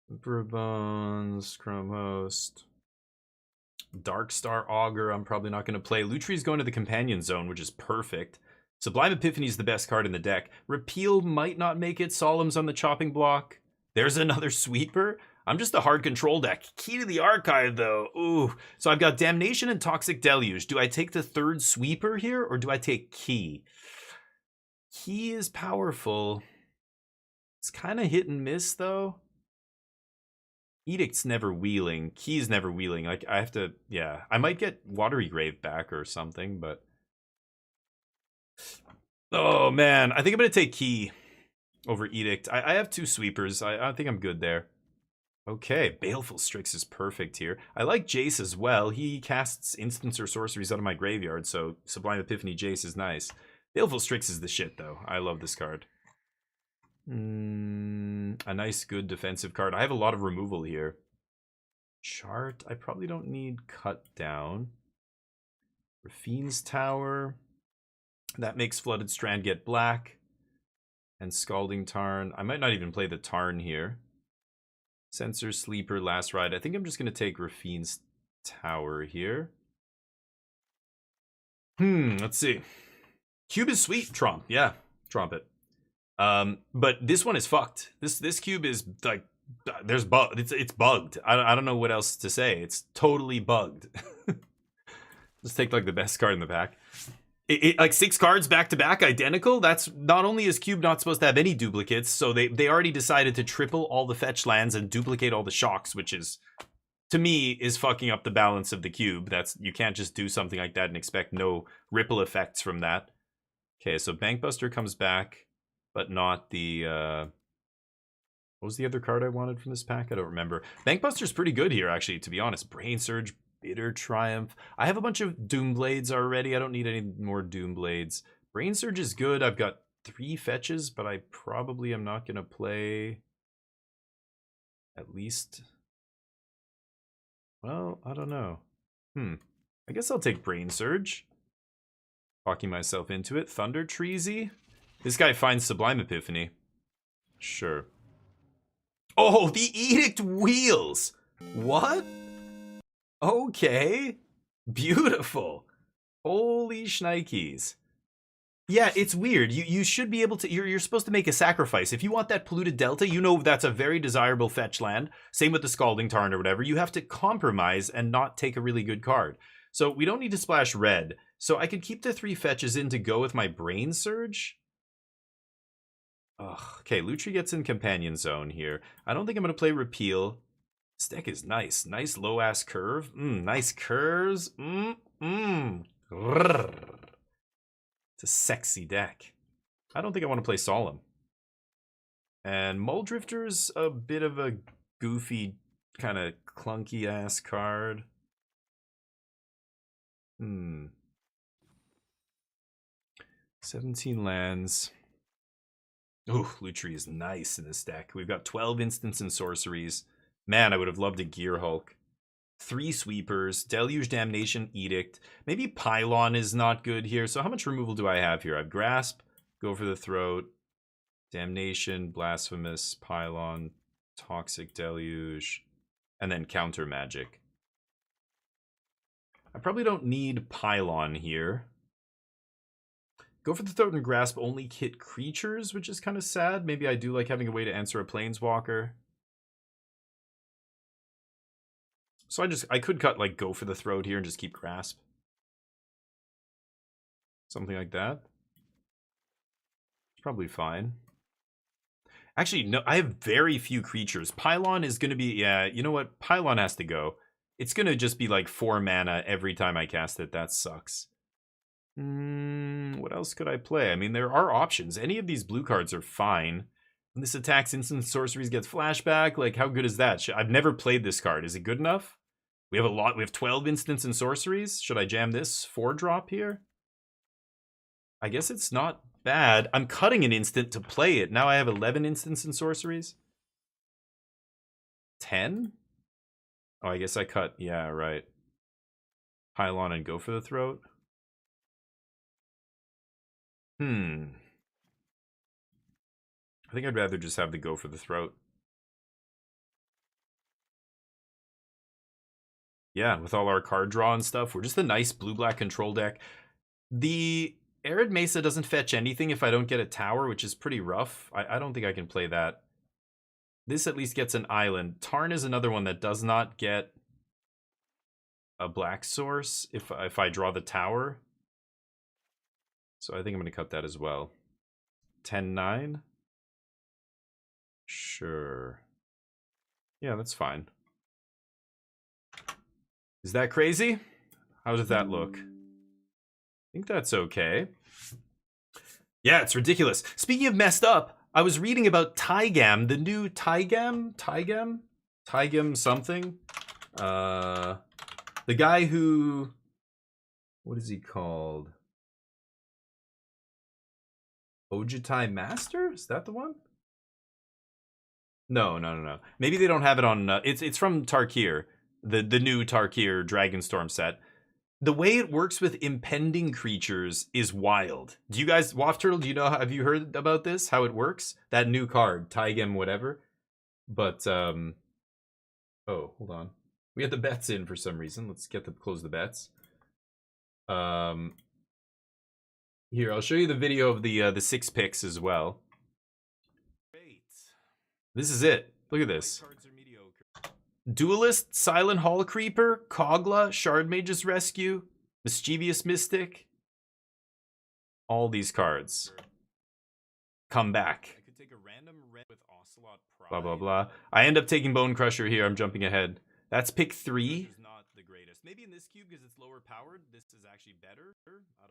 Emperor Bones, Chrome Host. Darkstar Augur, I'm probably not going to play. Lutri's going to the Companion Zone, which is perfect. Sublime Epiphany is the best card in the deck. Repeal might not make it. Solemn's on the chopping block. There's another sweeper. I'm just a hard control deck. Key to the Archive, though. Ooh. So I've got Damnation and Toxic Deluge. Do I take the third sweeper here, or do I take Key? Key is powerful. It's kind of hit and miss, though. Edict's never wheeling. Key's never wheeling. Like, I have to... Yeah. I might get Watery Grave back or something, but... Oh, man. I think I'm going to take Key over Edict. I have two sweepers. I think I'm good there. Okay, Baleful Strix is perfect here. I like Jace as well. He casts instants or sorceries out of my graveyard, so Sublime Epiphany Jace is nice. Baleful Strix is the shit, though. I love this card. A nice, good defensive card. I have a lot of removal here. Chart. I probably don't need Cut Down. Raffine's Tower. That makes Flooded Strand get black. And Scalding Tarn. I might not even play the Tarn here. Sensor, Sleeper, Last Ride. I think I'm just going to take Raffine's Tower here. Let's see. Cube is sweet. Tromp. Yeah, Tromp it. But this one is fucked. This cube is like, there's bug. It's bugged. I don't know what else to say. It's totally bugged. Let's take like the best card in the pack. Like 6 cards back to back, identical. That's not only is Cube not supposed to have any duplicates, so they already decided to triple all the fetch lands and duplicate all the shocks, which is, to me, is fucking up the balance of the Cube. That's, you can't just do something like that and expect no ripple effects from that. Okay, so Bankbuster comes back, but not the what was the other card I wanted from this pack? I don't remember. Bankbuster's pretty good here, actually, to be honest. Brain Surge, Bitter Triumph. I have a bunch of Doomblades already. I don't need any more Doomblades. Brain Surge is good. I've got 3 fetches, but I probably am not going to play at least... Well, I don't know. I guess I'll take Brain Surge. Talking myself into it. Thunder Treasy. This guy finds Sublime Epiphany. Sure. Oh, the Edict Wheels! What? Okay. Beautiful. Holy shnikes. Yeah, it's weird. You should be able to... You're supposed to make a sacrifice. If you want that Polluted Delta, you know that's a very desirable fetch land. Same with the Scalding Tarn or whatever. You have to compromise and not take a really good card. So we don't need to splash red. So I could keep the 3 fetches in to go with my Brain Surge. Ugh. Okay, Lutri gets in Companion Zone here. I don't think I'm going to play Repeal. This deck is nice. Nice low-ass curve. Nice curves. It's a sexy deck. I don't think I want to play Solemn. And Muldrifter's a bit of a goofy, kind of clunky-ass card. 17 lands. Ooh, Lutri is nice in this deck. We've got 12 instants and sorceries. Man, I would have loved a Gear Hulk. 3 sweepers, Deluge, Damnation, Edict. Maybe Pylon is not good here. So how much removal do I have here? I have Grasp, Go for the Throat, Damnation, Blasphemous, Pylon, Toxic Deluge, and then Counter Magic. I probably don't need Pylon here. Go for the Throat and Grasp only hit creatures, which is kind of sad. Maybe I do like having a way to answer a Planeswalker. So I could cut like Go for the Throat here and just keep Grasp. Something like that. It's probably fine. Actually, no, I have very few creatures. Pylon is going to be, yeah, you know what? Pylon has to go. It's going to just be like 4 mana every time I cast it. That sucks. What else could I play? I mean, there are options. Any of these blue cards are fine. When this attacks instant sorceries, gets flashback. Like, how good is that? I've never played this card. Is it good enough? We have a lot. We have 12 instants and sorceries. Should I jam this 4-drop here? I guess it's not bad. I'm cutting an instant to play it. Now I have 11 instants and sorceries. 10? Oh, I guess I cut. Yeah, right. Pile on and go for the throat. I think I'd rather just have the go for the throat. Yeah, with all our card draw and stuff, we're just a nice blue-black control deck. The Arid Mesa doesn't fetch anything if I don't get a tower, which is pretty rough. I don't think I can play that. This at least gets an island. Tarn is another one that does not get a black source if I draw the tower. So I think I'm going to cut that as well. 10-9? Sure. Yeah, that's fine. Is that crazy? How does that look? I think that's okay. Yeah, it's ridiculous. Speaking of messed up, I was reading about Tygam, the new Tygam something. The guy who, what is he called? Ojutai Master? Is that the one? No. Maybe they don't have it on. It's from Tarkir, the new Tarkir Dragonstorm set. The way it works with impending creatures is wild. Do you guys, Waft Turtle? Do you know? Have you heard about this? How it works? That new card, Tygam, whatever. But oh, hold on. We had the bets in for some reason. Let's close the bets. Here, I'll show you the video of the 6 picks as well. Great. This is it. Look at this. Duelist, Silent Hall Creeper, Kogla, Shard Mage's Rescue, Mischievous Mystic. All these cards. Come back. I could take a random red with Ocelot Pride. Blah, blah, blah. I end up taking Bone Crusher here. I'm jumping ahead. That's pick 3. Not the greatest. Maybe in this cube, because it's lower powered, this is actually better.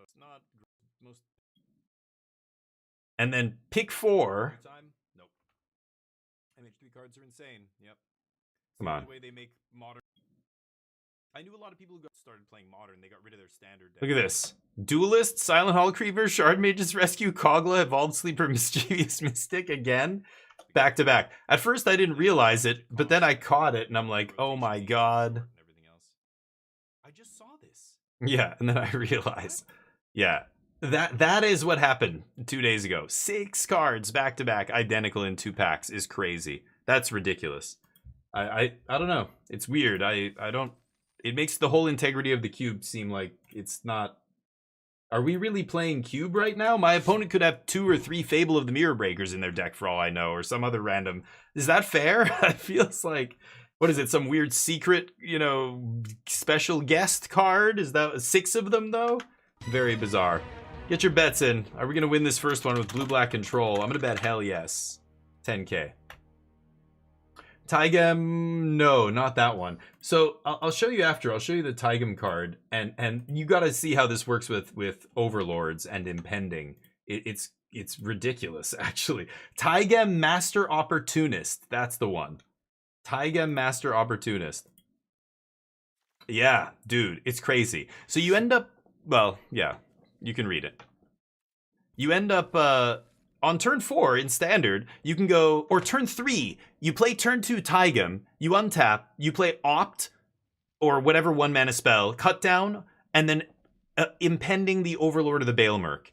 It's not most. And then pick 4. Nope. MH3 cards are insane. Yep. Come on. The way they make modern. I knew a lot of people who started playing modern. They got rid of their standard deck. Look at this. Duelist, Silent Hall Creeper, Shard Mage's Rescue, Kogla, Evolved Sleeper, Mischievous Mystic again. Back to back. At first I didn't realize it, but then I caught it and I'm like, oh my god. I just saw this. Yeah, and then I realized. Yeah. That is what happened 2 days ago. 6 cards back to back, identical in 2 packs is crazy. That's ridiculous. I don't know. It's weird. I don't. It makes the whole integrity of the cube seem like it's not. Are we really playing cube right now? My opponent could have 2 or 3 Fable of the Mirror Breakers in their deck for all I know, or some other random. Is that fair? It feels like, what is it? Some weird secret, special guest card? Is that 6 of them though? Very bizarre. Get your bets in. Are we gonna win this first one with blue-black control? I'm gonna bet hell yes. 10K. Tygam, no, not that one. So I'll show you after. I'll show you the Tygam card, and you got to see how this works with overlords and impending. It's ridiculous, actually. Tygam Master Opportunist. That's the one. Tygam Master Opportunist. Yeah, dude, it's crazy. So you end up, well, yeah, you can read it. You end up on turn 4 in standard, you can go, or turn 3, you play turn 2 Tygam, you untap, you play Opt, or whatever 1-mana spell, cut down, and then impending the Overlord of the Baelmerk.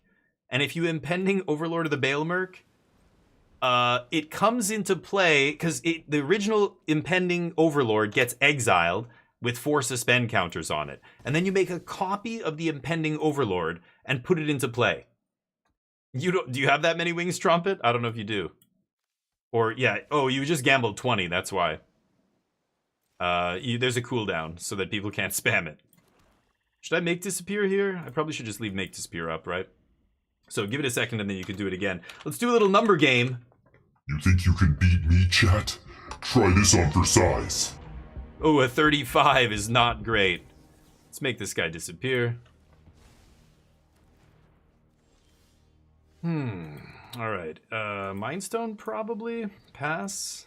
And if you impending Overlord of the Baelmerk, it comes into play, because the original impending Overlord gets exiled with 4 suspend counters on it. And then you make a copy of the impending Overlord and put it into play. Do you have that many Wings Trumpet? I don't know if you do. Or, yeah, oh, you just gambled 20, that's why. There's a cooldown so that people can't spam it. Should I make disappear here? I probably should just leave make disappear up, right? So give it a second and then you can do it again. Let's do a little number game. You think you can beat me, chat? Try this on for size. Oh, a 35 is not great. Let's make this guy disappear. All right. Mind Stone probably pass.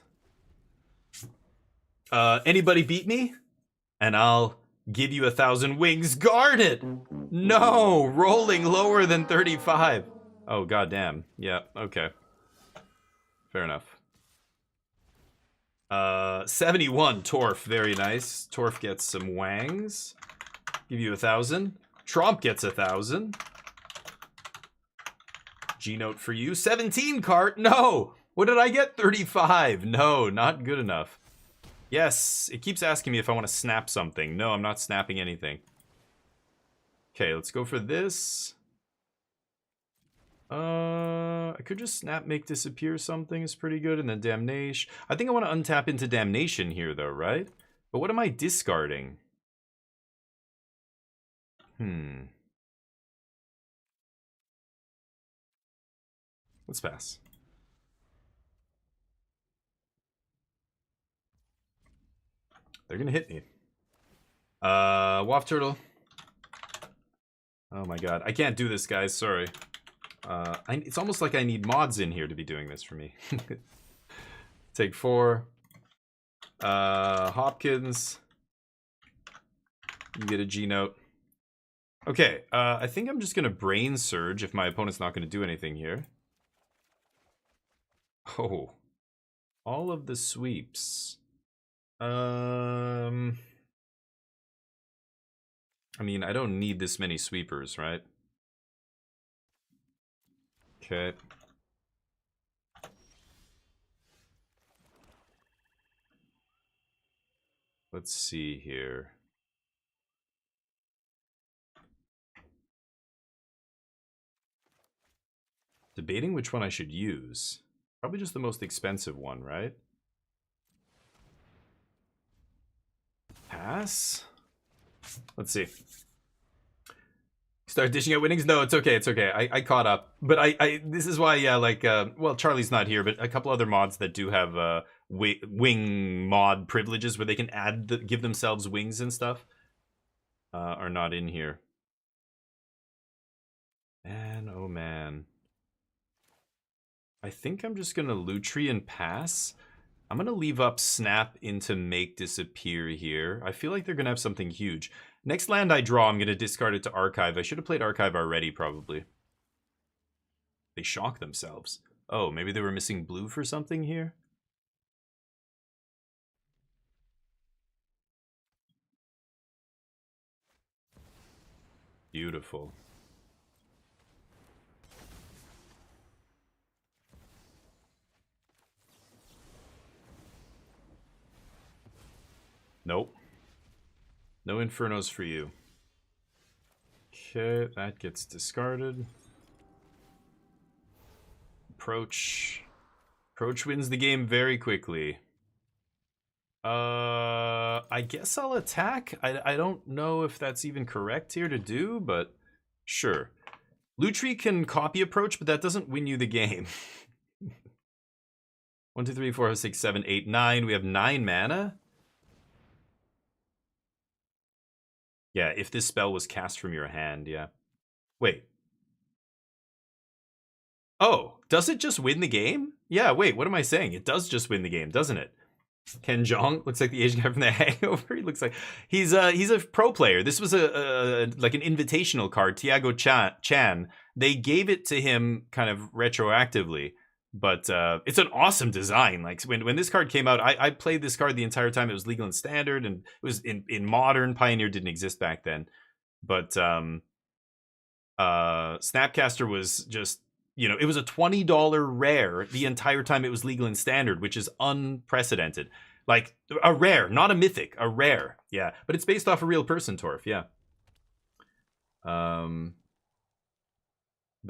Anybody beat me? And I'll give you 1,000 wings. Guard it! No! Rolling lower than 35. Oh, goddamn. Yeah, okay. Fair enough. 71, Torf. Very nice. Torf gets some wangs. Give you 1,000. Tromp gets 1,000. G-note for you. 17, Cart. No! What did I get? 35. No, not good enough. Yes, it keeps asking me if I want to snap something. No, I'm not snapping anything. Okay, let's go for this. I could just snap make disappear something is pretty good, and then damnation. I think I want to untap into damnation here though, right? But what am I discarding? Let's pass. They're gonna hit me. Waft Turtle. Oh my god. I can't do this, guys. Sorry. It's almost like I need mods in here to be doing this for me. Take 4. Hopkins. You get a G-note. Okay, I think I'm just gonna Brain Surge if my opponent's not gonna do anything here. Oh. All of the sweeps. I mean, I don't need this many sweepers, right? Okay. Let's see here. Debating which one I should use. Probably just the most expensive one, right? Pass? Let's see. Start dishing out winnings? No, it's okay, it's okay. I caught up. But this is why, yeah, like, well, Charlie's not here, but a couple other mods that do have wing mod privileges where they can give themselves wings and stuff are not in here. Man, oh man. I think I'm just gonna Lutri and pass. I'm gonna leave up Snap into Make Disappear here. I feel like they're gonna have something huge. Next land I draw, I'm gonna discard it to Archive. I should have played Archive already, probably. They shock themselves. Oh, maybe they were missing blue for something here? Beautiful. Nope. No Infernos for you. Okay, that gets discarded. Approach. Approach wins the game very quickly. I guess I'll attack. I don't know if that's even correct here to do, but sure. Lutri can copy approach, but that doesn't win you the game. 1, 2, 3, 4, 5, 6, 7, 8, 9. We have 9 mana. Yeah, if this spell was cast from your hand, yeah. Wait. Oh, does it just win the game? Yeah, wait, what am I saying? It does just win the game, doesn't it? Ken Jeong looks like the Asian guy from The Hangover. He looks like he's a pro player. This was like an invitational card. Tiago Chan. They gave it to him kind of retroactively, but it's an awesome design. Like when this card came out, I played this card the entire time. It was legal and standard, and it was in modern. Pioneer didn't exist back then, but Snapcaster was just, you know, it was a $20 rare the entire time it was legal and standard, which is unprecedented. Like a rare, not a mythic, a rare. Yeah, but it's based off a real person, Torf. Yeah. But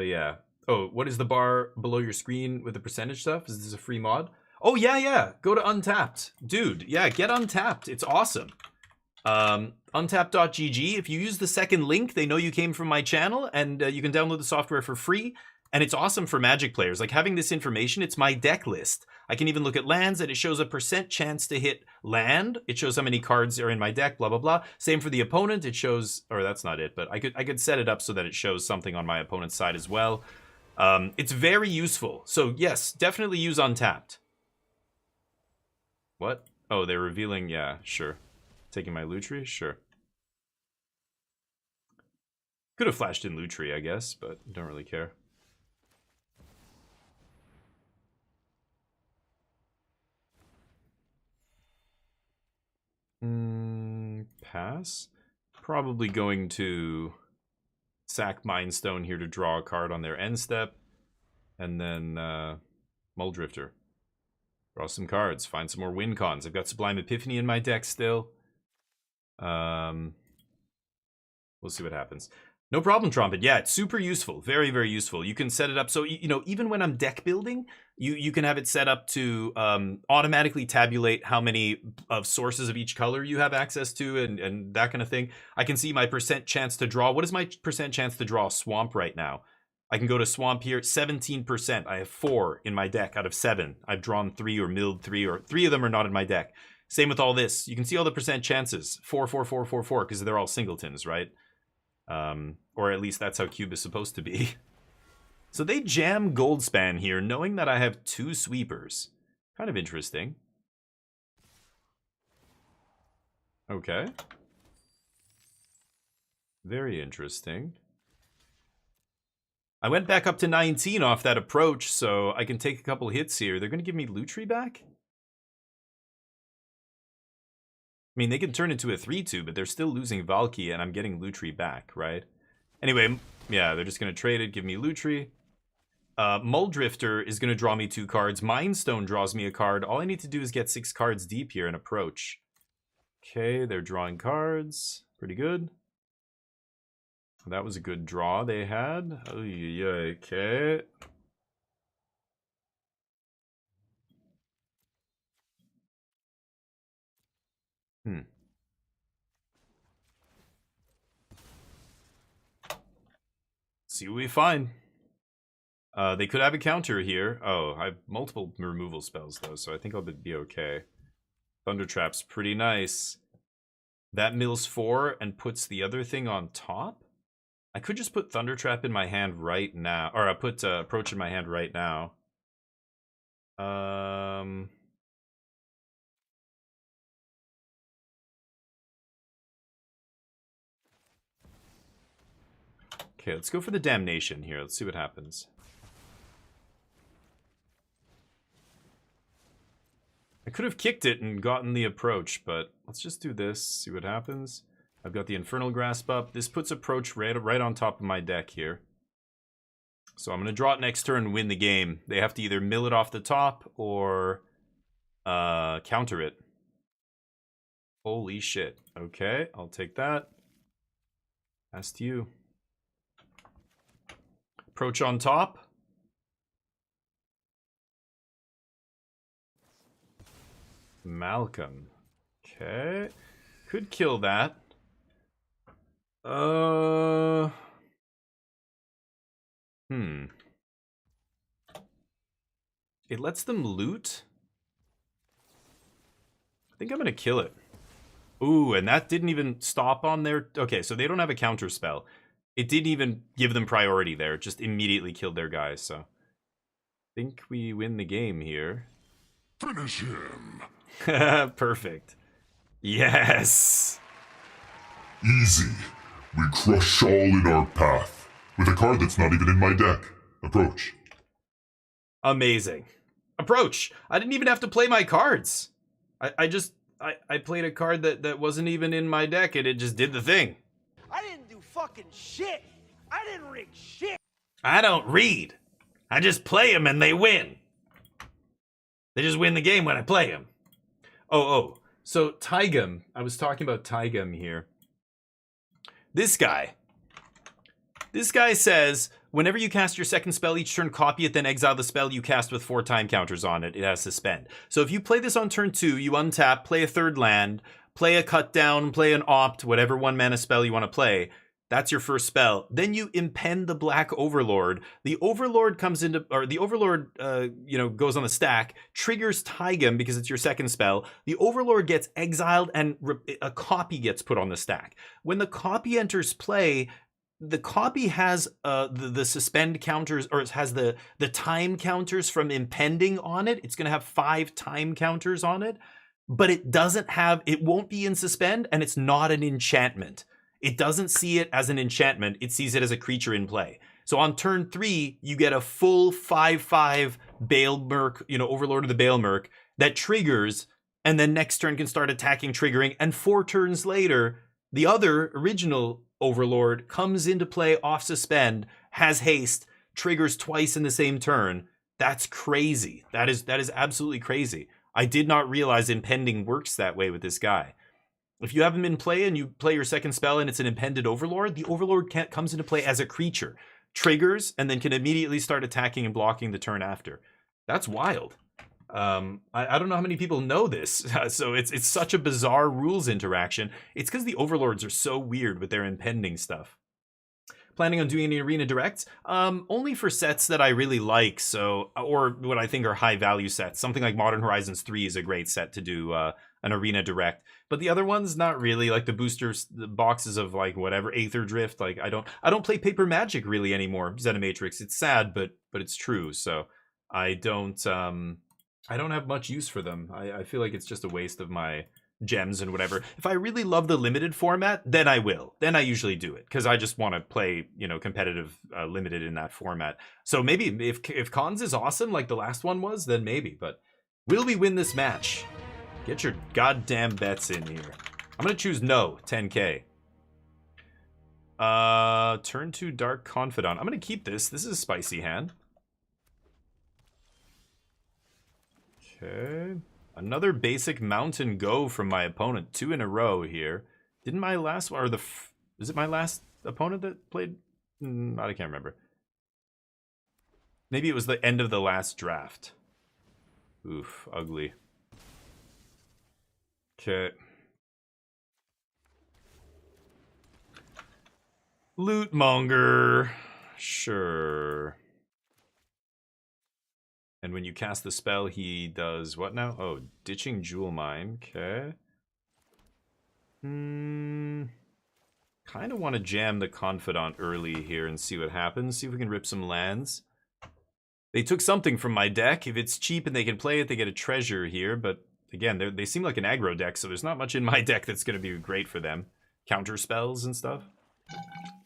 yeah. Oh, what is the bar below your screen with the percentage stuff? Is this a free mod? Oh yeah, yeah. Go to Untapped, dude. Yeah, get Untapped. It's awesome. Untapped.gg. If you use the second link, they know you came from my channel, and you can download the software for free. And it's awesome for Magic players. Like having this information, it's my deck list. I can even look at lands, and it shows a % chance to hit land. It shows how many cards are in my deck, blah, blah, blah. Same for the opponent. It shows, or that's not it, but I could set it up so that it shows something on my opponent's side as well. It's very useful. So yes, definitely use Untapped. What? Oh, they're revealing. Yeah, sure. Taking my Lutri? Sure. Could have flashed in Lutri, I guess, but don't really care. Pass? Probably going to sack Mind Stone here to draw a card on their end step. And then Mull Drifter. Draw some cards. Find some more win cons. I've got Sublime Epiphany in my deck still. We'll see what happens. No problem, Trumpet. Yeah, it's super useful. Very, very useful. You can set it up so, you know, even when I'm deck building, you can have it set up to automatically tabulate how many of sources of each color you have access to and that kind of thing. I can see my percent chance to draw. What is my percent chance to draw Swamp right now? I can go to Swamp here, 17%. I have 4 in my deck out of 7. I've drawn 3 or milled 3, or 3 of them are not in my deck. Same with all this. You can see all the percent chances. 4, 4, 4, 4, 4, because they're all singletons, right? Or at least that's how Cube is supposed to be. So they jam Goldspan here, knowing that I have 2 sweepers. Kind of interesting. Okay. Very interesting. I went back up to 19 off that approach, so I can take a couple hits here. They're going to give me Lutri back? I mean, they can turn into a 3-2, but they're still losing Valky, and I'm getting Lutri back, right? Anyway, yeah, they're just going to trade it, give me Lutri. Mull Drifter is going to draw me 2 cards. Mind Stone draws me a card. All I need to do is get 6 cards deep here and approach. Okay, they're drawing cards. Pretty good. That was a good draw they had. Oh, yeah, okay. See what we find. They could have a counter here. Oh, I have multiple removal spells, though, so I think I'll be okay. Thunder Trap's pretty nice. That mills 4 and puts the other thing on top? I could just put Thunder Trap in my hand right now. Or I put Approach in my hand right now. Okay, let's go for the Damnation here. Let's see what happens. I could have kicked it and gotten the Approach, but let's just do this, see what happens. I've got the Infernal Grasp up. This puts Approach right on top of my deck here. So I'm going to draw it next turn and win the game. They have to either mill it off the top or counter it. Holy shit. Okay, I'll take that. Pass to you. Approach on top. Malcolm. Okay. Could kill that. It lets them loot. I think I'm gonna kill it. Ooh, and that didn't even stop on their... Okay, so they don't have a counter spell. It didn't even give them priority there. It just immediately killed their guys, so... I think we win the game here. Finish him. Perfect. Yes! Easy. We crush all in our path. With a card that's not even in my deck. Approach. Amazing. Approach! I didn't even have to play my cards. I played a card that wasn't even in my deck and it just did the thing. I didn't do fucking shit. I didn't rig shit. I don't read. I just play them and they win. They just win the game when I play them. Oh. So Taigam, I was talking about Taigam here. This guy says, whenever you cast your second spell each turn, copy it, then exile the spell you cast with 4 time counters on it. It has suspend. So if you play this on turn 2, you untap, play a 3rd land, play a cut down, play an opt, whatever 1 mana spell you want to play. That's your first spell. Then you impend the Black Overlord. The Overlord comes into, or the Overlord, goes on the stack, triggers Taigam because it's your second spell. The Overlord gets exiled and a copy gets put on the stack. When the copy enters play, the copy has the suspend counters, or it has the time counters from impending on it. It's going to have 5 time counters on it, but it doesn't have, it won't be in suspend, and it's not an enchantment. It doesn't see it as an enchantment. It sees it as a creature in play. So on turn 3, you get a full 5/5 Bale Merc, Overlord of the Bale Merc that triggers, and then next turn can start attacking, triggering, and 4 turns later, the other original Overlord comes into play off suspend, has haste, triggers twice in the same turn. That's crazy. That is absolutely crazy. I did not realize impending works that way with this guy. If you have him in play and you play your second spell and it's an impended Overlord, the Overlord comes into play as a creature, triggers, and then can immediately start attacking and blocking the turn after. That's wild. I don't know how many people know this, so it's such a bizarre rules interaction. It's because the Overlords are so weird with their impending stuff. Planning on doing any arena directs? Only for sets that I really like, so, or what I think are high value sets. Something like Modern Horizons 3 is a great set to do an arena direct. But the other ones, not really. Like the boosters, the boxes of like whatever, Aether Drift. Like I don't play Paper Magic really anymore. Zenimatrix. It's sad, but it's true. So I don't have much use for them. I feel like it's just a waste of my gems and whatever. If I really love the limited format, then I will. Then I usually do it because I just want to play, competitive limited in that format. So maybe if Cons is awesome like the last one was, then maybe. But will we win this match? Get your goddamn bets in here. I'm gonna choose no, 10k. Turn 2 Dark Confidant. I'm gonna keep this. This is a spicy hand. Okay. Another basic Mountain Go from my opponent. 2 in a row here. Didn't my last one, or is it my last opponent that played? I can't remember. Maybe it was the end of the last draft. Oof, ugly. Okay. Lootmonger. Sure. And when you cast the spell, he does what now? Oh, Ditching Jewel Mine. Okay. Kind of want to jam the Confidant early here and see what happens. See if we can rip some lands. They took something from my deck. If it's cheap and they can play it, they get a treasure here. But again, they seem like an aggro deck, so there's not much in my deck that's going to be great for them. Counter spells and stuff.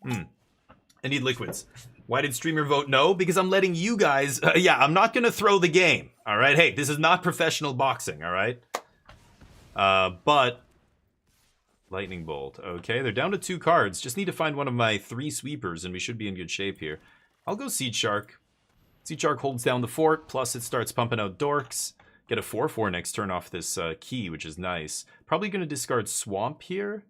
I need liquids. Why did streamer vote no? Because I'm letting you guys... yeah, I'm not going to throw the game. All right? Hey, this is not professional boxing. All right? But... Lightning Bolt. Okay, they're down to 2 cards. Just need to find one of my 3 sweepers, and we should be in good shape here. I'll go Seed Shark. Seed Shark holds down the fort, plus it starts pumping out dorks. Get a 4/4 next turn off this key, which is nice. Probably going to discard Swamp here.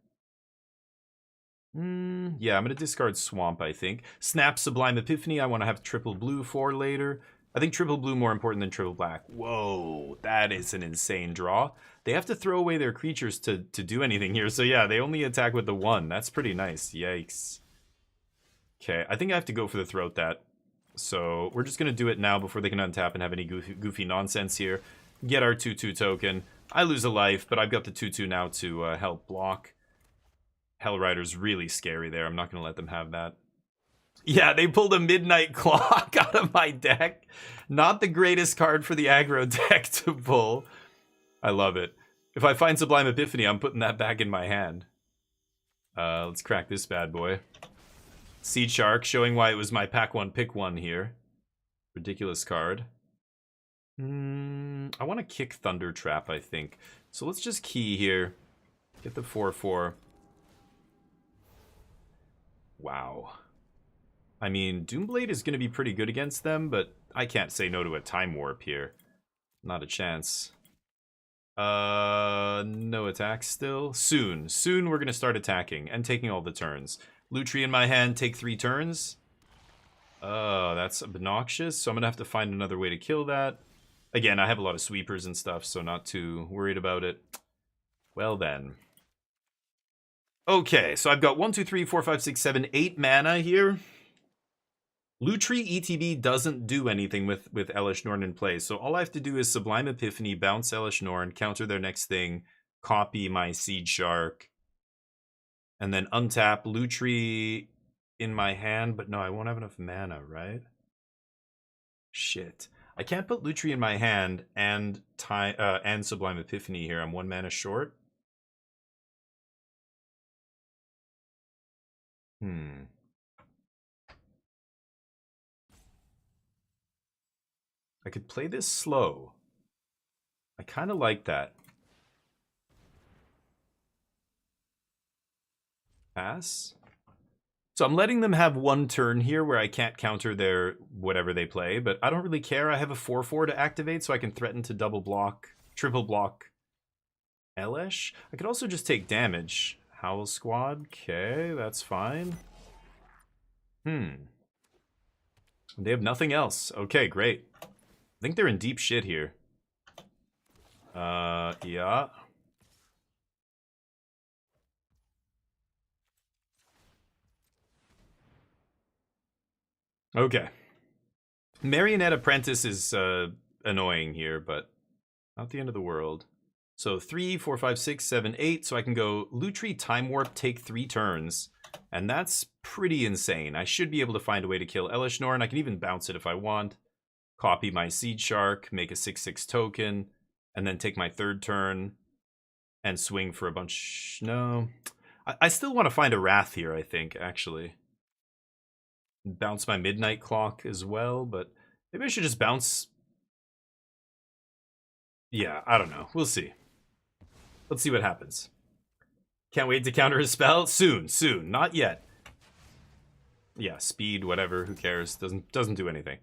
Yeah, I'm going to discard Swamp, I think. Snap Sublime Epiphany, I want to have triple blue for later. I think triple blue more important than triple black. Whoa, that is an insane draw. They have to throw away their creatures to do anything here. So yeah, they only attack with the 1. That's pretty nice. Yikes. Okay, I think I have to go for the Throat that. So we're just going to do it now before they can untap and have any goofy nonsense here. Get our 2/2 token. I lose a life, but I've got the 2/2 now to help block. Hellrider's really scary there. I'm not going to let them have that. Yeah, they pulled a Midnight Clock out of my deck. Not the greatest card for the aggro deck to pull. I love it. If I find Sublime Epiphany, I'm putting that back in my hand. Let's crack this bad boy. Seed Shark, showing why it was my pack 1, pick 1 here. Ridiculous card. I want to kick Thunder Trap, I think. So let's just key here. Get the 4/4. Wow. I mean, Doomblade is going to be pretty good against them, but I can't say no to a Time Warp here. Not a chance. No attacks still. Soon we're going to start attacking and taking all the turns. Lutri in my hand, take 3 turns. Oh, that's obnoxious, so I'm going to have to find another way to kill that. Again, I have a lot of sweepers and stuff, so not too worried about it. Well then. Okay, so I've got 1, 2, 3, 4, 5, 6, 7, 8 mana here. Lutri ETB doesn't do anything with Elesh Norn in play, so all I have to do is Sublime Epiphany, bounce Elesh Norn, counter their next thing, copy my Seed Shark, and then untap. Lutri in my hand, but no, I won't have enough mana, right? Shit. I can't put Lutri in my hand and Sublime Epiphany here. I'm 1 mana short. I could play this slow. I kind of like that. Pass. So I'm letting them have 1 turn here where I can't counter their whatever they play, but I don't really care. I have a 4/4 to activate, so I can threaten to double block, triple block Elesh. I could also just take damage. Howl Squad. Okay, that's fine. They have nothing else. Okay, great. I think they're in deep shit here. Yeah. Okay. Marionette Apprentice is annoying here, but not the end of the world. So 3, 4, 5, 6, 7, 8. So I can go Lutri, Time Warp, take 3 turns. And that's pretty insane. I should be able to find a way to kill Elesh Norn. I can even bounce it if I want. Copy my Seed Shark, make a 6/6 token, and then take my 3rd turn and swing for a bunch. No. I still want to find a Wrath here, I think, actually. Bounce my Midnight Clock as well, but maybe I should just bounce. Yeah, I don't know. We'll see. Let's see what happens. Can't wait to counter his spell. Soon. Not yet. Yeah, speed, whatever. Who cares? Doesn't do anything.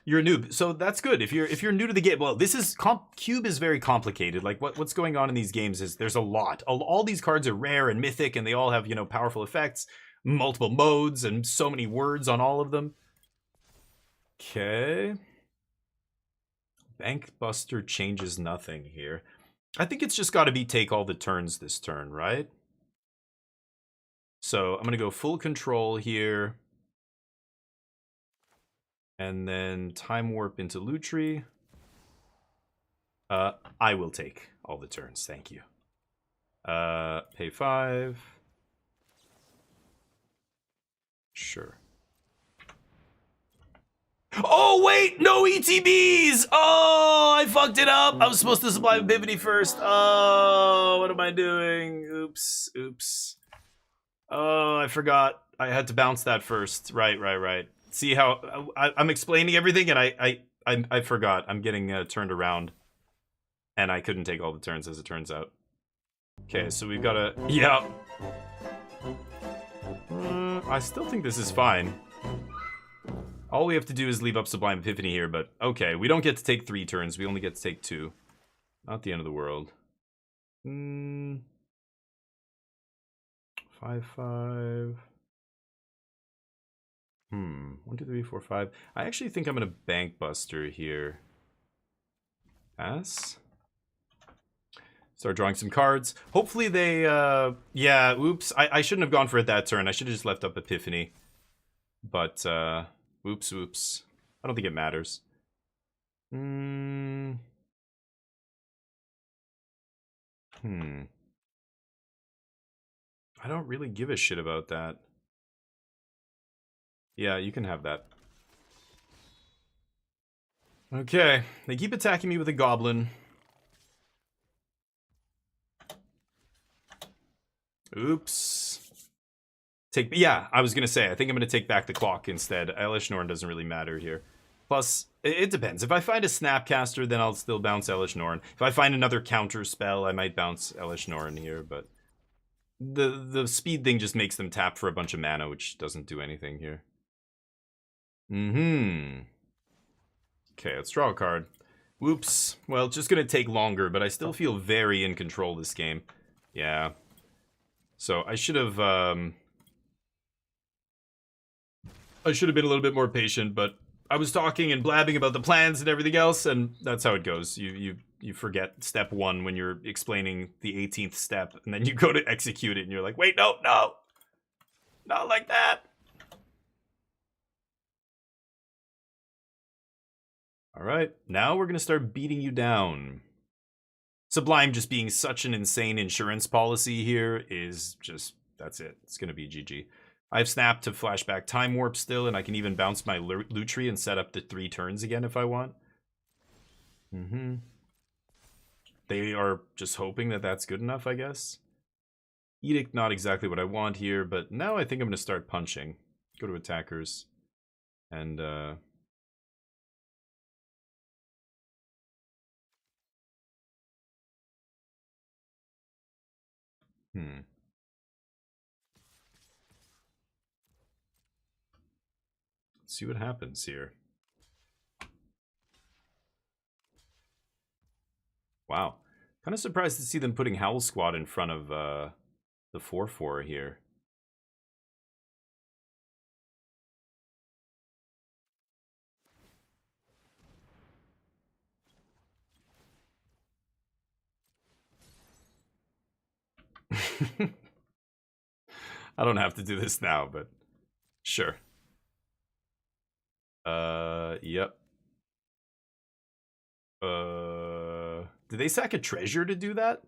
You're a noob, so that's good. If you're new to the game, well, this is Cube is very complicated. Like what's going on in these games is there's a lot. All these cards are rare and mythic, and they all have powerful effects, multiple modes, and so many words on all of them. Okay. Bankbuster changes nothing here. I think it's just got to be take all the turns this turn, right? So I'm going to go full control here. And then Time Warp into Lutri. I will take all the turns, thank you. Pay 5. Sure. Oh, wait! No ETBs! Oh, I fucked it up! I was supposed to Sublime Epiphany first. Oh, what am I doing? Oops. Oh, I forgot. I had to bounce that first. Right. See how I'm explaining everything, and I forgot. I'm getting turned around, and I couldn't take all the turns, as it turns out. Okay, so we've got a... Yeah. I still think this is fine. All we have to do is leave up Sublime Epiphany here, but okay, we don't get to take 3 turns. We only get to take 2. Not the end of the world. 5/5. 1, 2, 3, 4, 5. I actually think I'm gonna Bankbuster here. Pass. Start drawing some cards. Hopefully they yeah, oops. I shouldn't have gone for it that turn. I should have just left up Epiphany. But oops. I don't think it matters. I don't really give a shit about that. Yeah, you can have that. Okay, they keep attacking me with a goblin. Oops. Yeah, I was gonna say, I think I'm gonna take back the clock instead. Elesh Norn doesn't really matter here. Plus, it depends. If I find a Snapcaster, then I'll still bounce Elesh Norn. If I find another counter spell, I might bounce Elesh Norn here, but the speed thing just makes them tap for a bunch of mana, which doesn't do anything here. Okay, let's draw a card. Whoops. Well, it's just gonna take longer, but I still feel very in control this game. Yeah. So I should have been a little bit more patient, but I was talking and blabbing about the plans and everything else, and that's how it goes. You forget step 1 when you're explaining the 18th step, and then you go to execute it, and you're like, wait, no, not like that. All right, now we're gonna start beating you down. Sublime just being such an insane insurance policy here is just that's it. It's gonna be GG. I have Snap to flashback Time Warp still, and I can even bounce my Lutri and set up the 3 turns again if I want. They are just hoping that that's good enough, I guess. Edict, not exactly what I want here, but now I think I'm going to start punching. Go to attackers. And, Let's see what happens here. Wow. Kind of surprised to see them putting Howl Squad in front of the 4/4 here. I don't have to do this now, but sure. Yep. Did they sack a treasure to do that?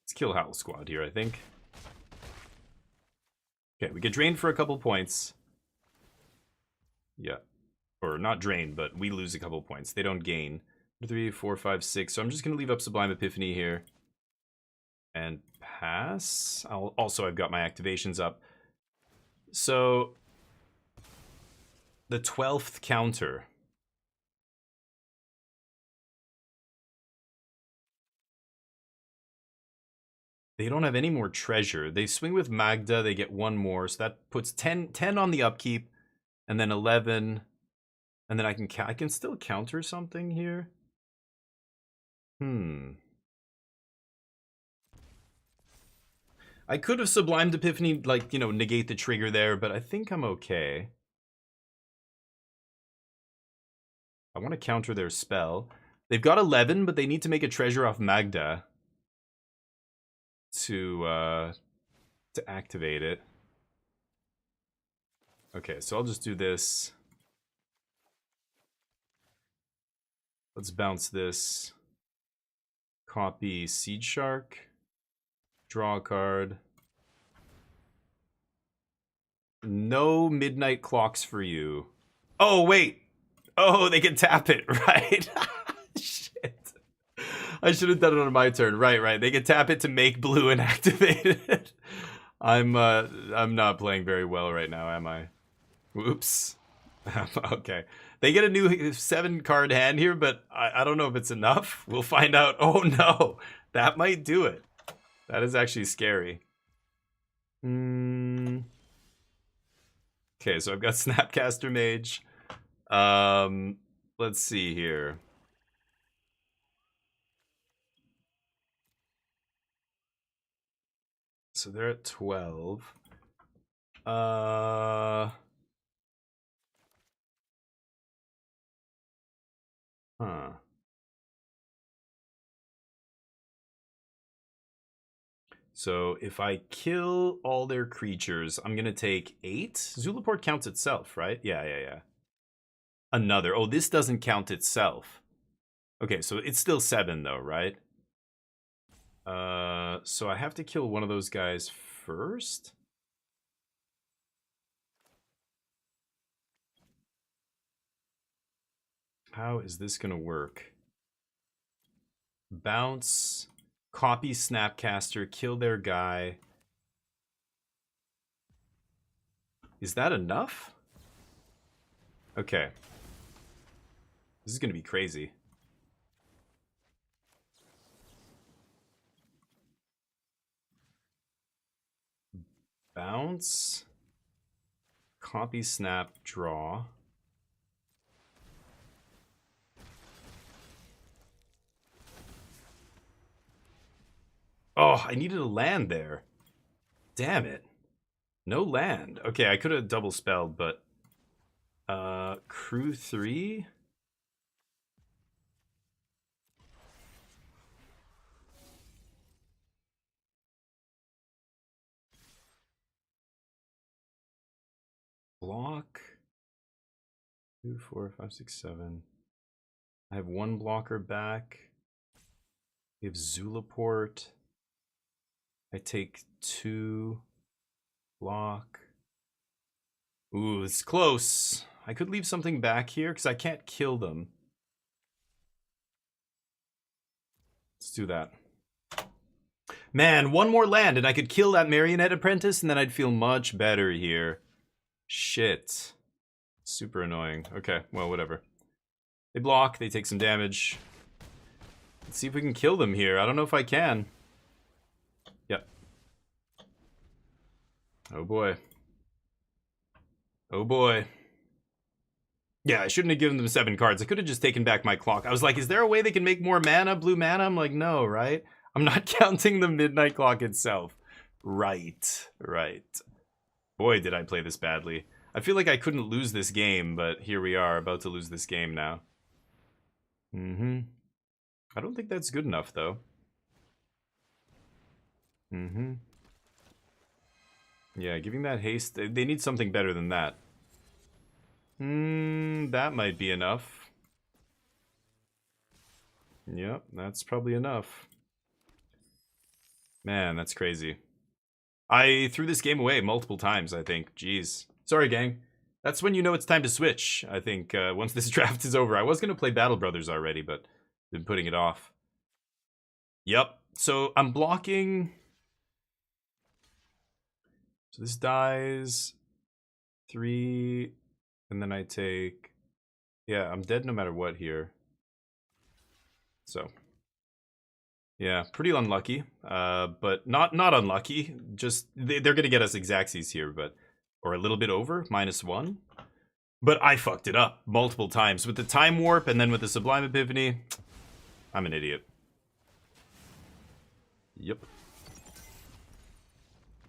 Let's kill Howl Squad here, I think. Okay, we get drained for a couple points. Yeah. Or not drained, but we lose a couple points. They don't gain. 3, 4, 5, 6. So I'm just going to leave up Sublime Epiphany here. And pass. Also, I've got my activations up. So, the 12th counter. They don't have any more treasure. They swing with Magda. They get 1 more. So that puts 10 on the upkeep. And then 11. And then I can still counter something here. I could have Sublimed Epiphany, like, you know, negate the trigger there, but I think I'm okay. I want to counter their spell. They've got 11, but they need to make a treasure off Magda to activate it. Okay, so I'll just do this. Let's bounce this. Copy Seed Shark. Draw a card. No midnight clocks for you. Oh, wait. Oh, they can tap it, right? Shit. I should have done it on my turn. Right. They can tap it to make blue and activate it. I'm not playing very well right now, am I? Whoops. Okay. They get a new 7-card hand here, but I don't know if it's enough. We'll find out. Oh, no. That might do it. That is actually scary. Okay, so I've got Snapcaster Mage. Let's see here. So they're at 12. So if I kill all their creatures, I'm gonna take 8. Zulaport counts itself, right? Yeah. Another. Oh, this doesn't count itself. Okay, so it's still 7 though, right? So I have to kill one of those guys first. How is this gonna work? Bounce, copy Snapcaster, kill their guy. Is that enough? Okay. This is gonna be crazy. Bounce, copy Snap, draw. Oh, I needed a land there. Damn it. No land. Okay, I could have double spelled, but crew 3. Block 2, 4, 5, 6, 7. I have 1 blocker back. We have Zulaport. I take 2. Block. Ooh, it's close. I could leave something back here because I can't kill them. Let's do that. Man, one more land and I could kill that Marionette Apprentice and then I'd feel much better here. Shit. Super annoying. Okay, well, whatever. They block, they take some damage. Let's see if we can kill them here. I don't know if I can. Yep. Oh boy. Oh boy. Yeah, I shouldn't have given them 7 cards. I could have just taken back my clock. I was like, is there a way they can make more mana, blue mana? I'm like, no, right? I'm not counting the midnight clock itself. Right. Boy, did I play this badly. I feel like I couldn't lose this game, but here we are, about to lose this game now. I don't think that's good enough, though. Yeah, giving that haste, they need something better than that. That might be enough. Yep, that's probably enough. Man, that's crazy. I threw this game away multiple times, I think. Jeez. Sorry, gang. That's when you know it's time to switch, I think, once this draft is over. I was going to play Battle Brothers already, but been putting it off. Yep. So I'm blocking. So this dies. 3. And then I take... Yeah, I'm dead no matter what here. So... Yeah, pretty unlucky, but not unlucky. Just they're gonna get us Exacxies here, but or a little bit over, -1. But I fucked it up multiple times with the Time Warp and then with the Sublime Epiphany. I'm an idiot. Yep.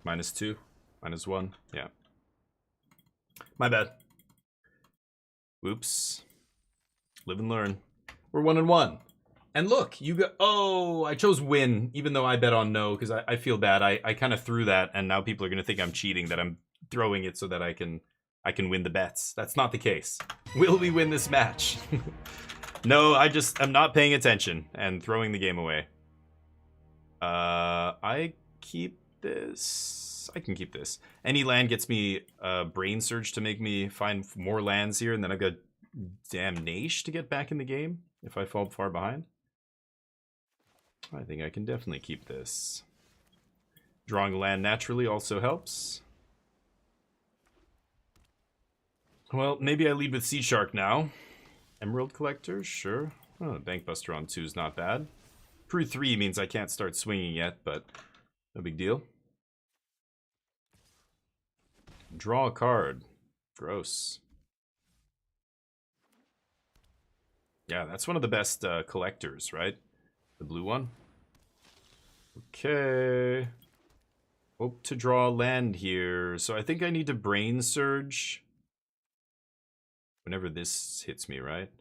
-2, -1. Yeah. My bad. Oops. Live and learn. We're 1-1. And look, you got... Oh, I chose win, even though I bet on no, because I feel bad. I kind of threw that, and now people are going to think I'm cheating, that I'm throwing it so that I can win the bets. That's not the case. Will we win this match? No, I'm not paying attention and throwing the game away. I keep this. I can keep this. Any land gets me Brain Surge to make me find more lands here, and then I've got Damnation to get back in the game if I fall far behind. I think I can definitely keep this. Drawing land naturally also helps. Well, maybe I lead with Sea Shark now. Emerald Collector, sure. Oh, Bankbuster on 2 is not bad. Crew 3 means I can't start swinging yet, but no big deal. Draw a card. Gross. Yeah, that's one of the best collectors, right? The blue one. Okay. Hope to draw land here. So I think I need to Brain Surge whenever this hits me, right?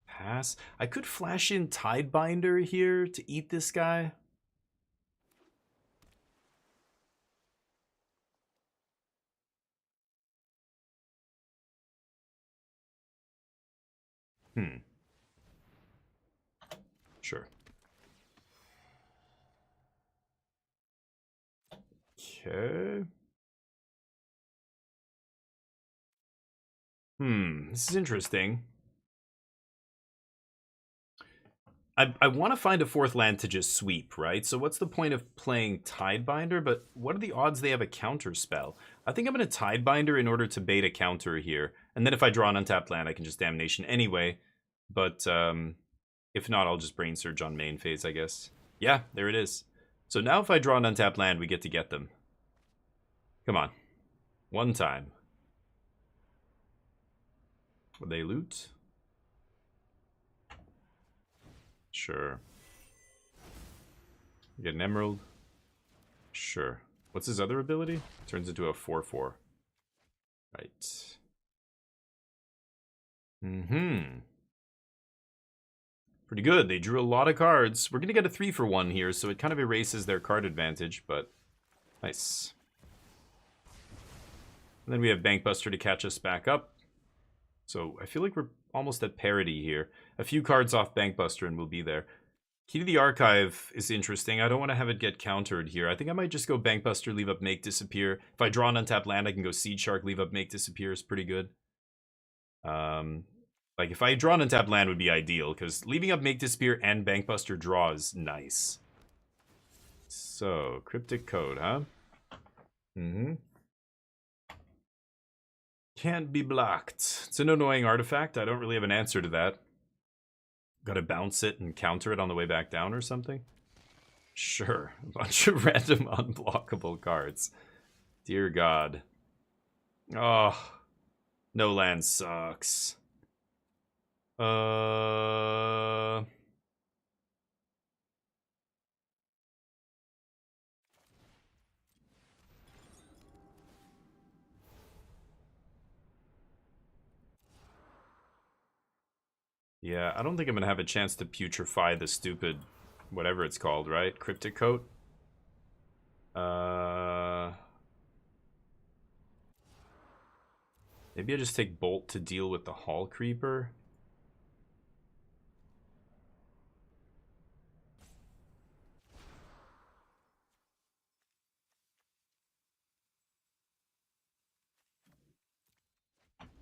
Pass. I could flash in Tidebinder here to eat this guy. Sure. Okay. This is interesting. I want to find a 4th land to just sweep, right? So what's the point of playing Tidebinder? But what are the odds they have a counter spell? I think I'm going to Tidebinder in order to bait a counter here. And then if I draw an untapped land, I can just Damnation anyway. But if not, I'll just Brain Surge on main phase, I guess. Yeah, there it is. So now if I draw an untapped land, we get to get them. Come on. One time. Will they loot? Sure. Get an emerald? Sure. What's his other ability? Turns into a 4/4. Right. Pretty good. They drew a lot of cards. We're going to get a 3-for-1 here, so it kind of erases their card advantage, but nice. And then we have Bankbuster to catch us back up. So I feel like we're almost at parity here. A few cards off Bankbuster and we'll be there. Key to the Archive is interesting. I don't want to have it get countered here. I think I might just go Bankbuster, leave up, make, disappear. If I draw an untapped land, I can go Seed Shark, leave up, make, disappear is pretty good. Like, if I draw an untapped land would be ideal, because leaving up, make, disappear, and Bankbuster draw is nice. So, Cryptic Code, huh? Mm-hmm. Can't be blocked. It's an annoying artifact. I don't really have an answer to that. Gotta bounce it and counter it on the way back down or something? Sure. A bunch of random unblockable cards. Dear God. Oh. No land sucks. Yeah, I don't think I'm gonna have a chance to putrefy the stupid whatever it's called, right? Cryptic Coat? Maybe I just take Bolt to deal with the Hall Creeper.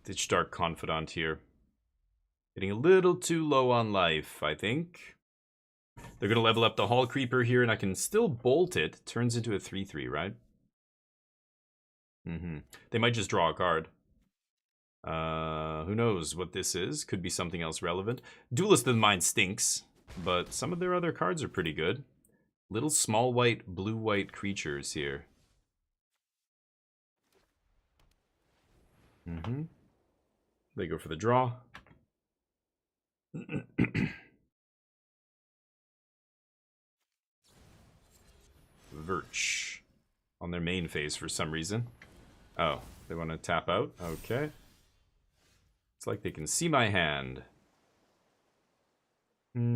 Ditch Dark Confidant here. Getting a little too low on life, I think. They're going to level up the Hall Creeper here, and I can still bolt it. Turns into a 3/3, right? They might just draw a card. Who knows what this is? Could be something else relevant. Duelist of the Mind stinks, but some of their other cards are pretty good. Little small white, blue-white creatures here. They go for the draw. Verch on their main phase for some reason. Oh, they want to tap out? Okay. It's like they can see my hand. I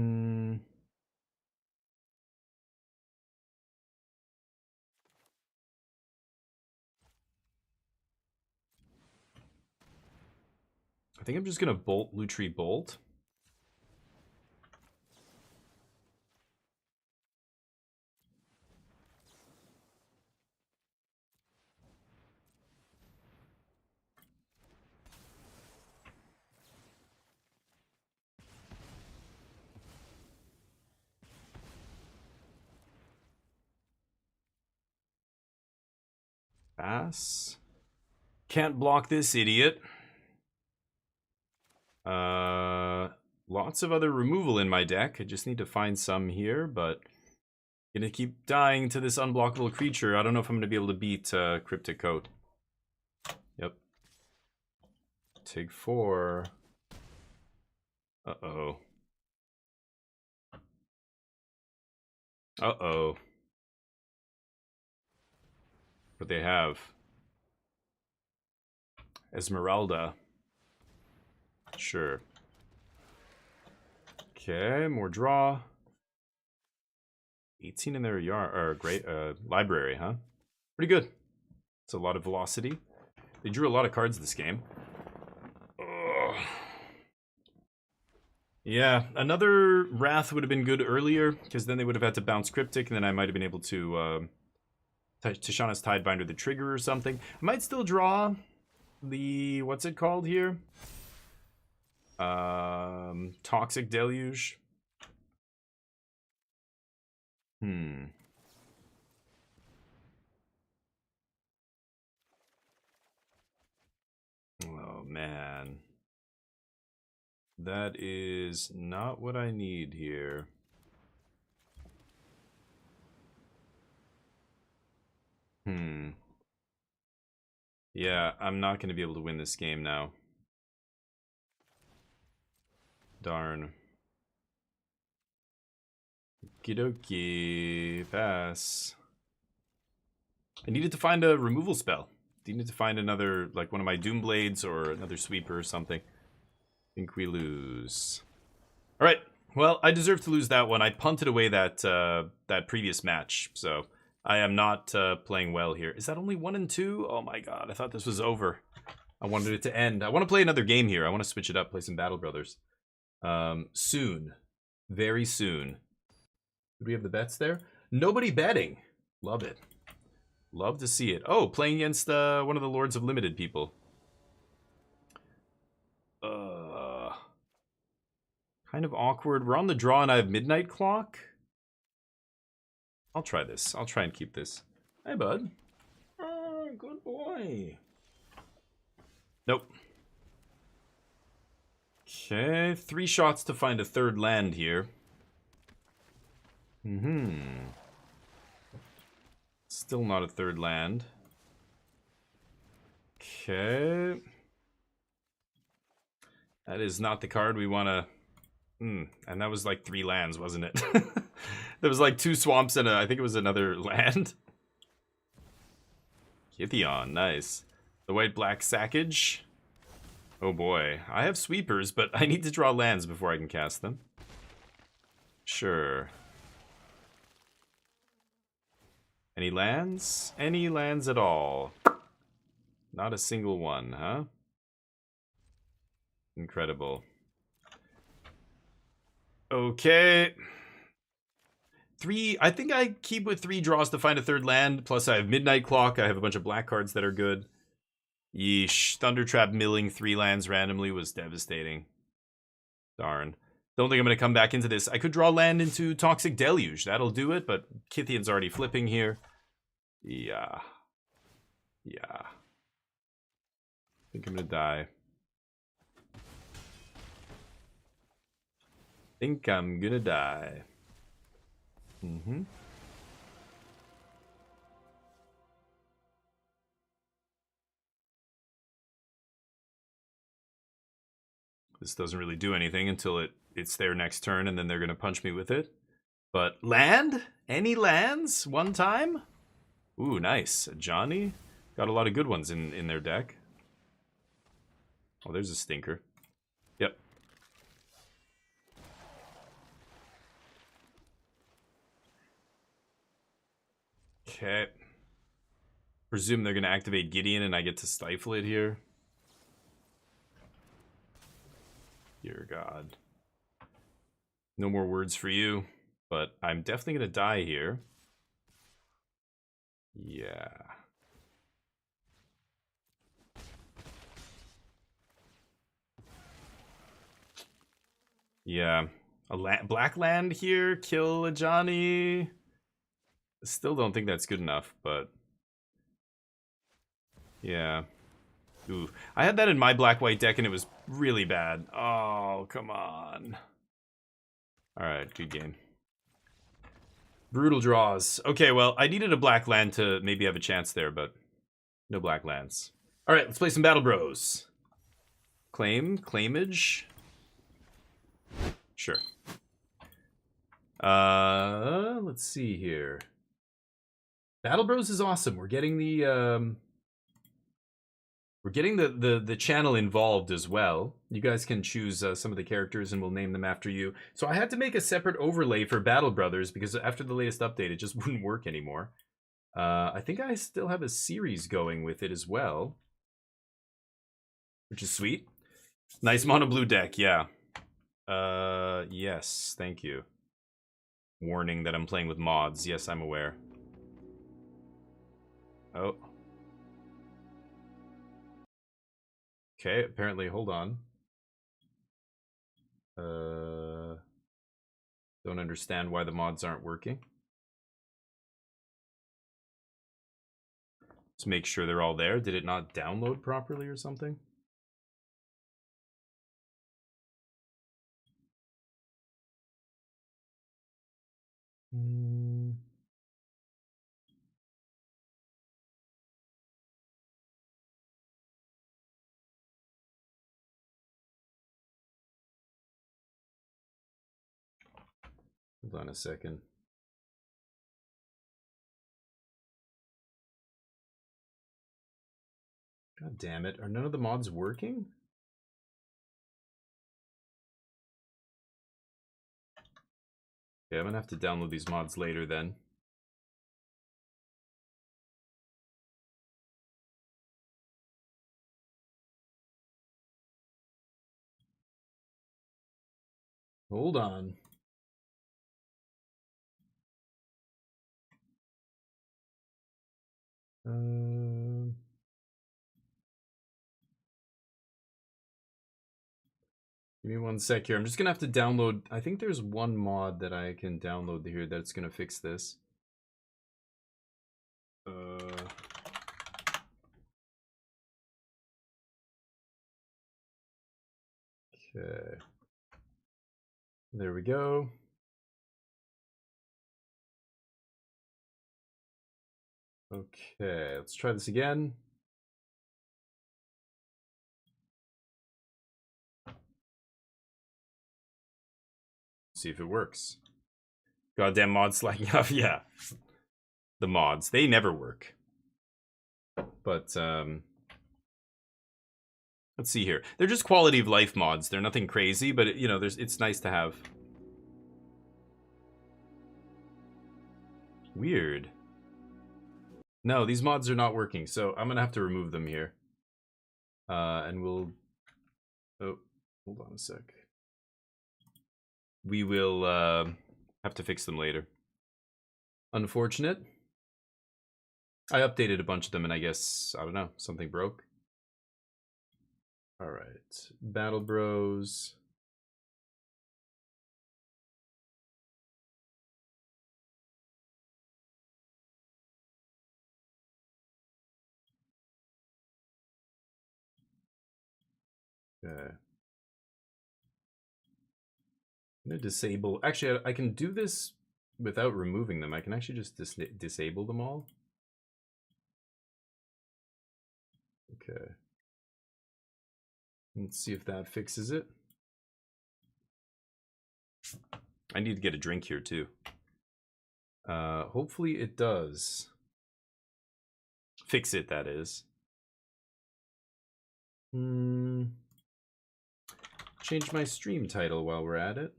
think I'm just going to bolt Lutri Bolt. Pass. Can't block this idiot. Lots of other removal in my deck. I just need to find some here, but gonna keep dying to this unblockable creature. I don't know if I'm gonna be able to beat Cryptic Coat. Yep. Take 4. Uh-oh. Uh-oh. What they have? Esmeralda. Sure. Okay, more draw. 18 in their yard or great library, huh? Pretty good. It's a lot of velocity. They drew a lot of cards this game. Ugh. Yeah, another Wrath would have been good earlier, because then they would have had to bounce Cryptic, and then I might have been able to Tishana's Tidebinder the trigger or something. I might still draw the, what's it called here? Toxic Deluge. Oh, man. That is not what I need here. Yeah, I'm not going to be able to win this game now. Darn. Okie pass. I needed to find a removal spell. Needed to find another, like one of my Doom Blades or another Sweeper or something. Think we lose. Alright, well, I deserve to lose that one. I punted away that that previous match, so I am not playing well here. Is that only 1 and 2? Oh my god, I thought this was over. I wanted it to end. I want to play another game here. I want to switch it up, play some Battle Brothers. Soon. Very soon. Did we have the bets there? Nobody betting. Love it. Love to see it. Oh, playing against one of the Lords of Limited people. Kind of awkward. We're on the draw and I have Midnight Clock. I'll try this. I'll try and keep this. Hey, bud. Oh, good boy. Nope. Okay, 3 shots to find a third land here. Still not a third land. Okay. That is not the card we want to... And that was like 3 lands, wasn't it? There was like 2 swamps and I think it was another land. Kithion, nice. The white-black sackage. Oh boy. I have sweepers, but I need to draw lands before I can cast them. Sure. Any lands? Any lands at all? Not a single one, huh? Incredible. Okay. 3, I think I keep with 3 draws to find a third land, plus I have Midnight Clock, I have a bunch of black cards that are good. Yeesh, Thundertrap milling 3 lands randomly was devastating. Darn. Don't think I'm going to come back into this. I could draw land into Toxic Deluge, that'll do it, but Kythion's already flipping here. Yeah. Yeah. I think I'm going to die. Think I'm gonna die. This doesn't really do anything until it's their next turn, and then they're gonna punch me with it. But land? Any lands? One time? Ooh, nice. Johnny? Got a lot of good ones in their deck. Oh, there's a stinker. Yep. Okay. Presume they're going to activate Gideon and I get to stifle it here. Dear God. No more words for you, but I'm definitely going to die here. Yeah. Yeah. A black land here, kill a Johnny. Still don't think that's good enough, but... yeah. Ooh. I had that in my black-white deck and it was really bad. Oh, come on. Alright, good game. Brutal draws. Okay, well, I needed a black land to maybe have a chance there, but no black lands. Alright, let's play some Battle Bros. Claim? Claimage? Sure. Let's see here. Battle Bros is awesome. We're getting the channel involved as well. You guys can choose some of the characters and we'll name them after you. So I had to make a separate overlay for Battle Brothers because after the latest update, it just wouldn't work anymore. I think I still have a series going with it as well, which is sweet. Nice mono blue deck, yeah. Yes, thank you. Warning that I'm playing with mods. Yes, I'm aware. Oh. Okay, apparently, hold on. Don't understand why the mods aren't working. Let's make sure they're all there. Did it not download properly or something? Hold on a second. God damn it. Are none of the mods working? Okay, I'm gonna have to download these mods later then. Hold on. Give me one sec here. I'm just gonna have to download. I think there's one mod that I can download here that's gonna fix this. Okay. There we go. Okay, let's try this again. See if it works. Goddamn mods slacking off. Yeah. The mods. They never work. But, let's see here. They're just quality of life mods. They're nothing crazy, but, you know, it's nice to have. Weird. No, these mods are not working, so I'm gonna have to remove them here. And we'll... Oh, hold on a sec. We will, have to fix them later. Unfortunate. I updated a bunch of them, and I guess, I don't know, something broke. Alright. Battle Bros. Okay. I'm gonna disable... Actually, I can do this without removing them. I can actually just disable them all. Okay. Let's see if that fixes it. I need to get a drink here, too. Hopefully it does. Fix it, that is. Change my stream title while we're at it.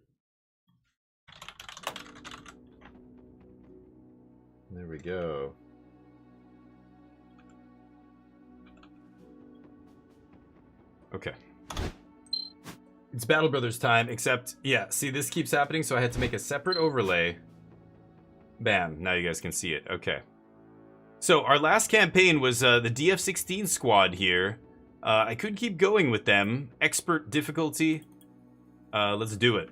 There we go. Okay. It's Battle Brothers time, except, yeah, see, this keeps happening, so I had to make a separate overlay. Bam, now you guys can see it. Okay. So, our last campaign was the DF16 squad here. I could keep going with them. Expert difficulty. Let's do it.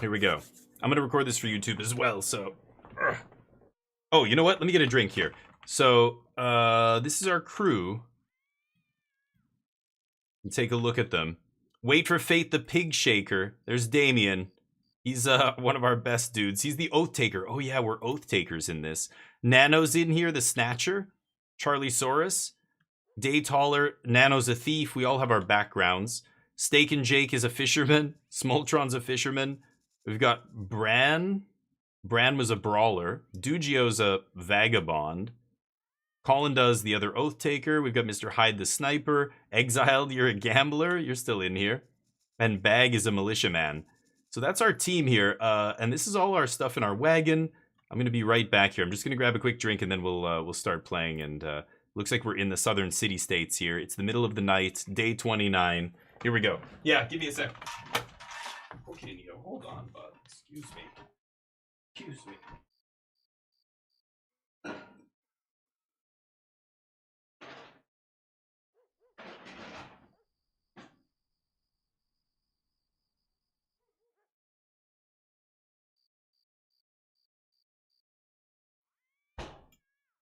Here we go. I'm going to record this for YouTube as well, so... Oh, you know what? Let me get a drink here. So, this is our crew. And take a look at them. Wait for Fate the Pig Shaker. There's Damien. He's one of our best dudes. He's the Oath Taker. Oh yeah, we're Oath Takers in this. Nano's in here, the Snatcher. Charlie Saurus. Day Taller. Nano's a thief. We all have our backgrounds. Steak and Jake is a fisherman. Smoltron's a fisherman. We've got Bran. Bran was a brawler. Dugio's a vagabond. Colin does the other Oath Taker. We've got Mr. Hyde the Sniper. Exiled, you're a gambler. You're still in here. And Bag is a militiaman. So that's our team here. And this is all our stuff in our wagon. I'm going to be right back here. I'm just going to grab a quick drink and then we'll start playing. And looks like we're in the southern city-states here. It's the middle of the night, day 29. Here we go. Yeah, give me a sec. Okay, Neo, hold on, bud. Excuse me. Excuse me.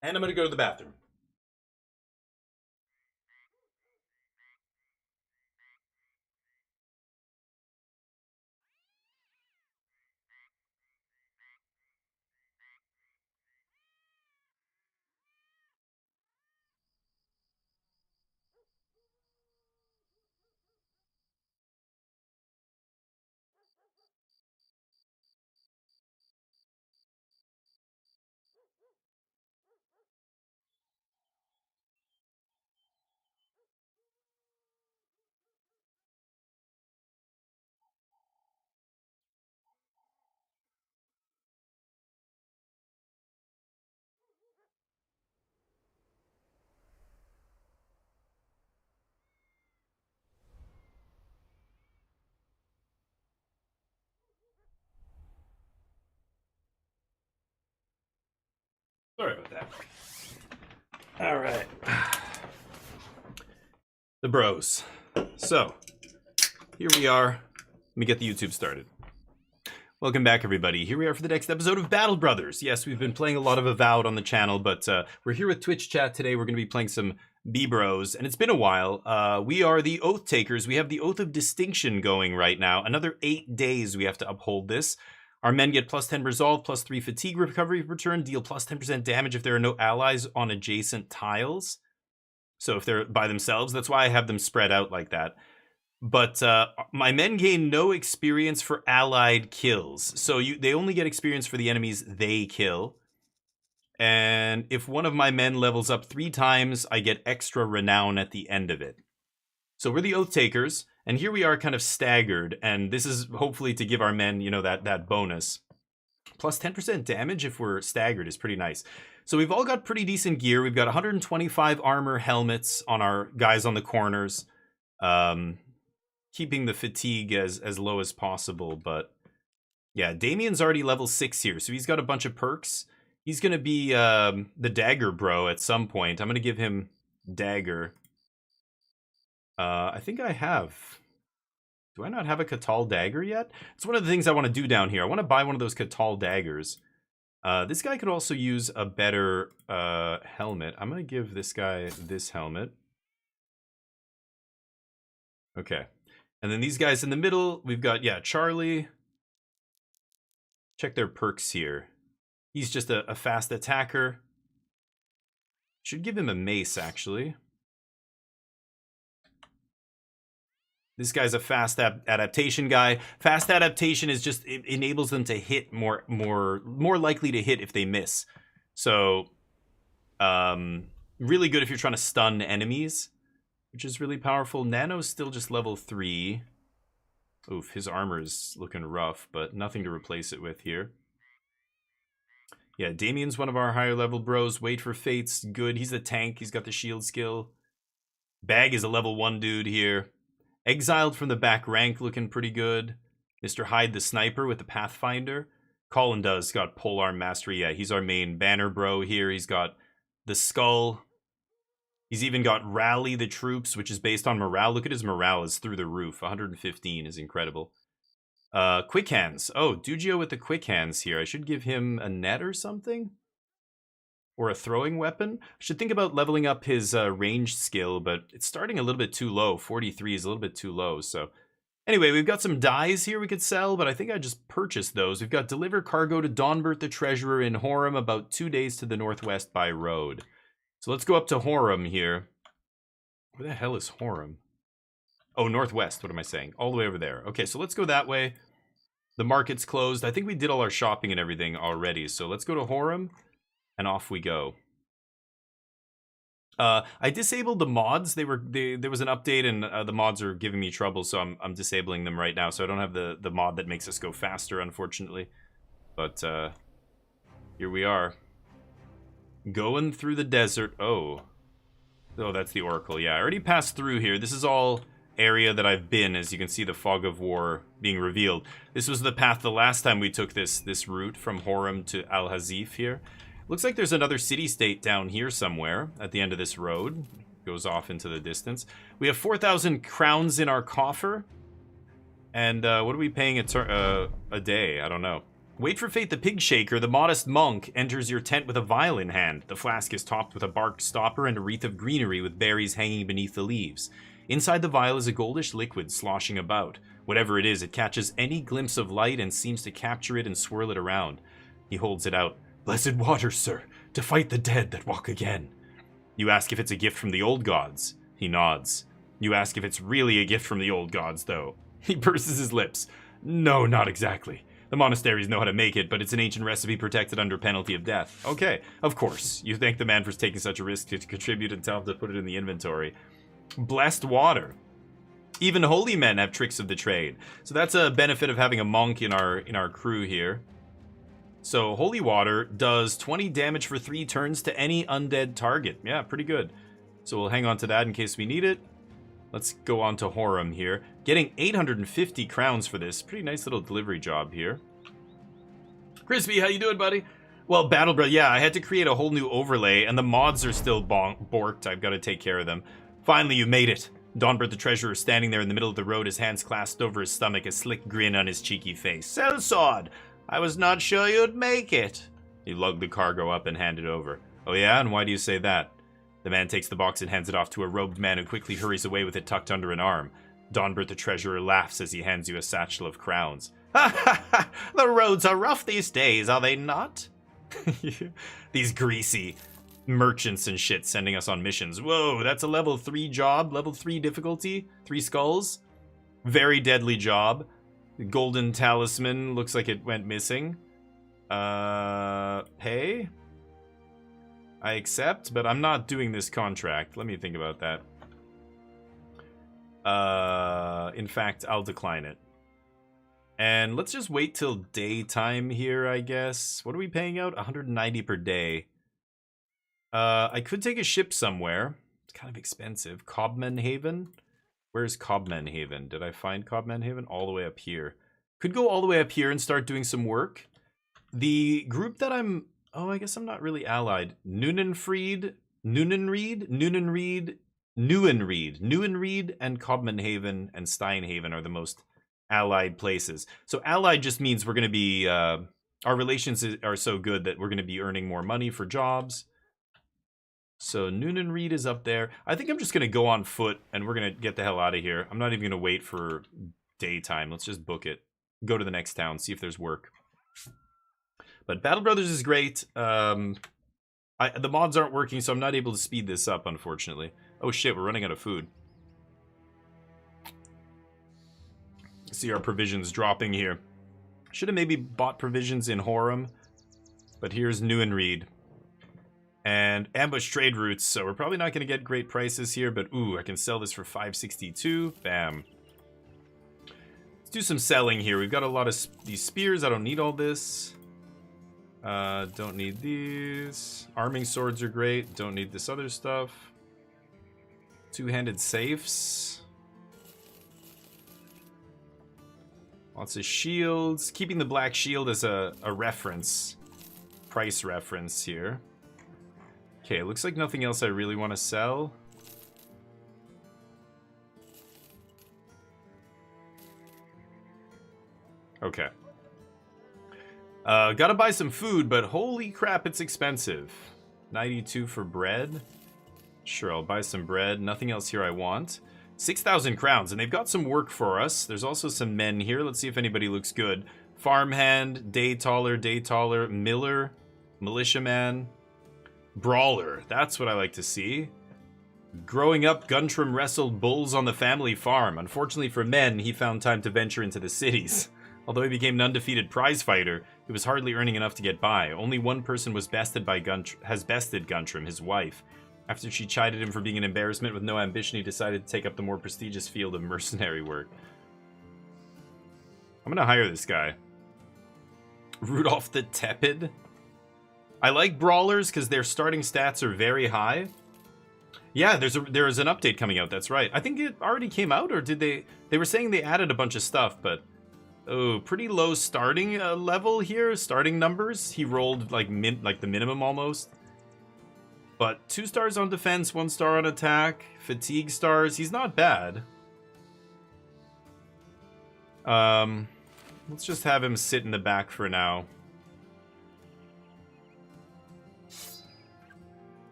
And I'm going to go to the bathroom. Sorry about that. All right. The bros. So, here we are. Let me get the YouTube started. Welcome back, everybody. Here we are for the next episode of Battle Brothers. Yes, we've been playing a lot of Avowed on the channel, but we're here with Twitch chat today. We're going to be playing some B-Bros, and it's been a while. We are the Oath Takers. We have the Oath of Distinction going right now. Another 8 days we have to uphold this. Our men get plus 10 resolve, plus 3 fatigue recovery per turn, deal plus 10% damage if there are no allies on adjacent tiles. So if they're by themselves, that's why I have them spread out like that. But my men gain no experience for allied kills. So they only get experience for the enemies they kill. And if one of my men levels up 3 times, I get extra renown at the end of it. So we're the Oath Takers, and here we are kind of staggered. And this is hopefully to give our men, you know, that bonus. Plus 10% damage if we're staggered is pretty nice. So we've all got pretty decent gear. We've got 125 armor helmets on our guys on the corners. Keeping the fatigue as low as possible, but yeah, Damien's already level 6 here, so he's got a bunch of perks. He's gonna be the dagger bro at some point. I'm gonna give him dagger. I think I have. Do I not have a Catal dagger yet? It's one of the things I want to do down here. I want to buy one of those Catal daggers. This guy could also use a better helmet. I'm gonna give this guy this helmet. Okay. And then these guys in the middle, we've got, yeah, Charlie. Check their perks here. He's just a fast attacker. Should give him a mace, actually. This guy's a fast adaptation guy. Fast adaptation is just, it enables them to hit more likely to hit if they miss. So, really good if you're trying to stun enemies, which is really powerful. Nano's still just level 3. Oof, his armor is looking rough, but nothing to replace it with here. Yeah, Damien's one of our higher level bros. Wait for Fate's good. He's a tank. He's got the shield skill. Bag is a level 1 dude here. Exiled from the back rank looking pretty good. Mr. Hyde the sniper with the Pathfinder. Colin does got polearm mastery. Yeah, he's our main banner bro here. He's got the skull. He's even got Rally the Troops, which is based on morale. Look at his morale, is through the roof. 115 is incredible. Quick Hands. Oh, Dugio with the Quick Hands here. I should give him a net or something? Or a throwing weapon? I should think about leveling up his ranged skill, but it's starting a little bit too low. 43 is a little bit too low, so... Anyway, we've got some dyes here we could sell, but I think I just purchased those. We've got deliver cargo to Donbert the Treasurer in Horum, about 2 days to the northwest by road. So let's go up to Horum here. Where the hell is Horum? Oh, northwest. What am I saying? All the way over there. Okay, so let's go that way. The market's closed. I think we did all our shopping and everything already. So let's go to Horum, and off we go. I disabled the mods. There was an update, and the mods are giving me trouble, so I'm disabling them right now. So I don't have the mod that makes us go faster, unfortunately. But here we are. Going through the desert. Oh, that's the Oracle. Yeah, I already passed through here. This is all area that I've been, as you can see the fog of war being revealed. This was the path the last time we took this route from Horum to Al-Hazif here. Looks like there's another city-state down here somewhere at the end of this road. Goes off into the distance. We have 4,000 crowns in our coffer. And what are we paying a day? I don't know. Wait for Fate the Pig Shaker, the modest monk, enters your tent with a vial in hand. The flask is topped with a bark stopper and a wreath of greenery with berries hanging beneath the leaves. Inside the vial is a goldish liquid sloshing about. Whatever it is, it catches any glimpse of light and seems to capture it and swirl it around. He holds it out. Blessed water, sir, to fight the dead that walk again. You ask if it's a gift from the old gods. He nods. You ask if it's really a gift from the old gods, though. He purses his lips. No, not exactly. The monasteries know how to make it, but it's an ancient recipe protected under penalty of death. Okay, of course. You thank the man for taking such a risk to contribute and tell him to put it in the inventory. Blessed water. Even holy men have tricks of the trade. So that's a benefit of having a monk in our crew here. So holy water does 20 damage for 3 turns to any undead target. Yeah, pretty good. So we'll hang on to that in case we need it. Let's go on to Horum here. Getting 850 crowns for this. Pretty nice little delivery job here. Crispy, how you doing, buddy? Well, Battle Brothers, yeah, I had to create a whole new overlay, and the mods are still borked. I've got to take care of them. Finally, you made it. Donbert the Treasurer standing there in the middle of the road, his hands clasped over his stomach, a slick grin on his cheeky face. Sellsword, I was not sure you'd make it. He lugged the cargo up and handed it over. Oh yeah, and why do you say that? The man takes the box and hands it off to a robed man who quickly hurries away with it tucked under an arm. Donbert the Treasurer laughs as he hands you a satchel of crowns. Ha ha ha! The roads are rough these days, are they not? These greasy merchants and shit sending us on missions. Whoa, that's a level 3 job, level 3 difficulty, 3 skulls. Very deadly job. The golden talisman looks like it went missing. Pay? I accept, but I'm not doing this contract. Let me think about that. In fact, I'll decline it. And let's just wait till daytime here, I guess. What are we paying out? 190 per day. I could take a ship somewhere. It's kind of expensive. Cobman Haven? Where's Cobman Haven? Did I find Cobman Haven? All the way up here. Could go all the way up here and start doing some work. The group that I'm... Oh, I guess I'm not really allied. Nunenfried, and Cobman Haven and Steinhaven are the most allied places. So allied just means we're going to be... our relations are so good that we're going to be earning more money for jobs. So Nunenried is up there. I think I'm just going to go on foot and we're going to get the hell out of here. I'm not even going to wait for daytime. Let's just book it. Go to the next town, see if there's work. But Battle Brothers is great. The mods aren't working, so I'm not able to speed this up, unfortunately. Oh shit, we're running out of food. See our provisions dropping here. Should have maybe bought provisions in Horum. But here's Nunenried. And ambush trade routes, so we're probably not going to get great prices here, but ooh, I can sell this for 562. Bam. Let's do some selling here. We've got a lot of these spears. I don't need all this. Don't need these. Arming swords are great. Don't need this other stuff. Two-handed safes. Lots of shields. Keeping the black shield as a reference. Price reference here. Okay, it looks like nothing else I really want to sell. Okay. Gotta buy some food, but holy crap, it's expensive. 92 for bread. Sure, I'll buy some bread. Nothing else here I want. 6,000 crowns, and they've got some work for us. There's also some men here. Let's see if anybody looks good. Farmhand, day taller, miller, militiaman, brawler. That's what I like to see. Growing up, Guntram wrestled bulls on the family farm. Unfortunately for men, he found time to venture into the cities. Although he became an undefeated prize fighter, he was hardly earning enough to get by. Only one person was bested by has bested Guntram, his wife. After she chided him for being an embarrassment with no ambition, he decided to take up the more prestigious field of mercenary work. I'm gonna hire this guy. Rudolph the Tepid. I like brawlers because their starting stats are very high. Yeah, there is an update coming out, that's right. I think it already came out, or did they... They were saying they added a bunch of stuff, but... Oh, pretty low starting level here, starting numbers. He rolled like the minimum almost. But 2 stars on defense, 1 star on attack, fatigue stars. He's not bad. Let's just have him sit in the back for now.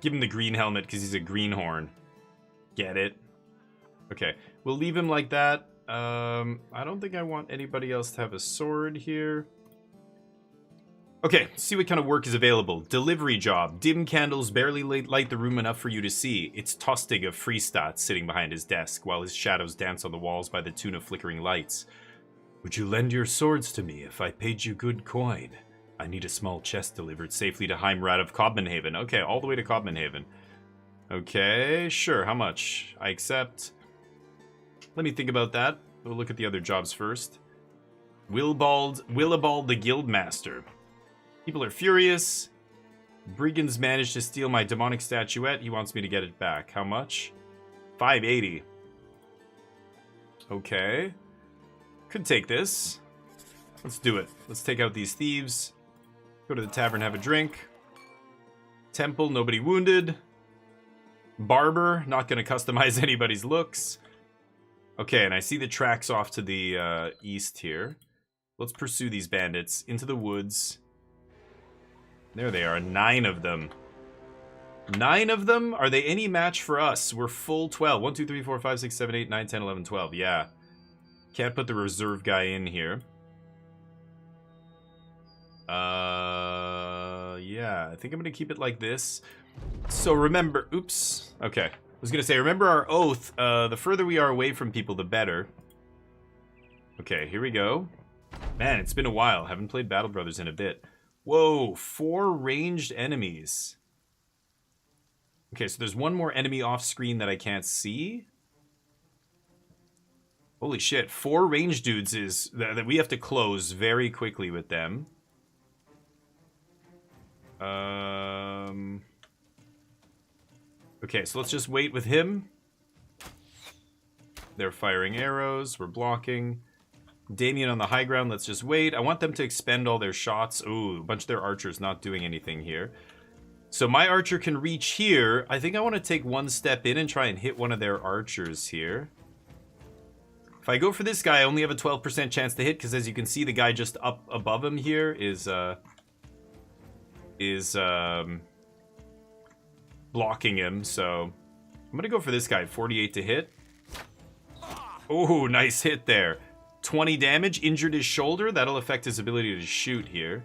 Give him the green helmet because he's a greenhorn. Get it? Okay, we'll leave him like that. I don't think I want anybody else to have a sword here. Okay, see what kind of work is available. Delivery job. Dim candles barely light the room enough for you to see. It's Tostig of Freestadt sitting behind his desk, while his shadows dance on the walls by the tune of flickering lights. Would you lend your swords to me if I paid you good coin? I need a small chest delivered safely to Heimrat of Cobmanhaven. Okay, all the way to Cobmanhaven. Okay, sure, how much? I accept. Let me think about that. We'll look at the other jobs first. Willibald the Guildmaster. People are furious. Brigands managed to steal my demonic statuette. He wants me to get it back. How much? 580. Okay. Could take this. Let's do it. Let's take out these thieves. Go to the tavern, have a drink. Temple, nobody wounded. Barber, not going to customize anybody's looks. Okay, and I see the tracks off to the east here. Let's pursue these bandits into the woods. There they are, 9 of them. 9 of them? Are they any match for us? We're full 12. 1, 2, 3, 4, 5, 6, 7, 8, 9, 10, 11, 12. Yeah. Can't put the reserve guy in here. Yeah, I think I'm going to keep it like this. So remember, oops. Okay. I was going to say, remember our oath. The further we are away from people, the better. Okay, here we go. Man, it's been a while. Haven't played Battle Brothers in a bit. Whoa, 4 ranged enemies. Okay, so there's one more enemy off screen that I can't see. Holy shit, 4 ranged dudes is that we have to close very quickly with them. Okay, so let's just wait with him. They're firing arrows. We're blocking. Damien on the high ground. Let's just wait. I want them to expend all their shots. Ooh, a bunch of their archers not doing anything here. So my archer can reach here. I think I want to take one step in and try and hit one of their archers here. If I go for this guy, I only have a 12% chance to hit because, as you can see, the guy just up above him here is blocking him. So I'm gonna go for this guy. 48 to hit. Oh, nice hit there. 20 damage. Injured his shoulder. That'll affect his ability to shoot here.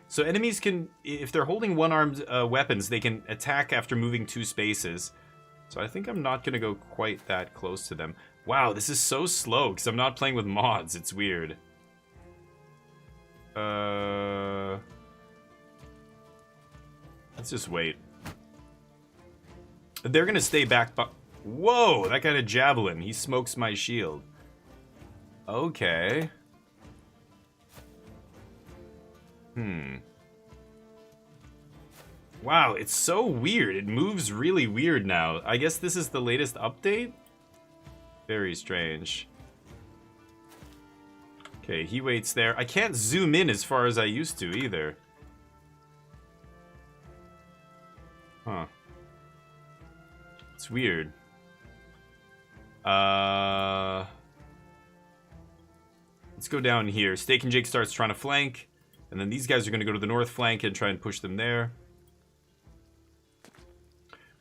So enemies can, if they're holding one-armed weapons, they can attack after moving 2 spaces. So I think I'm not going to go quite that close to them. Wow, this is so slow because I'm not playing with mods. It's weird. Let's just wait. They're going to stay back. Whoa, that got a javelin. He smokes my shield. Okay. Wow, it's so weird. It moves really weird now. I guess this is the latest update? Very strange. Okay, he waits there. I can't zoom in as far as I used to either. Huh. It's weird. Let's go down here. Steak and Jake starts trying to flank. And then these guys are going to go to the north flank and try and push them there.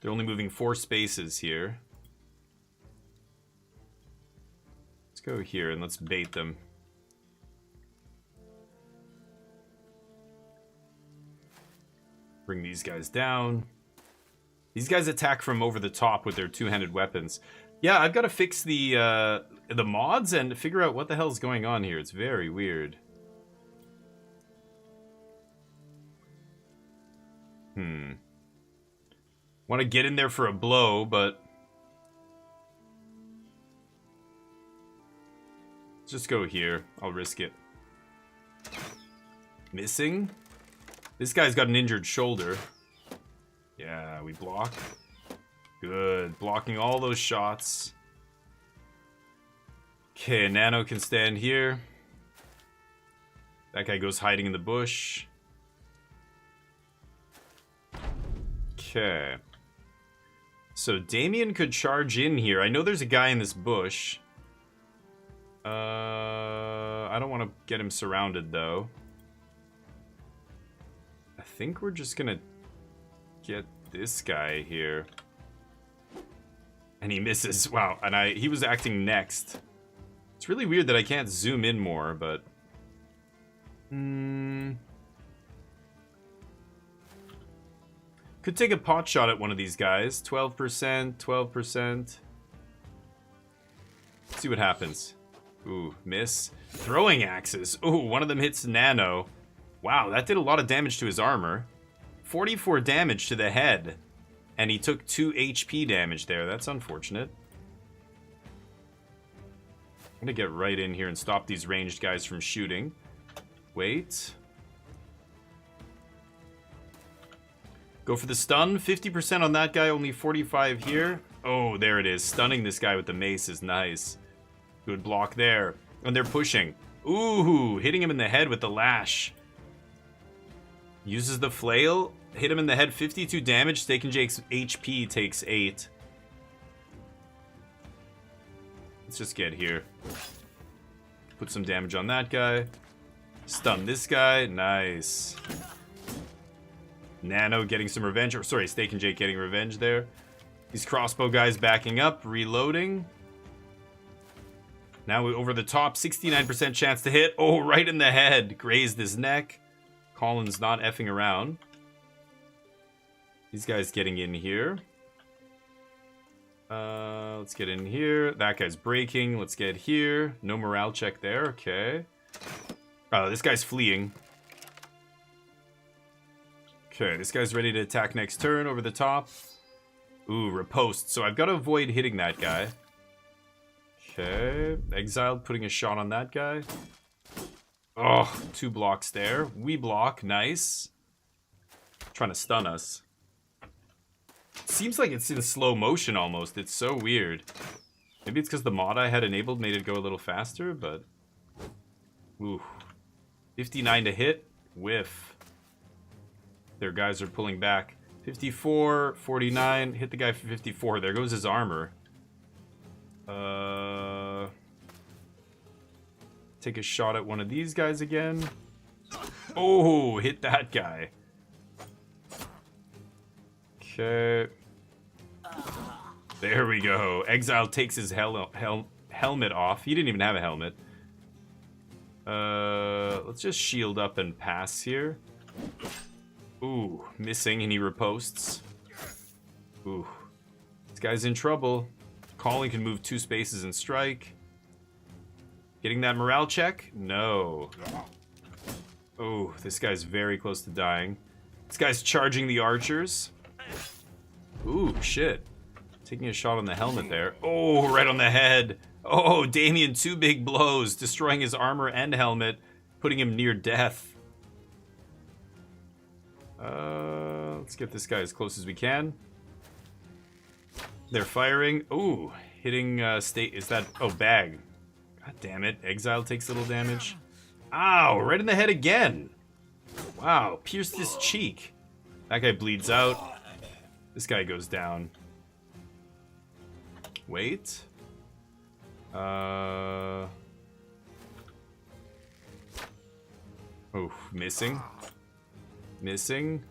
They're only moving 4 spaces here. Let's go here and let's bait them. Bring these guys down. These guys attack from over the top with their 2-handed weapons. Yeah, I've got to fix the mods and figure out what the hell's going on here. It's very weird. Want to get in there for a blow, but let's just go here. I'll risk it. Missing? This guy's got an injured shoulder. Yeah, we block. Good. Blocking all those shots. Okay, Nano can stand here. That guy goes hiding in the bush. Okay. So Damien could charge in here. I know there's a guy in this bush. I don't want to get him surrounded, though. I think we're just gonna get this guy here. And he misses. Wow, and he was acting next. It's really weird that I can't zoom in more, but... Could take a pot shot at one of these guys. 12%, 12%. See what happens. Ooh, miss. Throwing axes. Ooh, one of them hits Nano. Wow, that did a lot of damage to his armor. 44 damage to the head. And he took 2 HP damage there. That's unfortunate. I'm gonna get right in here and stop these ranged guys from shooting. Wait. Go for the stun. 50% on that guy, only 45 here. Oh, there it is. Stunning this guy with the mace is nice. Good block there. And they're pushing. Ooh, hitting him in the head with the lash. Uses the flail. Hit him in the head, 52 damage. Steak and Jake's HP takes 8. Let's just get here. Put some damage on that guy. Stun this guy. Nice. Nano getting some revenge. Or sorry, Steak and Jake getting revenge there. These crossbow guys backing up, reloading. Now over the top, 69% chance to hit. Oh, right in the head. Grazed his neck. Colin's not effing around. These guys getting in here. Let's get in here. That guy's breaking. Let's get here. No morale check there. Okay. This guy's fleeing. Okay, this guy's ready to attack next turn over the top. Ooh, riposte. So I've got to avoid hitting that guy. Okay. Exiled, putting a shot on that guy. Oh, 2 blocks there. We block. Nice. Trying to stun us. Seems like it's in slow motion almost. It's so weird. Maybe it's because the mod I had enabled made it go a little faster, but... Ooh. 59 to hit. Whiff. Their guys are pulling back. 54, 49. Hit the guy for 54. There goes his armor. Take a shot at one of these guys again. Oh, hit that guy. Okay. There we go. Exile takes his helmet off. He didn't even have a helmet. Let's just shield up and pass here. Ooh, missing, and he riposts. Ooh. This guy's in trouble. Colin can move 2 spaces and strike. Getting that morale check? No. Oh, this guy's very close to dying. This guy's charging the archers. Ooh, shit. Taking a shot on the helmet there. Oh, right on the head. Oh, Damien, 2 big blows, destroying his armor and helmet, putting him near death. Let's get this guy as close as we can. They're firing. Ooh, hitting state. Is that? Oh, bag. God damn it. Exile takes a little damage. Ow, right in the head again. Wow, pierced his cheek. That guy bleeds out. This guy goes down. Wait. Oh, missing. Missing.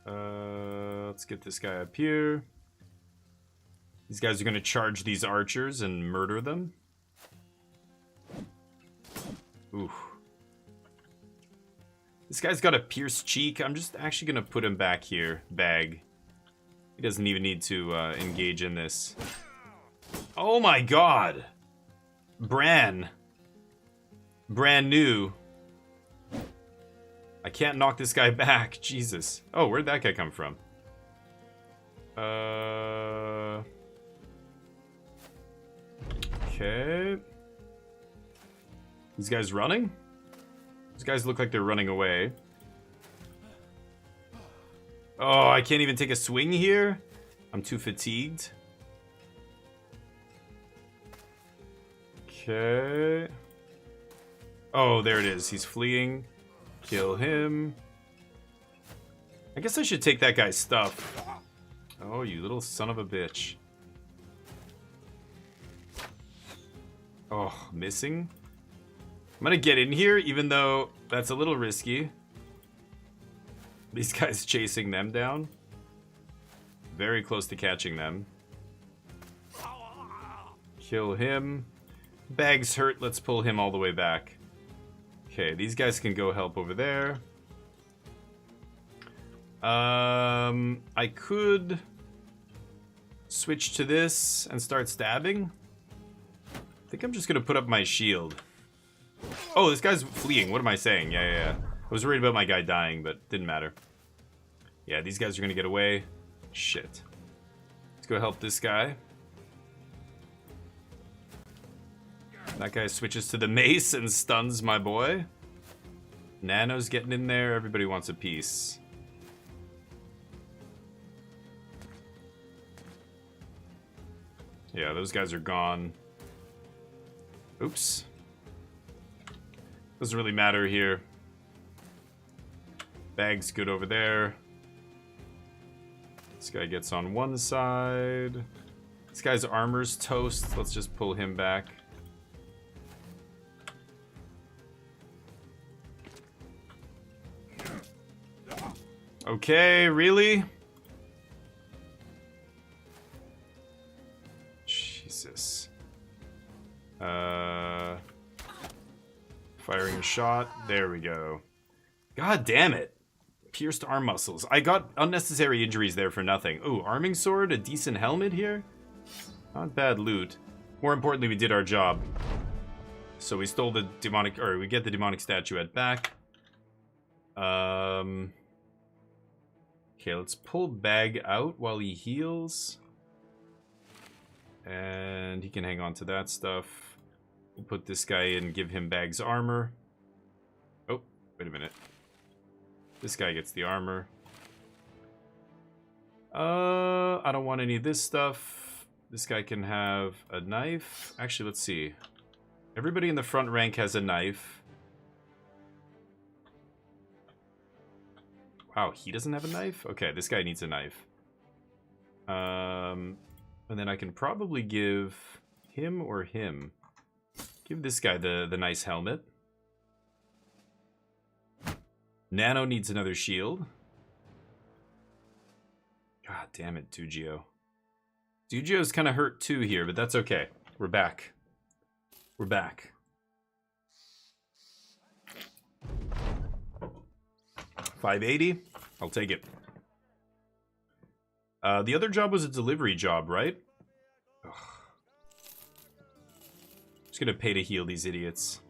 Let's get this guy up here. These guys are going to charge these archers and murder them. Ooh. This guy's got a pierced cheek. I'm just actually going to put him back here. Bag. He doesn't even need to engage in this. Oh my god! Brand new. I can't knock this guy back. Jesus. Oh, where'd that guy come from? Okay. These guys running? These guys look like they're running away. Oh, I can't even take a swing here? I'm too fatigued. Okay. Oh, there it is. He's fleeing. Kill him. I guess I should take that guy's stuff. Oh, you little son of a bitch. Oh, missing. I'm gonna get in here, even though that's a little risky. These guys chasing them down. Very close to catching them. Kill him. Bag's hurt. Let's pull him all the way back. Okay, these guys can go help over there. I could switch to this and start stabbing. I think I'm just gonna put up my shield. Oh, this guy's fleeing. What am I saying? Yeah. I was worried about my guy dying, but didn't matter. Yeah, these guys are gonna get away. Shit. Let's go help this guy. That guy switches to the mace and stuns my boy. Nano's getting in there. Everybody wants a piece. Yeah, those guys are gone. Oops. Doesn't really matter here. Bag's good over there. This guy gets on one side. This guy's armor's toast. Let's just pull him back. Okay, really? Jesus. Firing a shot. There we go. God damn it. Pierced arm muscles. I got unnecessary injuries there for nothing. Ooh, arming sword, a decent helmet here. Not bad loot. More importantly, we did our job. So we stole the demonic, or we get the demonic statuette back. Okay, let's pull Bag out while he heals. And he can hang on to that stuff. We'll put this guy in, give him Bag's armor. Oh, wait a minute. This guy gets the armor. I don't want any of this stuff. This guy can have a knife. Actually, let's see. Everybody in the front rank has a knife. Wow, he doesn't have a knife? Okay, this guy needs a knife. And then I can probably give him or him. Give this guy the nice helmet. Nano needs another shield. God damn it, Dugio. Dugio's kind of hurt too here, but that's okay. We're back. We're back. $580. I'll take it. The other job was a delivery job, right? Ugh. Just gonna pay to heal these idiots.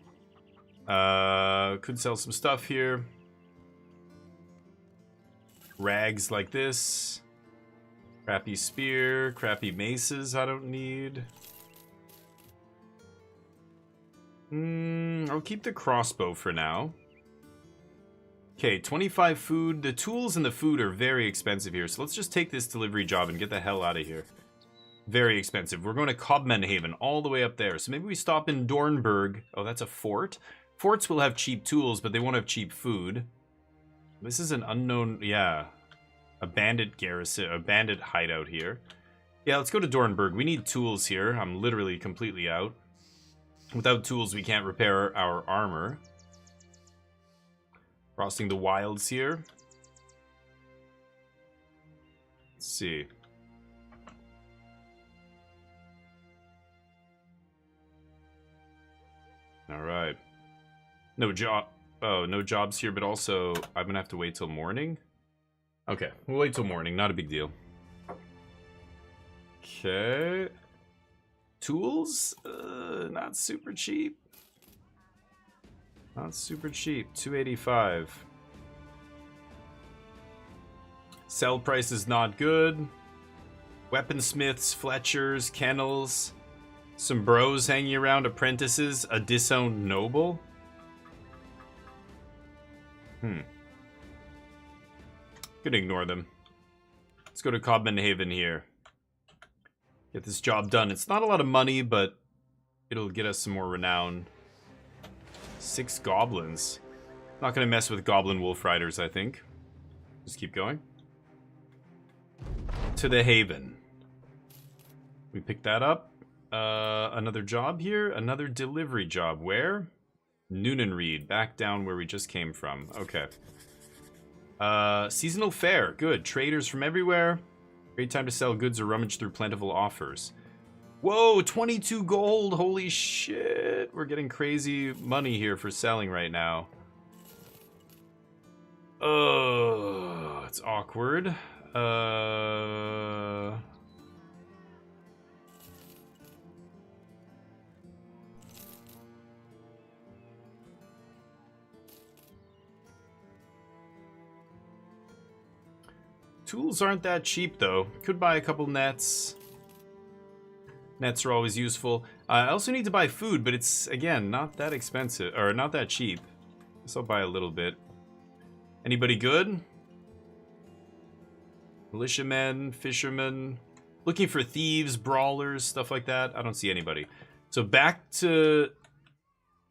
Could sell some stuff here. Rags like this. Crappy spear, crappy maces I don't need. I'll keep the crossbow for now. Okay, 25 food. The tools and the food are very expensive here, so let's just take this delivery job and get the hell out of here. Very expensive. We're going to Cobmenhaven, all the way up there. So maybe we stop in Dornburg. Oh, that's a fort. Forts will have cheap tools, but they won't have cheap food. This is an unknown... Yeah. A bandit garrison, a bandit hideout here. Yeah, let's go to Dornburg. We need tools here. I'm literally completely out. Without tools, we can't repair our armor. Crossing the wilds here. Let's see. All right. No job. Oh, no jobs here, but also I'm gonna have to wait till morning. Okay, we'll wait till morning. Not a big deal. Okay. Tools? Not super cheap. Not super cheap. 285. Sell price is not good. Weaponsmiths, Fletchers, kennels. Some bros hanging around, apprentices, a disowned noble. Could ignore them. Let's go to Cobmenhaven here. Get this job done. It's not a lot of money, but it'll get us some more renown. 6 goblins. Not gonna mess with goblin wolf riders, I think. Just keep going. To the Haven. We picked that up. Another job here. Another delivery job. Where? Noonanreed. Back down where we just came from. Okay. Seasonal fair. Good. Traders from everywhere. Great time to sell goods or rummage through plentiful offers. Whoa, 22 gold. Holy shit. We're getting crazy money here for selling right now. Oh, it's awkward. Tools aren't that cheap, though. Could buy a couple nets. Nets are always useful. I also need to buy food, but it's, again, not that expensive, or not that cheap. Guess I'll buy a little bit. Anybody good? Militiamen, fishermen. Looking for thieves, brawlers, stuff like that. I don't see anybody. So back to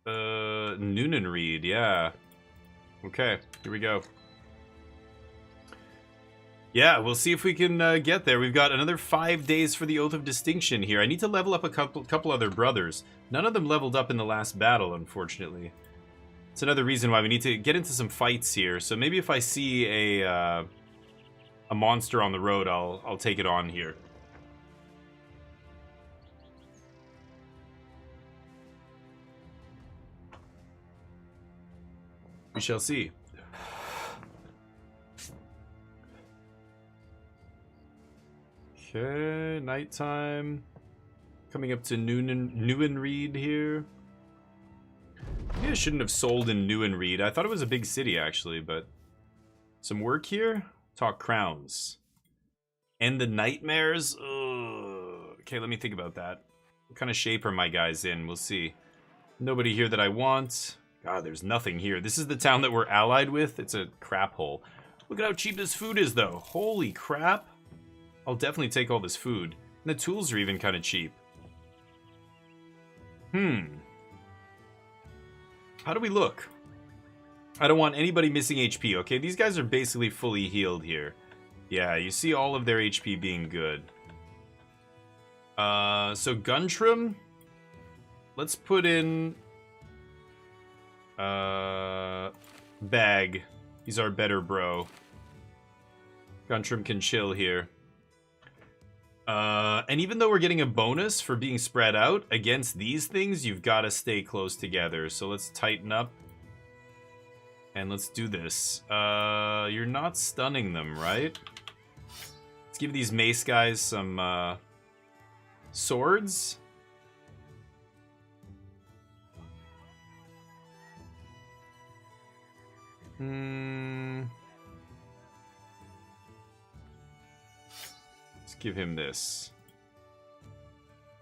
Noonanreed, yeah. Okay, here we go. Yeah, we'll see if we can get there. We've got another 5 days for the Oath of Distinction here. I need to level up a couple other brothers. None of them leveled up in the last battle, unfortunately. It's another reason why we need to get into some fights here. So maybe if I see a monster on the road, I'll take it on here. We shall see. Okay, nighttime. Coming up to Newenreed here. Maybe I shouldn't have sold in Newenreed. I thought it was a big city, actually, but... Some work here? Talk crowns. End the nightmares? Ugh. Okay, let me think about that. What kind of shape are my guys in? We'll see. Nobody here that I want. God, there's nothing here. This is the town that we're allied with. It's a crap hole. Look at how cheap this food is, though. Holy crap. I'll definitely take all this food. And the tools are even kind of cheap. How do we look? I don't want anybody missing HP, okay? These guys are basically fully healed here. Yeah, you see all of their HP being good. So Guntram. Let's put in... Bag. He's our better bro. Guntram can chill here. And even though we're getting a bonus for being spread out, against these things, you've got to stay close together. So let's tighten up. And let's do this. You're not stunning them, right? Let's give these mace guys some, swords. Let's give him this.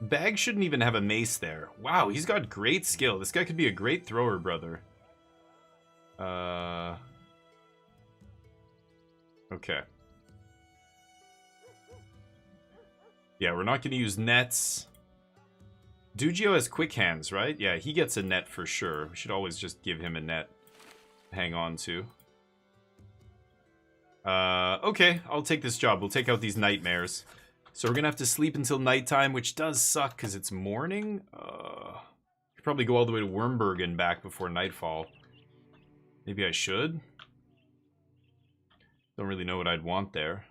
Bag shouldn't even have a mace there. Wow, he's got great skill. This guy could be a great thrower, brother. Okay. Yeah, we're not going to use nets. Dugio has quick hands, right? Yeah, he gets a net for sure. We should always just give him a net to hang on to. Okay, I'll take this job. We'll take out these nightmares. So we're gonna have to sleep until nighttime, which does suck because it's morning. Could probably go all the way to Wormberg and back before nightfall. Maybe I should. Don't really know what I'd want there.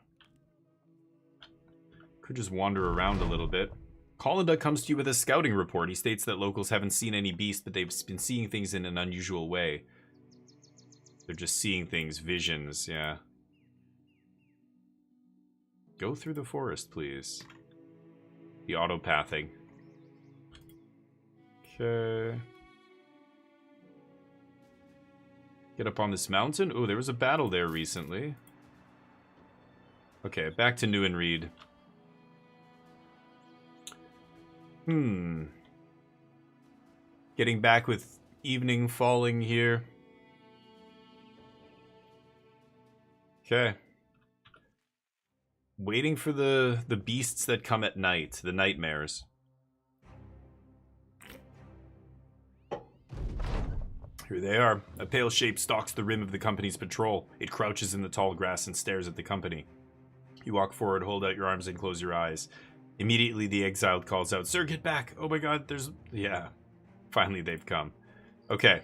Could just wander around a little bit. Collinda comes to you with a scouting report. He states that locals haven't seen any beast, but they've been seeing things in an unusual way. They're just seeing things, visions, yeah. Go through the forest, please. The autopathing. Okay. Get up on this mountain. Oh, there was a battle there recently. Okay, back to Newenreed. Getting back with evening falling here. Okay. Waiting for the beasts that come at night, the nightmares. Here they are. A pale shape stalks the rim of the company's patrol. It crouches in the tall grass and stares at the company. You walk forward, hold out your arms, and close your eyes. Immediately, the exiled calls out, "Sir, get back! Oh my god, there's..." Yeah. Finally, they've come. Okay.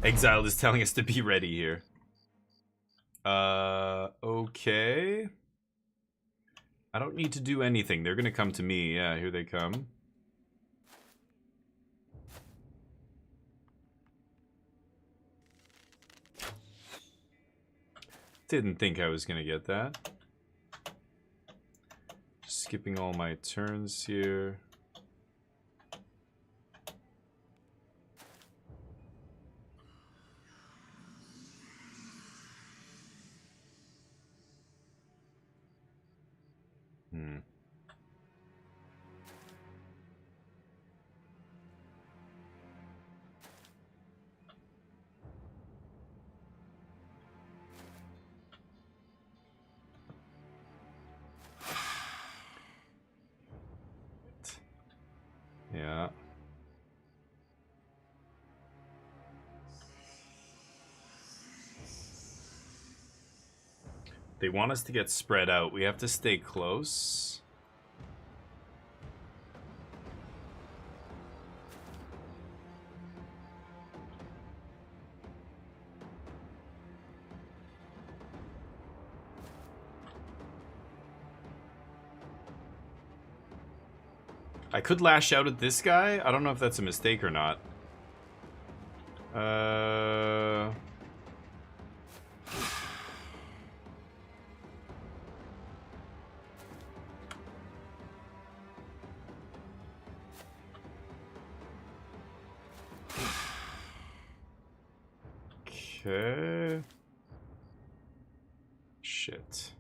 Exiled is telling us to be ready here. Okay. I don't need to do anything. They're gonna come to me. Yeah, here they come. Didn't think I was gonna get that. Just skipping all my turns here. Yeah. They want us to get spread out. We have to stay close. I could lash out at this guy. I don't know if that's a mistake or not. Okay. Shit.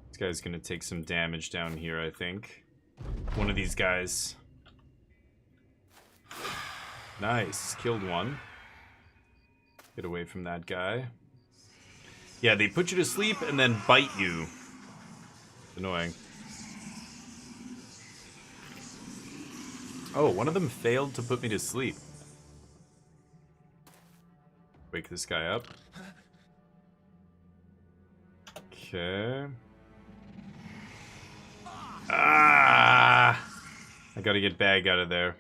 This guy's gonna take some damage down here, I think. One of these guys. Nice. Killed one. Get away from that guy. Yeah, they put you to sleep and then bite you. Annoying. Oh, one of them failed to put me to sleep. Wake this guy up. Okay. Ah! I gotta get Bag out of there.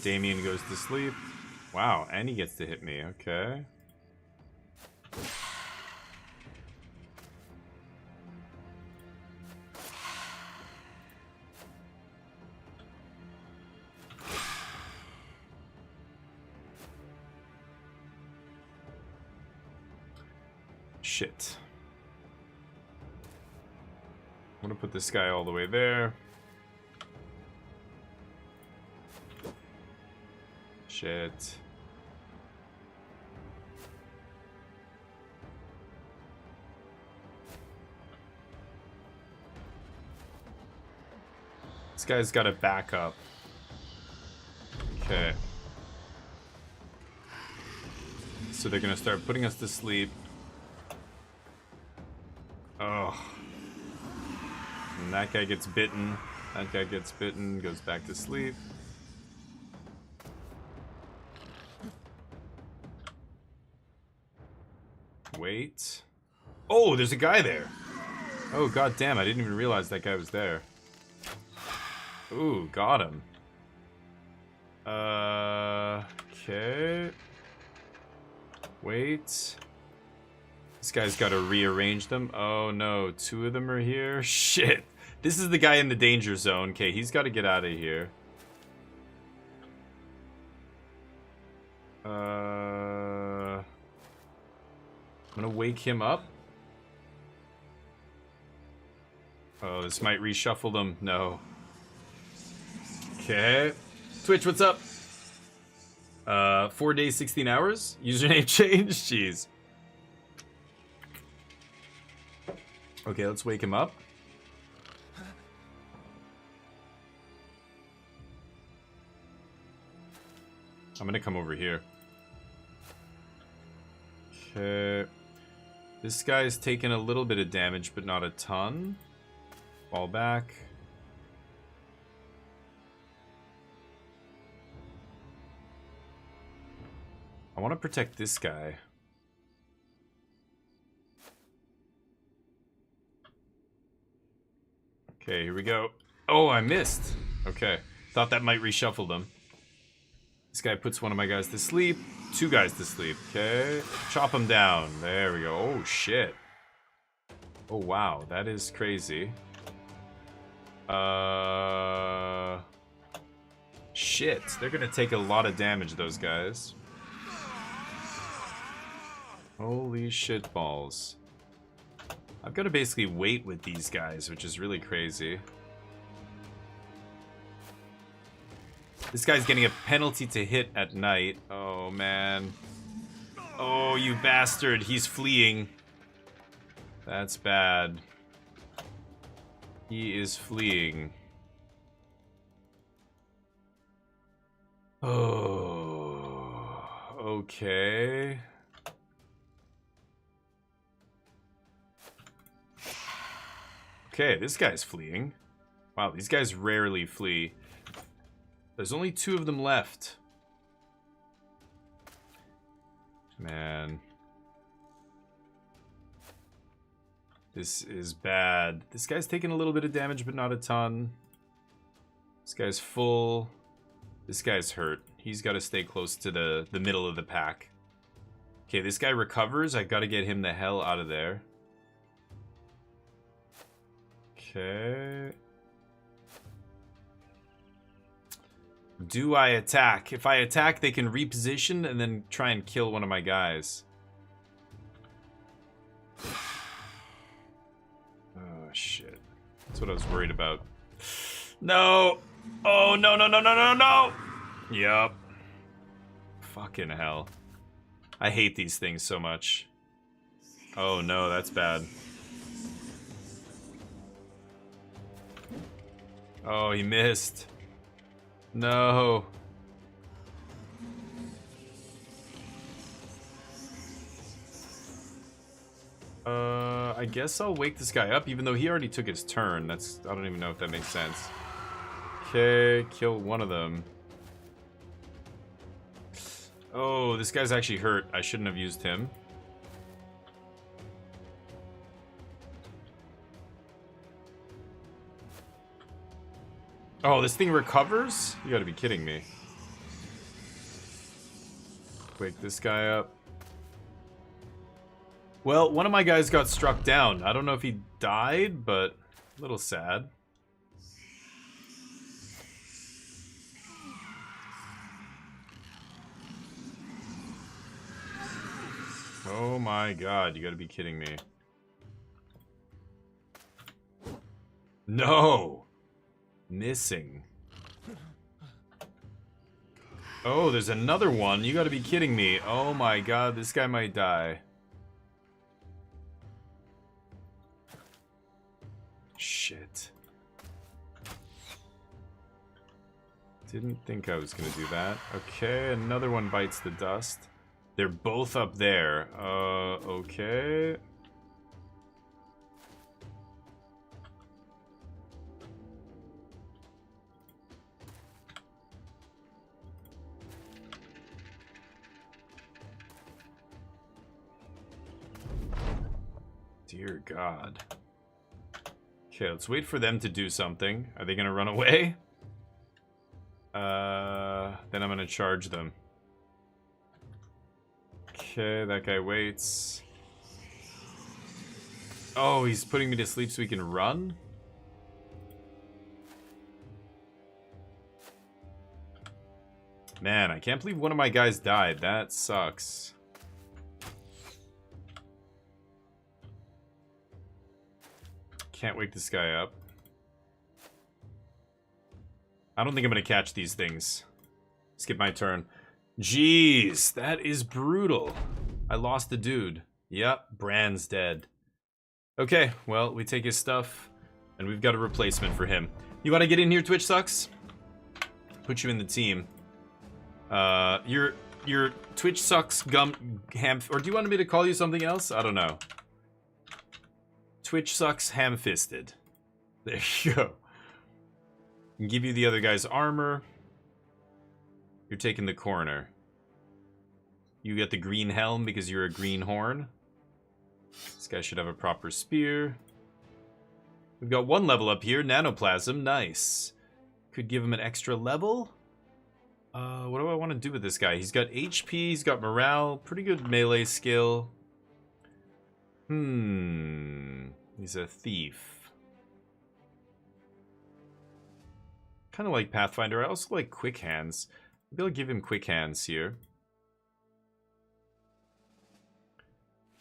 Damien goes to sleep. Wow, and he gets to hit me. Okay. Shit. I'm gonna put this guy all the way there. Shit. This guy's got to back up. Okay. So they're gonna start putting us to sleep. Oh. And that guy gets bitten. That guy gets bitten, goes back to sleep. Wait. Oh, there's a guy there. Oh, god damn, I didn't even realize that guy was there. Ooh, got him. Okay. Wait. This guy's got to rearrange them. Oh no, two of them are here. Shit. This is the guy in the danger zone. Okay, he's got to get out of here. I'm gonna wake him up. Oh, this might reshuffle them. No. Okay. Twitch, what's up? 4 days, 16 hours? Username change? Jeez. Okay, let's wake him up. I'm gonna come over here. Okay. This guy's taken a little bit of damage, but not a ton. Fall back. I want to protect this guy. Okay, here we go. Oh, I missed. Okay. Thought that might reshuffle them. This guy puts one of my guys to sleep. Two guys to sleep. Okay. Chop them down. There we go. Oh, shit. Oh, wow. That is crazy. Shit. They're gonna take a lot of damage, those guys. Holy shit balls. I've got to basically wait with these guys, which is really crazy. This guy's getting a penalty to hit at night. Oh, man. Oh, you bastard. He's fleeing. That's bad. He is fleeing. Oh. Okay. Okay, this guy's fleeing. Wow, these guys rarely flee. There's only 2 of them left. Man. This is bad. This guy's taking a little bit of damage, but not a ton. This guy's full. This guy's hurt. He's got to stay close to the middle of the pack. Okay, this guy recovers. I got to get him the hell out of there. Okay. Do I attack? If I attack, they can reposition and then try and kill one of my guys. Oh, shit. That's what I was worried about. No! Oh, no, no, no, no, no, no! Yup. Fucking hell. I hate these things so much. Oh, no, that's bad. Oh, he missed. No. I guess I'll wake this guy up, even though he already took his turn. I don't even know if that makes sense. Okay, kill one of them. Oh, this guy's actually hurt. I shouldn't have used him. Oh, this thing recovers? You gotta be kidding me. Wake this guy up. Well, one of my guys got struck down. I don't know if he died, but a little sad. Oh my god, you gotta be kidding me. No! Missing. Oh, there's another one. You gotta be kidding me. Oh my god, this guy might die. Shit. Didn't think I was gonna do that. Okay, another one bites the dust. They're both up there. Okay. Dear God. Okay, let's wait for them to do something. Are they gonna run away? Then I'm gonna charge them. Okay, that guy waits. Oh, he's putting me to sleep so he can run? Man, I can't believe one of my guys died. That sucks. Can't wake this guy up. I don't think I'm gonna catch these things. Skip my turn. Jeez, that is brutal. I lost the dude. Yep, Brand's dead. Okay, well, we take his stuff, and we've got a replacement for him. You want to get in here, Twitch Sucks? Put you in the team. Your Twitch Sucks ham, or do you want me to call you something else? I don't know. Twitch Sucks ham-fisted. There you go. Can give you the other guy's armor. You're taking the corner. You get the green helm because you're a green horn. This guy should have a proper spear. We've got one level up here, nanoplasm, nice. Could give him an extra level. What do I want to do with this guy? He's got HP, he's got morale, pretty good melee skill. He's a thief. Kind of like Pathfinder. I also like quick hands. Maybe I'll give him quick hands here.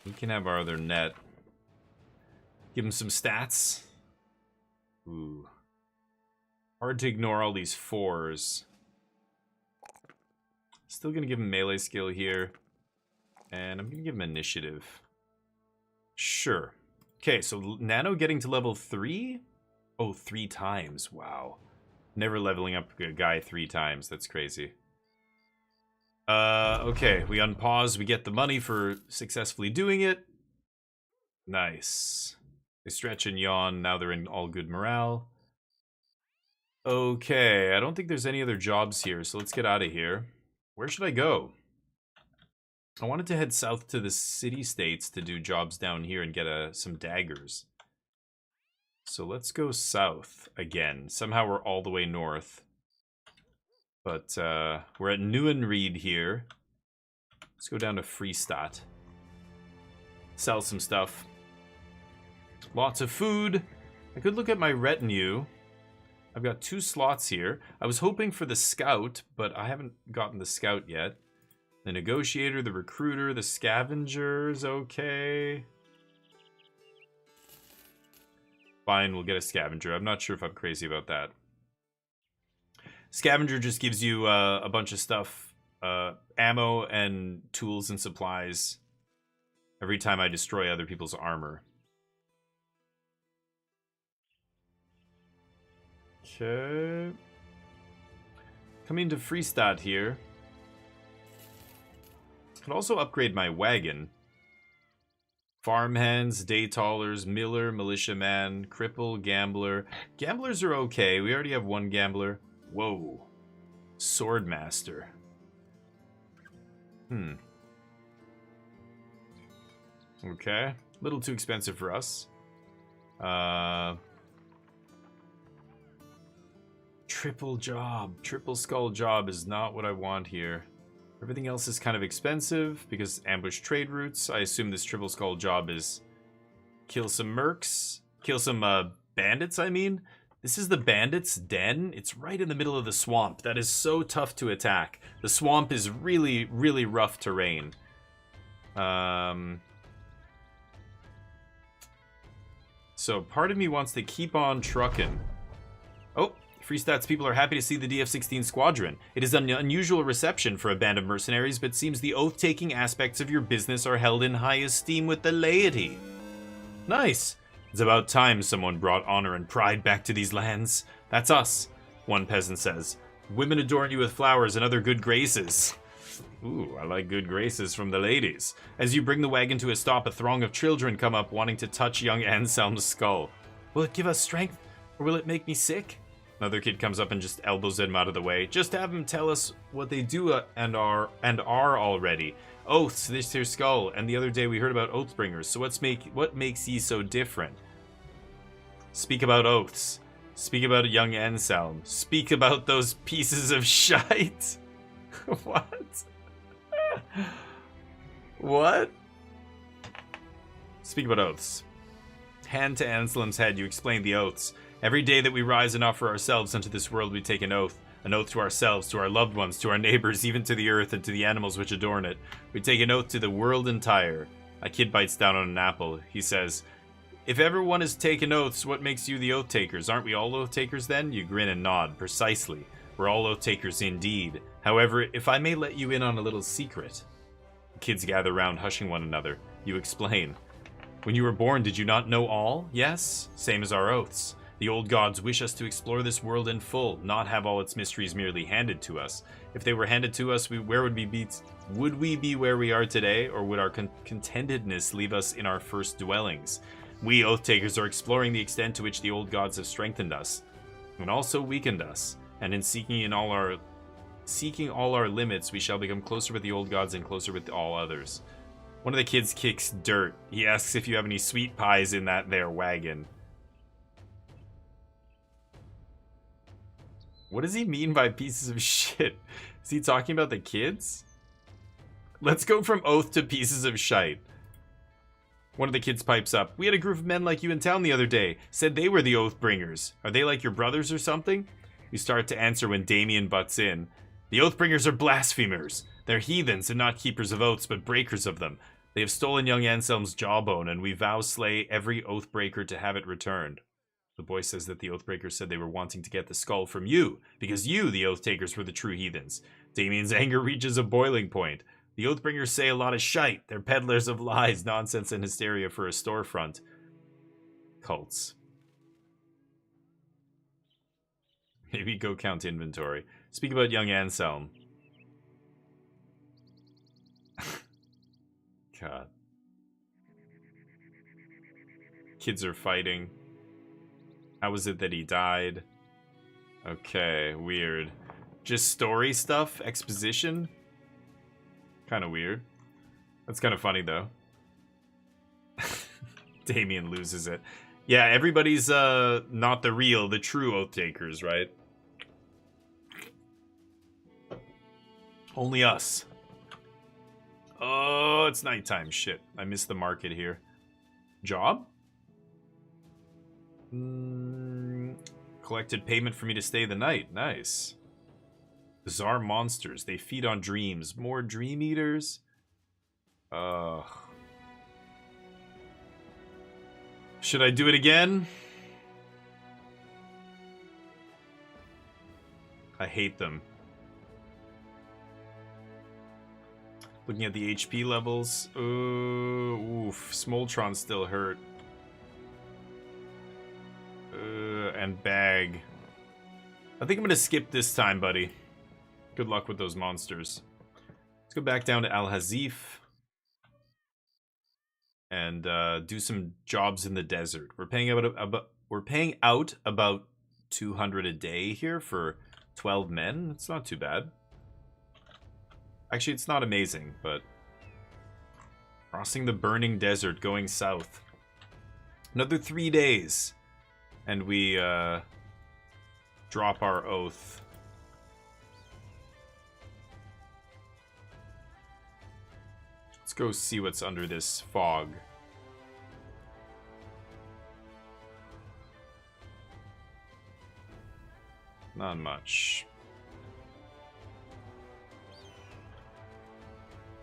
We can have our other net. Give him some stats. Ooh. Hard to ignore all these 4s. Still gonna give him melee skill here. And I'm gonna give him initiative. Sure. Okay, so Nano getting to level 3? Oh, 3 times. Wow. Never leveling up a guy 3 times. That's crazy. Okay, we unpause. We get the money for successfully doing it. Nice. They stretch and yawn. Now they're in all good morale. Okay, I don't think there's any other jobs here, so let's get out of here. Where should I go? I wanted to head south to the city-states to do jobs down here and get some daggers. So let's go south again. Somehow we're all the way north. But we're at Nieuwenried here. Let's go down to Freestadt. Sell some stuff. Lots of food. I could look at my retinue. I've got 2 slots here. I was hoping for the scout, but I haven't gotten the scout yet. The negotiator, the recruiter, the scavenger's okay. Fine, we'll get a scavenger. I'm not sure if I'm crazy about that. Scavenger just gives you a bunch of stuff. Ammo and tools and supplies. Every time I destroy other people's armor. Okay. Coming to Freestadt here. I can also upgrade my wagon. Farmhands, daytallers, miller, militiaman, cripple, gambler. Gamblers are okay. We already have 1 gambler. Whoa. Swordmaster. Okay. A little too expensive for us. Triple job. Triple skull job is not what I want here. Everything else is kind of expensive because ambush trade routes. I assume this triple skull job is kill some mercs. Kill some bandits, I mean. This is the bandits' den. It's right in the middle of the swamp. That is so tough to attack. The swamp is really, really rough terrain. So part of me wants to keep on trucking. Oh, Freestadt's people are happy to see the DF-16 squadron. It is an unusual reception for a band of mercenaries, but seems the oath-taking aspects of your business are held in high esteem with the laity. Nice. It's about time someone brought honor and pride back to these lands. That's us, one peasant says. Women adorn you with flowers and other good graces. Ooh, I like good graces from the ladies. As you bring the wagon to a stop, a throng of children come up wanting to touch young Anselm's skull. Will it give us strength, or will it make me sick? Another kid comes up and just elbows them out of the way. Just have them tell us what they do and are already. Oaths, this here skull, and the other day we heard about Oathbringers, so what makes ye so different? Speak about oaths. Speak about young Anselm. Speak about those pieces of shite. What? What? Speak about oaths. Hand to Anselm's head, you explain the oaths. Every day that we rise and offer ourselves unto this world, we take an oath to ourselves, to our loved ones, to our neighbors, even to the earth and to the animals which adorn it. We take an oath to the world entire. A kid bites down on an apple. He says, if everyone has taken oaths, what makes you the oath takers? Aren't we all oath takers then? You grin and nod. Precisely. We're all oath takers indeed. However, if I may let you in on a little secret. The kids gather round, hushing one another. You explain. When you were born, did you not know all? Yes? Same as our oaths. The old gods wish us to explore this world in full, not have all its mysteries merely handed to us. If they were handed to us, where would we be? Would we be where we are today, or would our contentedness leave us in our first dwellings? We oath-takers are exploring the extent to which the old gods have strengthened us, and also weakened us. And in seeking all our limits, we shall become closer with the old gods and closer with all others. One of the kids kicks dirt. He asks if you have any sweet pies in that there wagon. What does he mean by pieces of shit? Is he talking about the kids? Let's go from oath to pieces of shite. One of the kids pipes up. We had a group of men like you in town the other day. Said they were the oath bringers. Are they like your brothers or something? You start to answer when Damien butts in. The oath bringers are blasphemers. They're heathens and not keepers of oaths, but breakers of them. They have stolen young Anselm's jawbone, and we vow slay every oath breaker to have it returned. The boy says that the Oathbreakers said they were wanting to get the skull from you, because you, the Oath-takers, were the true heathens. Damien's anger reaches a boiling point. The Oathbringers say a lot of shite. They're peddlers of lies, nonsense, and hysteria for a storefront. Cults. Maybe go count inventory. Speak about young Anselm. God. kids are fighting. How was it that he died? Okay, weird. Just story stuff? Exposition? Kind of weird. That's kind of funny, though. Damien loses it. Yeah, everybody's not the true oath takers, right? Only us. Oh, it's nighttime. Shit. I missed the market here. Job? Collected payment for me to stay the night. Nice. Bizarre monsters. They feed on dreams. More dream eaters? Should I do it again? I hate them. Looking at the HP levels. Oof. Smoltron's still hurt. And bag. I think I'm gonna skip this time, buddy. Good luck with those monsters. Let's go back down to Al Hazif. And do some jobs in the desert. We're paying out about 200 a day here for 12 men. It's not too bad. Actually, it's not amazing, but crossing the burning desert, going south. Another 3 days, and we drop our oath. Let's go see what's under this fog. Not much.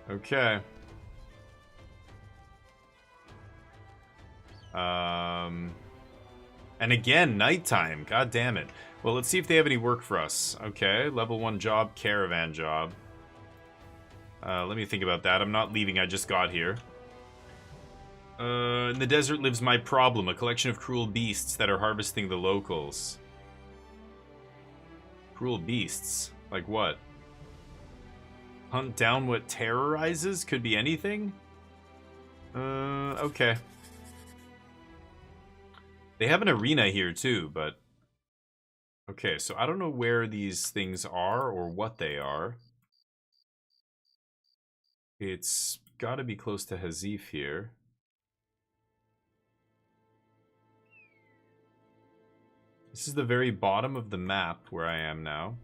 Okay. And again, nighttime. God damn it. Well, let's see if they have any work for us. Okay, level 1 job, caravan job. Let me think about that. I'm not leaving, I just got here. In the desert lives my problem, a collection of cruel beasts that are harvesting the locals. Cruel beasts? Like what? Hunt down what terrorizes? Could be anything? Okay. They have an arena here too, but... Okay, so I don't know where these things are or what they are. It's gotta be close to Hazif here. This is the very bottom of the map where I am now.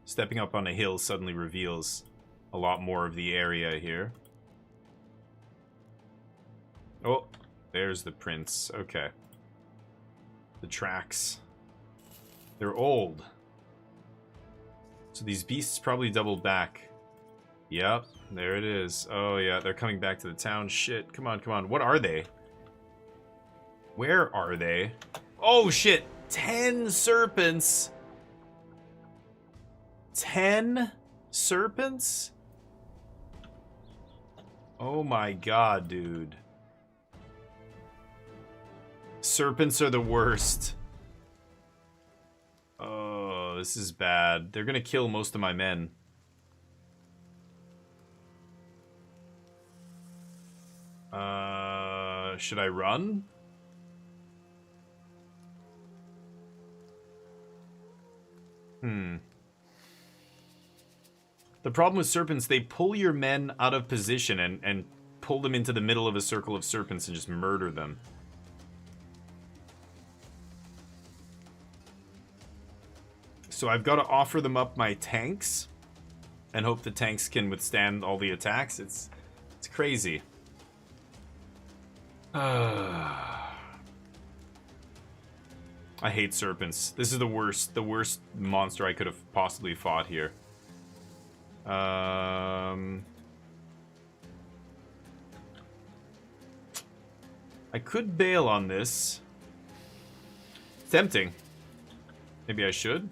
Stepping up on a hill suddenly reveals a lot more of the area here. Oh, there's the prints. Okay. The tracks. They're old. So these beasts probably doubled back. Yep, there it is. Oh yeah, they're coming back to the town. Shit, come on, come on. What are they? Where are they? Oh shit, 10 serpents. 10 serpents? Oh my god, dude. Serpents are the worst. Oh, this is bad. They're gonna kill most of my men. Should I run? The problem with serpents, they pull your men out of position and pull them into the middle of a circle of serpents and just murder them. So I've got to offer them up my tanks and hope the tanks can withstand all the attacks. It's crazy. I hate serpents. This is the worst monster I could have possibly fought here. I could bail on this. It's tempting. Maybe I should.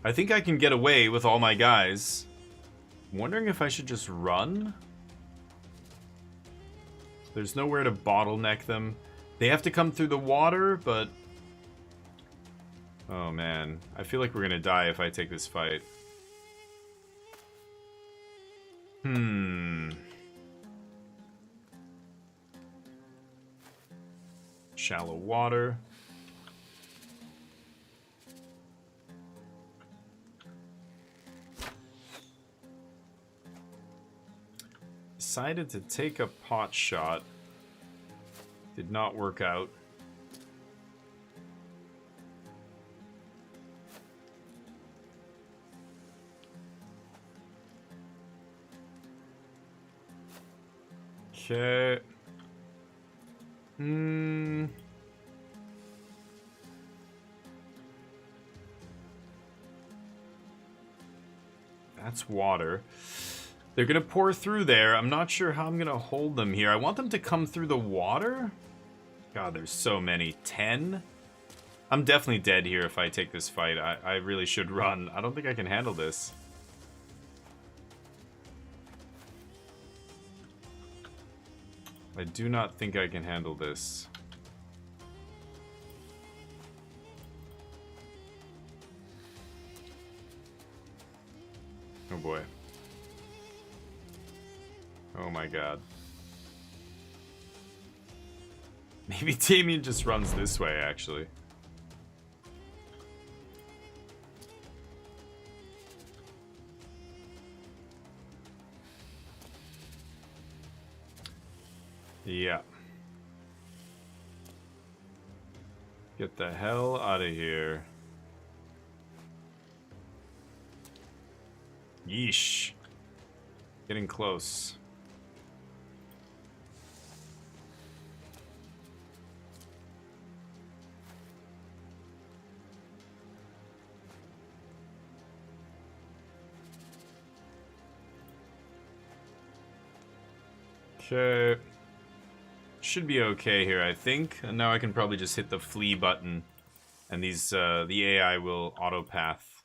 I think I can get away with all my guys. I'm wondering if I should just run. There's nowhere to bottleneck them. They have to come through the water, but Oh man, I feel like we're gonna die if I take this fight. Shallow water. Decided to take a pot shot. Did not work out. Okay. That's water. They're gonna pour through there. I'm not sure how I'm gonna hold them here. I want them to come through the water. God, there's so many. 10? I'm definitely dead here if I take this fight. I really should run. I don't think I can handle this. I do not think I can handle this. Oh boy. Oh my god. Maybe Damien just runs this way, actually. Yeah. Get the hell out of here. Yeesh. Getting close. Okay. Should be okay here, I think. And now I can probably just hit the flee button, and these the AI will auto path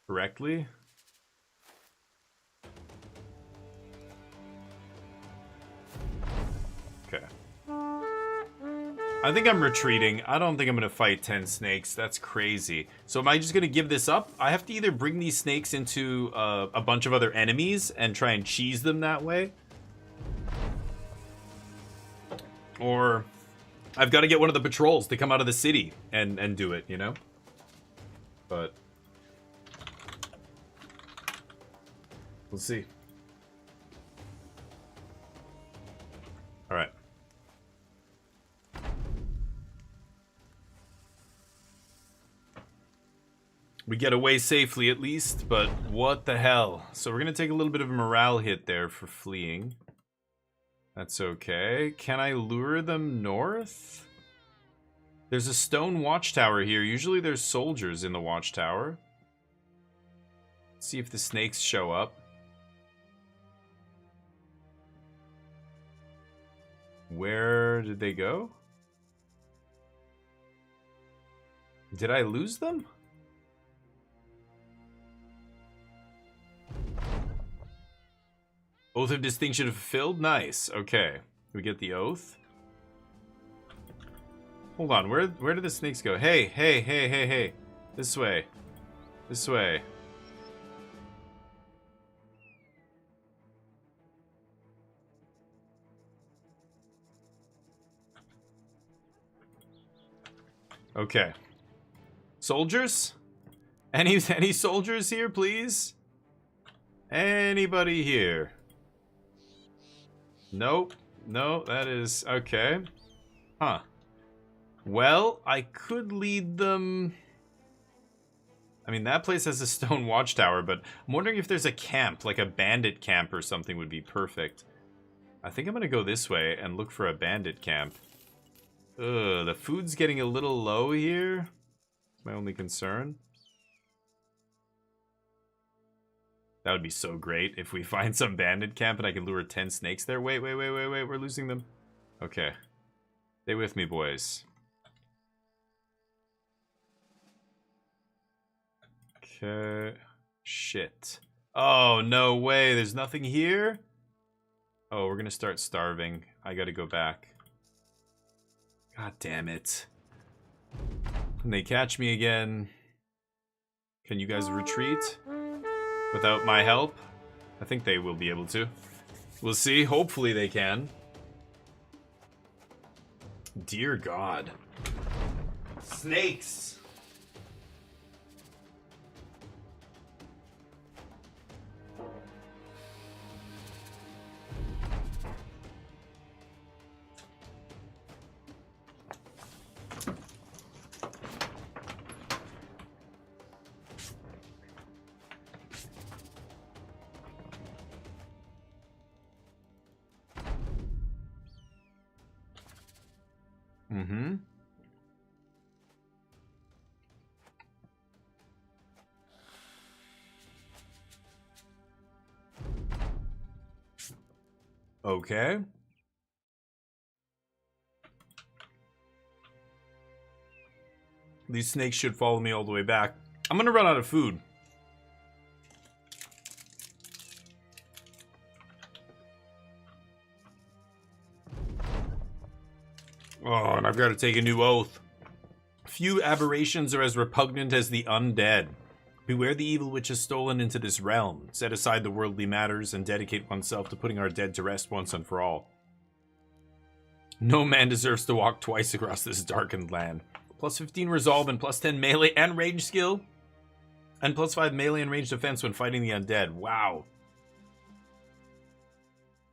correctly. Okay. I think I'm retreating. I don't think I'm gonna fight 10 snakes. That's crazy. So am I just gonna give this up? I have to either bring these snakes into a bunch of other enemies and try and cheese them that way, or I've got to get one of the patrols to come out of the city and do it, you know? But we'll see. All right. We get away safely at least, but what the hell? So we're going to take a little bit of a morale hit there for fleeing. That's okay. Can I lure them north? There's a stone watchtower here. Usually there's soldiers in the watchtower. Let's see if the snakes show up. Where did they go? Did I lose them? Oath of Distinction fulfilled? Nice. Okay. We get the oath. Hold on. Where do the snakes go? Hey, hey, hey, hey, hey. This way. This way. Okay. Soldiers? Any soldiers here, please? Anybody here? Nope. No, that is... okay. Huh. Well, I could lead them... I mean, that place has a stone watchtower, but I'm wondering if there's a camp, like a bandit camp or something would be perfect. I think I'm gonna go this way and look for a bandit camp. Ugh, the food's getting a little low here. That's my only concern. That would be so great if we find some bandit camp and I can lure 10 snakes there. Wait, we're losing them. Okay. Stay with me, boys. Okay. Shit. Oh, no way. There's nothing here? Oh, we're gonna start starving. I gotta go back. God damn it. And they catch me again. Can you guys retreat without my help? I think they will be able to. We'll see. Hopefully they can. Dear God. Snakes! Mm-hmm. Okay. These snakes should follow me all the way back. I'm gonna run out of food. Oh, and I've got to take a new oath. Few aberrations are as repugnant as the undead. Beware the evil which has stolen into this realm. Set aside the worldly matters and dedicate oneself to putting our dead to rest once and for all. No man deserves to walk twice across this darkened land. Plus 15 resolve and plus 10 melee and range skill. And plus 5 melee and range defense when fighting the undead. Wow.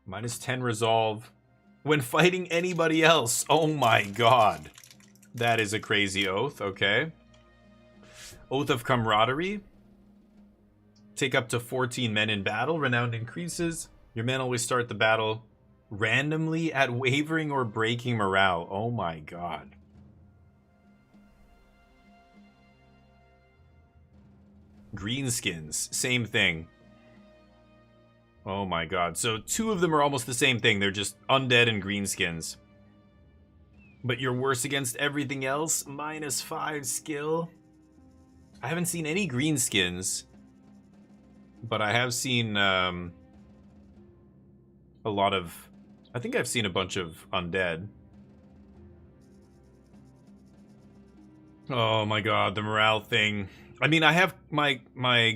Minus 10 resolve when fighting anybody else. Oh my god. That is a crazy oath. Okay. Oath of Camaraderie. Take up to 14 men in battle. Renown increases. Your men always start the battle randomly at wavering or breaking morale. Oh my god. Greenskins. Same thing. Oh my god. So 2 of them are almost the same thing. They're just undead and greenskins. But you're worse against everything else. Minus 5 skill. I haven't seen any greenskins. But I have seen a lot of... I think I've seen a bunch of undead. Oh my god, the morale thing. I mean, I have my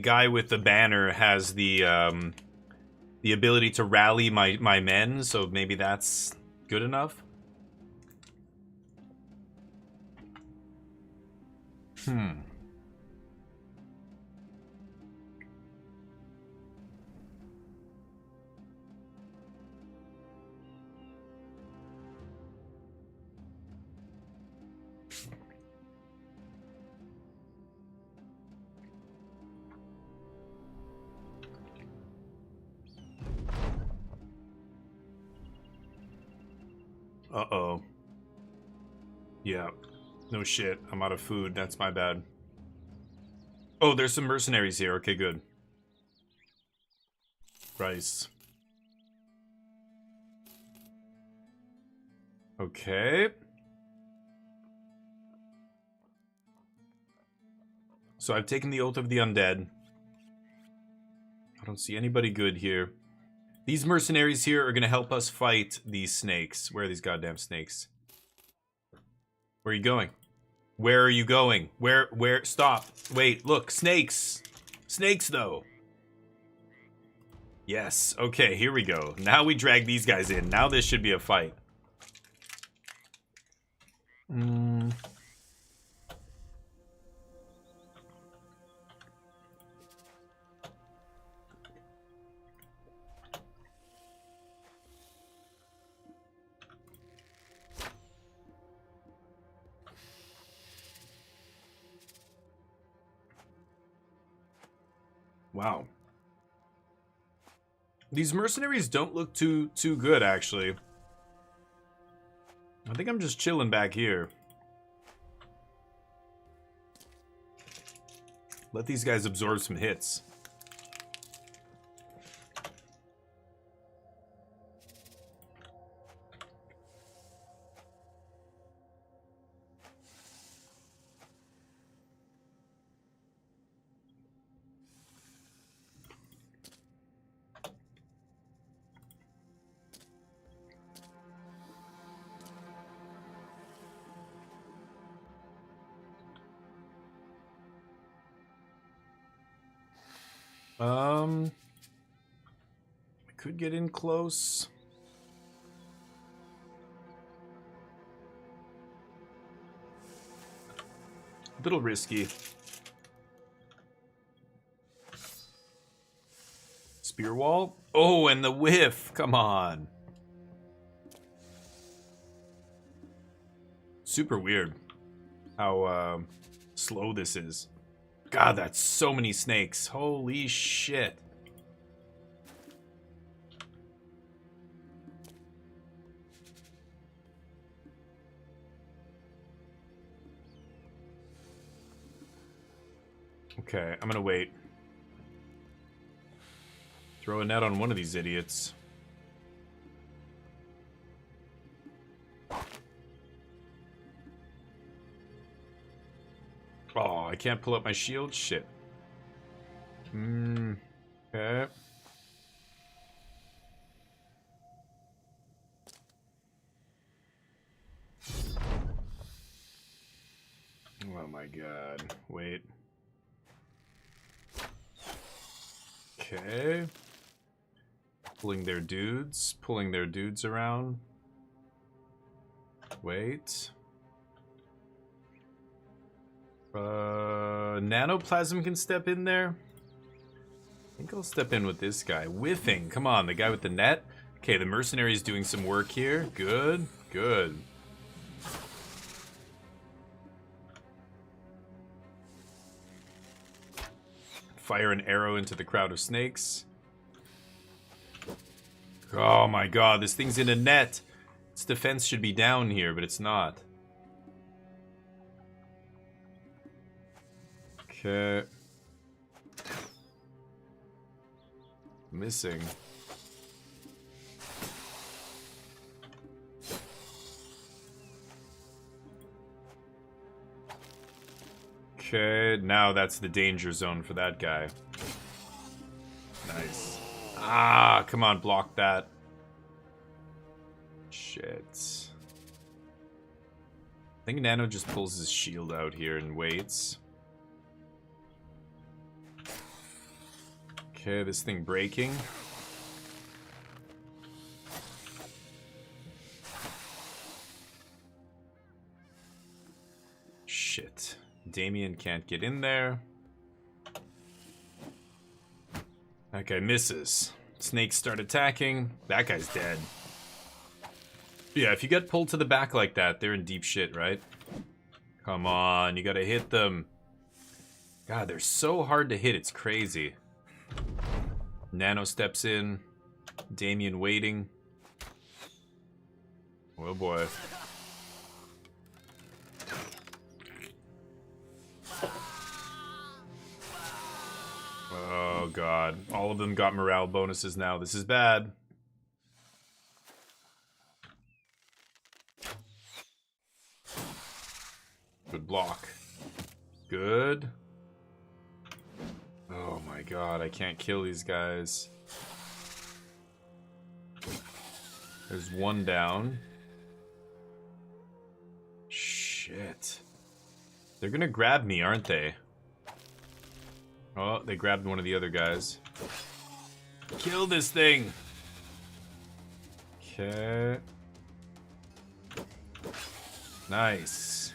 guy with the banner has the ability to rally my men, so maybe that's good enough. Uh-oh. Yeah. No shit. I'm out of food. That's my bad. Oh, there's some mercenaries here. Okay, good. Rice. Okay. So I've taken the Oath of the Undead. I don't see anybody good here. These mercenaries here are going to help us fight these snakes. Where are these goddamn snakes? Where are you going? Where are you going? Where, stop. Wait, look, snakes. Snakes, though. Yes, okay, here we go. Now we drag these guys in. Now this should be a fight. Wow. These mercenaries don't look too good, actually. I think I'm just chilling back here. Let these guys absorb some hits. I could get in close. A little risky. Spear wall. Oh, and the whiff. Come on. Super weird how slow this is. God, that's so many snakes. Holy shit. Okay, I'm gonna wait. Throw a net on one of these idiots. Oh, I can't pull up my shield? Shit. Okay. Oh my god. Wait. Okay. Pulling their dudes around. Wait. Nanoplasm can step in there. I think I'll step in with this guy. Whiffing. Come on, the guy with the net. Okay, the mercenary's doing some work here. Good. Good. Fire an arrow into the crowd of snakes. Oh my god, this thing's in a net. Its defense should be down here, but it's not. Okay. Missing. Okay, now that's the danger zone for that guy. Nice. Ah, come on, block that. Shit. I think Nano just pulls his shield out here and waits. Okay, this thing breaking. Shit. Damien can't get in there. That guy misses. Snakes start attacking. That guy's dead. Yeah, if you get pulled to the back like that, they're in deep shit, right? Come on, you gotta hit them. God, they're so hard to hit, it's crazy. Nano steps in. Damien waiting. Oh boy. Oh god. All of them got morale bonuses now. This is bad. Good block. Good. Oh my god, I can't kill these guys. There's one down. Shit. They're gonna grab me, aren't they? Oh, they grabbed one of the other guys. Kill this thing! Okay. Nice.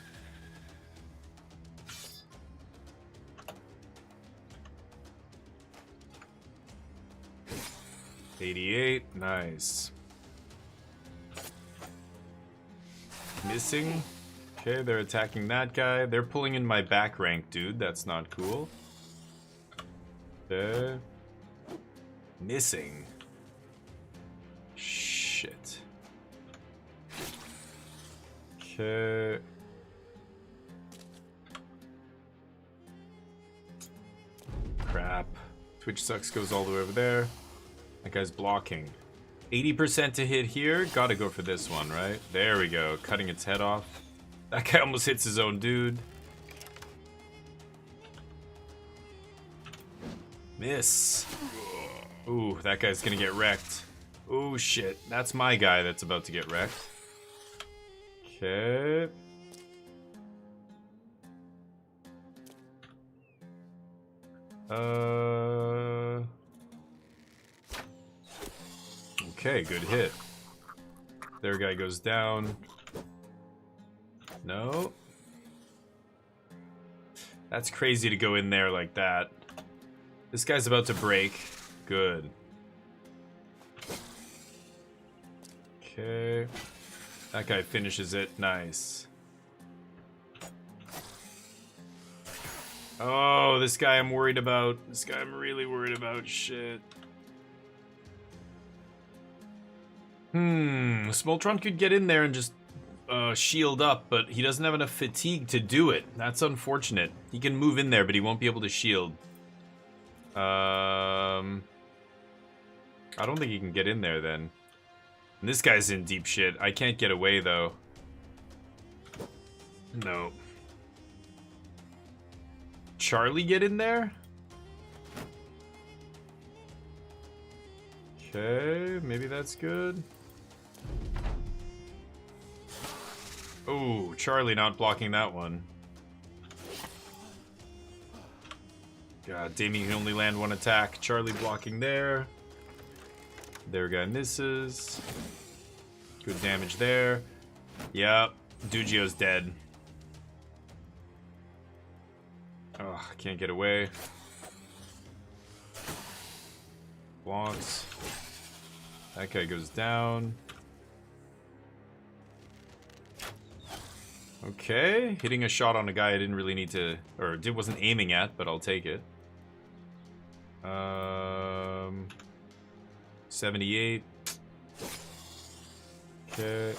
$88, nice. Missing. Okay, they're attacking that guy. They're pulling in my back rank, dude. That's not cool. Okay. Missing. Shit. Okay. Crap. Twitch sucks goes all the way over there. That guy's blocking. 80% to hit here. Gotta go for this one, right? There we go. Cutting its head off. That guy almost hits his own dude. Miss. Ooh, that guy's gonna get wrecked. Ooh, shit. That's my guy that's about to get wrecked. Okay. Okay, good hit. Their guy goes down. No. That's crazy to go in there like that. This guy's about to break. Good. Okay. That guy finishes it. Nice. Oh, this guy I'm worried about. This guy I'm really worried about. Shit. Smoltron could get in there and just shield up, but he doesn't have enough fatigue to do it. That's unfortunate. He can move in there, but he won't be able to shield. I don't think he can get in there then. And this guy's in deep shit. I can't get away though. No. Charlie get in there? Okay, maybe that's good. Oh, Charlie not blocking that one. God damn, he can only land one attack. Charlie blocking there. Their guy misses. Good damage there. Yep, Dugio's dead. Oh, I can't get away. Blocks. That guy goes down. Okay, hitting a shot on a guy I didn't really need to, or wasn't aiming at, but I'll take it. 78. Okay.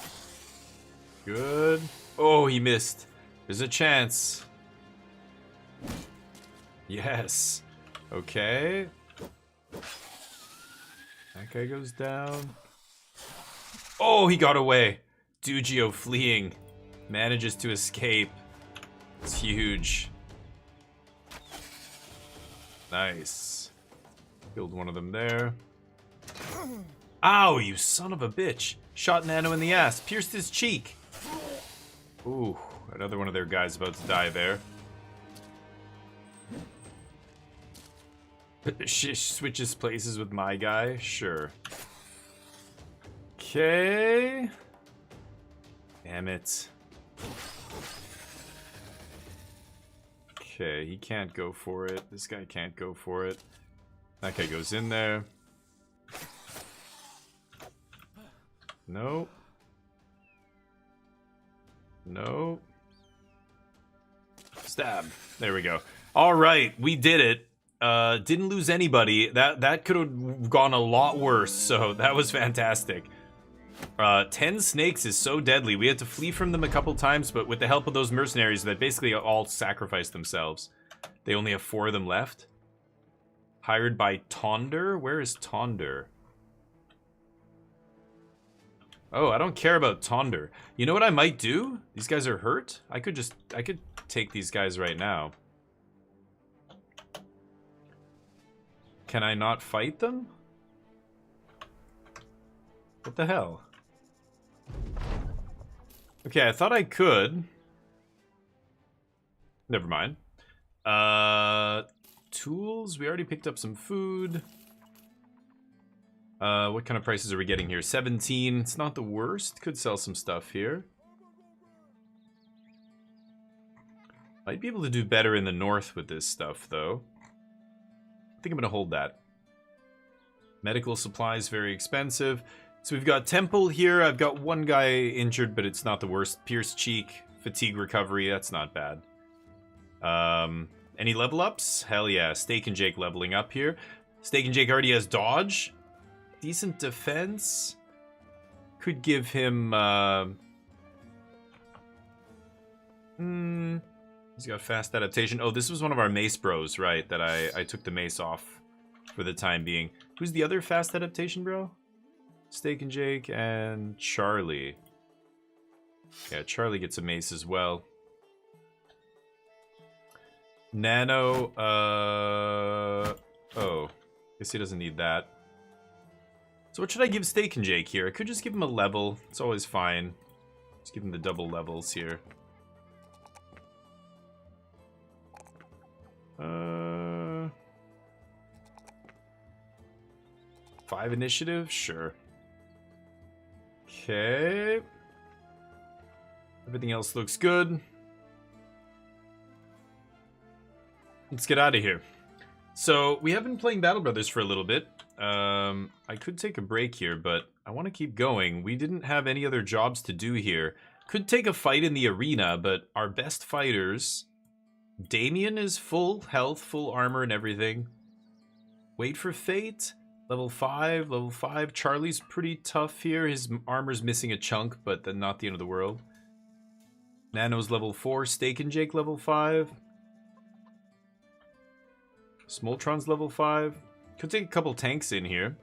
Good. Oh, he missed. There's a chance. Yes. Okay. That guy goes down. Oh, he got away. Dugio fleeing. Manages to escape. It's huge. Nice. Killed one of them there. Ow, you son of a bitch. Shot Nano in the ass. Pierced his cheek. Ooh, another one of their guys about to die there. Switches places with my guy? Sure. Okay. Damn it. Okay, he can't go for it. This guy can't go for it. That guy goes in there. Nope. Nope. Stab. There we go. All right, we did it. Didn't lose anybody. That could have gone a lot worse, so that was fantastic. 10 snakes is so deadly. We had to flee from them a couple times, but with the help of those mercenaries that basically all sacrificed themselves. They only have 4 of them left. Hired by Tonder? Where is Tonder? Oh, I don't care about Tonder. You know what I might do? These guys are hurt? I could take these guys right now. Can I not fight them? What the hell? Okay, I thought I could. Never mind. Tools? We already picked up some food. What kind of prices are we getting here? 17. It's not the worst. Could sell some stuff here. Might be able to do better in the north with this stuff, though. I think I'm going to hold that. Medical supplies, very expensive. So we've got Temple here. I've got one guy injured, but it's not the worst. Pierced cheek, fatigue recovery. That's not bad. Any level ups? Hell yeah. Steak and Jake leveling up here. Steak and Jake already has dodge. Decent defense. Could give him... He's got fast adaptation. Oh, this was one of our mace bros, right? That I took the mace off for the time being. Who's the other fast adaptation bro? Steak and Jake and Charlie. Yeah, Charlie gets a mace as well. Nano, oh. Guess he doesn't need that. So what should I give Steak and Jake here? I could just give him a level. It's always fine. Just give him the double levels here. 5 initiative? Sure. Okay. Everything else looks good. Let's get out of here. So, we have been playing Battle Brothers for a little bit. I could take a break here, but I want to keep going. We didn't have any other jobs to do here. Could take a fight in the arena, but our best fighters... Damien is full health, full armor and everything. Wait for Fate, level 5, level 5. Charlie's pretty tough here. His armor's missing a chunk, but then not the end of the world. Nano's level 4, Steak and Jake level 5. Smoltron's level 5. Could take a couple tanks in here.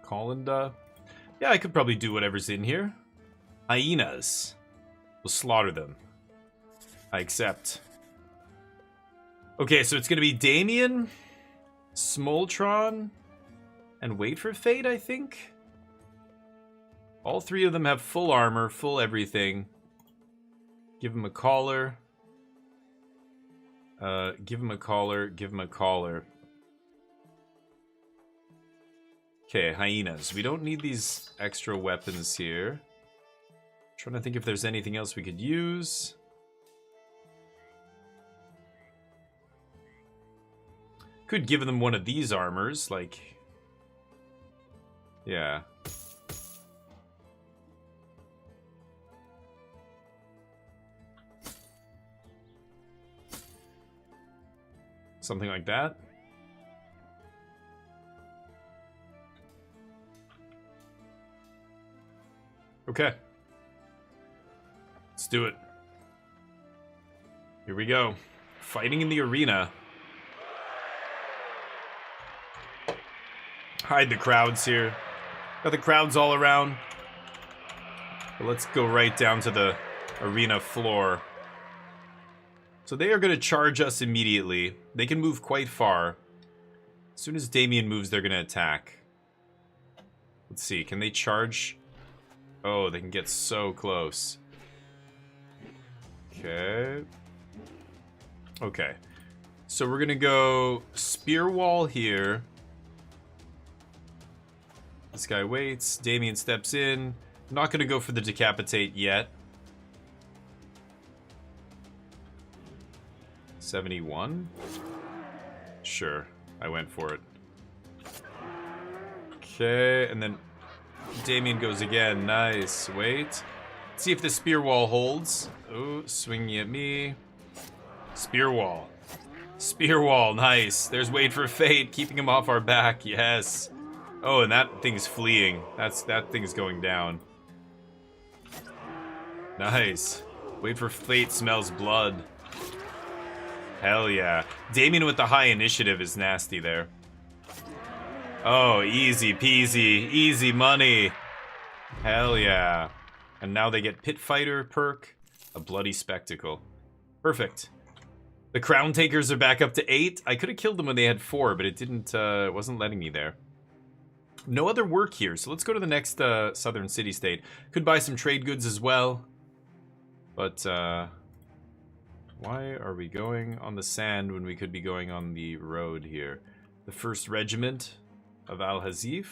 Collinda. Yeah, I could probably do whatever's in here. Hyenas. We'll slaughter them. I accept. Okay, so it's going to be Damien, Smoltron, and Wait for Fate, I think? All three of them have full armor, full everything. Give him a collar. Give him a collar, give him a collar. Okay, hyenas. We don't need these extra weapons here. Trying to think if there's anything else we could use. Could give them one of these armors, like... Yeah. Something like that. Okay. Let's do it. Here we go. Fighting in the arena. Hide the crowds here. Got the crowds all around. But let's go right down to the arena floor. So they are going to charge us immediately. They can move quite far. As soon as Damien moves, they're going to attack. Let's see. Can they charge? Oh, they can get so close. Okay. Okay. So we're going to go spear wall here. This guy waits. Damien steps in. I'm not going to go for the decapitate yet. 71? Sure, I went for it. Okay, and then Damien goes again. Nice. Wait. See if the spear wall holds. Oh, swinging at me. Spear wall. Spear wall. Nice. There's Wait for Fate, keeping him off our back. Yes. Oh, and that thing's fleeing. That thing's going down. Nice. Wait for Fate smells blood. Hell yeah. Damien with the high initiative is nasty there. Oh, easy peasy. Easy money. Hell yeah. And now they get Pit Fighter perk. A bloody spectacle. Perfect. The Crown Takers are back up to 8. I could have killed them when they had 4, but it didn't, it wasn't letting me there. No other work here, so let's go to the next southern city-state. Could buy some trade goods as well. But, why are we going on the sand when we could be going on the road here? The 1st Regiment of Al-Hazif.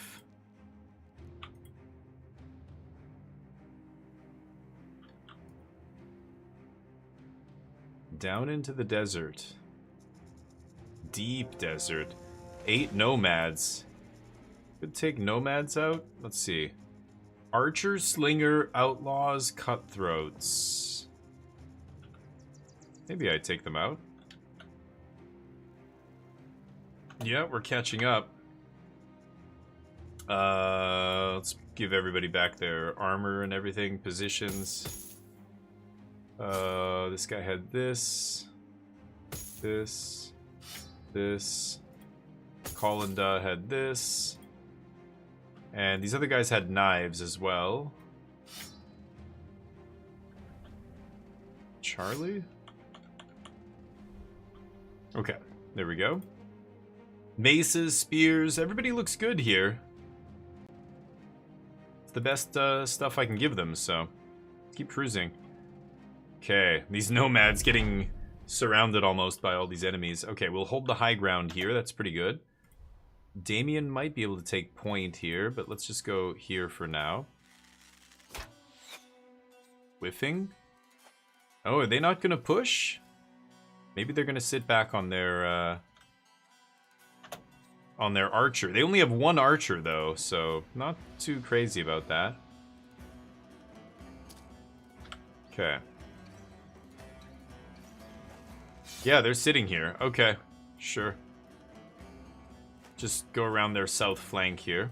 Down into the desert. Deep desert. 8 nomads. Could take nomads out. Let's see. Archer, slinger, outlaws, cutthroats. Maybe I take them out. Yeah, we're catching up. Let's give everybody back their armor and everything. Positions. This guy had this. This. Collinda had this. And these other guys had knives as well. Charlie? Okay, there we go. Maces, spears, everybody looks good here. It's the best stuff I can give them, so keep cruising. Okay, these nomads getting surrounded almost by all these enemies. Okay, we'll hold the high ground here, that's pretty good. Damien might be able to take point here, but let's just go here for now. Whiffing. Oh, are they not going to push? Maybe they're going to sit back on their archer. They only have one archer, though, so not too crazy about that. Okay. Yeah, they're sitting here. Okay, sure. Just go around their south flank here.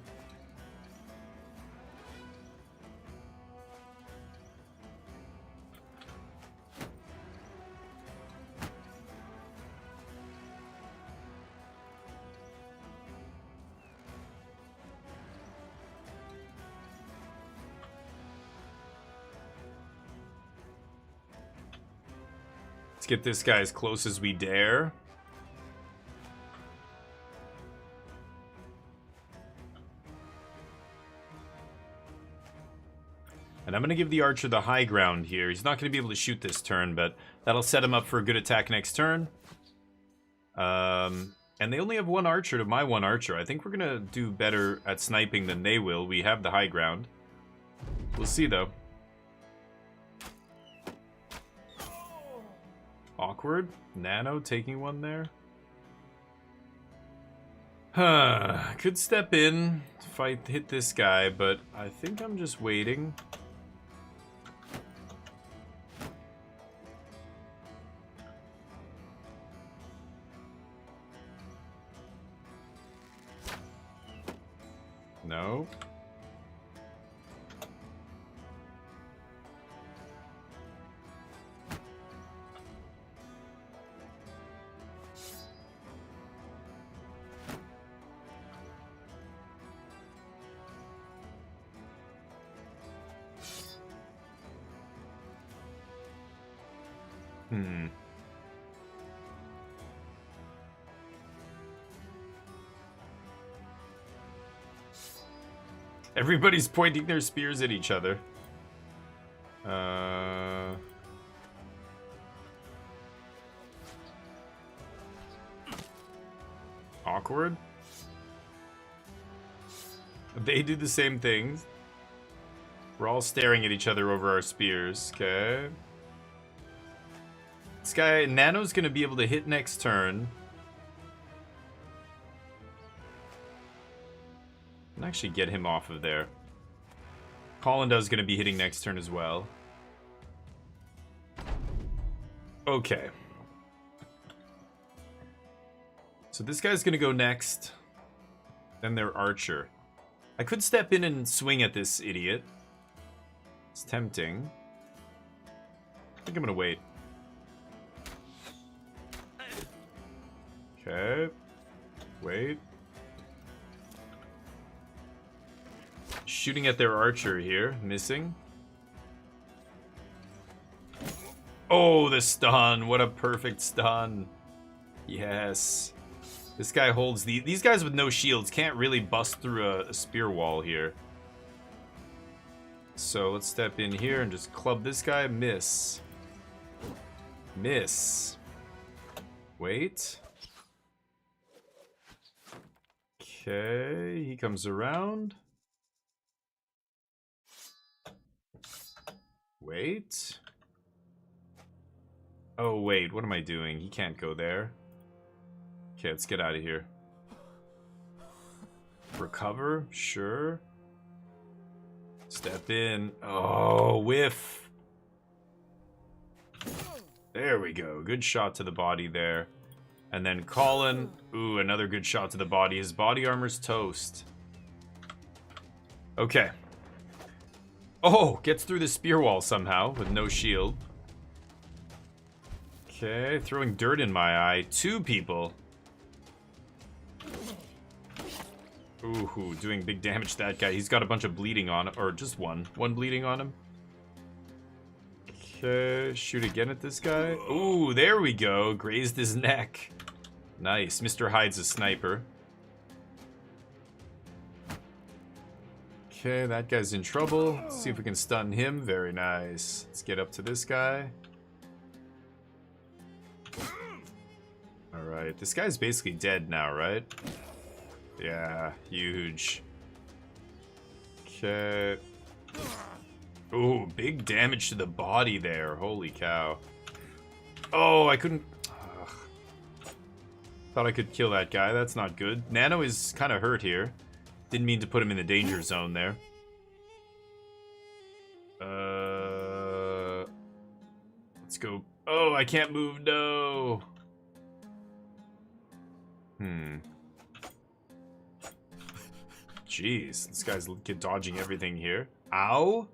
Let's get this guy as close as we dare. And I'm going to give the archer the high ground here. He's not going to be able to shoot this turn, but that'll set him up for a good attack next turn. And they only have one archer to my one archer. I think we're going to do better at sniping than they will. We have the high ground. We'll see, though. Awkward. Nano taking one there. Could step in, hit this guy, but I think I'm just waiting. No. Everybody's pointing their spears at each other. Awkward. They do the same things. We're all staring at each other over our spears. Okay. This guy, Nano's gonna be able to hit next turn. And actually get him off of there. Colinda's gonna be hitting next turn as well. Okay. So this guy's gonna go next. Then their archer. I could step in and swing at this idiot. It's tempting. I think I'm gonna wait. Okay. Wait. Shooting at their archer here. Missing. Oh, the stun. What a perfect stun. Yes. This guy holds these guys with no shields can't really bust through a spear wall here. So let's step in here and just club this guy. Miss. Miss. Wait. Okay, he comes around. Wait. Oh, wait, what am I doing? He can't go there. Okay, let's get out of here. Recover? Sure. Step in. Oh, whiff. There we go. Good shot to the body there. And then Colin. Ooh, another good shot to the body. His body armor's toast. Okay. Oh, gets through the spear wall somehow with no shield. Okay, throwing dirt in my eye. 2 people. Ooh, doing big damage to that guy. He's got a bunch of bleeding on him. Or just one. One bleeding on him. Okay, shoot again at this guy. Ooh, there we go. Grazed his neck. Nice. Mr. Hyde's a sniper. Okay, that guy's in trouble. Let's see if we can stun him. Very nice. Let's get up to this guy. Alright, this guy's basically dead now, right? Yeah, huge. Okay. Ooh, big damage to the body there. Holy cow. Oh, I couldn't... Ugh. Thought I could kill that guy. That's not good. Nano is kind of hurt here. Didn't mean to put him in the danger zone there. Let's go. Oh, I can't move. No. Jeez, this guy's dodging everything here. Ow.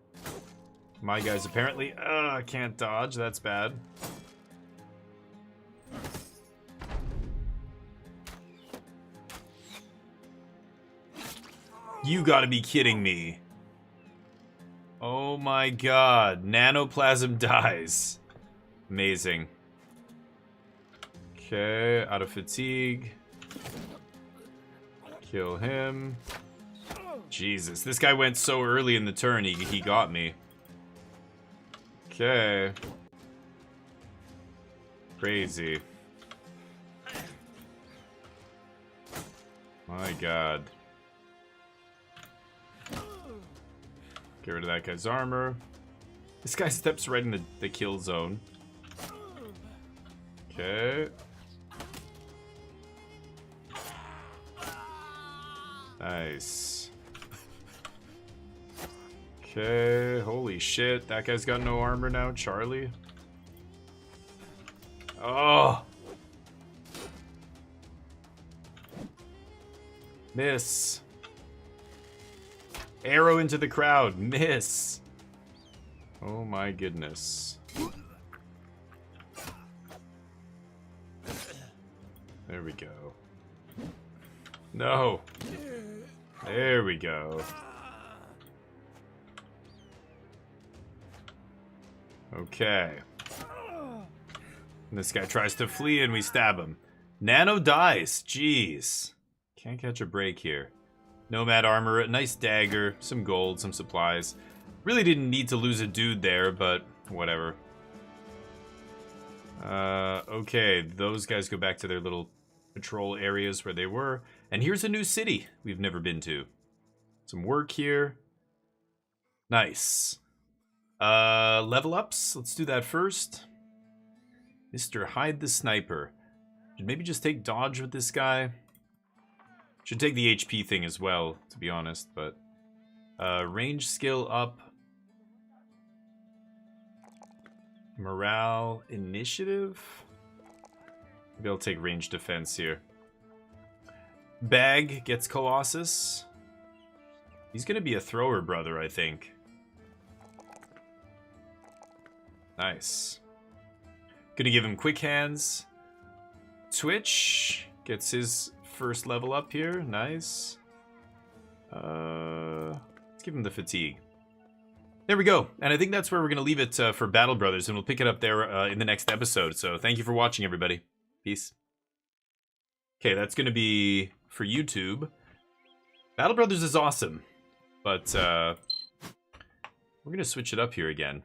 My guy's apparently... can't dodge. That's bad. You gotta be kidding me. Oh my god. Nanoplasm dies. Amazing. Okay, out of fatigue. Kill him. Jesus, this guy went so early in the turn, he got me. Okay. Crazy. My god. Get rid of that guy's armor. This guy steps right in the kill zone. Okay. Nice. Okay, holy shit. That guy's got no armor now, Charlie. Oh! Miss. Arrow into the crowd. Miss. Oh my goodness. There we go. No. There we go. Okay. And this guy tries to flee and we stab him. Nano dies. Jeez. Can't catch a break here. Nomad armor, a nice dagger, some gold, some supplies. Really didn't need to lose a dude there, but whatever. Okay, those guys go back to their little patrol areas where they were. And here's a new city we've never been to. Some work here. Nice. Level ups. Let's do that first. Mr. Hide the Sniper. Should maybe just take dodge with this guy. Should take the HP thing as well, to be honest, but... range skill up. Morale, initiative? Maybe I'll take range defense here. Bag gets Colossus. He's gonna be a thrower brother, I think. Nice. Gonna give him quick hands. Twitch gets his first level up here. Nice. Let's give him the fatigue. There we go. And I think that's where we're going to leave it for Battle Brothers, and we'll pick it up there in the next episode. So thank you for watching, everybody. Peace. Okay, that's going to be for YouTube. Battle Brothers is awesome, but we're going to switch it up here again.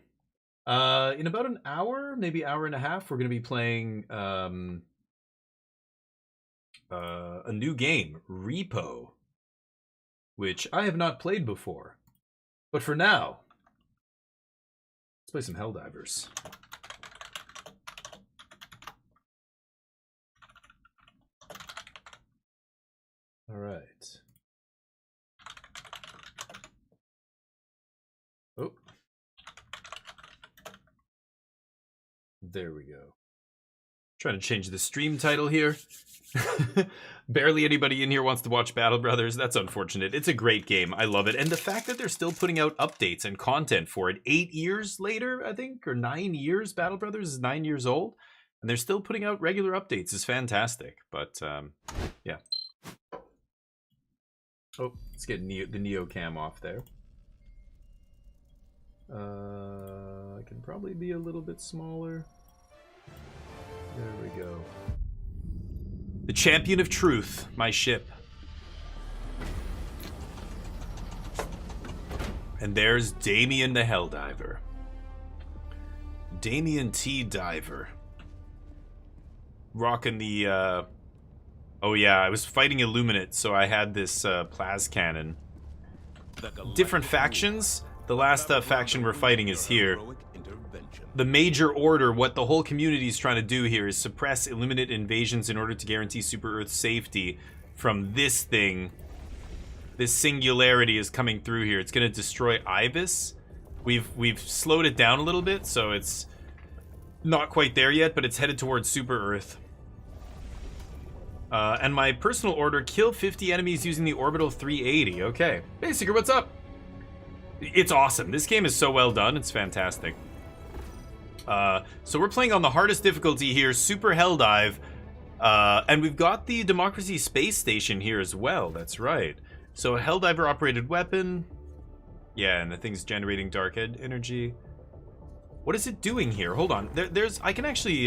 In about an hour, maybe hour and a half, we're going to be playing a new game, R.E.P.O, which I have not played before. But for now, let's play some Helldivers. All right. Oh. There we go. Trying to change the stream title here. Barely anybody in here wants to watch Battle Brothers. That's unfortunate. It's a great game. I love it. And the fact that they're still putting out updates and content for it 8 years later, I think, or 9 years. Battle Brothers is 9 years old. And they're still putting out regular updates is fantastic. But, yeah. Oh, let's get the Neo cam off there. I can probably be a little bit smaller. There we go. The Champion of Truth, my ship. And there's Damien the Helldiver. Damien T. Diver. Rocking the Oh yeah, I was fighting Illuminate, so I had this plas cannon. Different factions. The last faction we're fighting is here. The major order, what the whole community is trying to do here is suppress Illuminate invasions in order to guarantee Super Earth's safety from this thing. This singularity is coming through here. It's going to destroy Ibis. We've slowed it down a little bit, so it's not quite there yet, but it's headed towards Super Earth. And my personal order, kill 50 enemies using the orbital 380. Okay. Hey, Seeker, what's up? It's awesome. This game is so well done. It's fantastic. So we're playing on the hardest difficulty here, Super Helldive. And we've got the Democracy Space Station here as well. That's right. So a Helldiver-operated weapon. Yeah, and the thing's generating dark energy. What is it doing here? Hold on. I can actually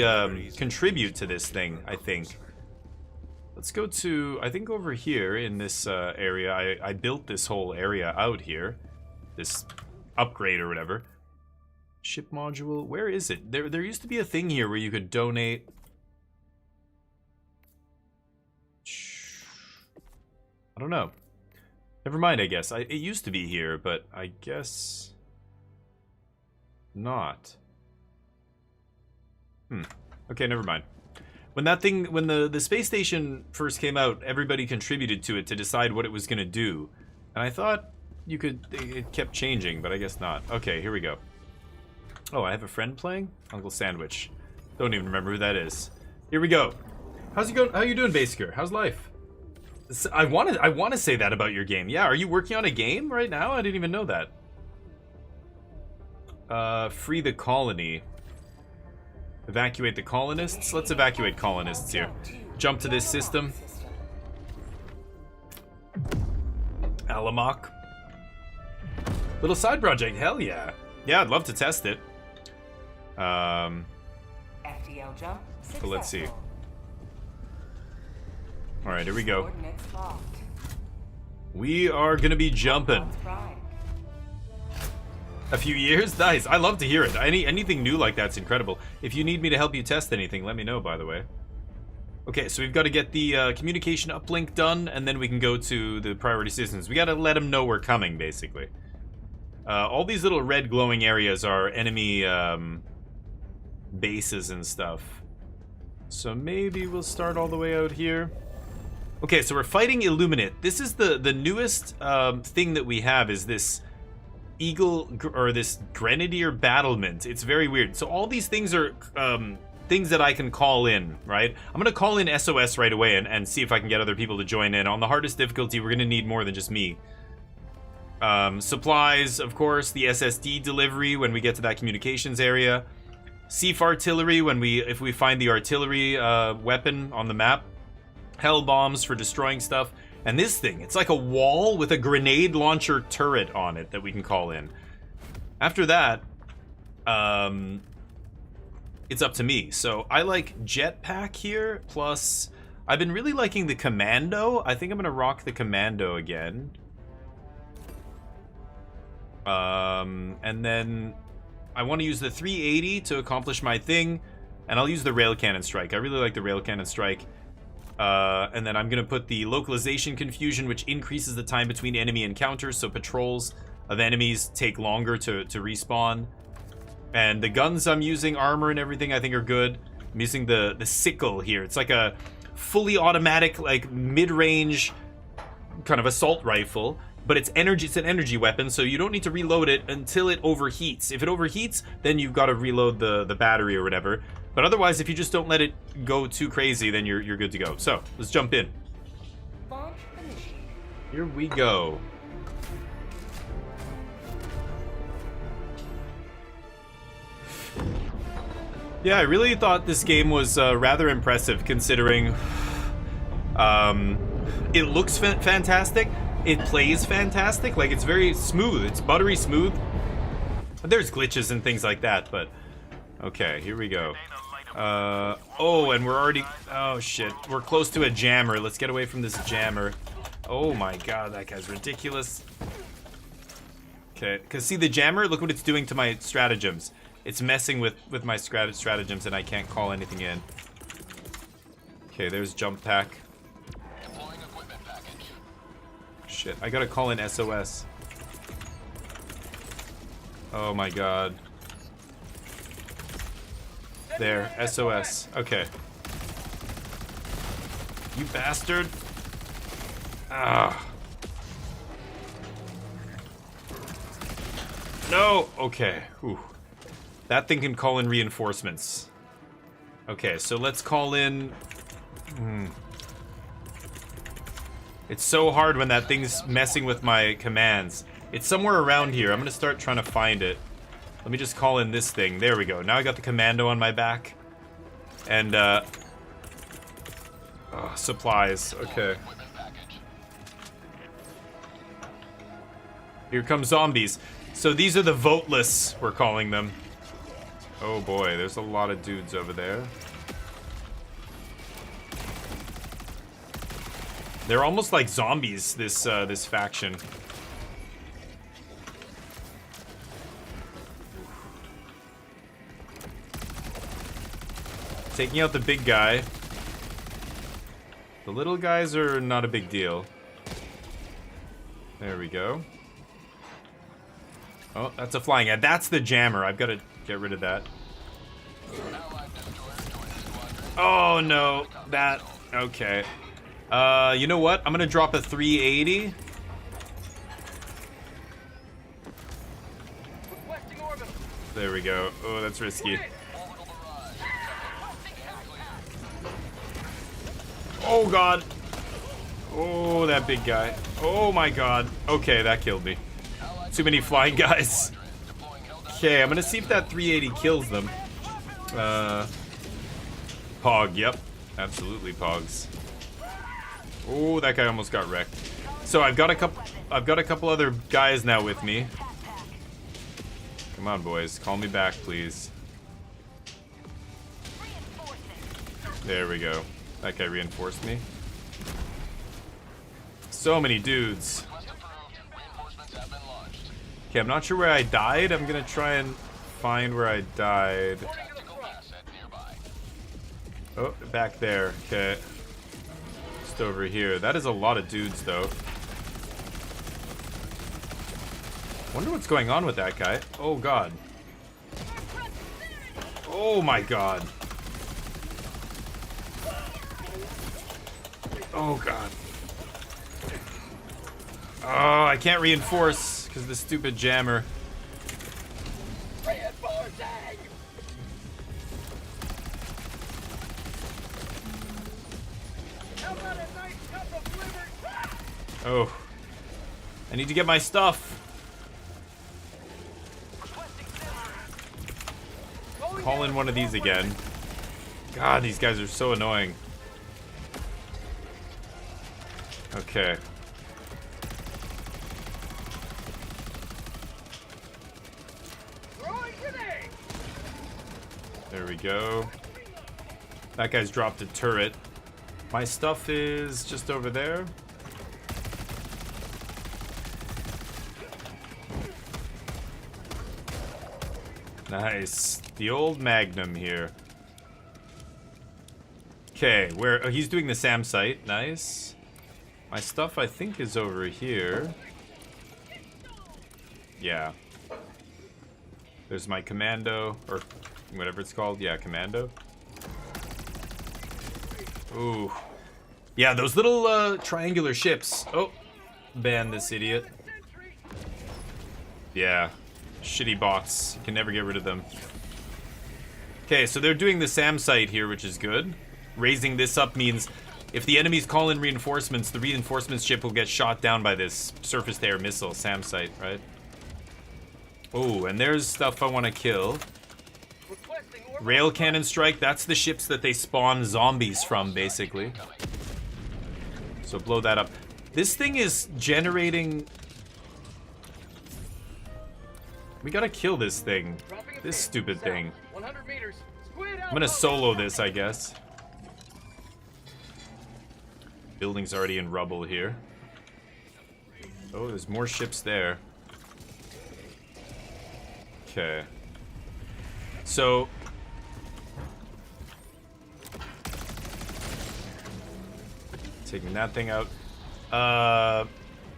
contribute to this thing, I think. Let's go to, I think over here in this area, I built this whole area out here. This upgrade or whatever. Ship module, where is it? There used to be a thing here where you could donate. I don't know. Never mind, I guess. It used to be here, but I guess not. Okay, never mind. When that thing, when the space station first came out, everybody contributed to it to decide what it was gonna do. And I thought it kept changing, but I guess not. Okay, here we go. Oh, I have a friend playing? Uncle Sandwich. Don't even remember who that is. Here we go. How's it going? How you doing, Basiker? How's life? I want to say that about your game. Yeah, are you working on a game right now? I didn't even know that. Free the colony. Evacuate the colonists. Let's evacuate colonists here. Jump to this system. Alamok. Little side project. Hell yeah. Yeah, I'd love to test it. FTL jump But let's see. Alright, here we go. We are gonna be jumping. A few years? Nice. I love to hear it. Anything new like that's incredible. If you need me to help you test anything, let me know, by the way. Okay, so we've got to get the communication uplink done, and then we can go to the priority citizens. We got to let them know we're coming, basically. All these little red glowing areas are enemy bases and stuff. So maybe we'll start all the way out here. Okay, so we're fighting Illuminate. This is the newest thing that we have is this Eagle, or this Grenadier Battlement. It's very weird. So all these things are things that I can call in, right? I'm going to call in SOS right away and see if I can get other people to join in. On the hardest difficulty, we're going to need more than just me. Supplies, of course, the SSD delivery when we get to that communications area. Sief artillery if we find the artillery weapon on the map. Hell bombs for destroying stuff. And this thing, it's like a wall with a grenade launcher turret on it that we can call in. After that, it's up to me. So I like jetpack here, plus I've been really liking the commando. I think I'm gonna rock the commando again. And then I want to use the 380 to accomplish my thing, and I'll use the rail cannon strike. I really like the rail cannon strike. And then I'm gonna put the localization confusion, which increases the time between enemy encounters, so patrols of enemies take longer to respawn. And the guns I'm using, armor and everything, I think are good. I'm using the sickle here. It's like a fully automatic, like mid-range kind of assault rifle, but it's energy. It's an energy weapon, so you don't need to reload it until it overheats. If it overheats, then you've got to reload the battery or whatever. But otherwise, if you just don't let it go too crazy, then you're good to go. So let's jump in. Here we go. Yeah, I really thought this game was rather impressive, considering it looks fantastic. It plays fantastic. Like, it's very smooth. It's buttery smooth. There's glitches and things like that, but okay, here we go. Oh, and we're already, oh shit, we're close to a jammer. Let's get away from this jammer. Oh my god, that guy's ridiculous. Okay, because see the jammer, look what it's doing to my stratagems. It's messing with my stratagems and I can't call anything in. Okay, there's jump pack. shit. I gotta call in SOS. Oh my god. There, SOS. Okay. You bastard. Ah. No! Okay. Whew. That thing can call in reinforcements. Okay, so let's call in... It's so hard when that thing's messing with my commands. It's somewhere around here. I'm gonna start trying to find it. Let me just call in this thing. There we go. Now I got the commando on my back. And, supplies. Okay. Here come zombies. So these are the voteless, we're calling them. Oh boy, there's a lot of dudes over there. They're almost like zombies, this faction. Taking out the big guy. The little guys are not a big deal. There we go. Oh, that's a flying head. That's the jammer. I've got to get rid of that. Oh, no. That... Okay. You know what? I'm going to drop a 380. There we go. Oh, that's risky. Oh, God. Oh, that big guy. Oh, my God. Okay, that killed me. Too many flying guys. Okay, I'm gonna see if that 380 kills them. Pog, yep. Absolutely pogs. Oh, that guy almost got wrecked. So I've got a couple other guys now with me. Come on, boys. Call me back, please. There we go. That guy reinforced me. So many dudes. Okay, I'm not sure where I died. I'm gonna try and find where I died. Oh, back there. Okay. Just over here. That is a lot of dudes, though. Wonder what's going on with that guy. Oh, God. Oh, my God. Oh, God. Oh, I can't reinforce. Because of the stupid jammer. Oh. I need to get my stuff. Call in one of these again. God, these guys are so annoying. Okay. There we go. That guy's dropped a turret. My stuff is just over there. Nice. The old Magnum here. Okay, where... Oh, he's doing the SAM site. Nice. My stuff, I think, is over here. Yeah. There's my commando, or whatever it's called. Yeah, commando. Ooh. Yeah, those little triangular ships. Oh, ban this idiot. Yeah. Shitty bots. You can never get rid of them. Okay, so they're doing the SAM site here, which is good. Raising this up means if the enemies call in reinforcements, the reinforcements ship will get shot down by this surface-to-air missile SAM site, right? Oh, and there's stuff I want to kill. Rail cannon strike, that's the ships that they spawn zombies from, basically. So blow that up. This thing is generating... We gotta kill this thing. This stupid thing. I'm gonna solo this, I guess. Building's already in rubble here. Oh, there's more ships there. Okay. So... Taking that thing out.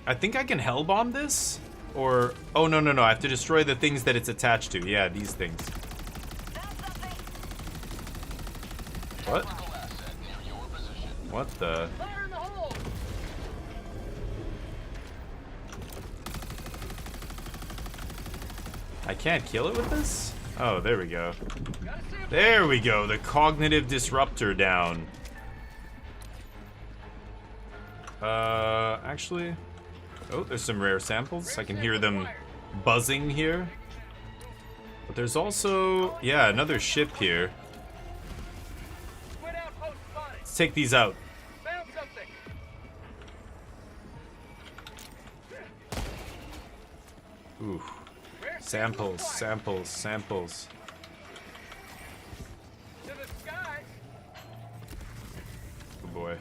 I think I can hellbomb this? Or, oh no, I have to destroy the things that it's attached to. Yeah, these things. What? What the? I can't kill it with this? Oh, there we go. There we go, the cognitive disruptor down. Actually... Oh, there's some rare samples. I can hear them buzzing here. But there's also... Yeah, another ship here. Let's take these out. Ooh. Samples. Oh boy.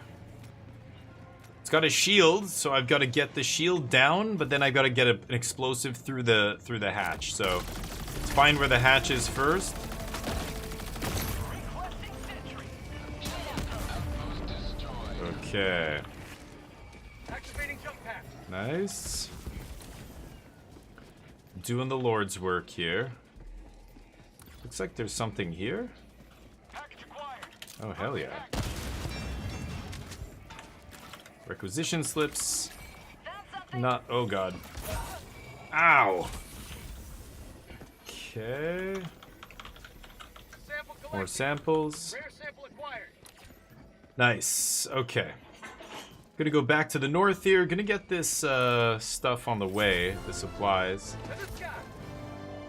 It's got a shield, so I've got to get the shield down, but then I've got to get an explosive through the hatch. So let's find where the hatch is first. Okay. Nice. Doing the Lord's work here. Looks like there's something here. Oh, hell yeah. Requisition slips. Not, oh god. Ow! Okay. More samples. Nice, okay. Gonna go back to the north here. Gonna get this stuff on the way, the supplies.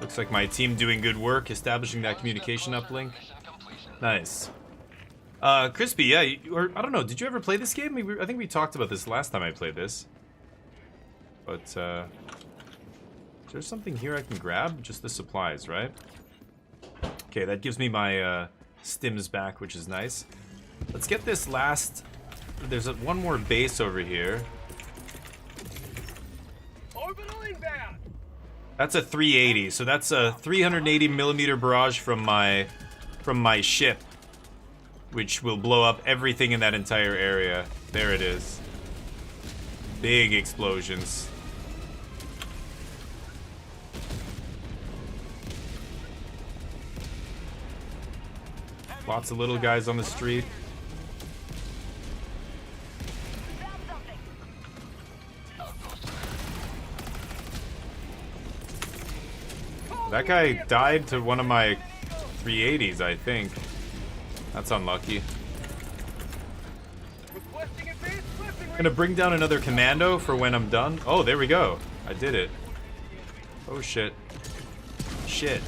Looks like my team doing good work establishing that communication uplink. Nice. Crispy, yeah, or I don't know, did you ever play this game? I think we talked about this last time I played this. But, is there something here I can grab? Just the supplies, right? Okay, that gives me my, stims back, which is nice. Let's get this last... There's one more base over here. That's a 380, so that's a 380 millimeter barrage from my ship, which will blow up everything in that entire area. There it is. Big explosions. Lots of little guys on the street. That guy died to one of my 380s, I think. That's unlucky. Gonna bring down another commando for when I'm done. Oh, there we go. I did it. Oh, shit. Shit.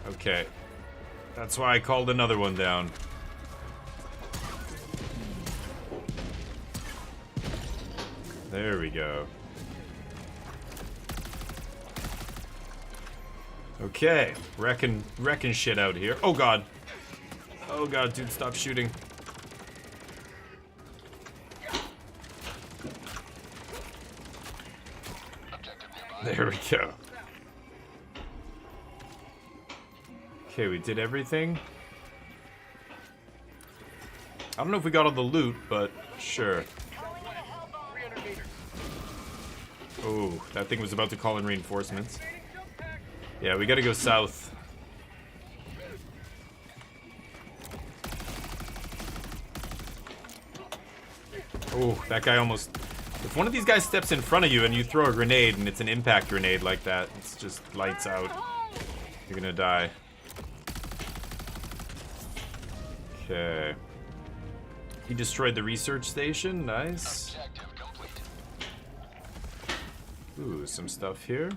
Okay. That's why I called another one down. There we go. Okay, wrecking shit out here. Oh god. Oh god, dude, stop shooting. There we go. Okay, we did everything. I don't know if we got all the loot, but sure. Oh, that thing was about to call in reinforcements. Yeah, we gotta go south. Oh, that guy almost... If one of these guys steps in front of you and you throw a grenade and it's an impact grenade like that, it's just lights out. You're gonna die. Okay. He destroyed the research station. Nice. Ooh, some stuff here.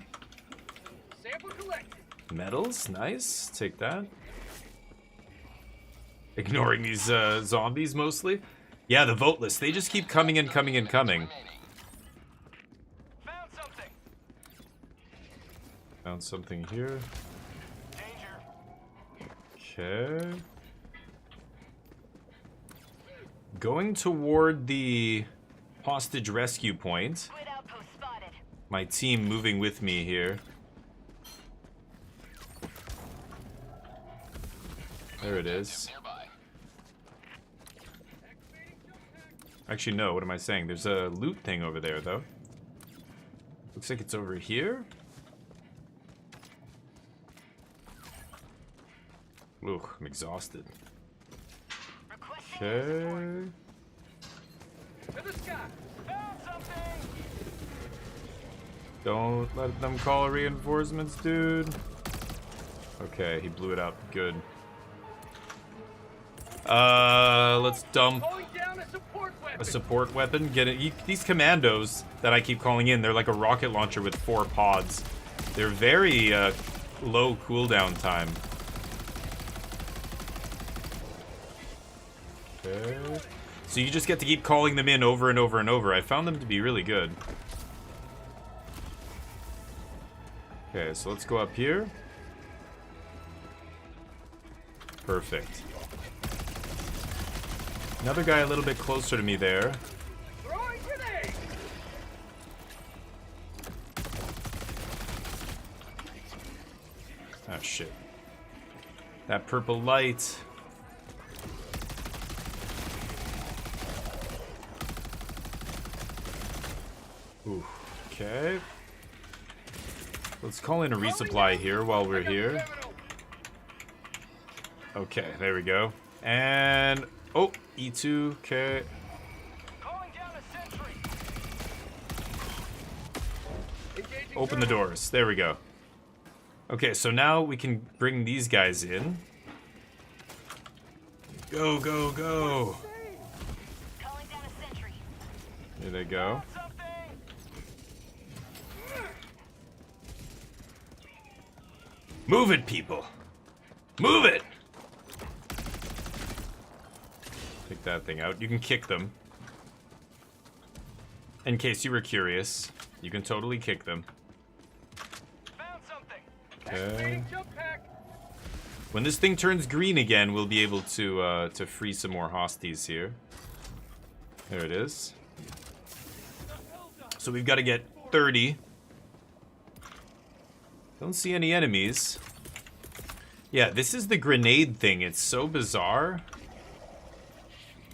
Metals, nice. Take that. Ignoring these zombies mostly. Yeah, the voteless. They just keep coming and coming and coming. Found something here. Okay. Going toward the hostage rescue point. My team moving with me here. There it is. Actually, no, what am I saying? There's a loot thing over there, though. Looks like it's over here. Ooh, I'm exhausted. Okay. Don't let them call reinforcements, dude. Okay, he blew it up. Good. Let's dump a support weapon. Get it. These commandos that I keep calling in, they're like a rocket launcher with 4 pods. They're very low cooldown time. Okay. So you just get to keep calling them in over and over and over. I found them to be really good. Okay, so let's go up here. Perfect. Another guy a little bit closer to me there. Oh shit. That purple light. Ooh, okay. Let's call in a resupply here while we're here. Okay, there we go. And oh, E2, okay. Open the doors. There we go. Okay, so now we can bring these guys in. Go, go, go. Here they go. Move it, people. Move it. Take that thing out. You can kick them. In case you were curious, you can totally kick them. Okay. When this thing turns green again, we'll be able to free some more hosties here. There it is. So we've got to get 30. Don't see any enemies. Yeah, this is the grenade thing. It's so bizarre.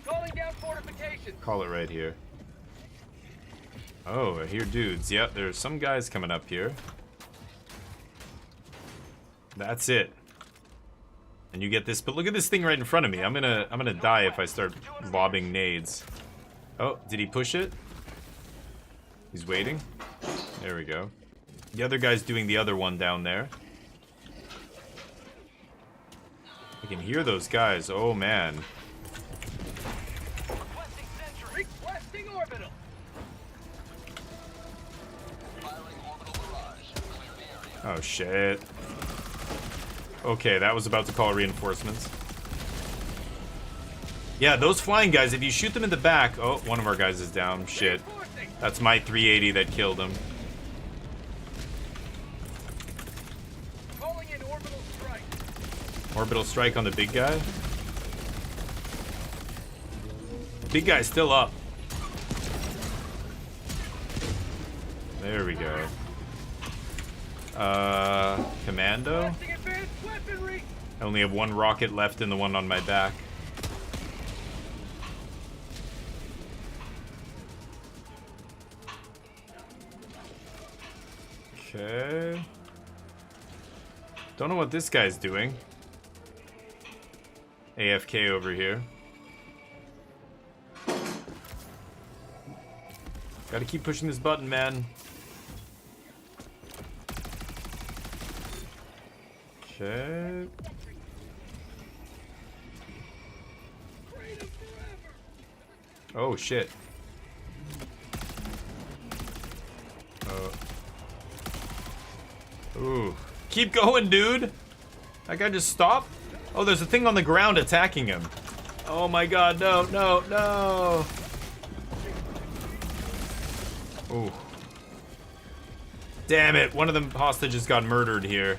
Calling down fortifications. Call it right here. Oh, I hear dudes. Yep, there's some guys coming up here. That's it. And you get this, but look at this thing right in front of me. I'm gonna die if I start lobbing nades. Oh, did he push it? He's waiting. There we go. The other guy's doing the other one down there. I can hear those guys. Oh, man. Requesting orbital. Oh, shit. Okay, that was about to call reinforcements. Yeah, those flying guys, if you shoot them in the back... Oh, one of our guys is down. Shit. That's my 380 that killed him. Orbital strike on the big guy. Big guy's still up. There we go. Commando? I only have 1 rocket left in the one on my back. Okay. Don't know what this guy's doing. AFK over here. Gotta keep pushing this button, man. Okay. Oh, shit. Oh. Ooh. Keep going, dude! That guy just stopped? Oh, there's a thing on the ground attacking him. Oh my god, no, no, no! Ooh. Damn it, one of the hostages got murdered here.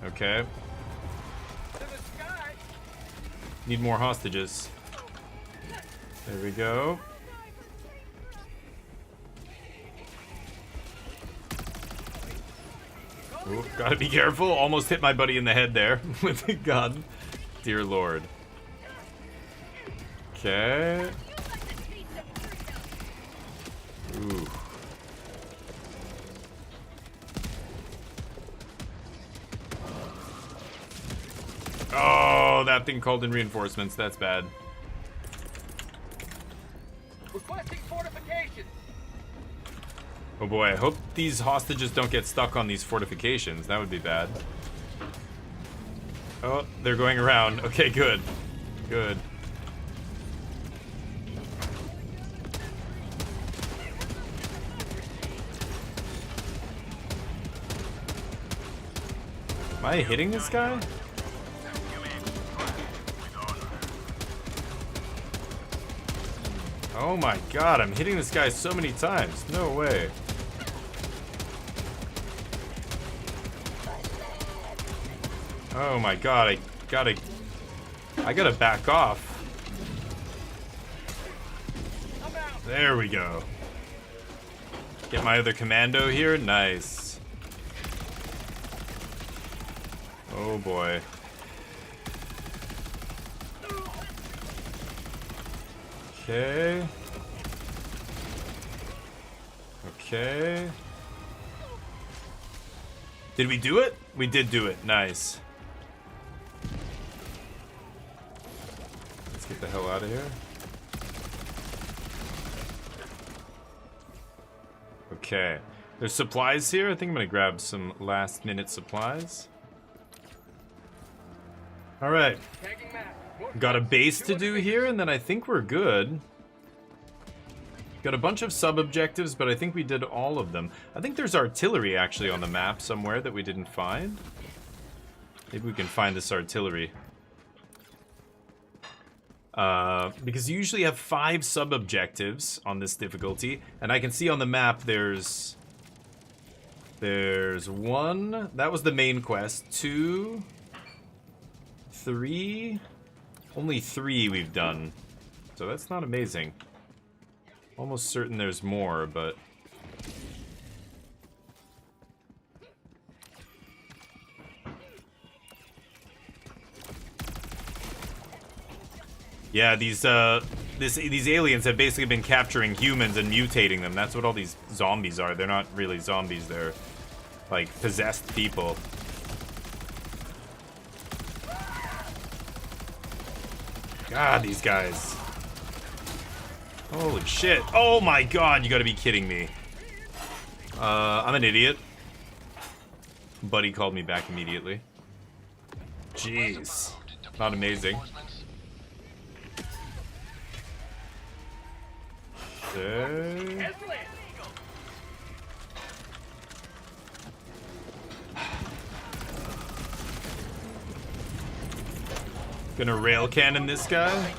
Okay. Need more hostages. There we go. Ooh, gotta be careful. Almost hit my buddy in the head there with the gun. Dear Lord. Okay. Ooh. Oh, that thing called in reinforcements. That's bad. Requesting fortifications. Oh boy, I hope these hostages don't get stuck on these fortifications. That would be bad. Oh, they're going around. Okay, good. Good. Am I hitting this guy? Oh my god, I'm hitting this guy so many times. No way. Oh my god, I gotta back off. There we go. Get my other commando here. Nice. Oh boy. Okay. Okay. Did we do it? We did do it. Nice. Let's get the hell out of here. Okay. There's supplies here. I think I'm gonna grab some last minute supplies. Alright. Got a base to do here, and then I think we're good. Got a bunch of sub-objectives, but I think we did all of them. I think there's artillery actually on the map somewhere that we didn't find. Maybe we can find this artillery. Because you usually have 5 sub-objectives on this difficulty, and I can see on the map there's 1. That was the main quest. 2, 3. Only 3 we've done. So that's not amazing. Almost certain there's more, but... Yeah, these aliens have basically been capturing humans and mutating them. That's what all these zombies are. They're not really zombies, they're like possessed people. God, these guys. Holy shit. Oh my god, you gotta be kidding me. I'm an idiot. Buddy called me back immediately. Jeez. Not amazing. Okay. Gonna rail cannon this guy.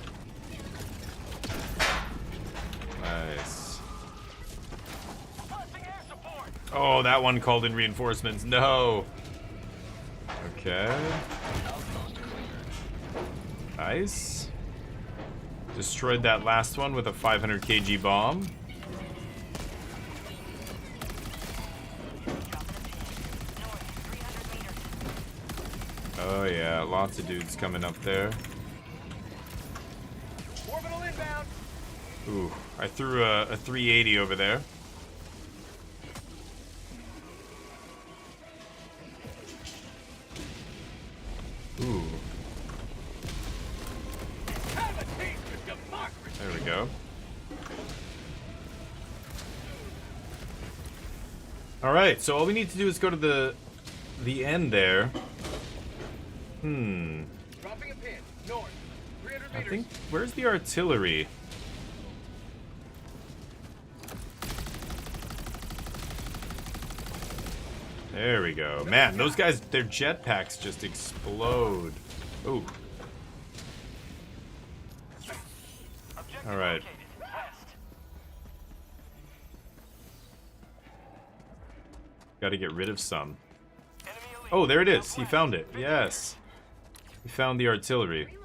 Nice. Oh, that one called in reinforcements. No. Okay. Nice. Destroyed that last one with a 500 kg bomb. Oh yeah, lots of dudes coming up there. Orbital inbound. Ooh, I threw a 380 over there. Ooh. There we go. Alright, so all we need to do is go to the end there. Dropping a pin. North. 300 I meters. think, where's the artillery? There we go. Man, those guys, their jetpacks just explode. Ooh. Alright. Gotta get rid of some. Oh, there it is. He found it. Yes. He found the artillery.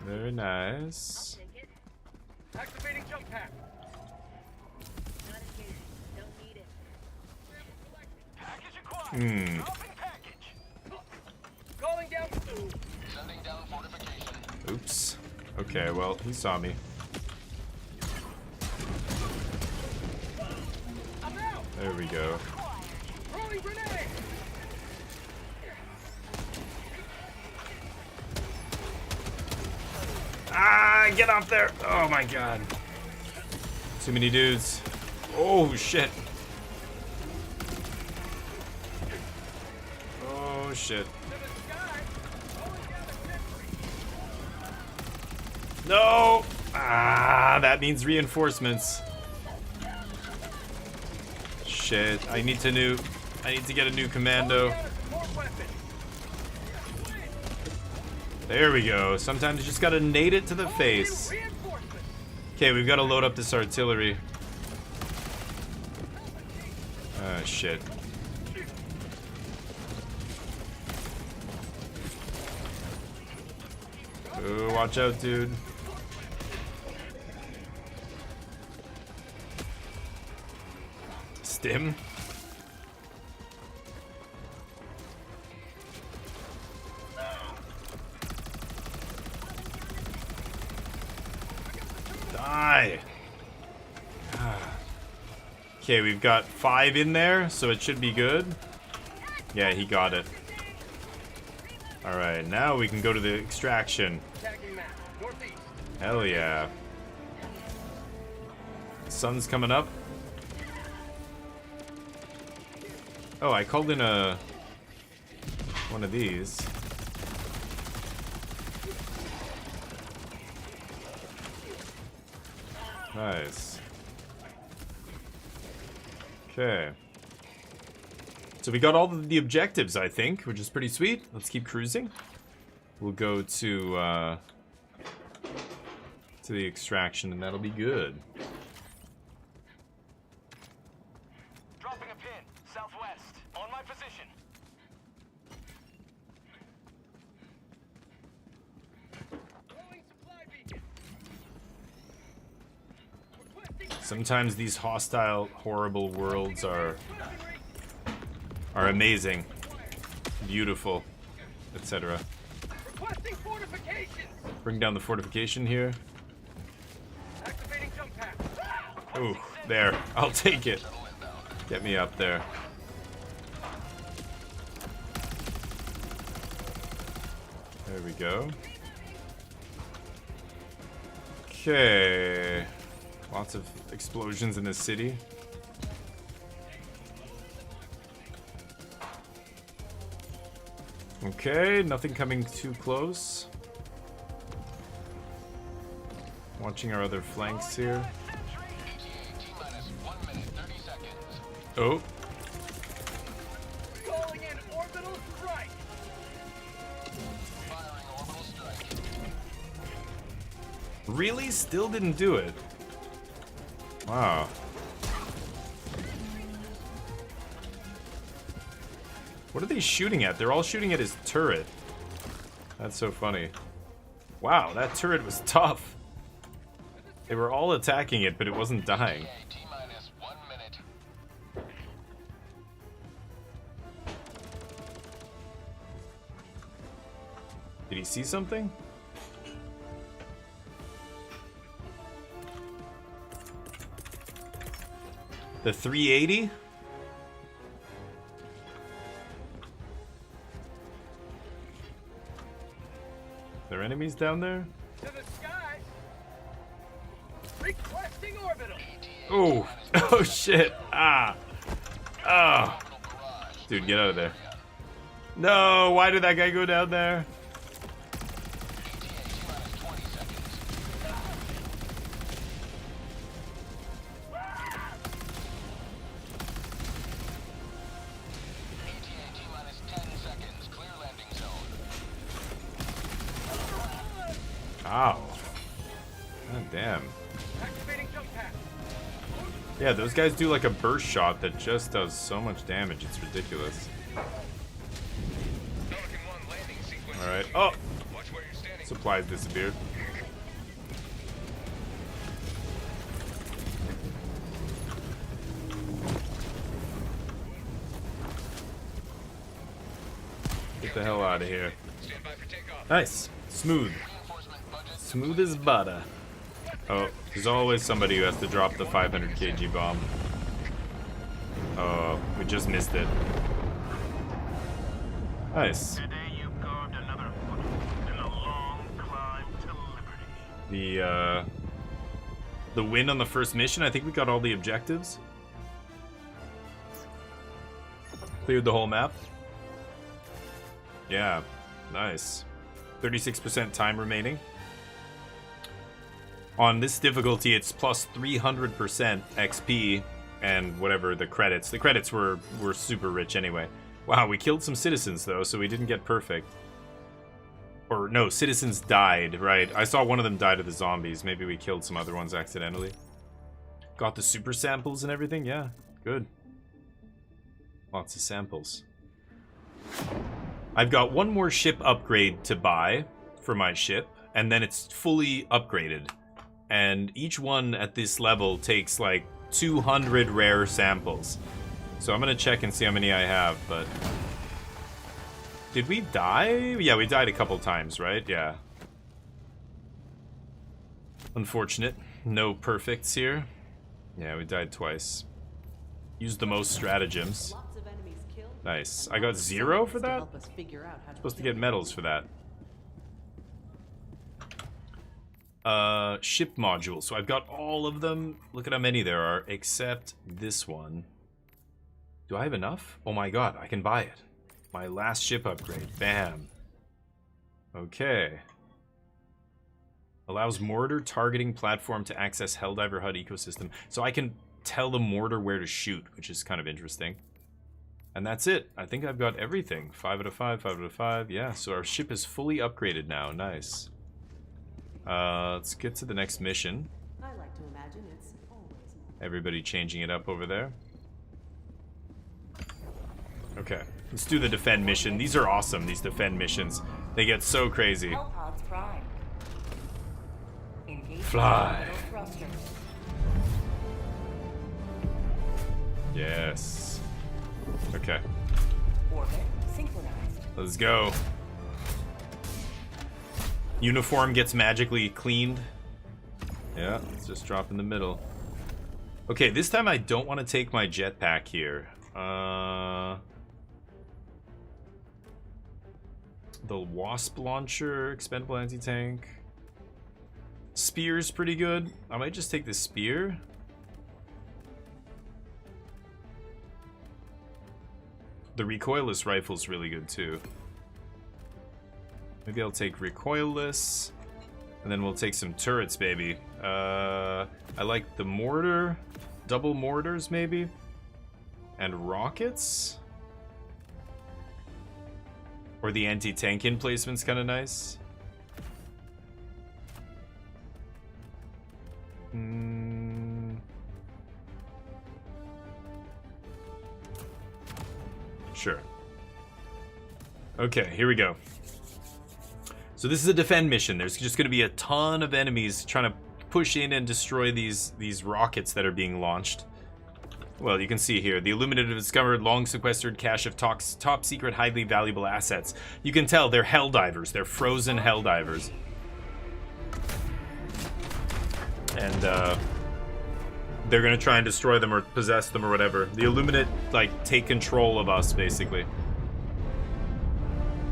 Very nice. Activating jump pack. Calling down. Sending down fortification. Oops. Okay, well, he saw me. There we go. Ah, get off there. Oh my god. Too many dudes. Oh shit. Oh shit. No! Ah, that means reinforcements. Shit, I need to get a new commando. There we go. Sometimes you just gotta nade it to the face. Okay, we've gotta load up this artillery. Ah, shit. Oh, watch out, dude. Stim? Die! Okay, we've got 5 in there, so it should be good. Yeah, he got it. Alright, now we can go to the extraction. Hell yeah. Sun's coming up. Oh, I called in one of these. Nice. Okay. So we got all of the objectives, I think, which is pretty sweet. Let's keep cruising. We'll go to the extraction, and that'll be good. Dropping a pin, southwest. On my position. Sometimes these hostile, horrible worlds are amazing, beautiful, etc. Bring down the fortification here. Ooh, there. I'll take it. Get me up there. There we go. Okay. Lots of explosions in the city. Okay, nothing coming too close. Watching our other flanks here. Oh. Calling in orbital strike. Really? Still didn't do it. Wow. What are they shooting at? They're all shooting at his turret. That's so funny. Wow, that turret was tough. They were all attacking it, but it wasn't dying. Did he see something? The 380? There enemies down there? To the skies. Requesting orbital. Oh, oh shit. Ah. Oh. Dude, get out of there. No, why did that guy go down there? Ow. God damn. Yeah, those guys do like a burst shot that just does so much damage. It's ridiculous. Alright. Oh! Supplies disappeared. Get the hell out of here. Nice. Smooth. Smooth as butter. Oh, there's always somebody who has to drop the 500 kg bomb. Oh, we just missed it. Nice. Today you've carved another foothold in a long climb to liberty. The win on the first mission, I think we got all the objectives. Cleared the whole map. Yeah, nice. 36% time remaining. On this difficulty, it's plus 300% XP and whatever the credits. The credits were super rich anyway. Wow, we killed some citizens though, so we didn't get perfect. Or no, citizens died, right? I saw one of them die to the zombies. Maybe we killed some other ones accidentally. Got the super samples and everything? Yeah, good. Lots of samples. I've got one more ship upgrade to buy for my ship, and then it's fully upgraded. And each one at this level takes like 200 rare samples. So I'm gonna check and see how many I have, but... Did we die? Yeah, we died a couple times, right? Yeah. Unfortunate. No perfects here. Yeah, we died twice. Used the most stratagems. Nice. I got 0 for that? Supposed to get medals for that. Ship modules. So I've got all of them. Look at how many there are, except this one. Do I have enough? Oh my god, I can buy it. My last ship upgrade. Bam. Okay. Allows mortar targeting platform to access Helldiver HUD ecosystem. So I can tell the mortar where to shoot, which is kind of interesting. And that's it. I think I've got everything. 5 out of 5, 5 out of 5. Yeah, so our ship is fully upgraded now. Nice. Let's get to the next mission. I like to imagine it's always more. Everybody changing it up over there. Okay, let's do the defend mission. These are awesome, these defend missions. They get so crazy. Hellpods prime. Engage Fly. thrusters. Yes. Okay, Orbit synchronized. let's go. Uniform gets magically cleaned. Yeah, let's just drop in the middle. Okay, this time I don't want to take my jetpack here. The Wasp launcher, expendable anti-tank. Spear's pretty good. I might just take the spear. The recoilless rifle's really good too. Maybe I'll take recoilless, and then we'll take some turrets, baby. I like the mortar, double mortars maybe, and rockets. Or the anti-tank emplacement's kind of nice. Sure. Okay, here we go. So this is a defend mission. There's just going to be a ton of enemies trying to push in and destroy these rockets that are being launched. Well, you can see here, the Illuminated have discovered long sequestered cache of top secret, highly valuable assets. You can tell they're Helldivers. They're frozen Helldivers. And they're gonna try and destroy them or possess them or whatever. The Illuminate, like, take control of us, basically.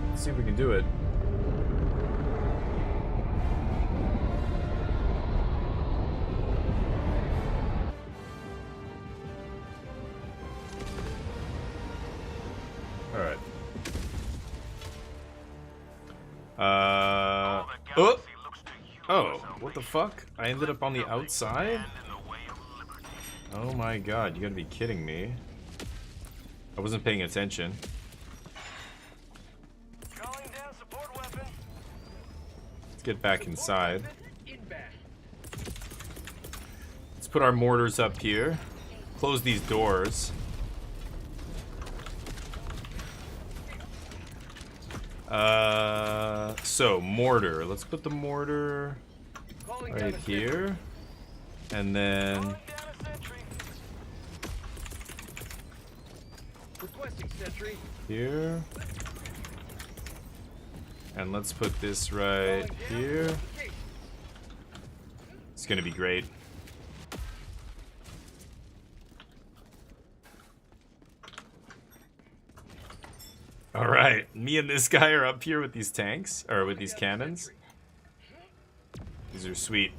Let's see if we can do it. Alright. Oh, what the fuck? I ended up on the outside? Oh my god, you gotta be kidding me. I wasn't paying attention. Let's get back inside. Let's put our mortars up here. Close these doors. So mortar. Let's put the mortar right here. And then here. And let's put this right here. It's gonna be great. All right, me and this guy are up here with these tanks, or with these cannons. These are sweet.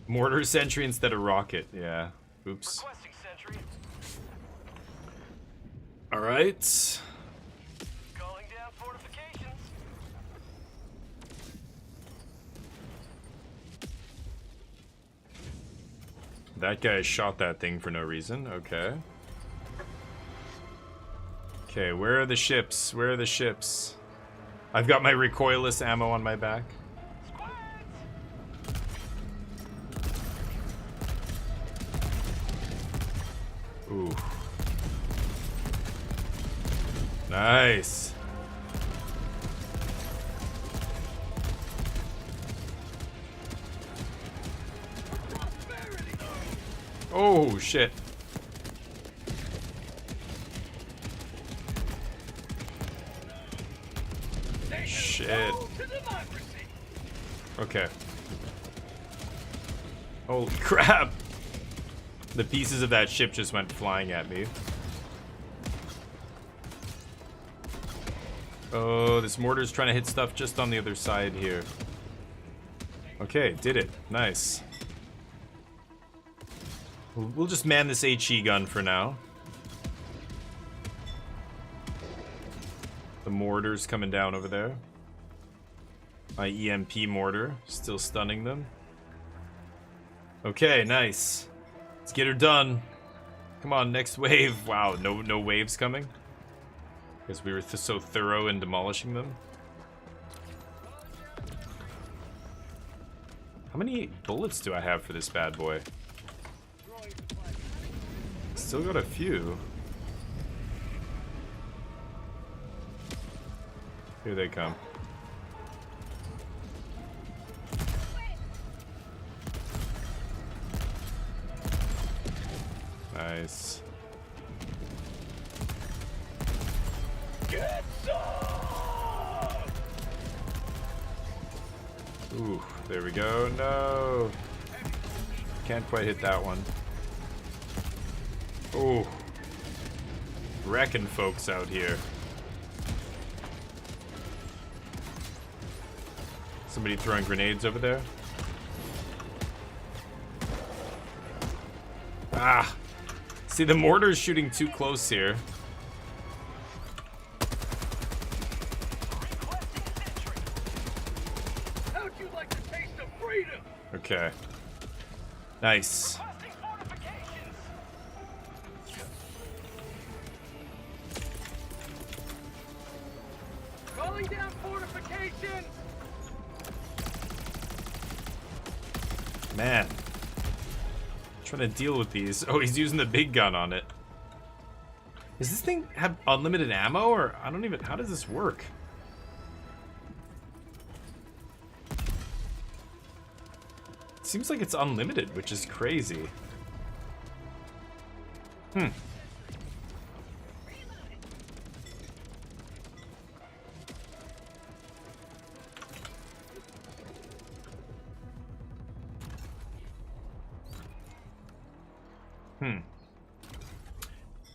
Mortar sentry instead of rocket, yeah. Oops. Requesting sentry. All right. Calling down fortifications. That guy shot that thing for no reason. Okay. Okay, where are the ships? Where are the ships? I've got my recoilless ammo on my back. Ooh. Nice. Oh, shit. Shit. Okay. Holy crap. The pieces of that ship just went flying at me. Oh, this mortar's trying to hit stuff just on the other side here. Okay, did it. Nice. We'll just man this HE gun for now. The mortar's coming down over there. My EMP mortar, still stunning them. Okay, nice. Let's get her done. Come on, next wave. Wow, no waves coming. Because we were so thorough in demolishing them. How many bullets do I have for this bad boy? Still got a few. Here they come. Nice. Get some! Ooh, there we go. No. Can't quite hit that one. Oh. Wrecking folks out here. Somebody throwing grenades over there. Ah. See, the mortar's shooting too close here. How'd you like the taste of freedom? Okay. Nice. Requesting fortifications. Calling down fortifications. Man. Trying to deal with these. Oh, he's using the big gun on it. Does this thing have unlimited ammo, or I don't even... How does this work? It seems like it's unlimited, which is crazy. Hmm.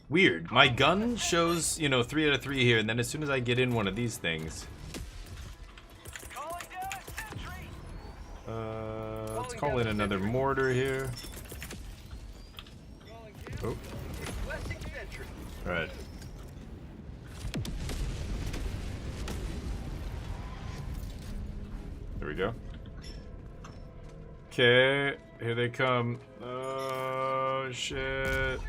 Weird. My gun shows, you know, 3 out of 3 here, and then as soon as I get in one of these things... Calling down a sentry. let's call in another mortar here. Oh. Requesting sentry. Alright. There we go. Okay, here they come. Oh, shit.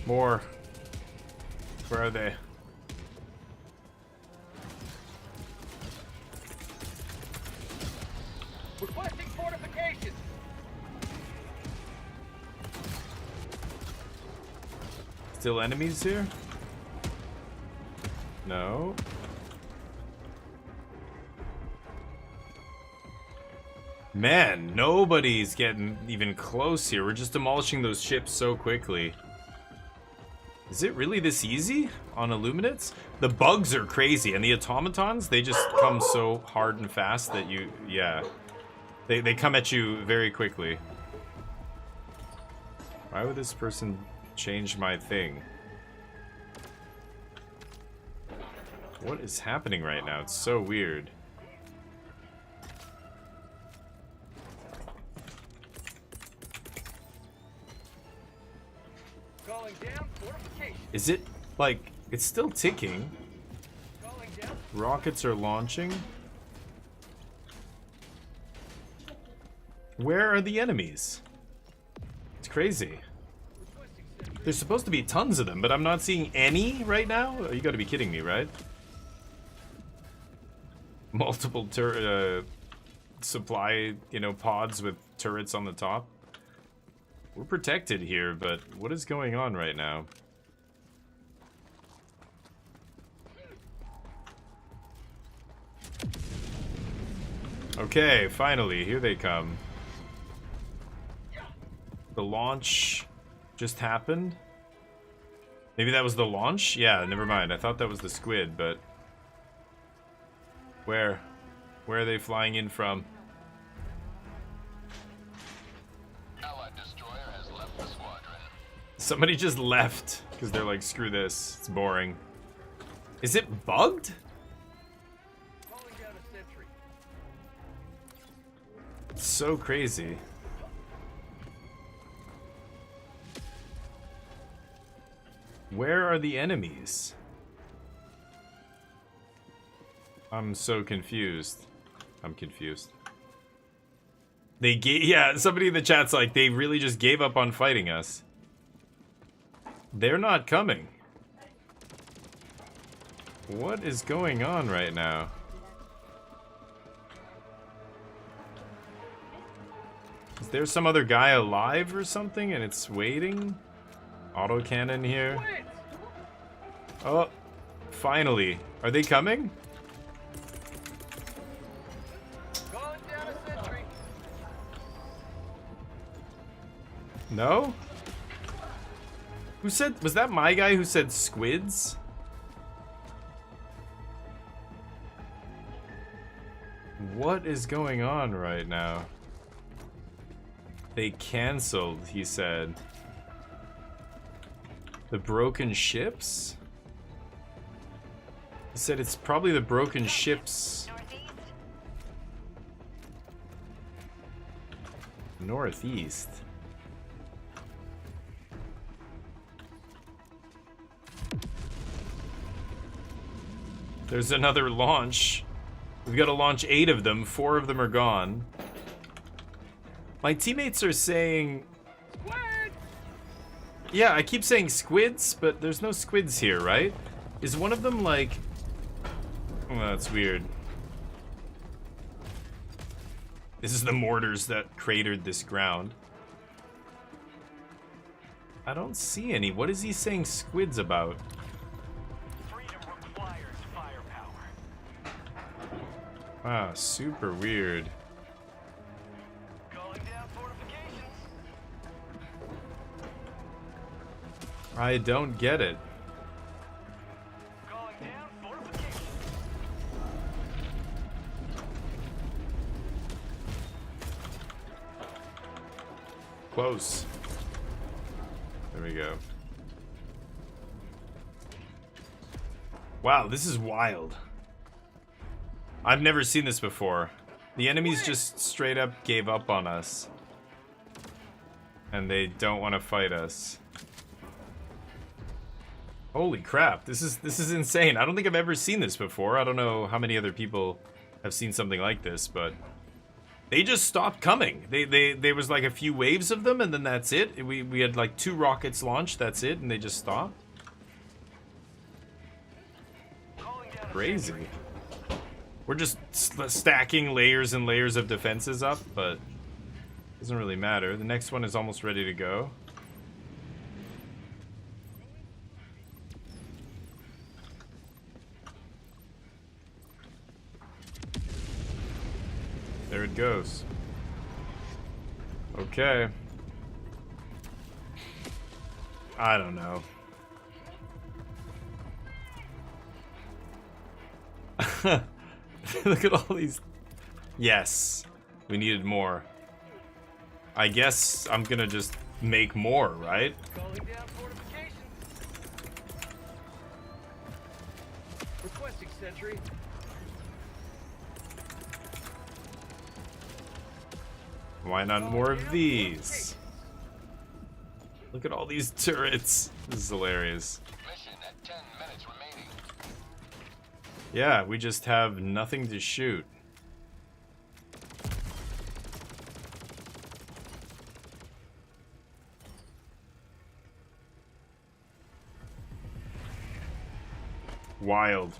More. Where are they? Requesting fortifications. Still enemies here? No. Man, nobody's getting even close here. We're just demolishing those ships so quickly. Is it really this easy on Illuminates? The bugs are crazy, and the automatons, they just come so hard and fast that you, yeah. They come at you very quickly. Why would this person change my thing? What is happening right now? It's so weird. Calling down fortification. Is it, like, it's still ticking? Calling down. Rockets are launching? Where are the enemies? It's crazy. There's supposed to be tons of them, but I'm not seeing any right now? Oh, you gotta be kidding me, right? Multiple supply, you know, pods with turrets on the top. We're protected here, but what is going on right now? Okay, finally, here they come. The launch just happened. Maybe that was the launch? Yeah, never mind. I thought that was the squid, but... Where? Where are they flying in from? Allied destroyer has left the squadron. Somebody just left, because they're like, screw this, it's boring. Is it bugged? Calling down a sentry. It's so crazy. Where are the enemies? I'm so confused. I'm confused. They gave, yeah, somebody in the chat's like, they really just gave up on fighting us. They're not coming. What is going on right now? Is there some other guy alive or something and it's waiting? Autocannon here. Oh, finally. Are they coming? Calling down a sentry. No? Who said, was that my guy who said squids? What is going on right now? They canceled, he said. The broken ships? He said it's probably the broken ships. Northeast. There's another launch. We've got to launch 8 of them. 4 of them are gone. My teammates are saying... Yeah, I keep saying squids, but there's no squids here, right? Is one of them like... Oh, that's weird. This is the mortars that cratered this ground. I don't see any. What is he saying squids about? Freedom requires firepower. Ah, super weird. Calling down fortifications. I don't get it. Calling down fortifications. Close. There we go. Wow, this is wild. I've never seen this before. The enemies just straight up gave up on us. And they don't want to fight us. Holy crap, this is insane. I don't think I've ever seen this before. I don't know how many other people have seen something like this, but they just stopped coming. There was like a few waves of them and then that's it. We had like 2 rockets launched, that's it, and they just stopped. Crazy. We're just stacking layers and layers of defenses up, but it doesn't really matter. The next one is almost ready to go. There it goes. Okay. I don't know. Look at all these. Yes, we needed more. I guess I'm gonna just make more, right? Calling down fortifications. Requesting sentry. Why not more of these? Look at all these turrets. This is hilarious. Mission at 10 minutes remaining. Yeah, we just have nothing to shoot. Wild.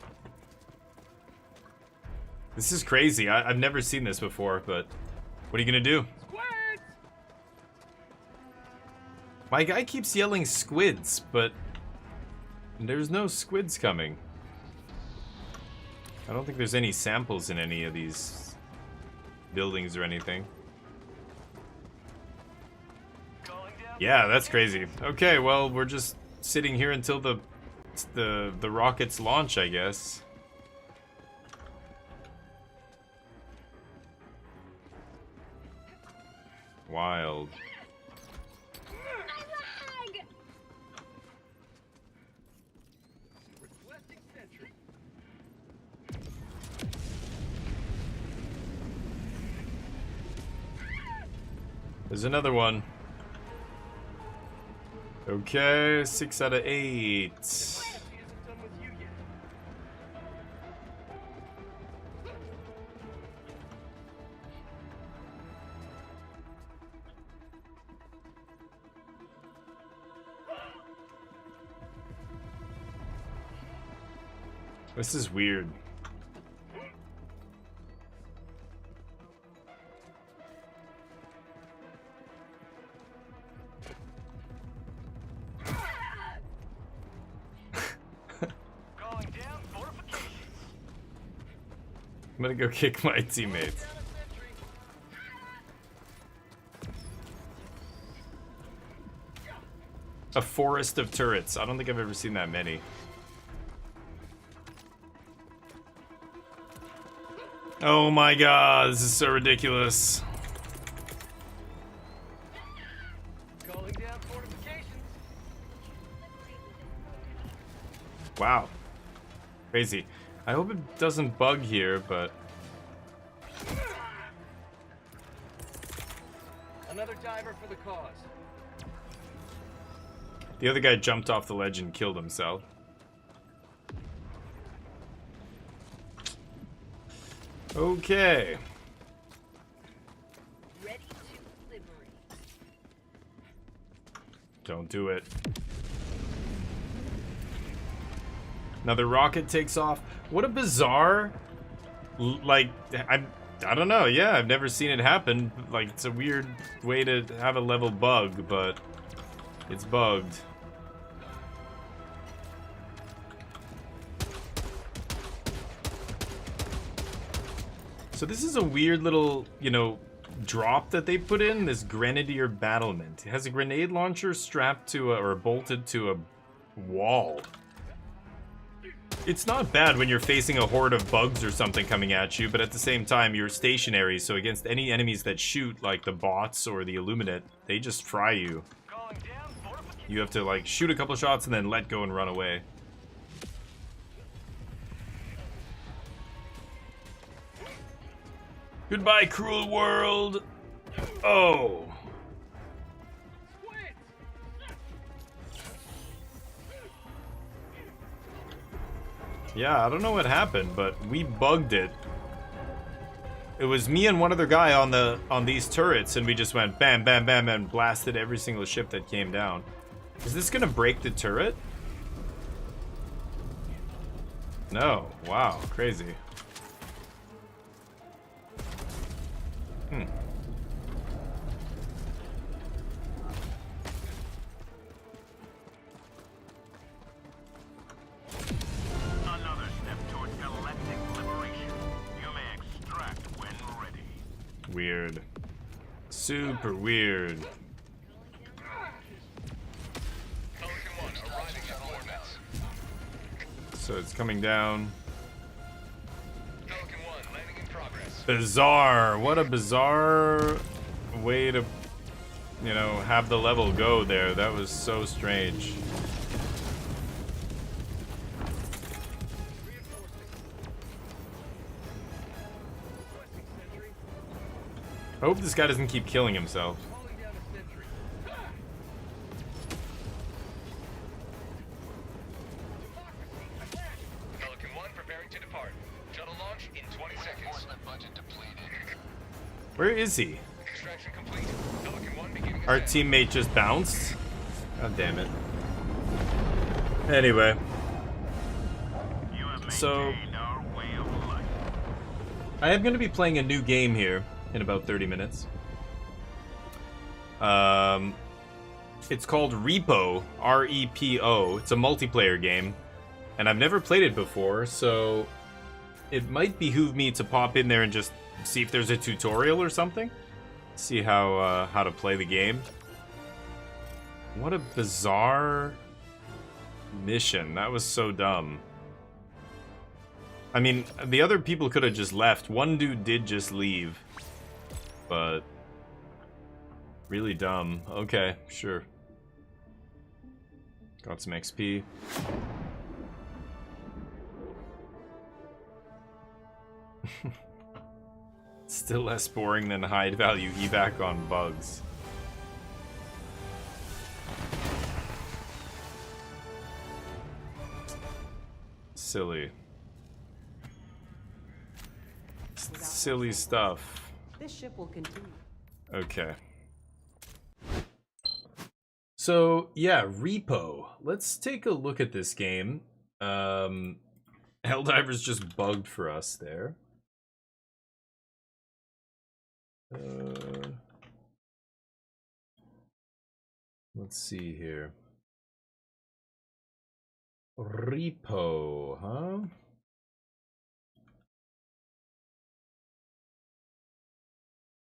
This is crazy. I've never seen this before, but what are you gonna do? Squids! My guy keeps yelling squids, but there's no squids coming. I don't think there's any samples in any of these buildings or anything. Calling down. Yeah, that's crazy. Okay, well, we're just sitting here until the rockets launch, I guess. Wild. Requesting sentry. There's another one. Okay, 6 out of 8. She isn't done with you yet. This is weird. Calling down fortifications. I'm gonna go kick my teammates. Down a sentry. A forest of turrets. I don't think I've ever seen that many. Oh my god, this is so ridiculous. Calling down fortifications. Wow. Crazy. I hope it doesn't bug here, but Another diver for the cause. the other guy jumped off the ledge and killed himself. Okay. Ready to liberate. Don't do it. Another rocket takes off. What a bizarre, like, I don't know. Yeah, I've never seen it happen. Like, it's a weird way to have a level bug, but it's bugged. So this is a weird little, you know, drop that they put in, this Grenadier Battlement. It has a grenade launcher strapped to or bolted to a wall. It's not bad when you're facing a horde of bugs or something coming at you, but at the same time, you're stationary, so against any enemies that shoot, like the bots or the Illuminate, they just fry you. Calling down fortifications. You have to, like, shoot a couple shots and then let go and run away. Goodbye, cruel world! Oh! Squids! Yeah, I don't know what happened, but we bugged it. It was me and one other guy on these turrets, and we just went bam, bam, bam, and blasted every single ship that came down. Is this gonna break the turret? No. Wow, crazy. Another step towards galactic liberation. You may extract when ready. Weird. Super weird. So it's coming down. Bizarre. What a bizarre way to, you know, have the level go there. That was so strange. I hope this guy doesn't keep killing himself. Pelican 1 preparing to depart. Shuttle launch in 20 seconds. Reinforcement budget depleted. Where is he? Extraction complete. Pelican 1 beginning Our ascent. teammate just bounced? God damn it. Anyway. You have So- maintained our way of life. I am going to be playing a new game here in about 30 minutes. It's called R.E.P.O, R-E.P.O. It's a multiplayer game, and I've never played it before, so it might behoove me to pop in there and just see if there's a tutorial or something. See how to play the game. What a bizarre mission. That was so dumb. I mean, the other people could have just left. One dude did just leave. But really dumb. Okay, sure. Got some XP. Still less boring than high value evac on bugs. Silly. Silly stuff. This ship will continue. Okay. So, yeah, R.E.P.O. Let's take a look at this game. Helldiver's just bugged for us there. Let's see here. R.E.P.O, huh?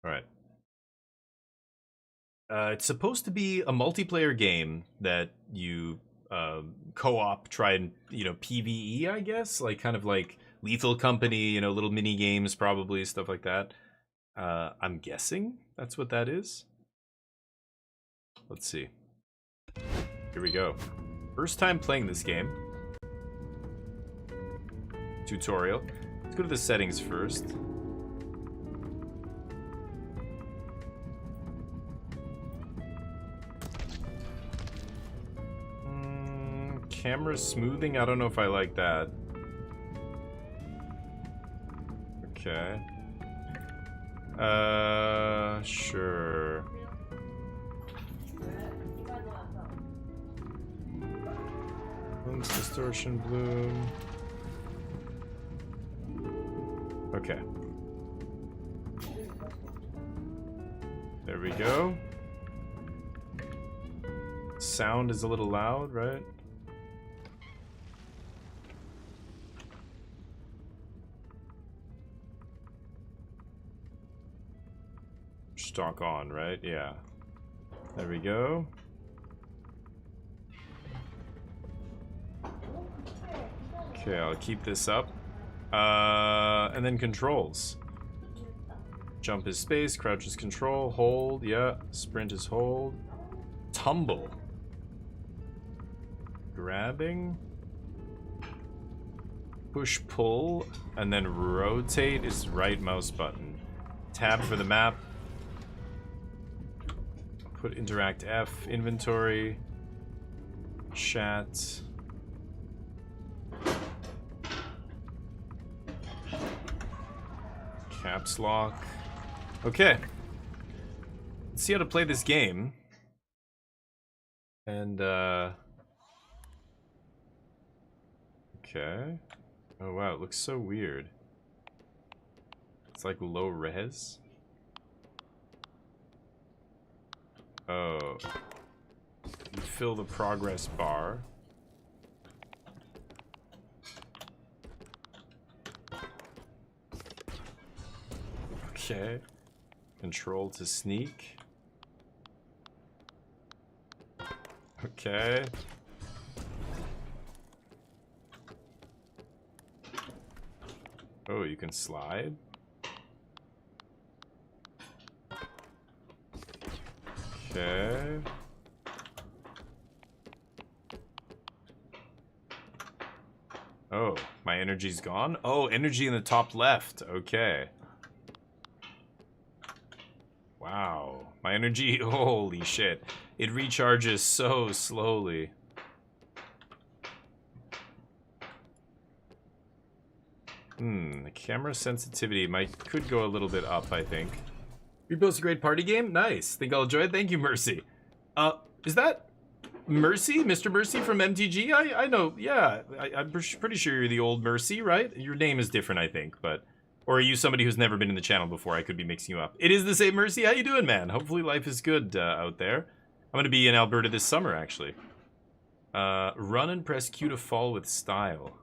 Alright. It's supposed to be a multiplayer game that you co-op, try and, you know, PvE, I guess? Like, kind of like Lethal Company, you know, little mini games, probably, stuff like that. I'm guessing that's what that is. Let's see. Here we go. First time playing this game. Tutorial. Let's go to the settings first. Camera smoothing? I don't know if I like that. Okay. Sure. Lens distortion bloom. Okay. There we go. Sound is a little loud, right? Stock on, right? Yeah. There we go. Okay, I'll keep this up. And then controls. Jump is space, crouch is control, hold, yeah. Sprint is hold. Tumble. Grabbing. Push, pull, and then rotate is right mouse button. Tab for the map. Put interact F, inventory, chat. Caps lock. Okay. Let's see how to play this game. And, okay. Oh wow, it looks so weird. It's like low res. Oh. You fill the progress bar. Okay. Control to sneak. Okay. Oh, you can slide? Okay. Oh, my energy's gone? Oh, energy in the top left. Okay. Wow. My energy, holy shit. It recharges so slowly. The camera sensitivity could go a little bit up, I think. Repo's a great party game? Nice. Think I'll enjoy it? Thank you, Mercy. Is that Mercy? Mr. Mercy from MTG? I know, yeah. I'm pretty sure you're the old Mercy, right? Your name is different, I think, but... Or are you somebody who's never been in the channel before? I could be mixing you up. It is the same Mercy. How you doing, man? Hopefully life is good out there. I'm going to be in Alberta this summer, actually. Run and press Q to fall with style.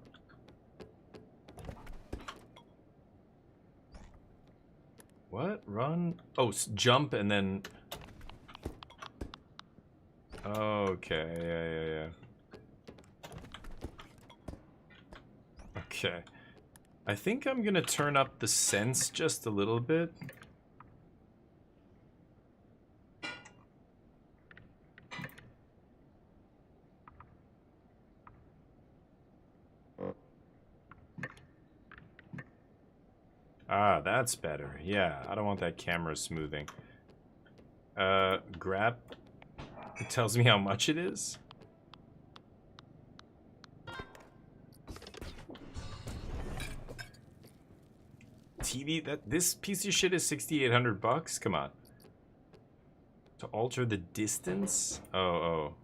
What? Run? Oh, jump and then... Okay, yeah. Okay. I think I'm gonna turn up the sense just a little bit. Ah, that's better. Yeah, I don't want that camera smoothing. Grab. It tells me how much it is. TV, this piece of shit is 6,800 bucks? Come on. To alter the distance? Oh.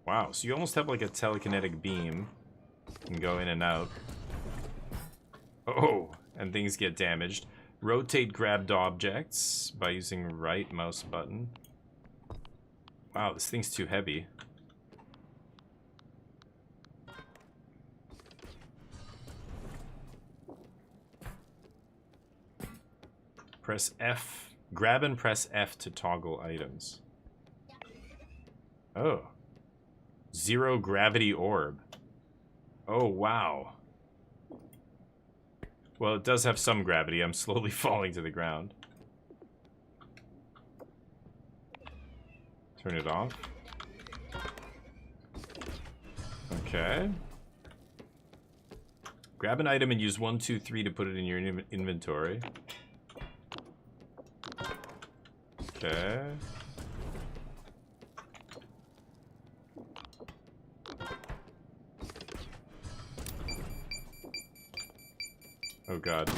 Wow, so you almost have like a telekinetic beam. You can go in and out. Oh, and things get damaged. Rotate grabbed objects by using right mouse button. Wow, this thing's too heavy. Press F. Grab and press F to toggle items. Oh. Zero gravity orb. Oh, wow. Well, it does have some gravity. I'm slowly falling to the ground. Turn it off. Okay. Grab an item and use 1, 2, 3 to put it in your inventory. Okay. Oh god.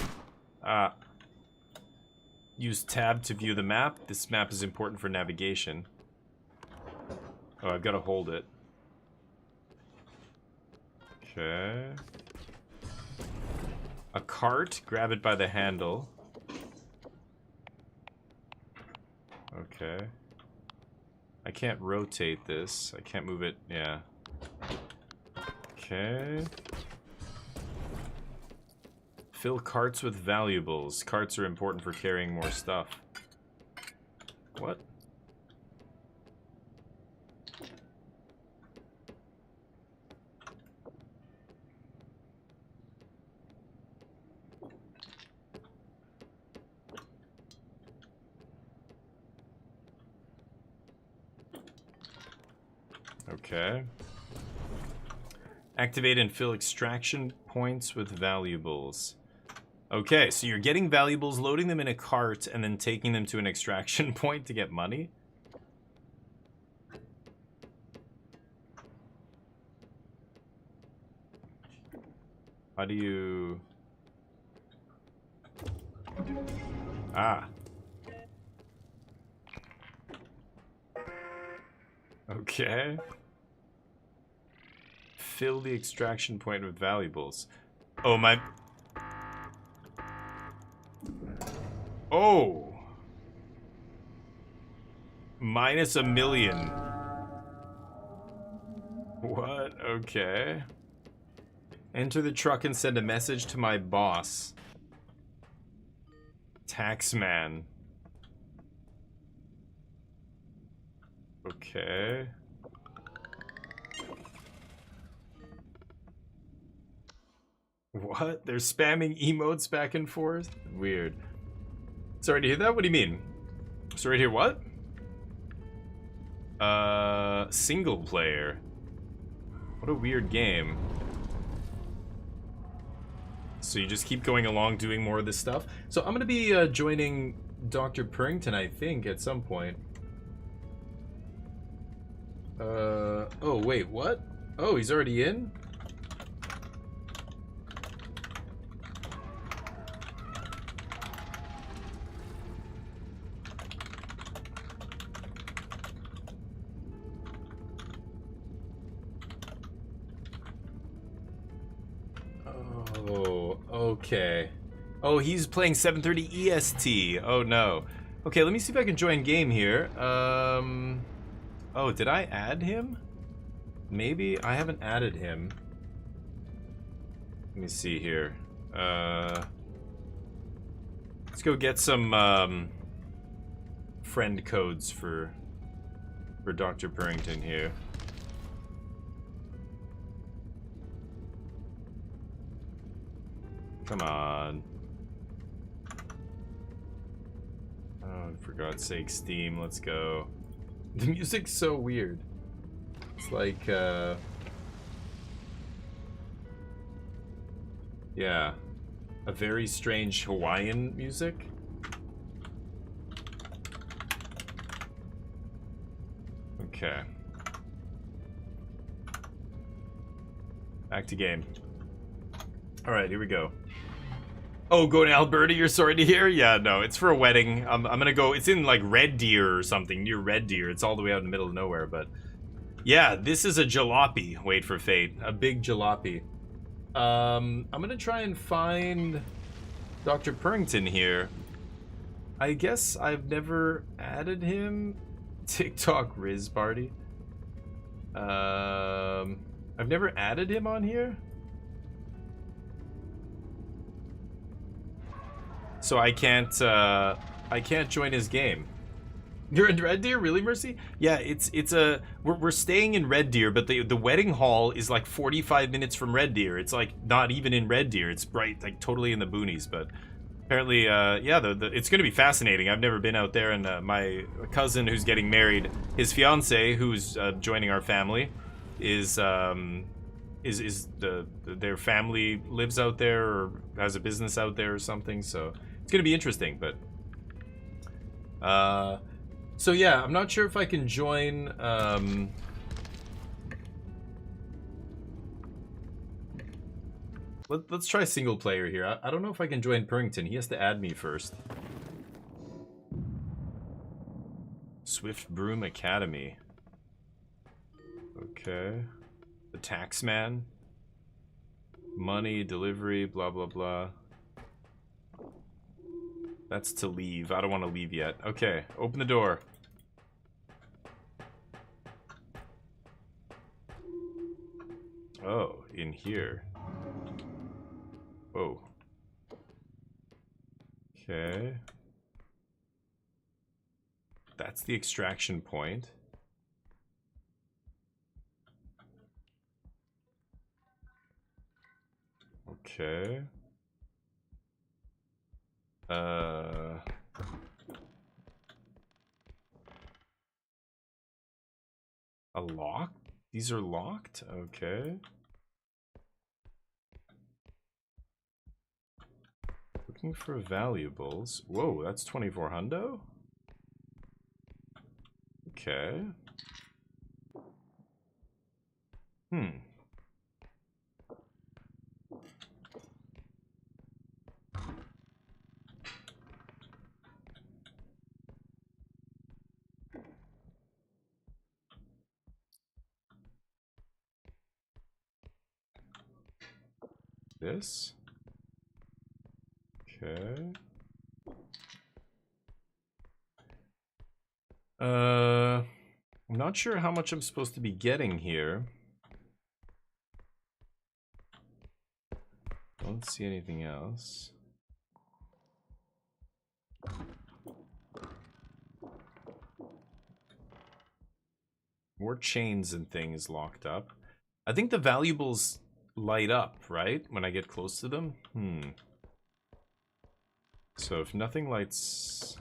Use tab to view the map. This map is important for navigation. Oh, I've got to hold it. Okay. A cart. Grab it by the handle. Okay. I can't rotate this. I can't move it. Yeah. Okay. Fill carts with valuables. Carts are important for carrying more stuff. What? Okay. Activate and fill extraction points with valuables. Okay, so you're getting valuables, loading them in a cart, and then taking them to an extraction point to get money? How do you... Ah. Okay. Fill the extraction point with valuables. Oh, my... Oh! Minus $1 million. What? Okay. Enter the truck and send a message to my boss. Taxman. Okay. What? They're spamming emotes back and forth? Weird. Sorry to hear that. What do you mean? Sorry to hear what? Single player. What a weird game. So you just keep going along doing more of this stuff. So I'm gonna be joining Dr. Purrington, I think, at some point. Oh wait, what? Oh, he's already in? Oh, okay. Oh, he's playing 7:30 EST. Oh no. Okay, let me see if I can join game here. Oh, did I add him? Maybe I haven't added him. Let me see here. Let's go get some friend codes for Dr. Purrington here. Come on. Oh, for God's sake, Steam, let's go. The music's so weird. It's like, yeah. A very strange Hawaiian music. Okay. Back to game. Alright, here we go. Oh, going to Alberta, you're sorry to hear? Yeah, no, it's for a wedding. I'm gonna go, it's in like Red Deer or something, near Red Deer. It's all the way out in the middle of nowhere, but... Yeah, this is a jalopy, wait for fate. A big jalopy. I'm gonna try and find Dr. Purrington here. I guess I've never added him. TikTok Riz Party. I've never added him on here. So I can't join his game. You're in Red Deer, really, Mercy? Yeah, we're staying in Red Deer, but the wedding hall is like 45 minutes from Red Deer. It's like not even in Red Deer. It's right, like totally in the boonies. But apparently, yeah, it's gonna be fascinating. I've never been out there, and my cousin who's getting married, his fiance who's joining our family, their family lives out there or has a business out there or something. So it's gonna be interesting, but. So yeah, I'm not sure if I can join, let's try single player here. I don't know if I can join Purrington. He has to add me first. Swift Broom Academy. Okay. The Taxman. Money, delivery, blah, blah, blah. That's to leave. I don't want to leave yet. Okay, open the door. Oh, in here. Whoa. Okay. That's the extraction point. Okay. A lock? These are locked? Okay. Looking for valuables. Whoa, that's 24 hundo? Okay. This? Okay. I'm not sure how much I'm supposed to be getting here. Don't see anything else. More chains and things locked up. I think the valuables light up, right? When I get close to them? So if nothing lights...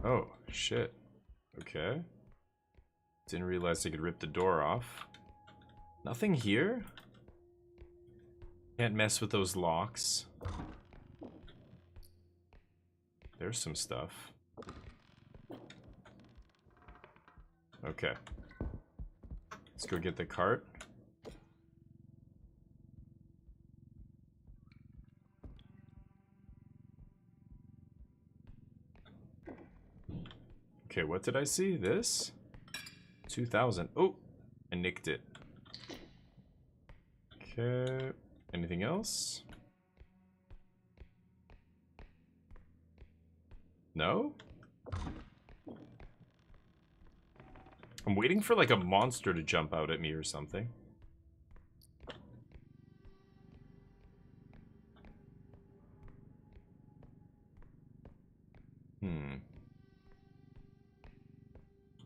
Oh, shit. Okay. Didn't realize I could rip the door off. Nothing here? Can't mess with those locks. There's some stuff. Okay. Let's go get the cart. Okay, what did I see? This? 2000. Oh, I nicked it. Okay. Anything else? No? I'm waiting for like a monster to jump out at me or something.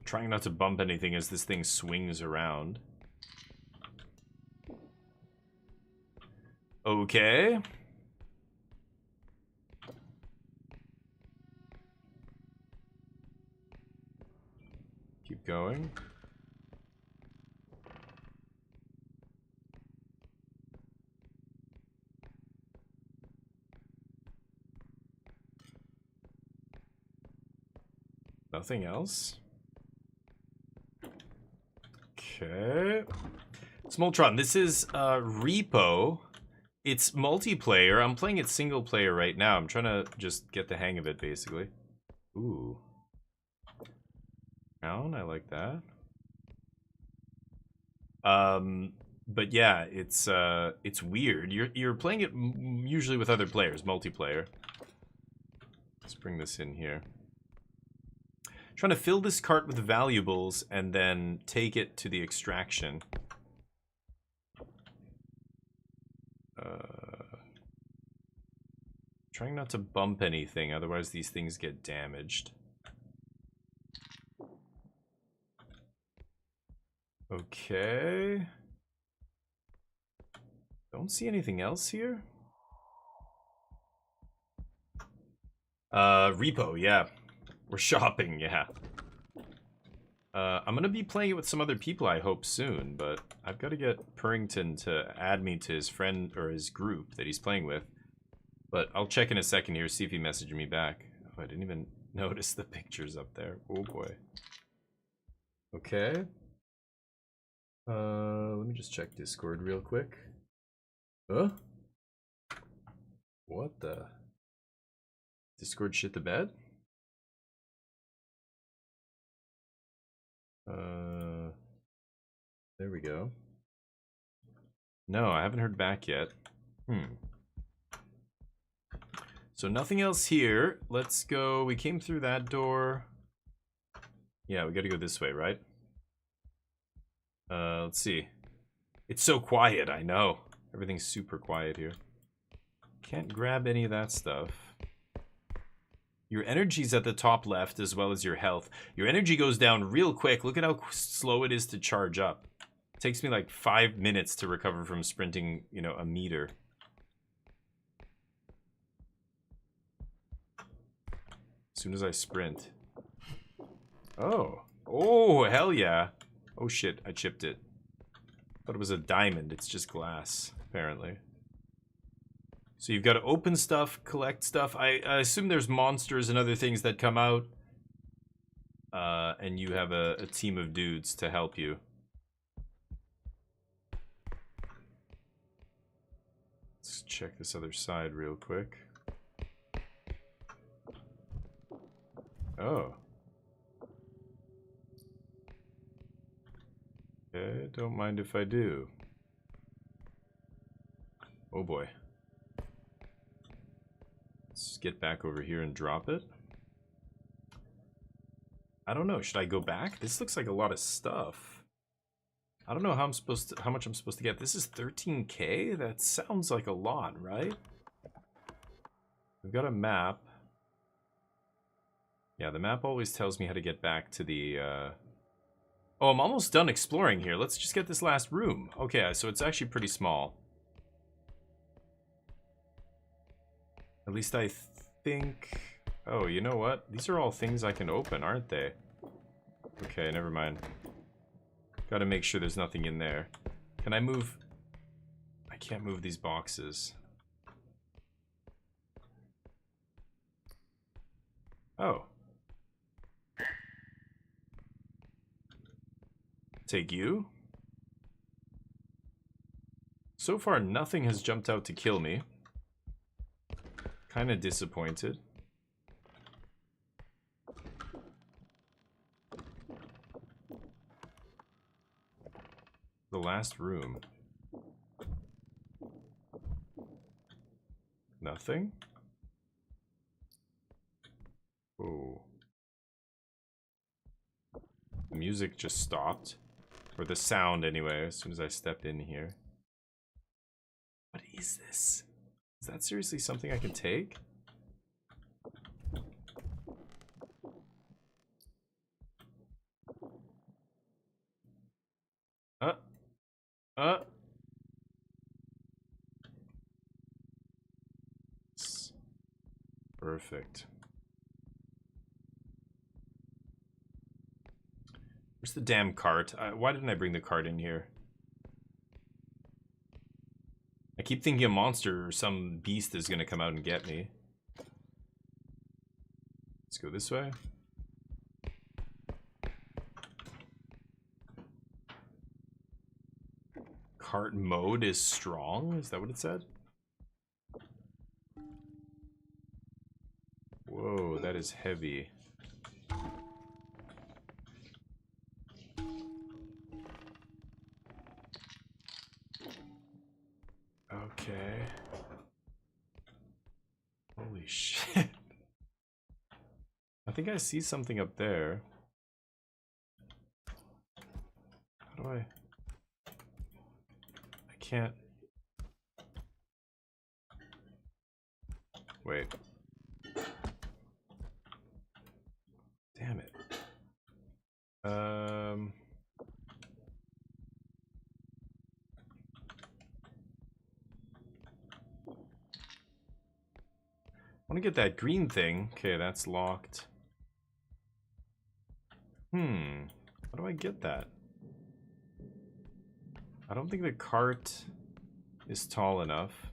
Trying not to bump anything as this thing swings around. Okay. Keep going. Nothing else? Okay. Smoltron, this is R.E.P.O. It's multiplayer. I'm playing it single player right now. I'm trying to just get the hang of it, basically. Ooh. Crown, I like that. But yeah, it's weird. You're playing it usually with other players, multiplayer. Let's bring this in here. Trying to fill this cart with valuables and then take it to the extraction. Trying not to bump anything, otherwise these things get damaged. Okay. Don't see anything else here. R.E.P.O, yeah. We're shopping, yeah. I'm gonna be playing it with some other people, I hope, soon, but I've got to get Purrington to add me to his friend, or his group that he's playing with. But I'll check in a second here, see if he messaged me back. Oh, I didn't even notice the pictures up there. Oh boy. Okay. Let me just check Discord real quick. Huh? What the? Discord shit the bed? There we go. No, I haven't heard back yet. So nothing else here. Let's go. We came through that door. Yeah, we gotta go this way, right? Let's see. It's so quiet, I know. Everything's super quiet here. Can't grab any of that stuff. Your energy's at the top left as well as your health. Your energy goes down real quick. Look at how slow it is to charge up. It takes me like 5 minutes to recover from sprinting, you know, a meter. As soon as I sprint. Oh. Oh, hell yeah. Oh shit, I chipped it. Thought it was a diamond. It's just glass, apparently. So you've got to open stuff, collect stuff. I assume there's monsters and other things that come out. And you have a team of dudes to help you. Let's check this other side real quick. Oh. Okay, don't mind if I do. Oh boy. Let's get back over here and drop it. I don't know, should I go back? This looks like a lot of stuff. I don't know how much I'm supposed to get. This is 13K? That sounds like a lot, right? We've got a map. Yeah, the map always tells me how to get back to the, Oh, I'm almost done exploring here. Let's just get this last room. Okay, so it's actually pretty small. At least I think... Oh, you know what? These are all things I can open, aren't they? Okay, never mind. Gotta make sure there's nothing in there. Can I move... I can't move these boxes. Oh. Take you. So far, nothing has jumped out to kill me. Kinda disappointed. The last room. Nothing? Oh. The music just stopped. Or the sound anyway, as soon as I stepped in here. What is this? Is that seriously something I can take? Perfect. Where's the damn cart? Why didn't I bring the cart in here? I keep thinking a monster or some beast is gonna come out and get me. Let's go this way. Cart mode is strong? Is that what it said? Whoa, that is heavy. Okay. Holy shit. I think I see something up there. How do I can't... Wait. Damn it. I want to get that green thing. Okay, that's locked. How do I get that? I don't think the cart is tall enough.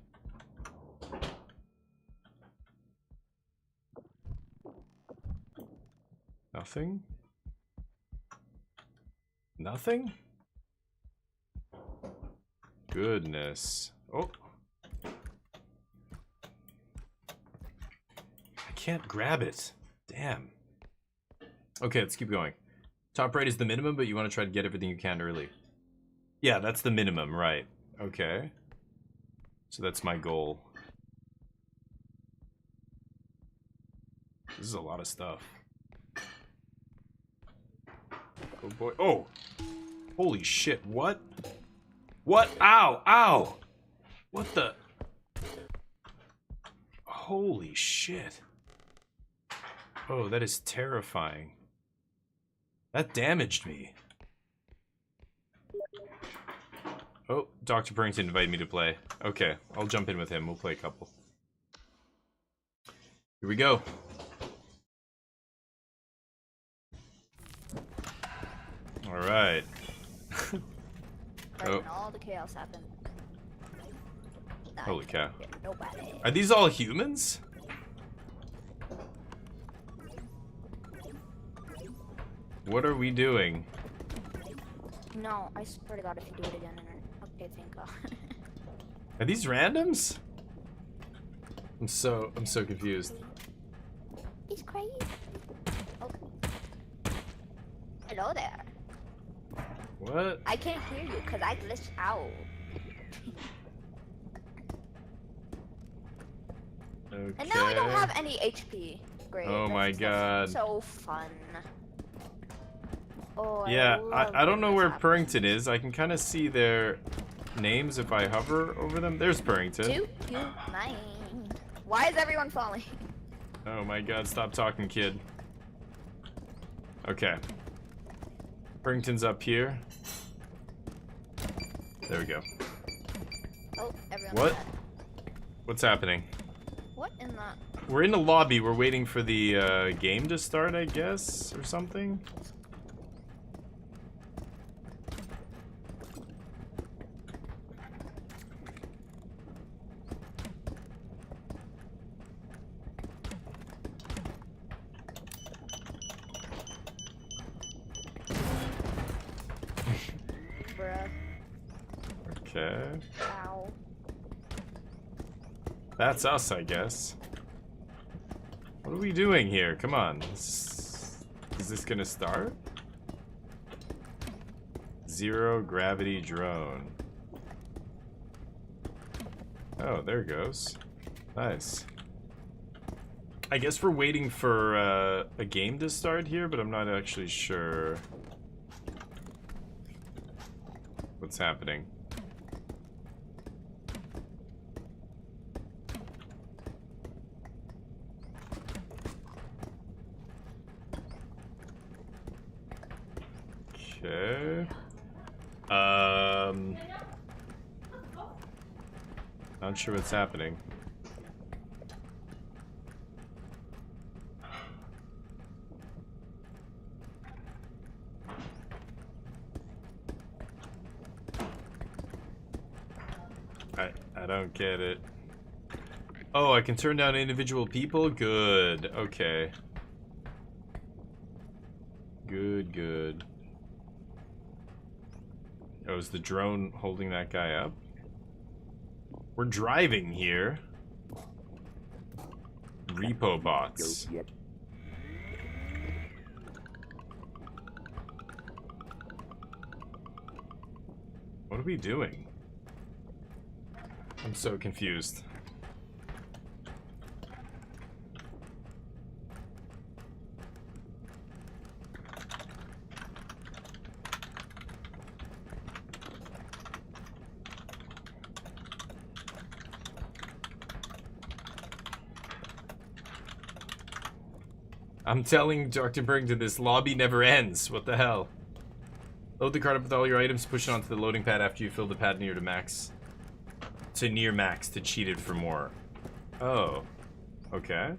Nothing? Nothing? Goodness. Oh. I can't grab it. Damn. Okay, let's keep going. Top right is the minimum, but you want to try to get everything you can early. Yeah, that's the minimum, right. Okay. So that's my goal. This is a lot of stuff. Oh boy. Oh! Holy shit, what? What? Ow! Ow! What the? Holy shit. Oh, that is terrifying. That damaged me. Oh, Dr. Purrington invited me to play. Okay, I'll jump in with him. We'll play a couple. Here we go. Alright. Oh. All the chaos happened. Holy cow. Nobody. Are these all humans? What are we doing? No, I swear to God, if you do it again, okay, thank God. Are these randoms? I'm so confused. He's crazy. Okay. Hello there. What? I can't hear you because I glitched out. Okay. And now I don't have any HP. Great. Oh my God. So fun. Oh, Yeah, I don't know where Purrington Purrington is. I can kind of see their names if I hover over them. There's Purrington. 229. Why is everyone falling? Oh my God, stop talking, kid. Okay. Purrington's up here. There we go. Oh, everyone. What? What's happening? What in the? We're in the lobby. We're waiting for the game to start, I guess, or something. Bruh. Okay. Ow. That's us, I guess. What are we doing here? Come on. Is this gonna start? Zero gravity drone. Oh, there it goes. Nice. I guess we're waiting for a game to start here, but I'm not actually sure what's happening. Okay. Not sure what's happening. I don't get it. Oh, I can turn down individual people? Good. Okay. Good, good. Oh, is the drone holding that guy up? We're driving here. Repo bots. What are we doing? I'm so confused. I'm telling Dr. Burrington this lobby never ends. What the hell? Load the cart up with all your items, push it onto the loading pad after you fill the pad near to max. To near max to cheat it for more. Oh. Okay.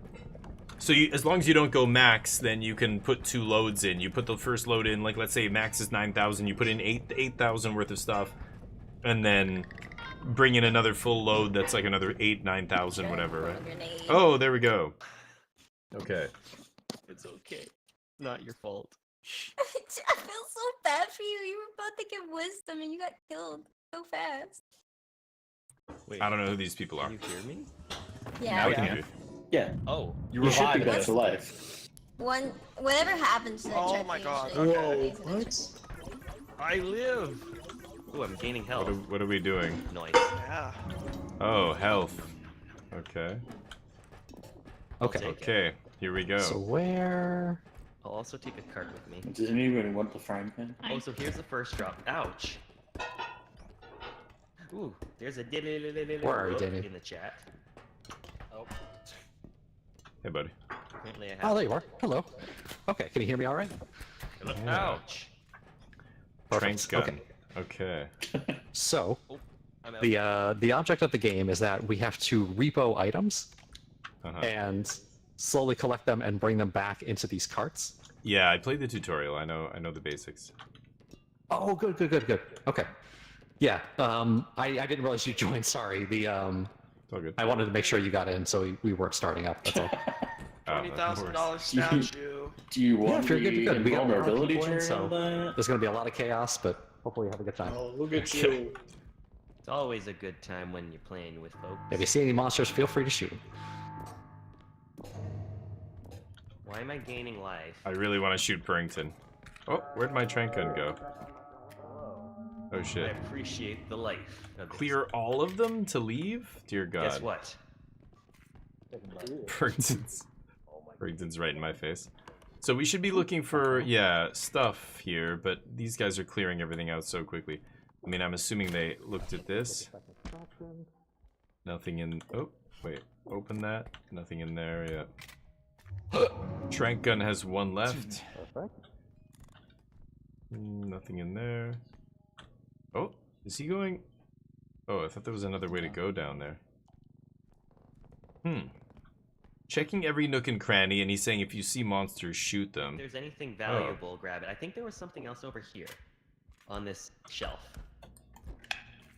So you, as long as you don't go max, then you can put 2 loads in. You put the first load in, like let's say max is 9,000, you put in 8,000 worth of stuff, and then bring in another full load that's like another 9,000, whatever, right? Oh, there we go. Okay. It's okay. Not your fault. I feel so bad for you. You were about to give wisdom and you got killed so fast. Wait, I don't know who these people are. can you hear me? Yeah. Now we can hear you. Yeah, Oh, you should be back to life. Whatever happens to the Oh check my god, usually okay. happens to the check. I live. Ooh, I'm gaining health. What are we doing? Nice. Yeah. Oh, health. Okay. Okay. Okay, here we go. So where? I'll also take a cart with me. Does anybody want the frying pan? Oh, so here's the first drop. Ouch. Ooh, there's a Where are you, Danny? in the chat. Oh, Hey, buddy. apparently I have. Oh, there you are. Hello. Okay, can you hear me all right? Ouch. Trank gun. Okay. Okay. So Oh, I'm out. the object of the game is that we have to repo items and slowly collect them and bring them back into these carts. Yeah, I played the tutorial. I know the basics. Oh, good. Okay. Yeah. I didn't realize you joined. Sorry. It's all good. I wanted to make sure you got in, so we weren't starting up. That's all. $20,000 statue. Do you want if you're good, you're good. We got a lot of vulnerability people in, training so on that? there's going to be a lot of chaos, but hopefully you have a good time. Oh, look at you. It's always a good time when you're playing with folks. If you see any monsters, feel free to shoot them. Why am I gaining life? I really want to shoot Burrington. Oh, where'd my trank gun go? Oh I shit. appreciate the life. Of this. Clear all of them to leave? Dear God. Guess what? Burrington's right in my face. So we should be looking for, yeah, stuff here, but these guys are clearing everything out so quickly. I mean, I'm assuming they looked at this. Nothing in... Oh, wait. Open that. Nothing in there, yeah. Trank gun has 1 left. Nothing in there. Oh, is he going... Oh, I thought there was another way to go down there. Checking every nook and cranny, and he's saying if you see monsters, shoot them. If there's anything valuable, grab it. I think there was something else over here on this shelf.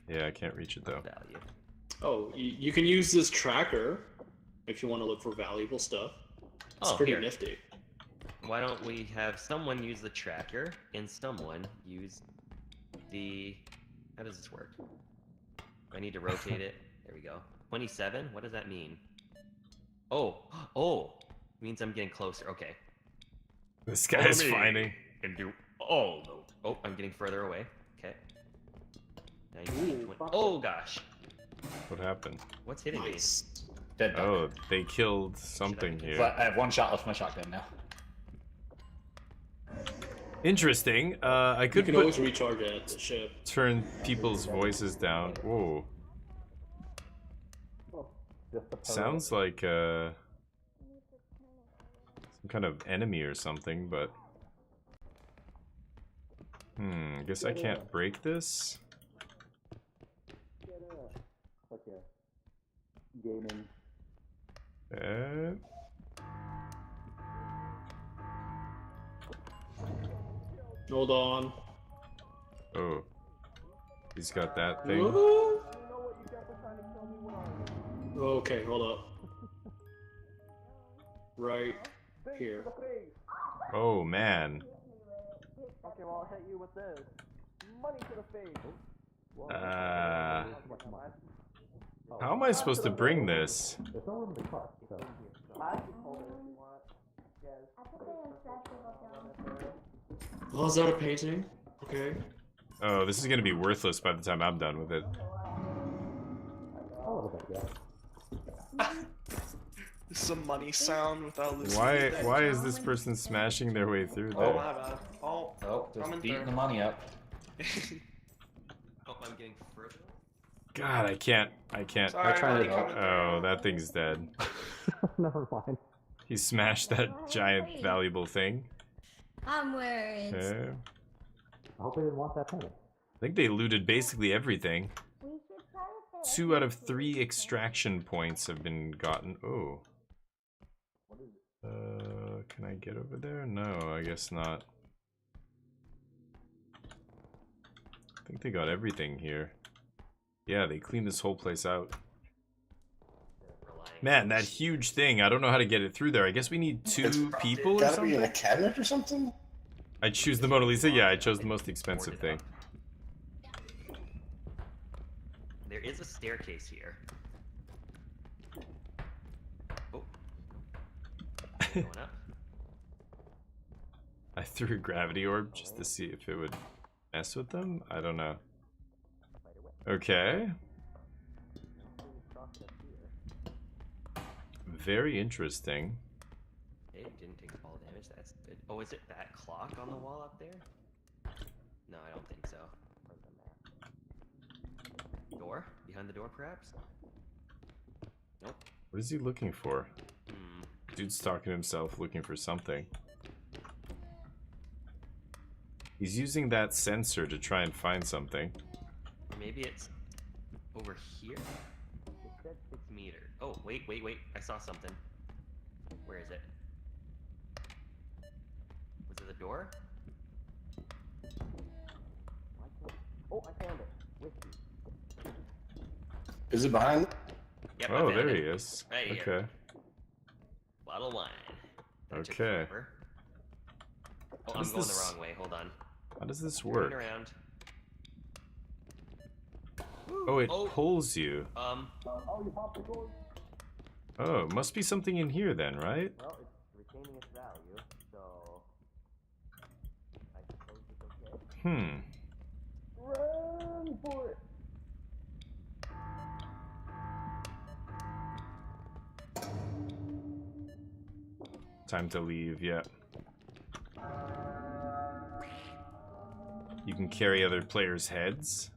Yeah, I can't reach it though. Value. Oh, you can use this tracker if you want to look for valuable stuff. It's pretty here. nifty. Why don't we have someone use the tracker and someone use the... How does this work? I need to rotate it. There we go. 27? What does that mean? Oh! Means I'm getting closer. Okay. This guy's Follow me finding. And do all the... Oh, I'm getting further away. Okay. Now you oh gosh. What happened? What's hitting Nice. Dead dog. Oh, they killed something here. But I have one shot left. My shotgun now. Interesting. I You could can always recharge it at the ship. turn people's voices down. Whoa. Sounds like some kind of enemy or something, but I guess I can't break this. Gaming. Hold on. Oh, he's got that thing. Okay, hold up. Right here. Oh man. Okay, well, I'll hit you with this. Money to the face. How am I supposed to bring this? Oh, is that a painting? Okay. Oh, this is gonna be worthless by the time I'm done with it. This is a money sound without listening. Why is this person smashing their way through Oh, there? my bad. Oh, Just coming beating through. the money up. Oh, I'm getting further. God, I can't. Sorry, tried money it. coming Oh, that thing's dead. Never mind. He smashed that giant valuable thing. I'm worried. Okay. I hope they didn't want that penny. I think they looted basically everything. We should try it. 2 out of 3 extraction points have been gotten. Oh. Can I get over there? No, I guess not. I think they got everything here. Yeah, they cleaned this whole place out. Man, that huge thing. I don't know how to get it through there. I guess we need 2 people or Gotta be in a something? cabinet or something? I choose the Mona Lisa? Yeah, I chose the most expensive thing. There is a staircase here. Oh. Going up. I threw a gravity orb just to see if it would mess with them? I don't know. Okay. Very interesting. It didn't take fall damage. That's good. Oh, is it that clock on the wall up there? No, I don't think so. Door? Behind the door, perhaps? Nope. What is he looking for? Hmm. Dude's talking to himself, looking for something. He's using that sensor to try and find something. Or maybe it's over here? It said 6 meters. Oh, wait. I saw something. Where is it? Was it the door? Oh, I found it. Whiskey. Is it behind? Yep, I Oh, found there it. he is. Right here. Okay. Bottle of wine. That took Okay. forever. Oh, What I'm is going this? the wrong way. Hold on. How does this Turn work? around. Oh, it pulls you. Oh, you popped the gold. Oh, it must be something in here then, right? Well, it's retaining its value, so I suppose it's okay. Run for it. Time to leave, yeah. You can carry other players' heads.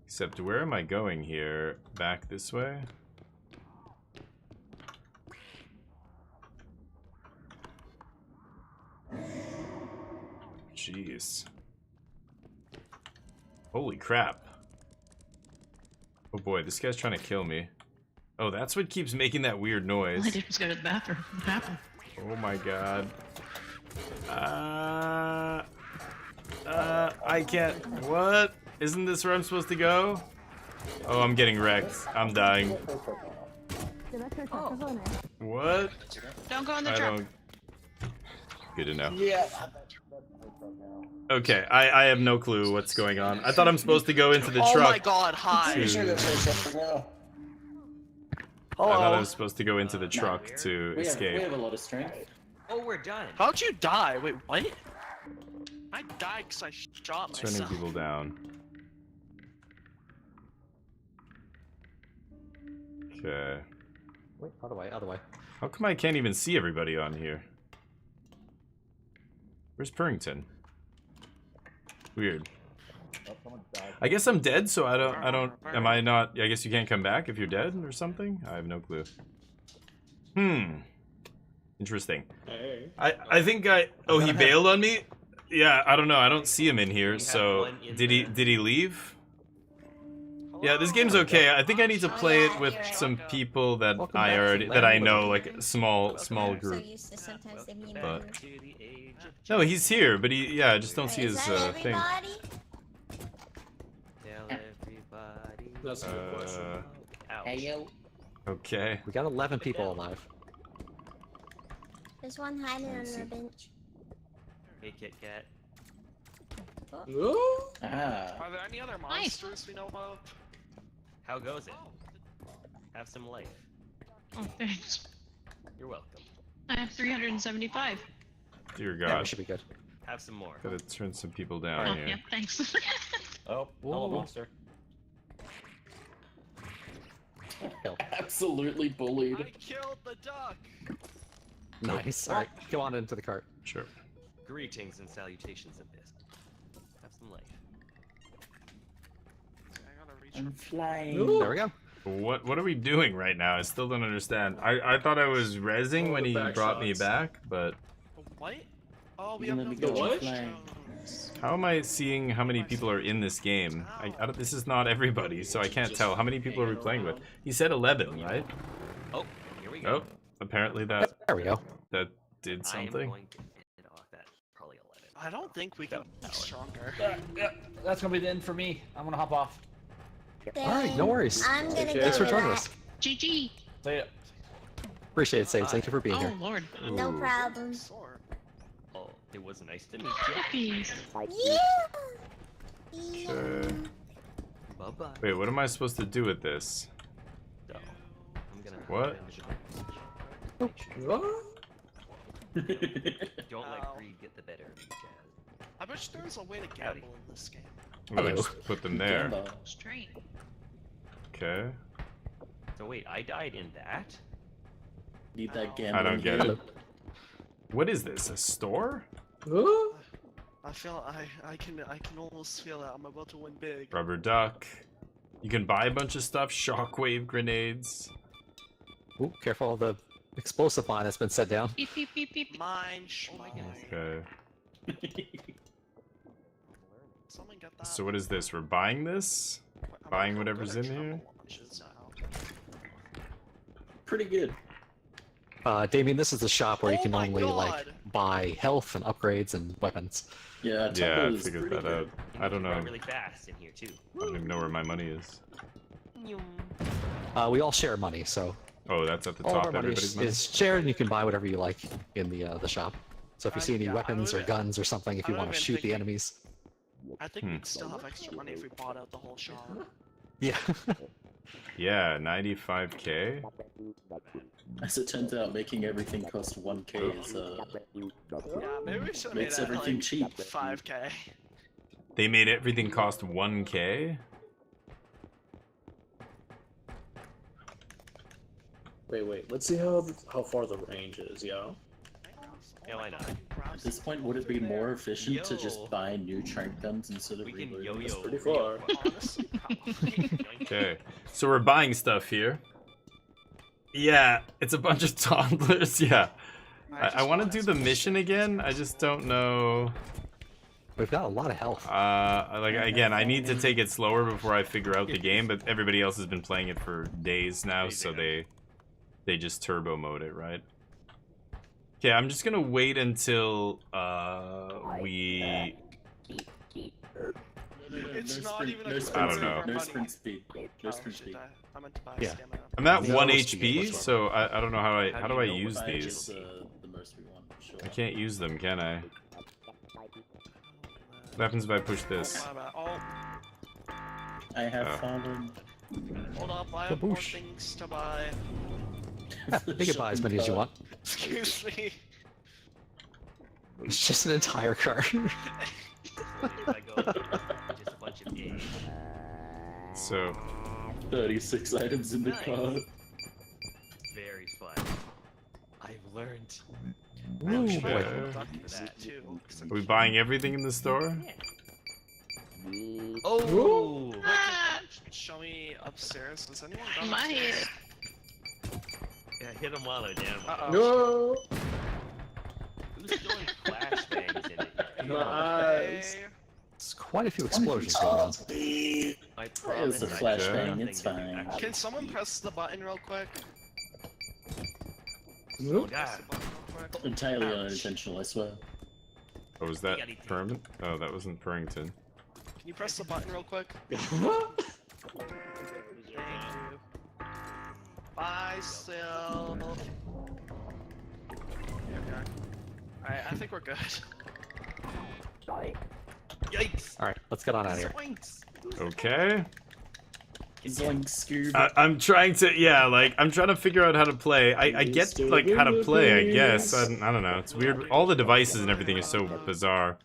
Except where am I going here? Back this way? Jeez. Holy crap. Oh boy, this guy's trying to kill me. Oh, that's what keeps making that weird noise. I did just go to the bathroom. Oh my god. I can't. What? Isn't this where I'm supposed to go? Oh, I'm getting wrecked. I'm dying. What? Don't go in the truck. Good to know. Yeah. Okay, I have no clue what's going on. I thought I'm supposed to go into the truck. Oh my god, hi. to- Hello. I thought I was supposed to go into the truck to We escape. have a lot of strength. Oh, we're done. How'd you die? Wait, what? I died because I shot Turning myself. people down. Okay. Wait, other way, other way. How come I can't even see everybody on here? Where's Purrington? Weird. I guess I'm dead, so I don't, am I not, I guess you can't come back if you're dead or something? I have no clue. Interesting. Hey. I think oh, he bailed on me? Yeah, I don't know, I don't see him in here, so, did he leave? Yeah, this game's okay. I think I need to play it with some people that I know, like a small group. But no, he's here, but yeah, I just don't see his thing. That's a good question. Hey yo. Okay. We got 11 people alive. There's one hiding on the bench. Hey, Kit Kat. Are there any other monsters we know of? How goes it? Have some life. Oh, thanks. You're welcome. I have 375. Dear Yeah, we God. should be good. Have some more. Gotta turn some people Oh, down here. yeah, thanks. Oh, hello, monster. Absolutely bullied. I killed the duck. Nice. Alright, come on into the cart. Sure. Greetings and salutations of this. Have some life. I gotta reach I'm flying. There we go. What are we doing right now? I still don't understand. I thought I was rezzing when he brought me back, but What? Oh, we You have let no me go what? flying. how am I seeing how many people are in this game? I don't, this is not everybody, so I can't tell. How many people are we playing with? He said 11, right? Oh, here we go. Oh, apparently that There we go. did I'm something. going to get off that. Probably 11. I don't think we can be stronger. Yeah, that's gonna be the end for me. I'm gonna hop off. Alright, no worries. I'm gonna go Thanks for to joining that. us. GG. See ya. Appreciate it, Sage. Thank you for being Oh, here. Lord. No Ooh. problem. Sword. Oh, it was nice to meet you. Puppies. Yeah. Okay. Bye-bye. Wait, what am I supposed to do with this? So, I'm gonna What? Don't let greed get the better of you, Jazz. I wish there was a way to gamble in this game. Well, I just put them there. Gambo. Straight. Okay. So wait, I died in that? Need that gambling. I don't get game. it. What is this? A store? I feel I can almost feel that I'm about to win big. Rubber duck. You can buy a bunch of stuff. Shockwave grenades. Ooh, careful of the explosive line that's been set down. Beep beep beep beep. Mine. Okay. Someone get that. So what is this? We're buying this? I'm Buying gonna whatever's go in to here? trouble lunches now. Pretty good. Damien, this is the shop where you Oh can my only like God. buy health and upgrades and weapons. Yeah, Yeah, Temple I is figured pretty that good. out. I don't know. Run really fast in here too. I don't even know where my money is. We all share money, so Oh, that's at the all of top. our money Everybody's money. is shared, and you can buy whatever you like in the shop. So if you see any Yeah, I weapons or would- guns or something, if I you would want to have been shoot the thinking- enemies, I think we'd still have extra money if we bought out the whole shop. yeah. Yeah, 95k. As it turns out, making everything cost 1k is Yeah, maybe we should have made makes that everything like cheap. 5k. They made everything cost 1k. Wait. Let's see how far the range is, yo. Yeah, why not? At this point, would it be more efficient to Yo. just buy new trank guns instead of We can reloading? yo-yo. That's pretty far. Honestly, probably. Okay, so we're buying stuff here. Yeah, it's a bunch of toddlers. Yeah, I want to do the mission again. I just don't know. We've got a lot of health. Like again, I need to take it slower before I figure out the game, but everybody else has been playing it for days now, so they just turbo mode it, right? Okay, I'm just gonna wait until we. It's not even a I don't know. No sprint speed. No Oh, sprint shit, speed. I meant to buy Yeah. stamina. I'm at No 1 speed HP, whatsoever. so I don't know how do I use Five these? is the most we want. Sure. I can't use them, can I? What happens if I push this? My bad. Oh, I have Oh. fallen. hold up, I have more Kaboosh. things to buy. You can buy as many as you want. Excuse me. It's just an entire cart. If I go just a bunch of A's. So 36 items in the Nice. cart. Very fun. I've learned. Man, Ooh, should I boy. have duck For easy that. too? 'Cause I'm are we buying everything in the store? Oh! Show me upstairs. Has anyone gone My upstairs? Yeah, hit them while they're down. Uh-oh. No! Who's doing flashbangs in it? Okay. There's quite a few explosions going on. I It's promise a I flashbang, did it's nothing fine. to Can someone press the button real quick? Oh, Press God. the button real quick. Entirely unintentional, I swear. Oh, was that permanent? Oh, that wasn't Purrington. Can you press the button real quick? Thank you. Bye, Sil. Here we are. Alright, I think we're good. Yikes! Alright, let's get on out of here. Zoinks! Okay. Zoink, Scoob. I'm trying to, yeah, like, I'm trying to figure out how to play. I get, like, how to play, I guess. I don't know. It's weird. All the devices and everything is so bizarre.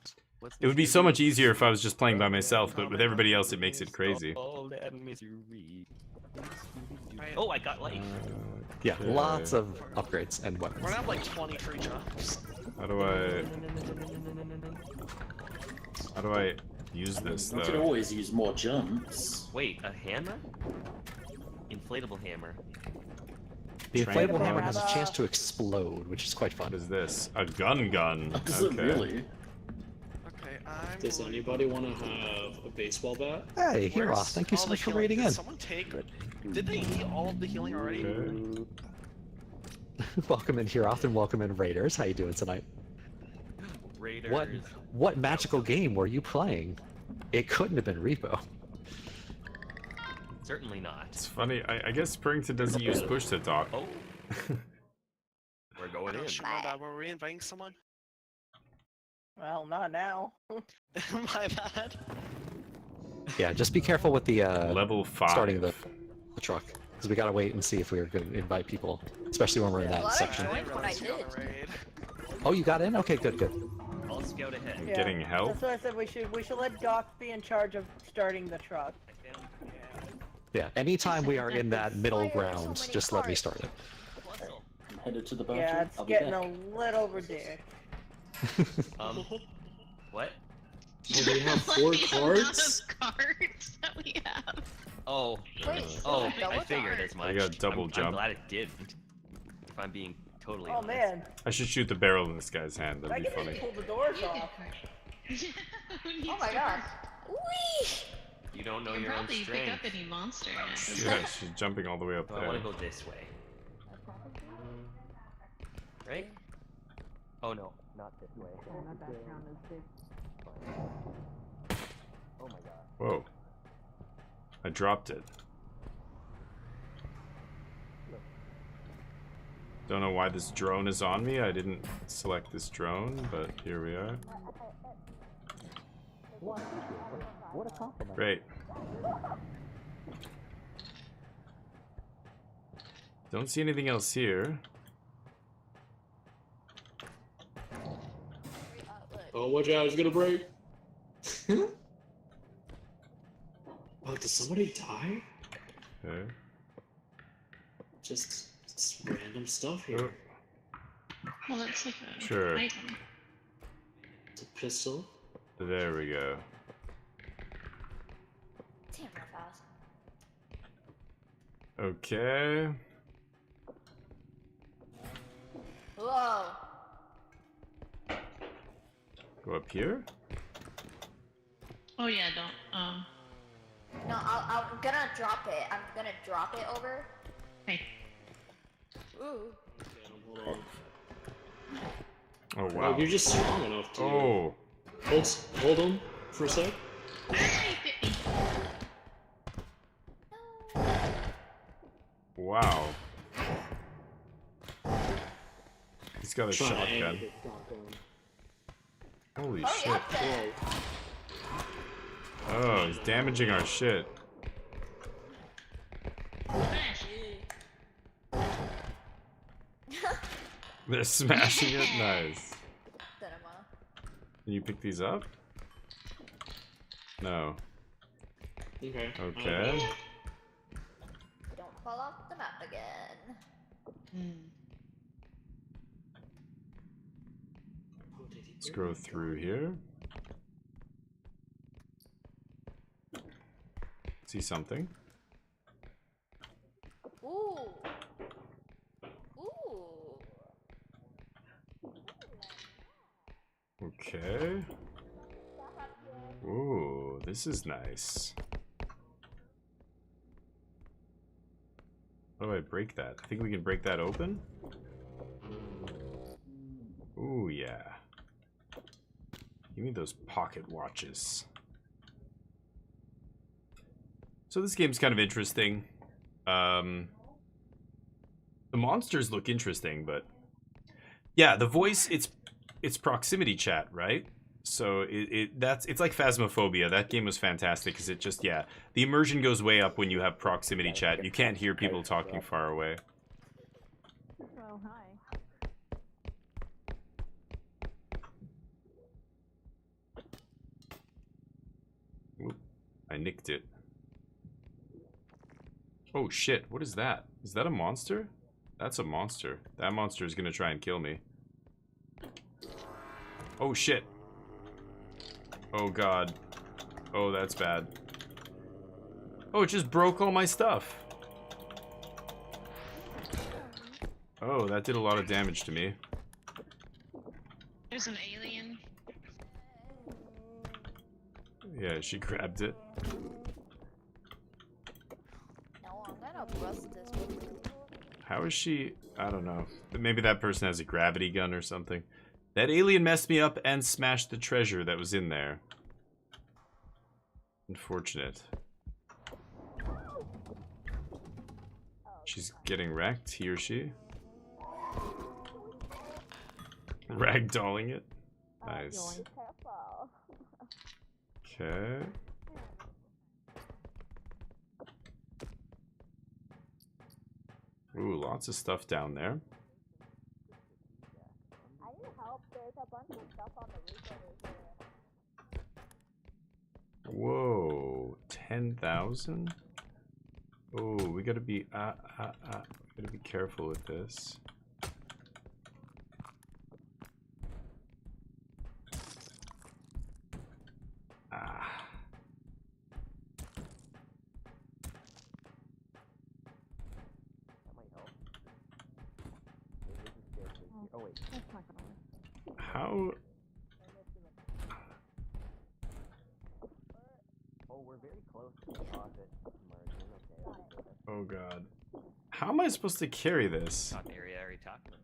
It would be so much easier if I was just playing by myself, but with everybody else, it makes it crazy. All that misery. Oh, I got life. Yeah, lots of upgrades and We're weapons. gonna have like 20 free jumps. How do I use this, You can though? always use more jumps. Wait, a hammer? Inflatable hammer. The Train inflatable hammer bomb. has a chance to explode, which is quite fun. What is this? A gun. Does it Okay. really? Okay, I'm. Does anybody want to have a baseball bat? Hey, here Where's off. Thank you so all the much for healing? raiding Did in. Someone take. Did they eat all of the healing already? Okay. Welcome in here off and welcome in Raiders. How you doing tonight? Raiders. What magical game were you playing? It couldn't have been Repo. Certainly not. It's funny. I guess Purrington doesn't use push to talk. Oh. We're going in. Oh, shit, my bad. Were we inviting someone? Well, not now. My bad. Yeah, just be careful with the Level 5. starting the truck, because we gotta wait and see if we're going to invite people, especially when we're in that Well, I section. joined when I did. Oh, you got in? Okay, good, good. I'll scout ahead. Yeah. Getting help? That's what I said. We should let Doc be in charge of starting the truck. Yeah, anytime we are in that middle ground, just let me start it. I'm headed to the bathroom. Yeah, it's I'll be getting back. a little overdue. What? Do we have 4 cards? cards that we have. Oh. Wait, Oh, double I figured guard. as much. I got double I'm jump. glad it didn't. If I'm being totally Oh honest. man, I should shoot the barrel in this guy's hand. I That'd be can funny. just pull the doors off. Oh my god. Whee! You don't know your own strength. any monsters. Yeah, she's jumping all the way up So I want there. to go this way. Right? Oh no, not this way. Oh my god. Whoa. I dropped it. Don't know why this drone is on me. I didn't select this drone, but here we are. What a compliment. Great. Don't see anything else here. Oh, watch out, it's gonna break. Oh, did somebody die? Okay. Just random stuff here. Well, that's like a Sure. item. It's a pistol. There we go. Damn, that fast. Okay. Whoa. Go up here? Oh yeah, don't. No, I'm gonna drop it. I'm gonna drop it over. Hey. Ooh. Hold on. Oh wow. Oh, you're just strong enough to. Oh. Hold on for a sec. Wow. He's got a Trying to aim shotgun. with the shotgun. Holy Oh, shit. yeah. Whoa. Oh, he's damaging our shit. They're smashing it? Nice. Cinema. Can you pick these up? No. Okay. Okay. Don't fall off the map again. Let's go through here. See something? Ooh. Ooh. Okay. Ooh, this is nice. How do I break that? I think we can break that open? Ooh, yeah. Give me those pocket watches. So this game's kind of interesting. The monsters look interesting, but yeah, the voice, it's proximity chat, right? So it's like Phasmophobia. That game was fantastic because it just, yeah, the immersion goes way up when you have proximity chat. You can't hear people talking far away. Oh, hi. Oop, I nicked it. Oh shit, what is that? Is that a monster? That's a monster. That monster is gonna try and kill me. Oh shit. Oh god. Oh, that's bad. Oh, it just broke all my stuff. Oh, that did a lot of damage to me. There's an alien. Yeah, she grabbed it. No, I'm gonna bust this one. How is she? I don't know. Maybe that person has a gravity gun or something. That alien messed me up and smashed the treasure that was in there. Unfortunate. She's getting wrecked, he or she. Ragdolling it. Nice. Okay. Ooh, lots of stuff down there. I need help. There's a bunch of stuff on the roof over here. Whoa, 10,000? Oh, we gotta be gotta be careful with this. Ah. That might help. Maybe this is scarcity. Oh wait. That's not gonna work. How? Oh, we're very close to the closet immersion. Okay. Oh god. How am I supposed to carry this? Not the area I already talked about.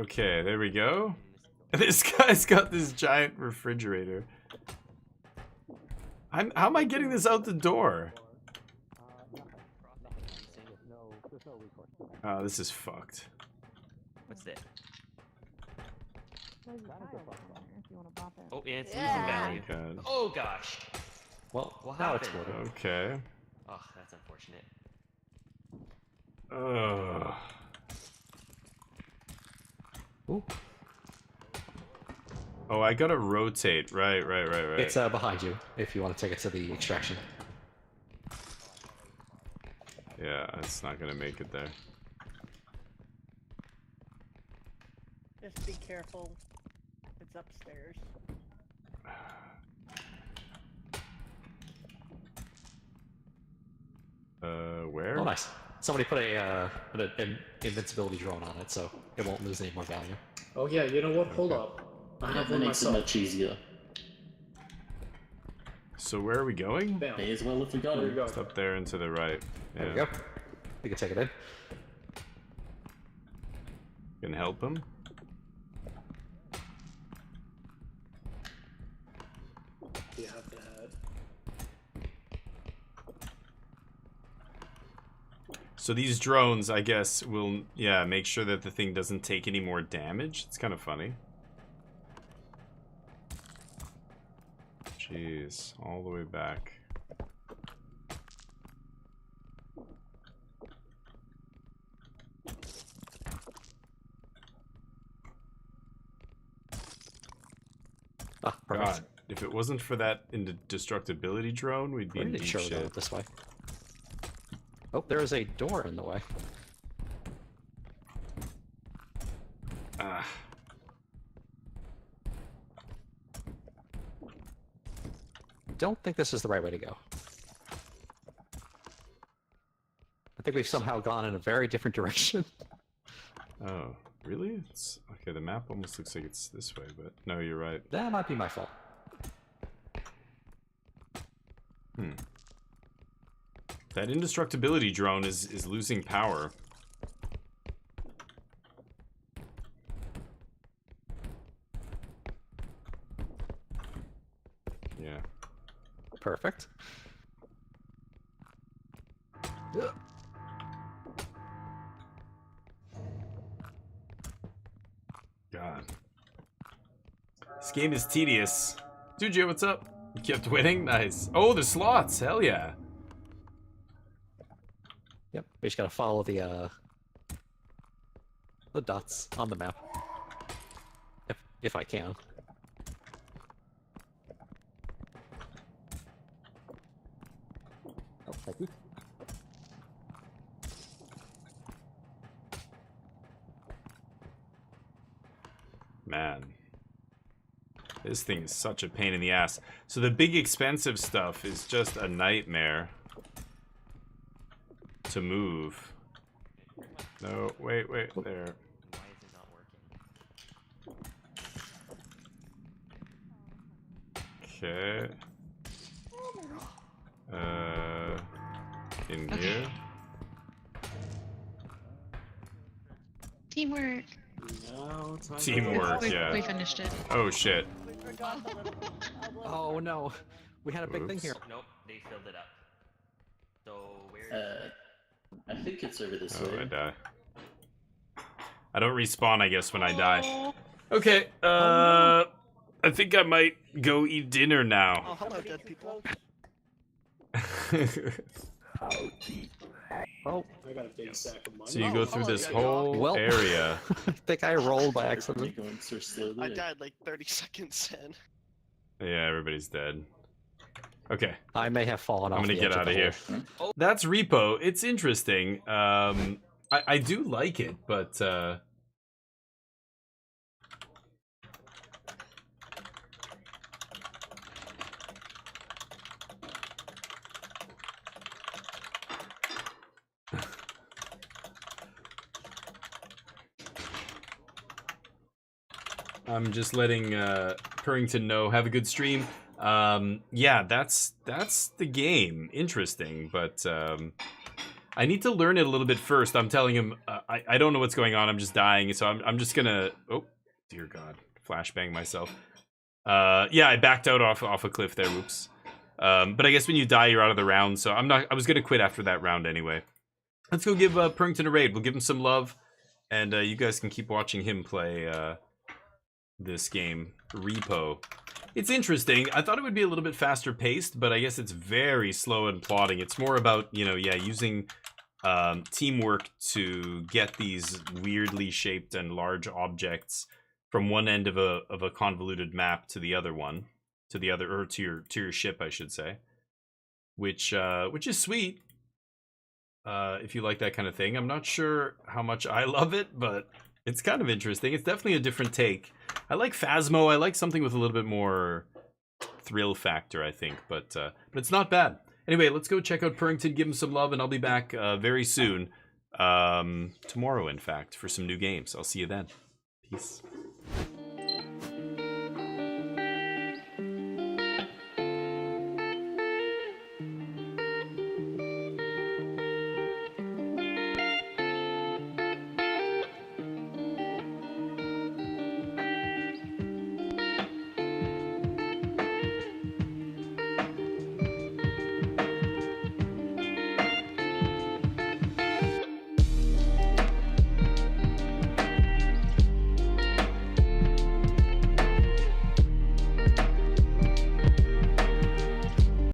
Okay, there we go. This guy's got this giant refrigerator. How am I getting this out the door? Oh, this is fucked. What's that? There's a tile down there if you want to pop it. Oh, yeah, it's Yeah. losing value. God. Oh gosh. Well, What now happened? it's loaded. Okay. Oh, that's unfortunate. Ugh. Ooh. Oh, I gotta rotate. Right. It's behind you if you want to take it to the extraction. Yeah, it's not gonna make it there. Just be careful. It's upstairs. Where? Oh, nice. Somebody put an invincibility drone on it, so it won't lose any more value. Oh yeah, you know what? Hold up. I have That one makes it myself. much easier. So where are we going? May as well if we got it. It's up there and to the right. Yeah. There we go. We can take it in. Can help him. You have to head. So these drones, I guess, will, yeah, make sure that the thing doesn't take any more damage. It's kind of funny. Jeez, all the way back. Ah, perfect. God, if it wasn't for that indestructibility drone, we'd be in Pretty deep sure shit. go this way. Oh, there is a door in the way. Ah. Don't think this is the right way to go. I think we've somehow gone in a very different direction. Oh, really? It's okay. The map almost looks like it's this way, but no, you're right. That might be my fault. Hmm. That indestructibility drone is losing power. Yeah. Perfect. God. This game is tedious. Dude, what's up? You kept winning? Nice. Oh, the slots! Hell yeah. Yep, we just gotta follow the dots on the map. If I can. Oh, thank you. Man. This thing is such a pain in the ass. So the big expensive stuff is just a nightmare to move. No, wait, there. Why is it not working? Okay. In here. Teamwork. No, it's not Teamwork, we, yeah. We finished it. Oh shit. Oh no, we had a big thing here. Nope, they filled it up. So where? I think it's over this Oh, way. I die. I don't respawn, I guess, when I die. Okay, I think I might go eat dinner Oh, now. hello, dead people. Oh, I got a big sack of money. So you go through this whole Well, area. I think I rolled by accident. Going so slowly. I died like 30 seconds in. Yeah, everybody's dead. Okay, I may have fallen off. I'm gonna the get edge out of the here. hole. That's R.E.P.O. It's interesting. I do like it, but I'm just letting Purrington know. Have a good stream. Yeah, that's the game. Interesting, but I need to learn it a little bit first. I'm telling him I don't know what's going on. I'm just dying, so I'm just gonna. Oh, dear God, flashbang myself. Yeah, I backed out off a cliff there. Oops. But I guess when you die, you're out of the round. So I'm not. I was gonna quit after that round anyway. Let's go give Purrington a raid. We'll give him some love, and you guys can keep watching him play this game, R.E.P.O. It's interesting. I thought it would be a little bit faster paced, but I guess it's very slow and plodding. It's more about, you know, yeah, using teamwork to get these weirdly shaped and large objects from one end of a convoluted map to the other one, to your ship, I should say, which is sweet. If you like that kind of thing. I'm not sure how much I love it, but it's kind of interesting. It's definitely a different take. I like Phasmo. I like something with a little bit more thrill factor, I think, but it's not bad. Anyway, let's go check out Purrington, give him some love, and I'll be back very soon. Tomorrow, in fact, for some new games. I'll see you then. Peace.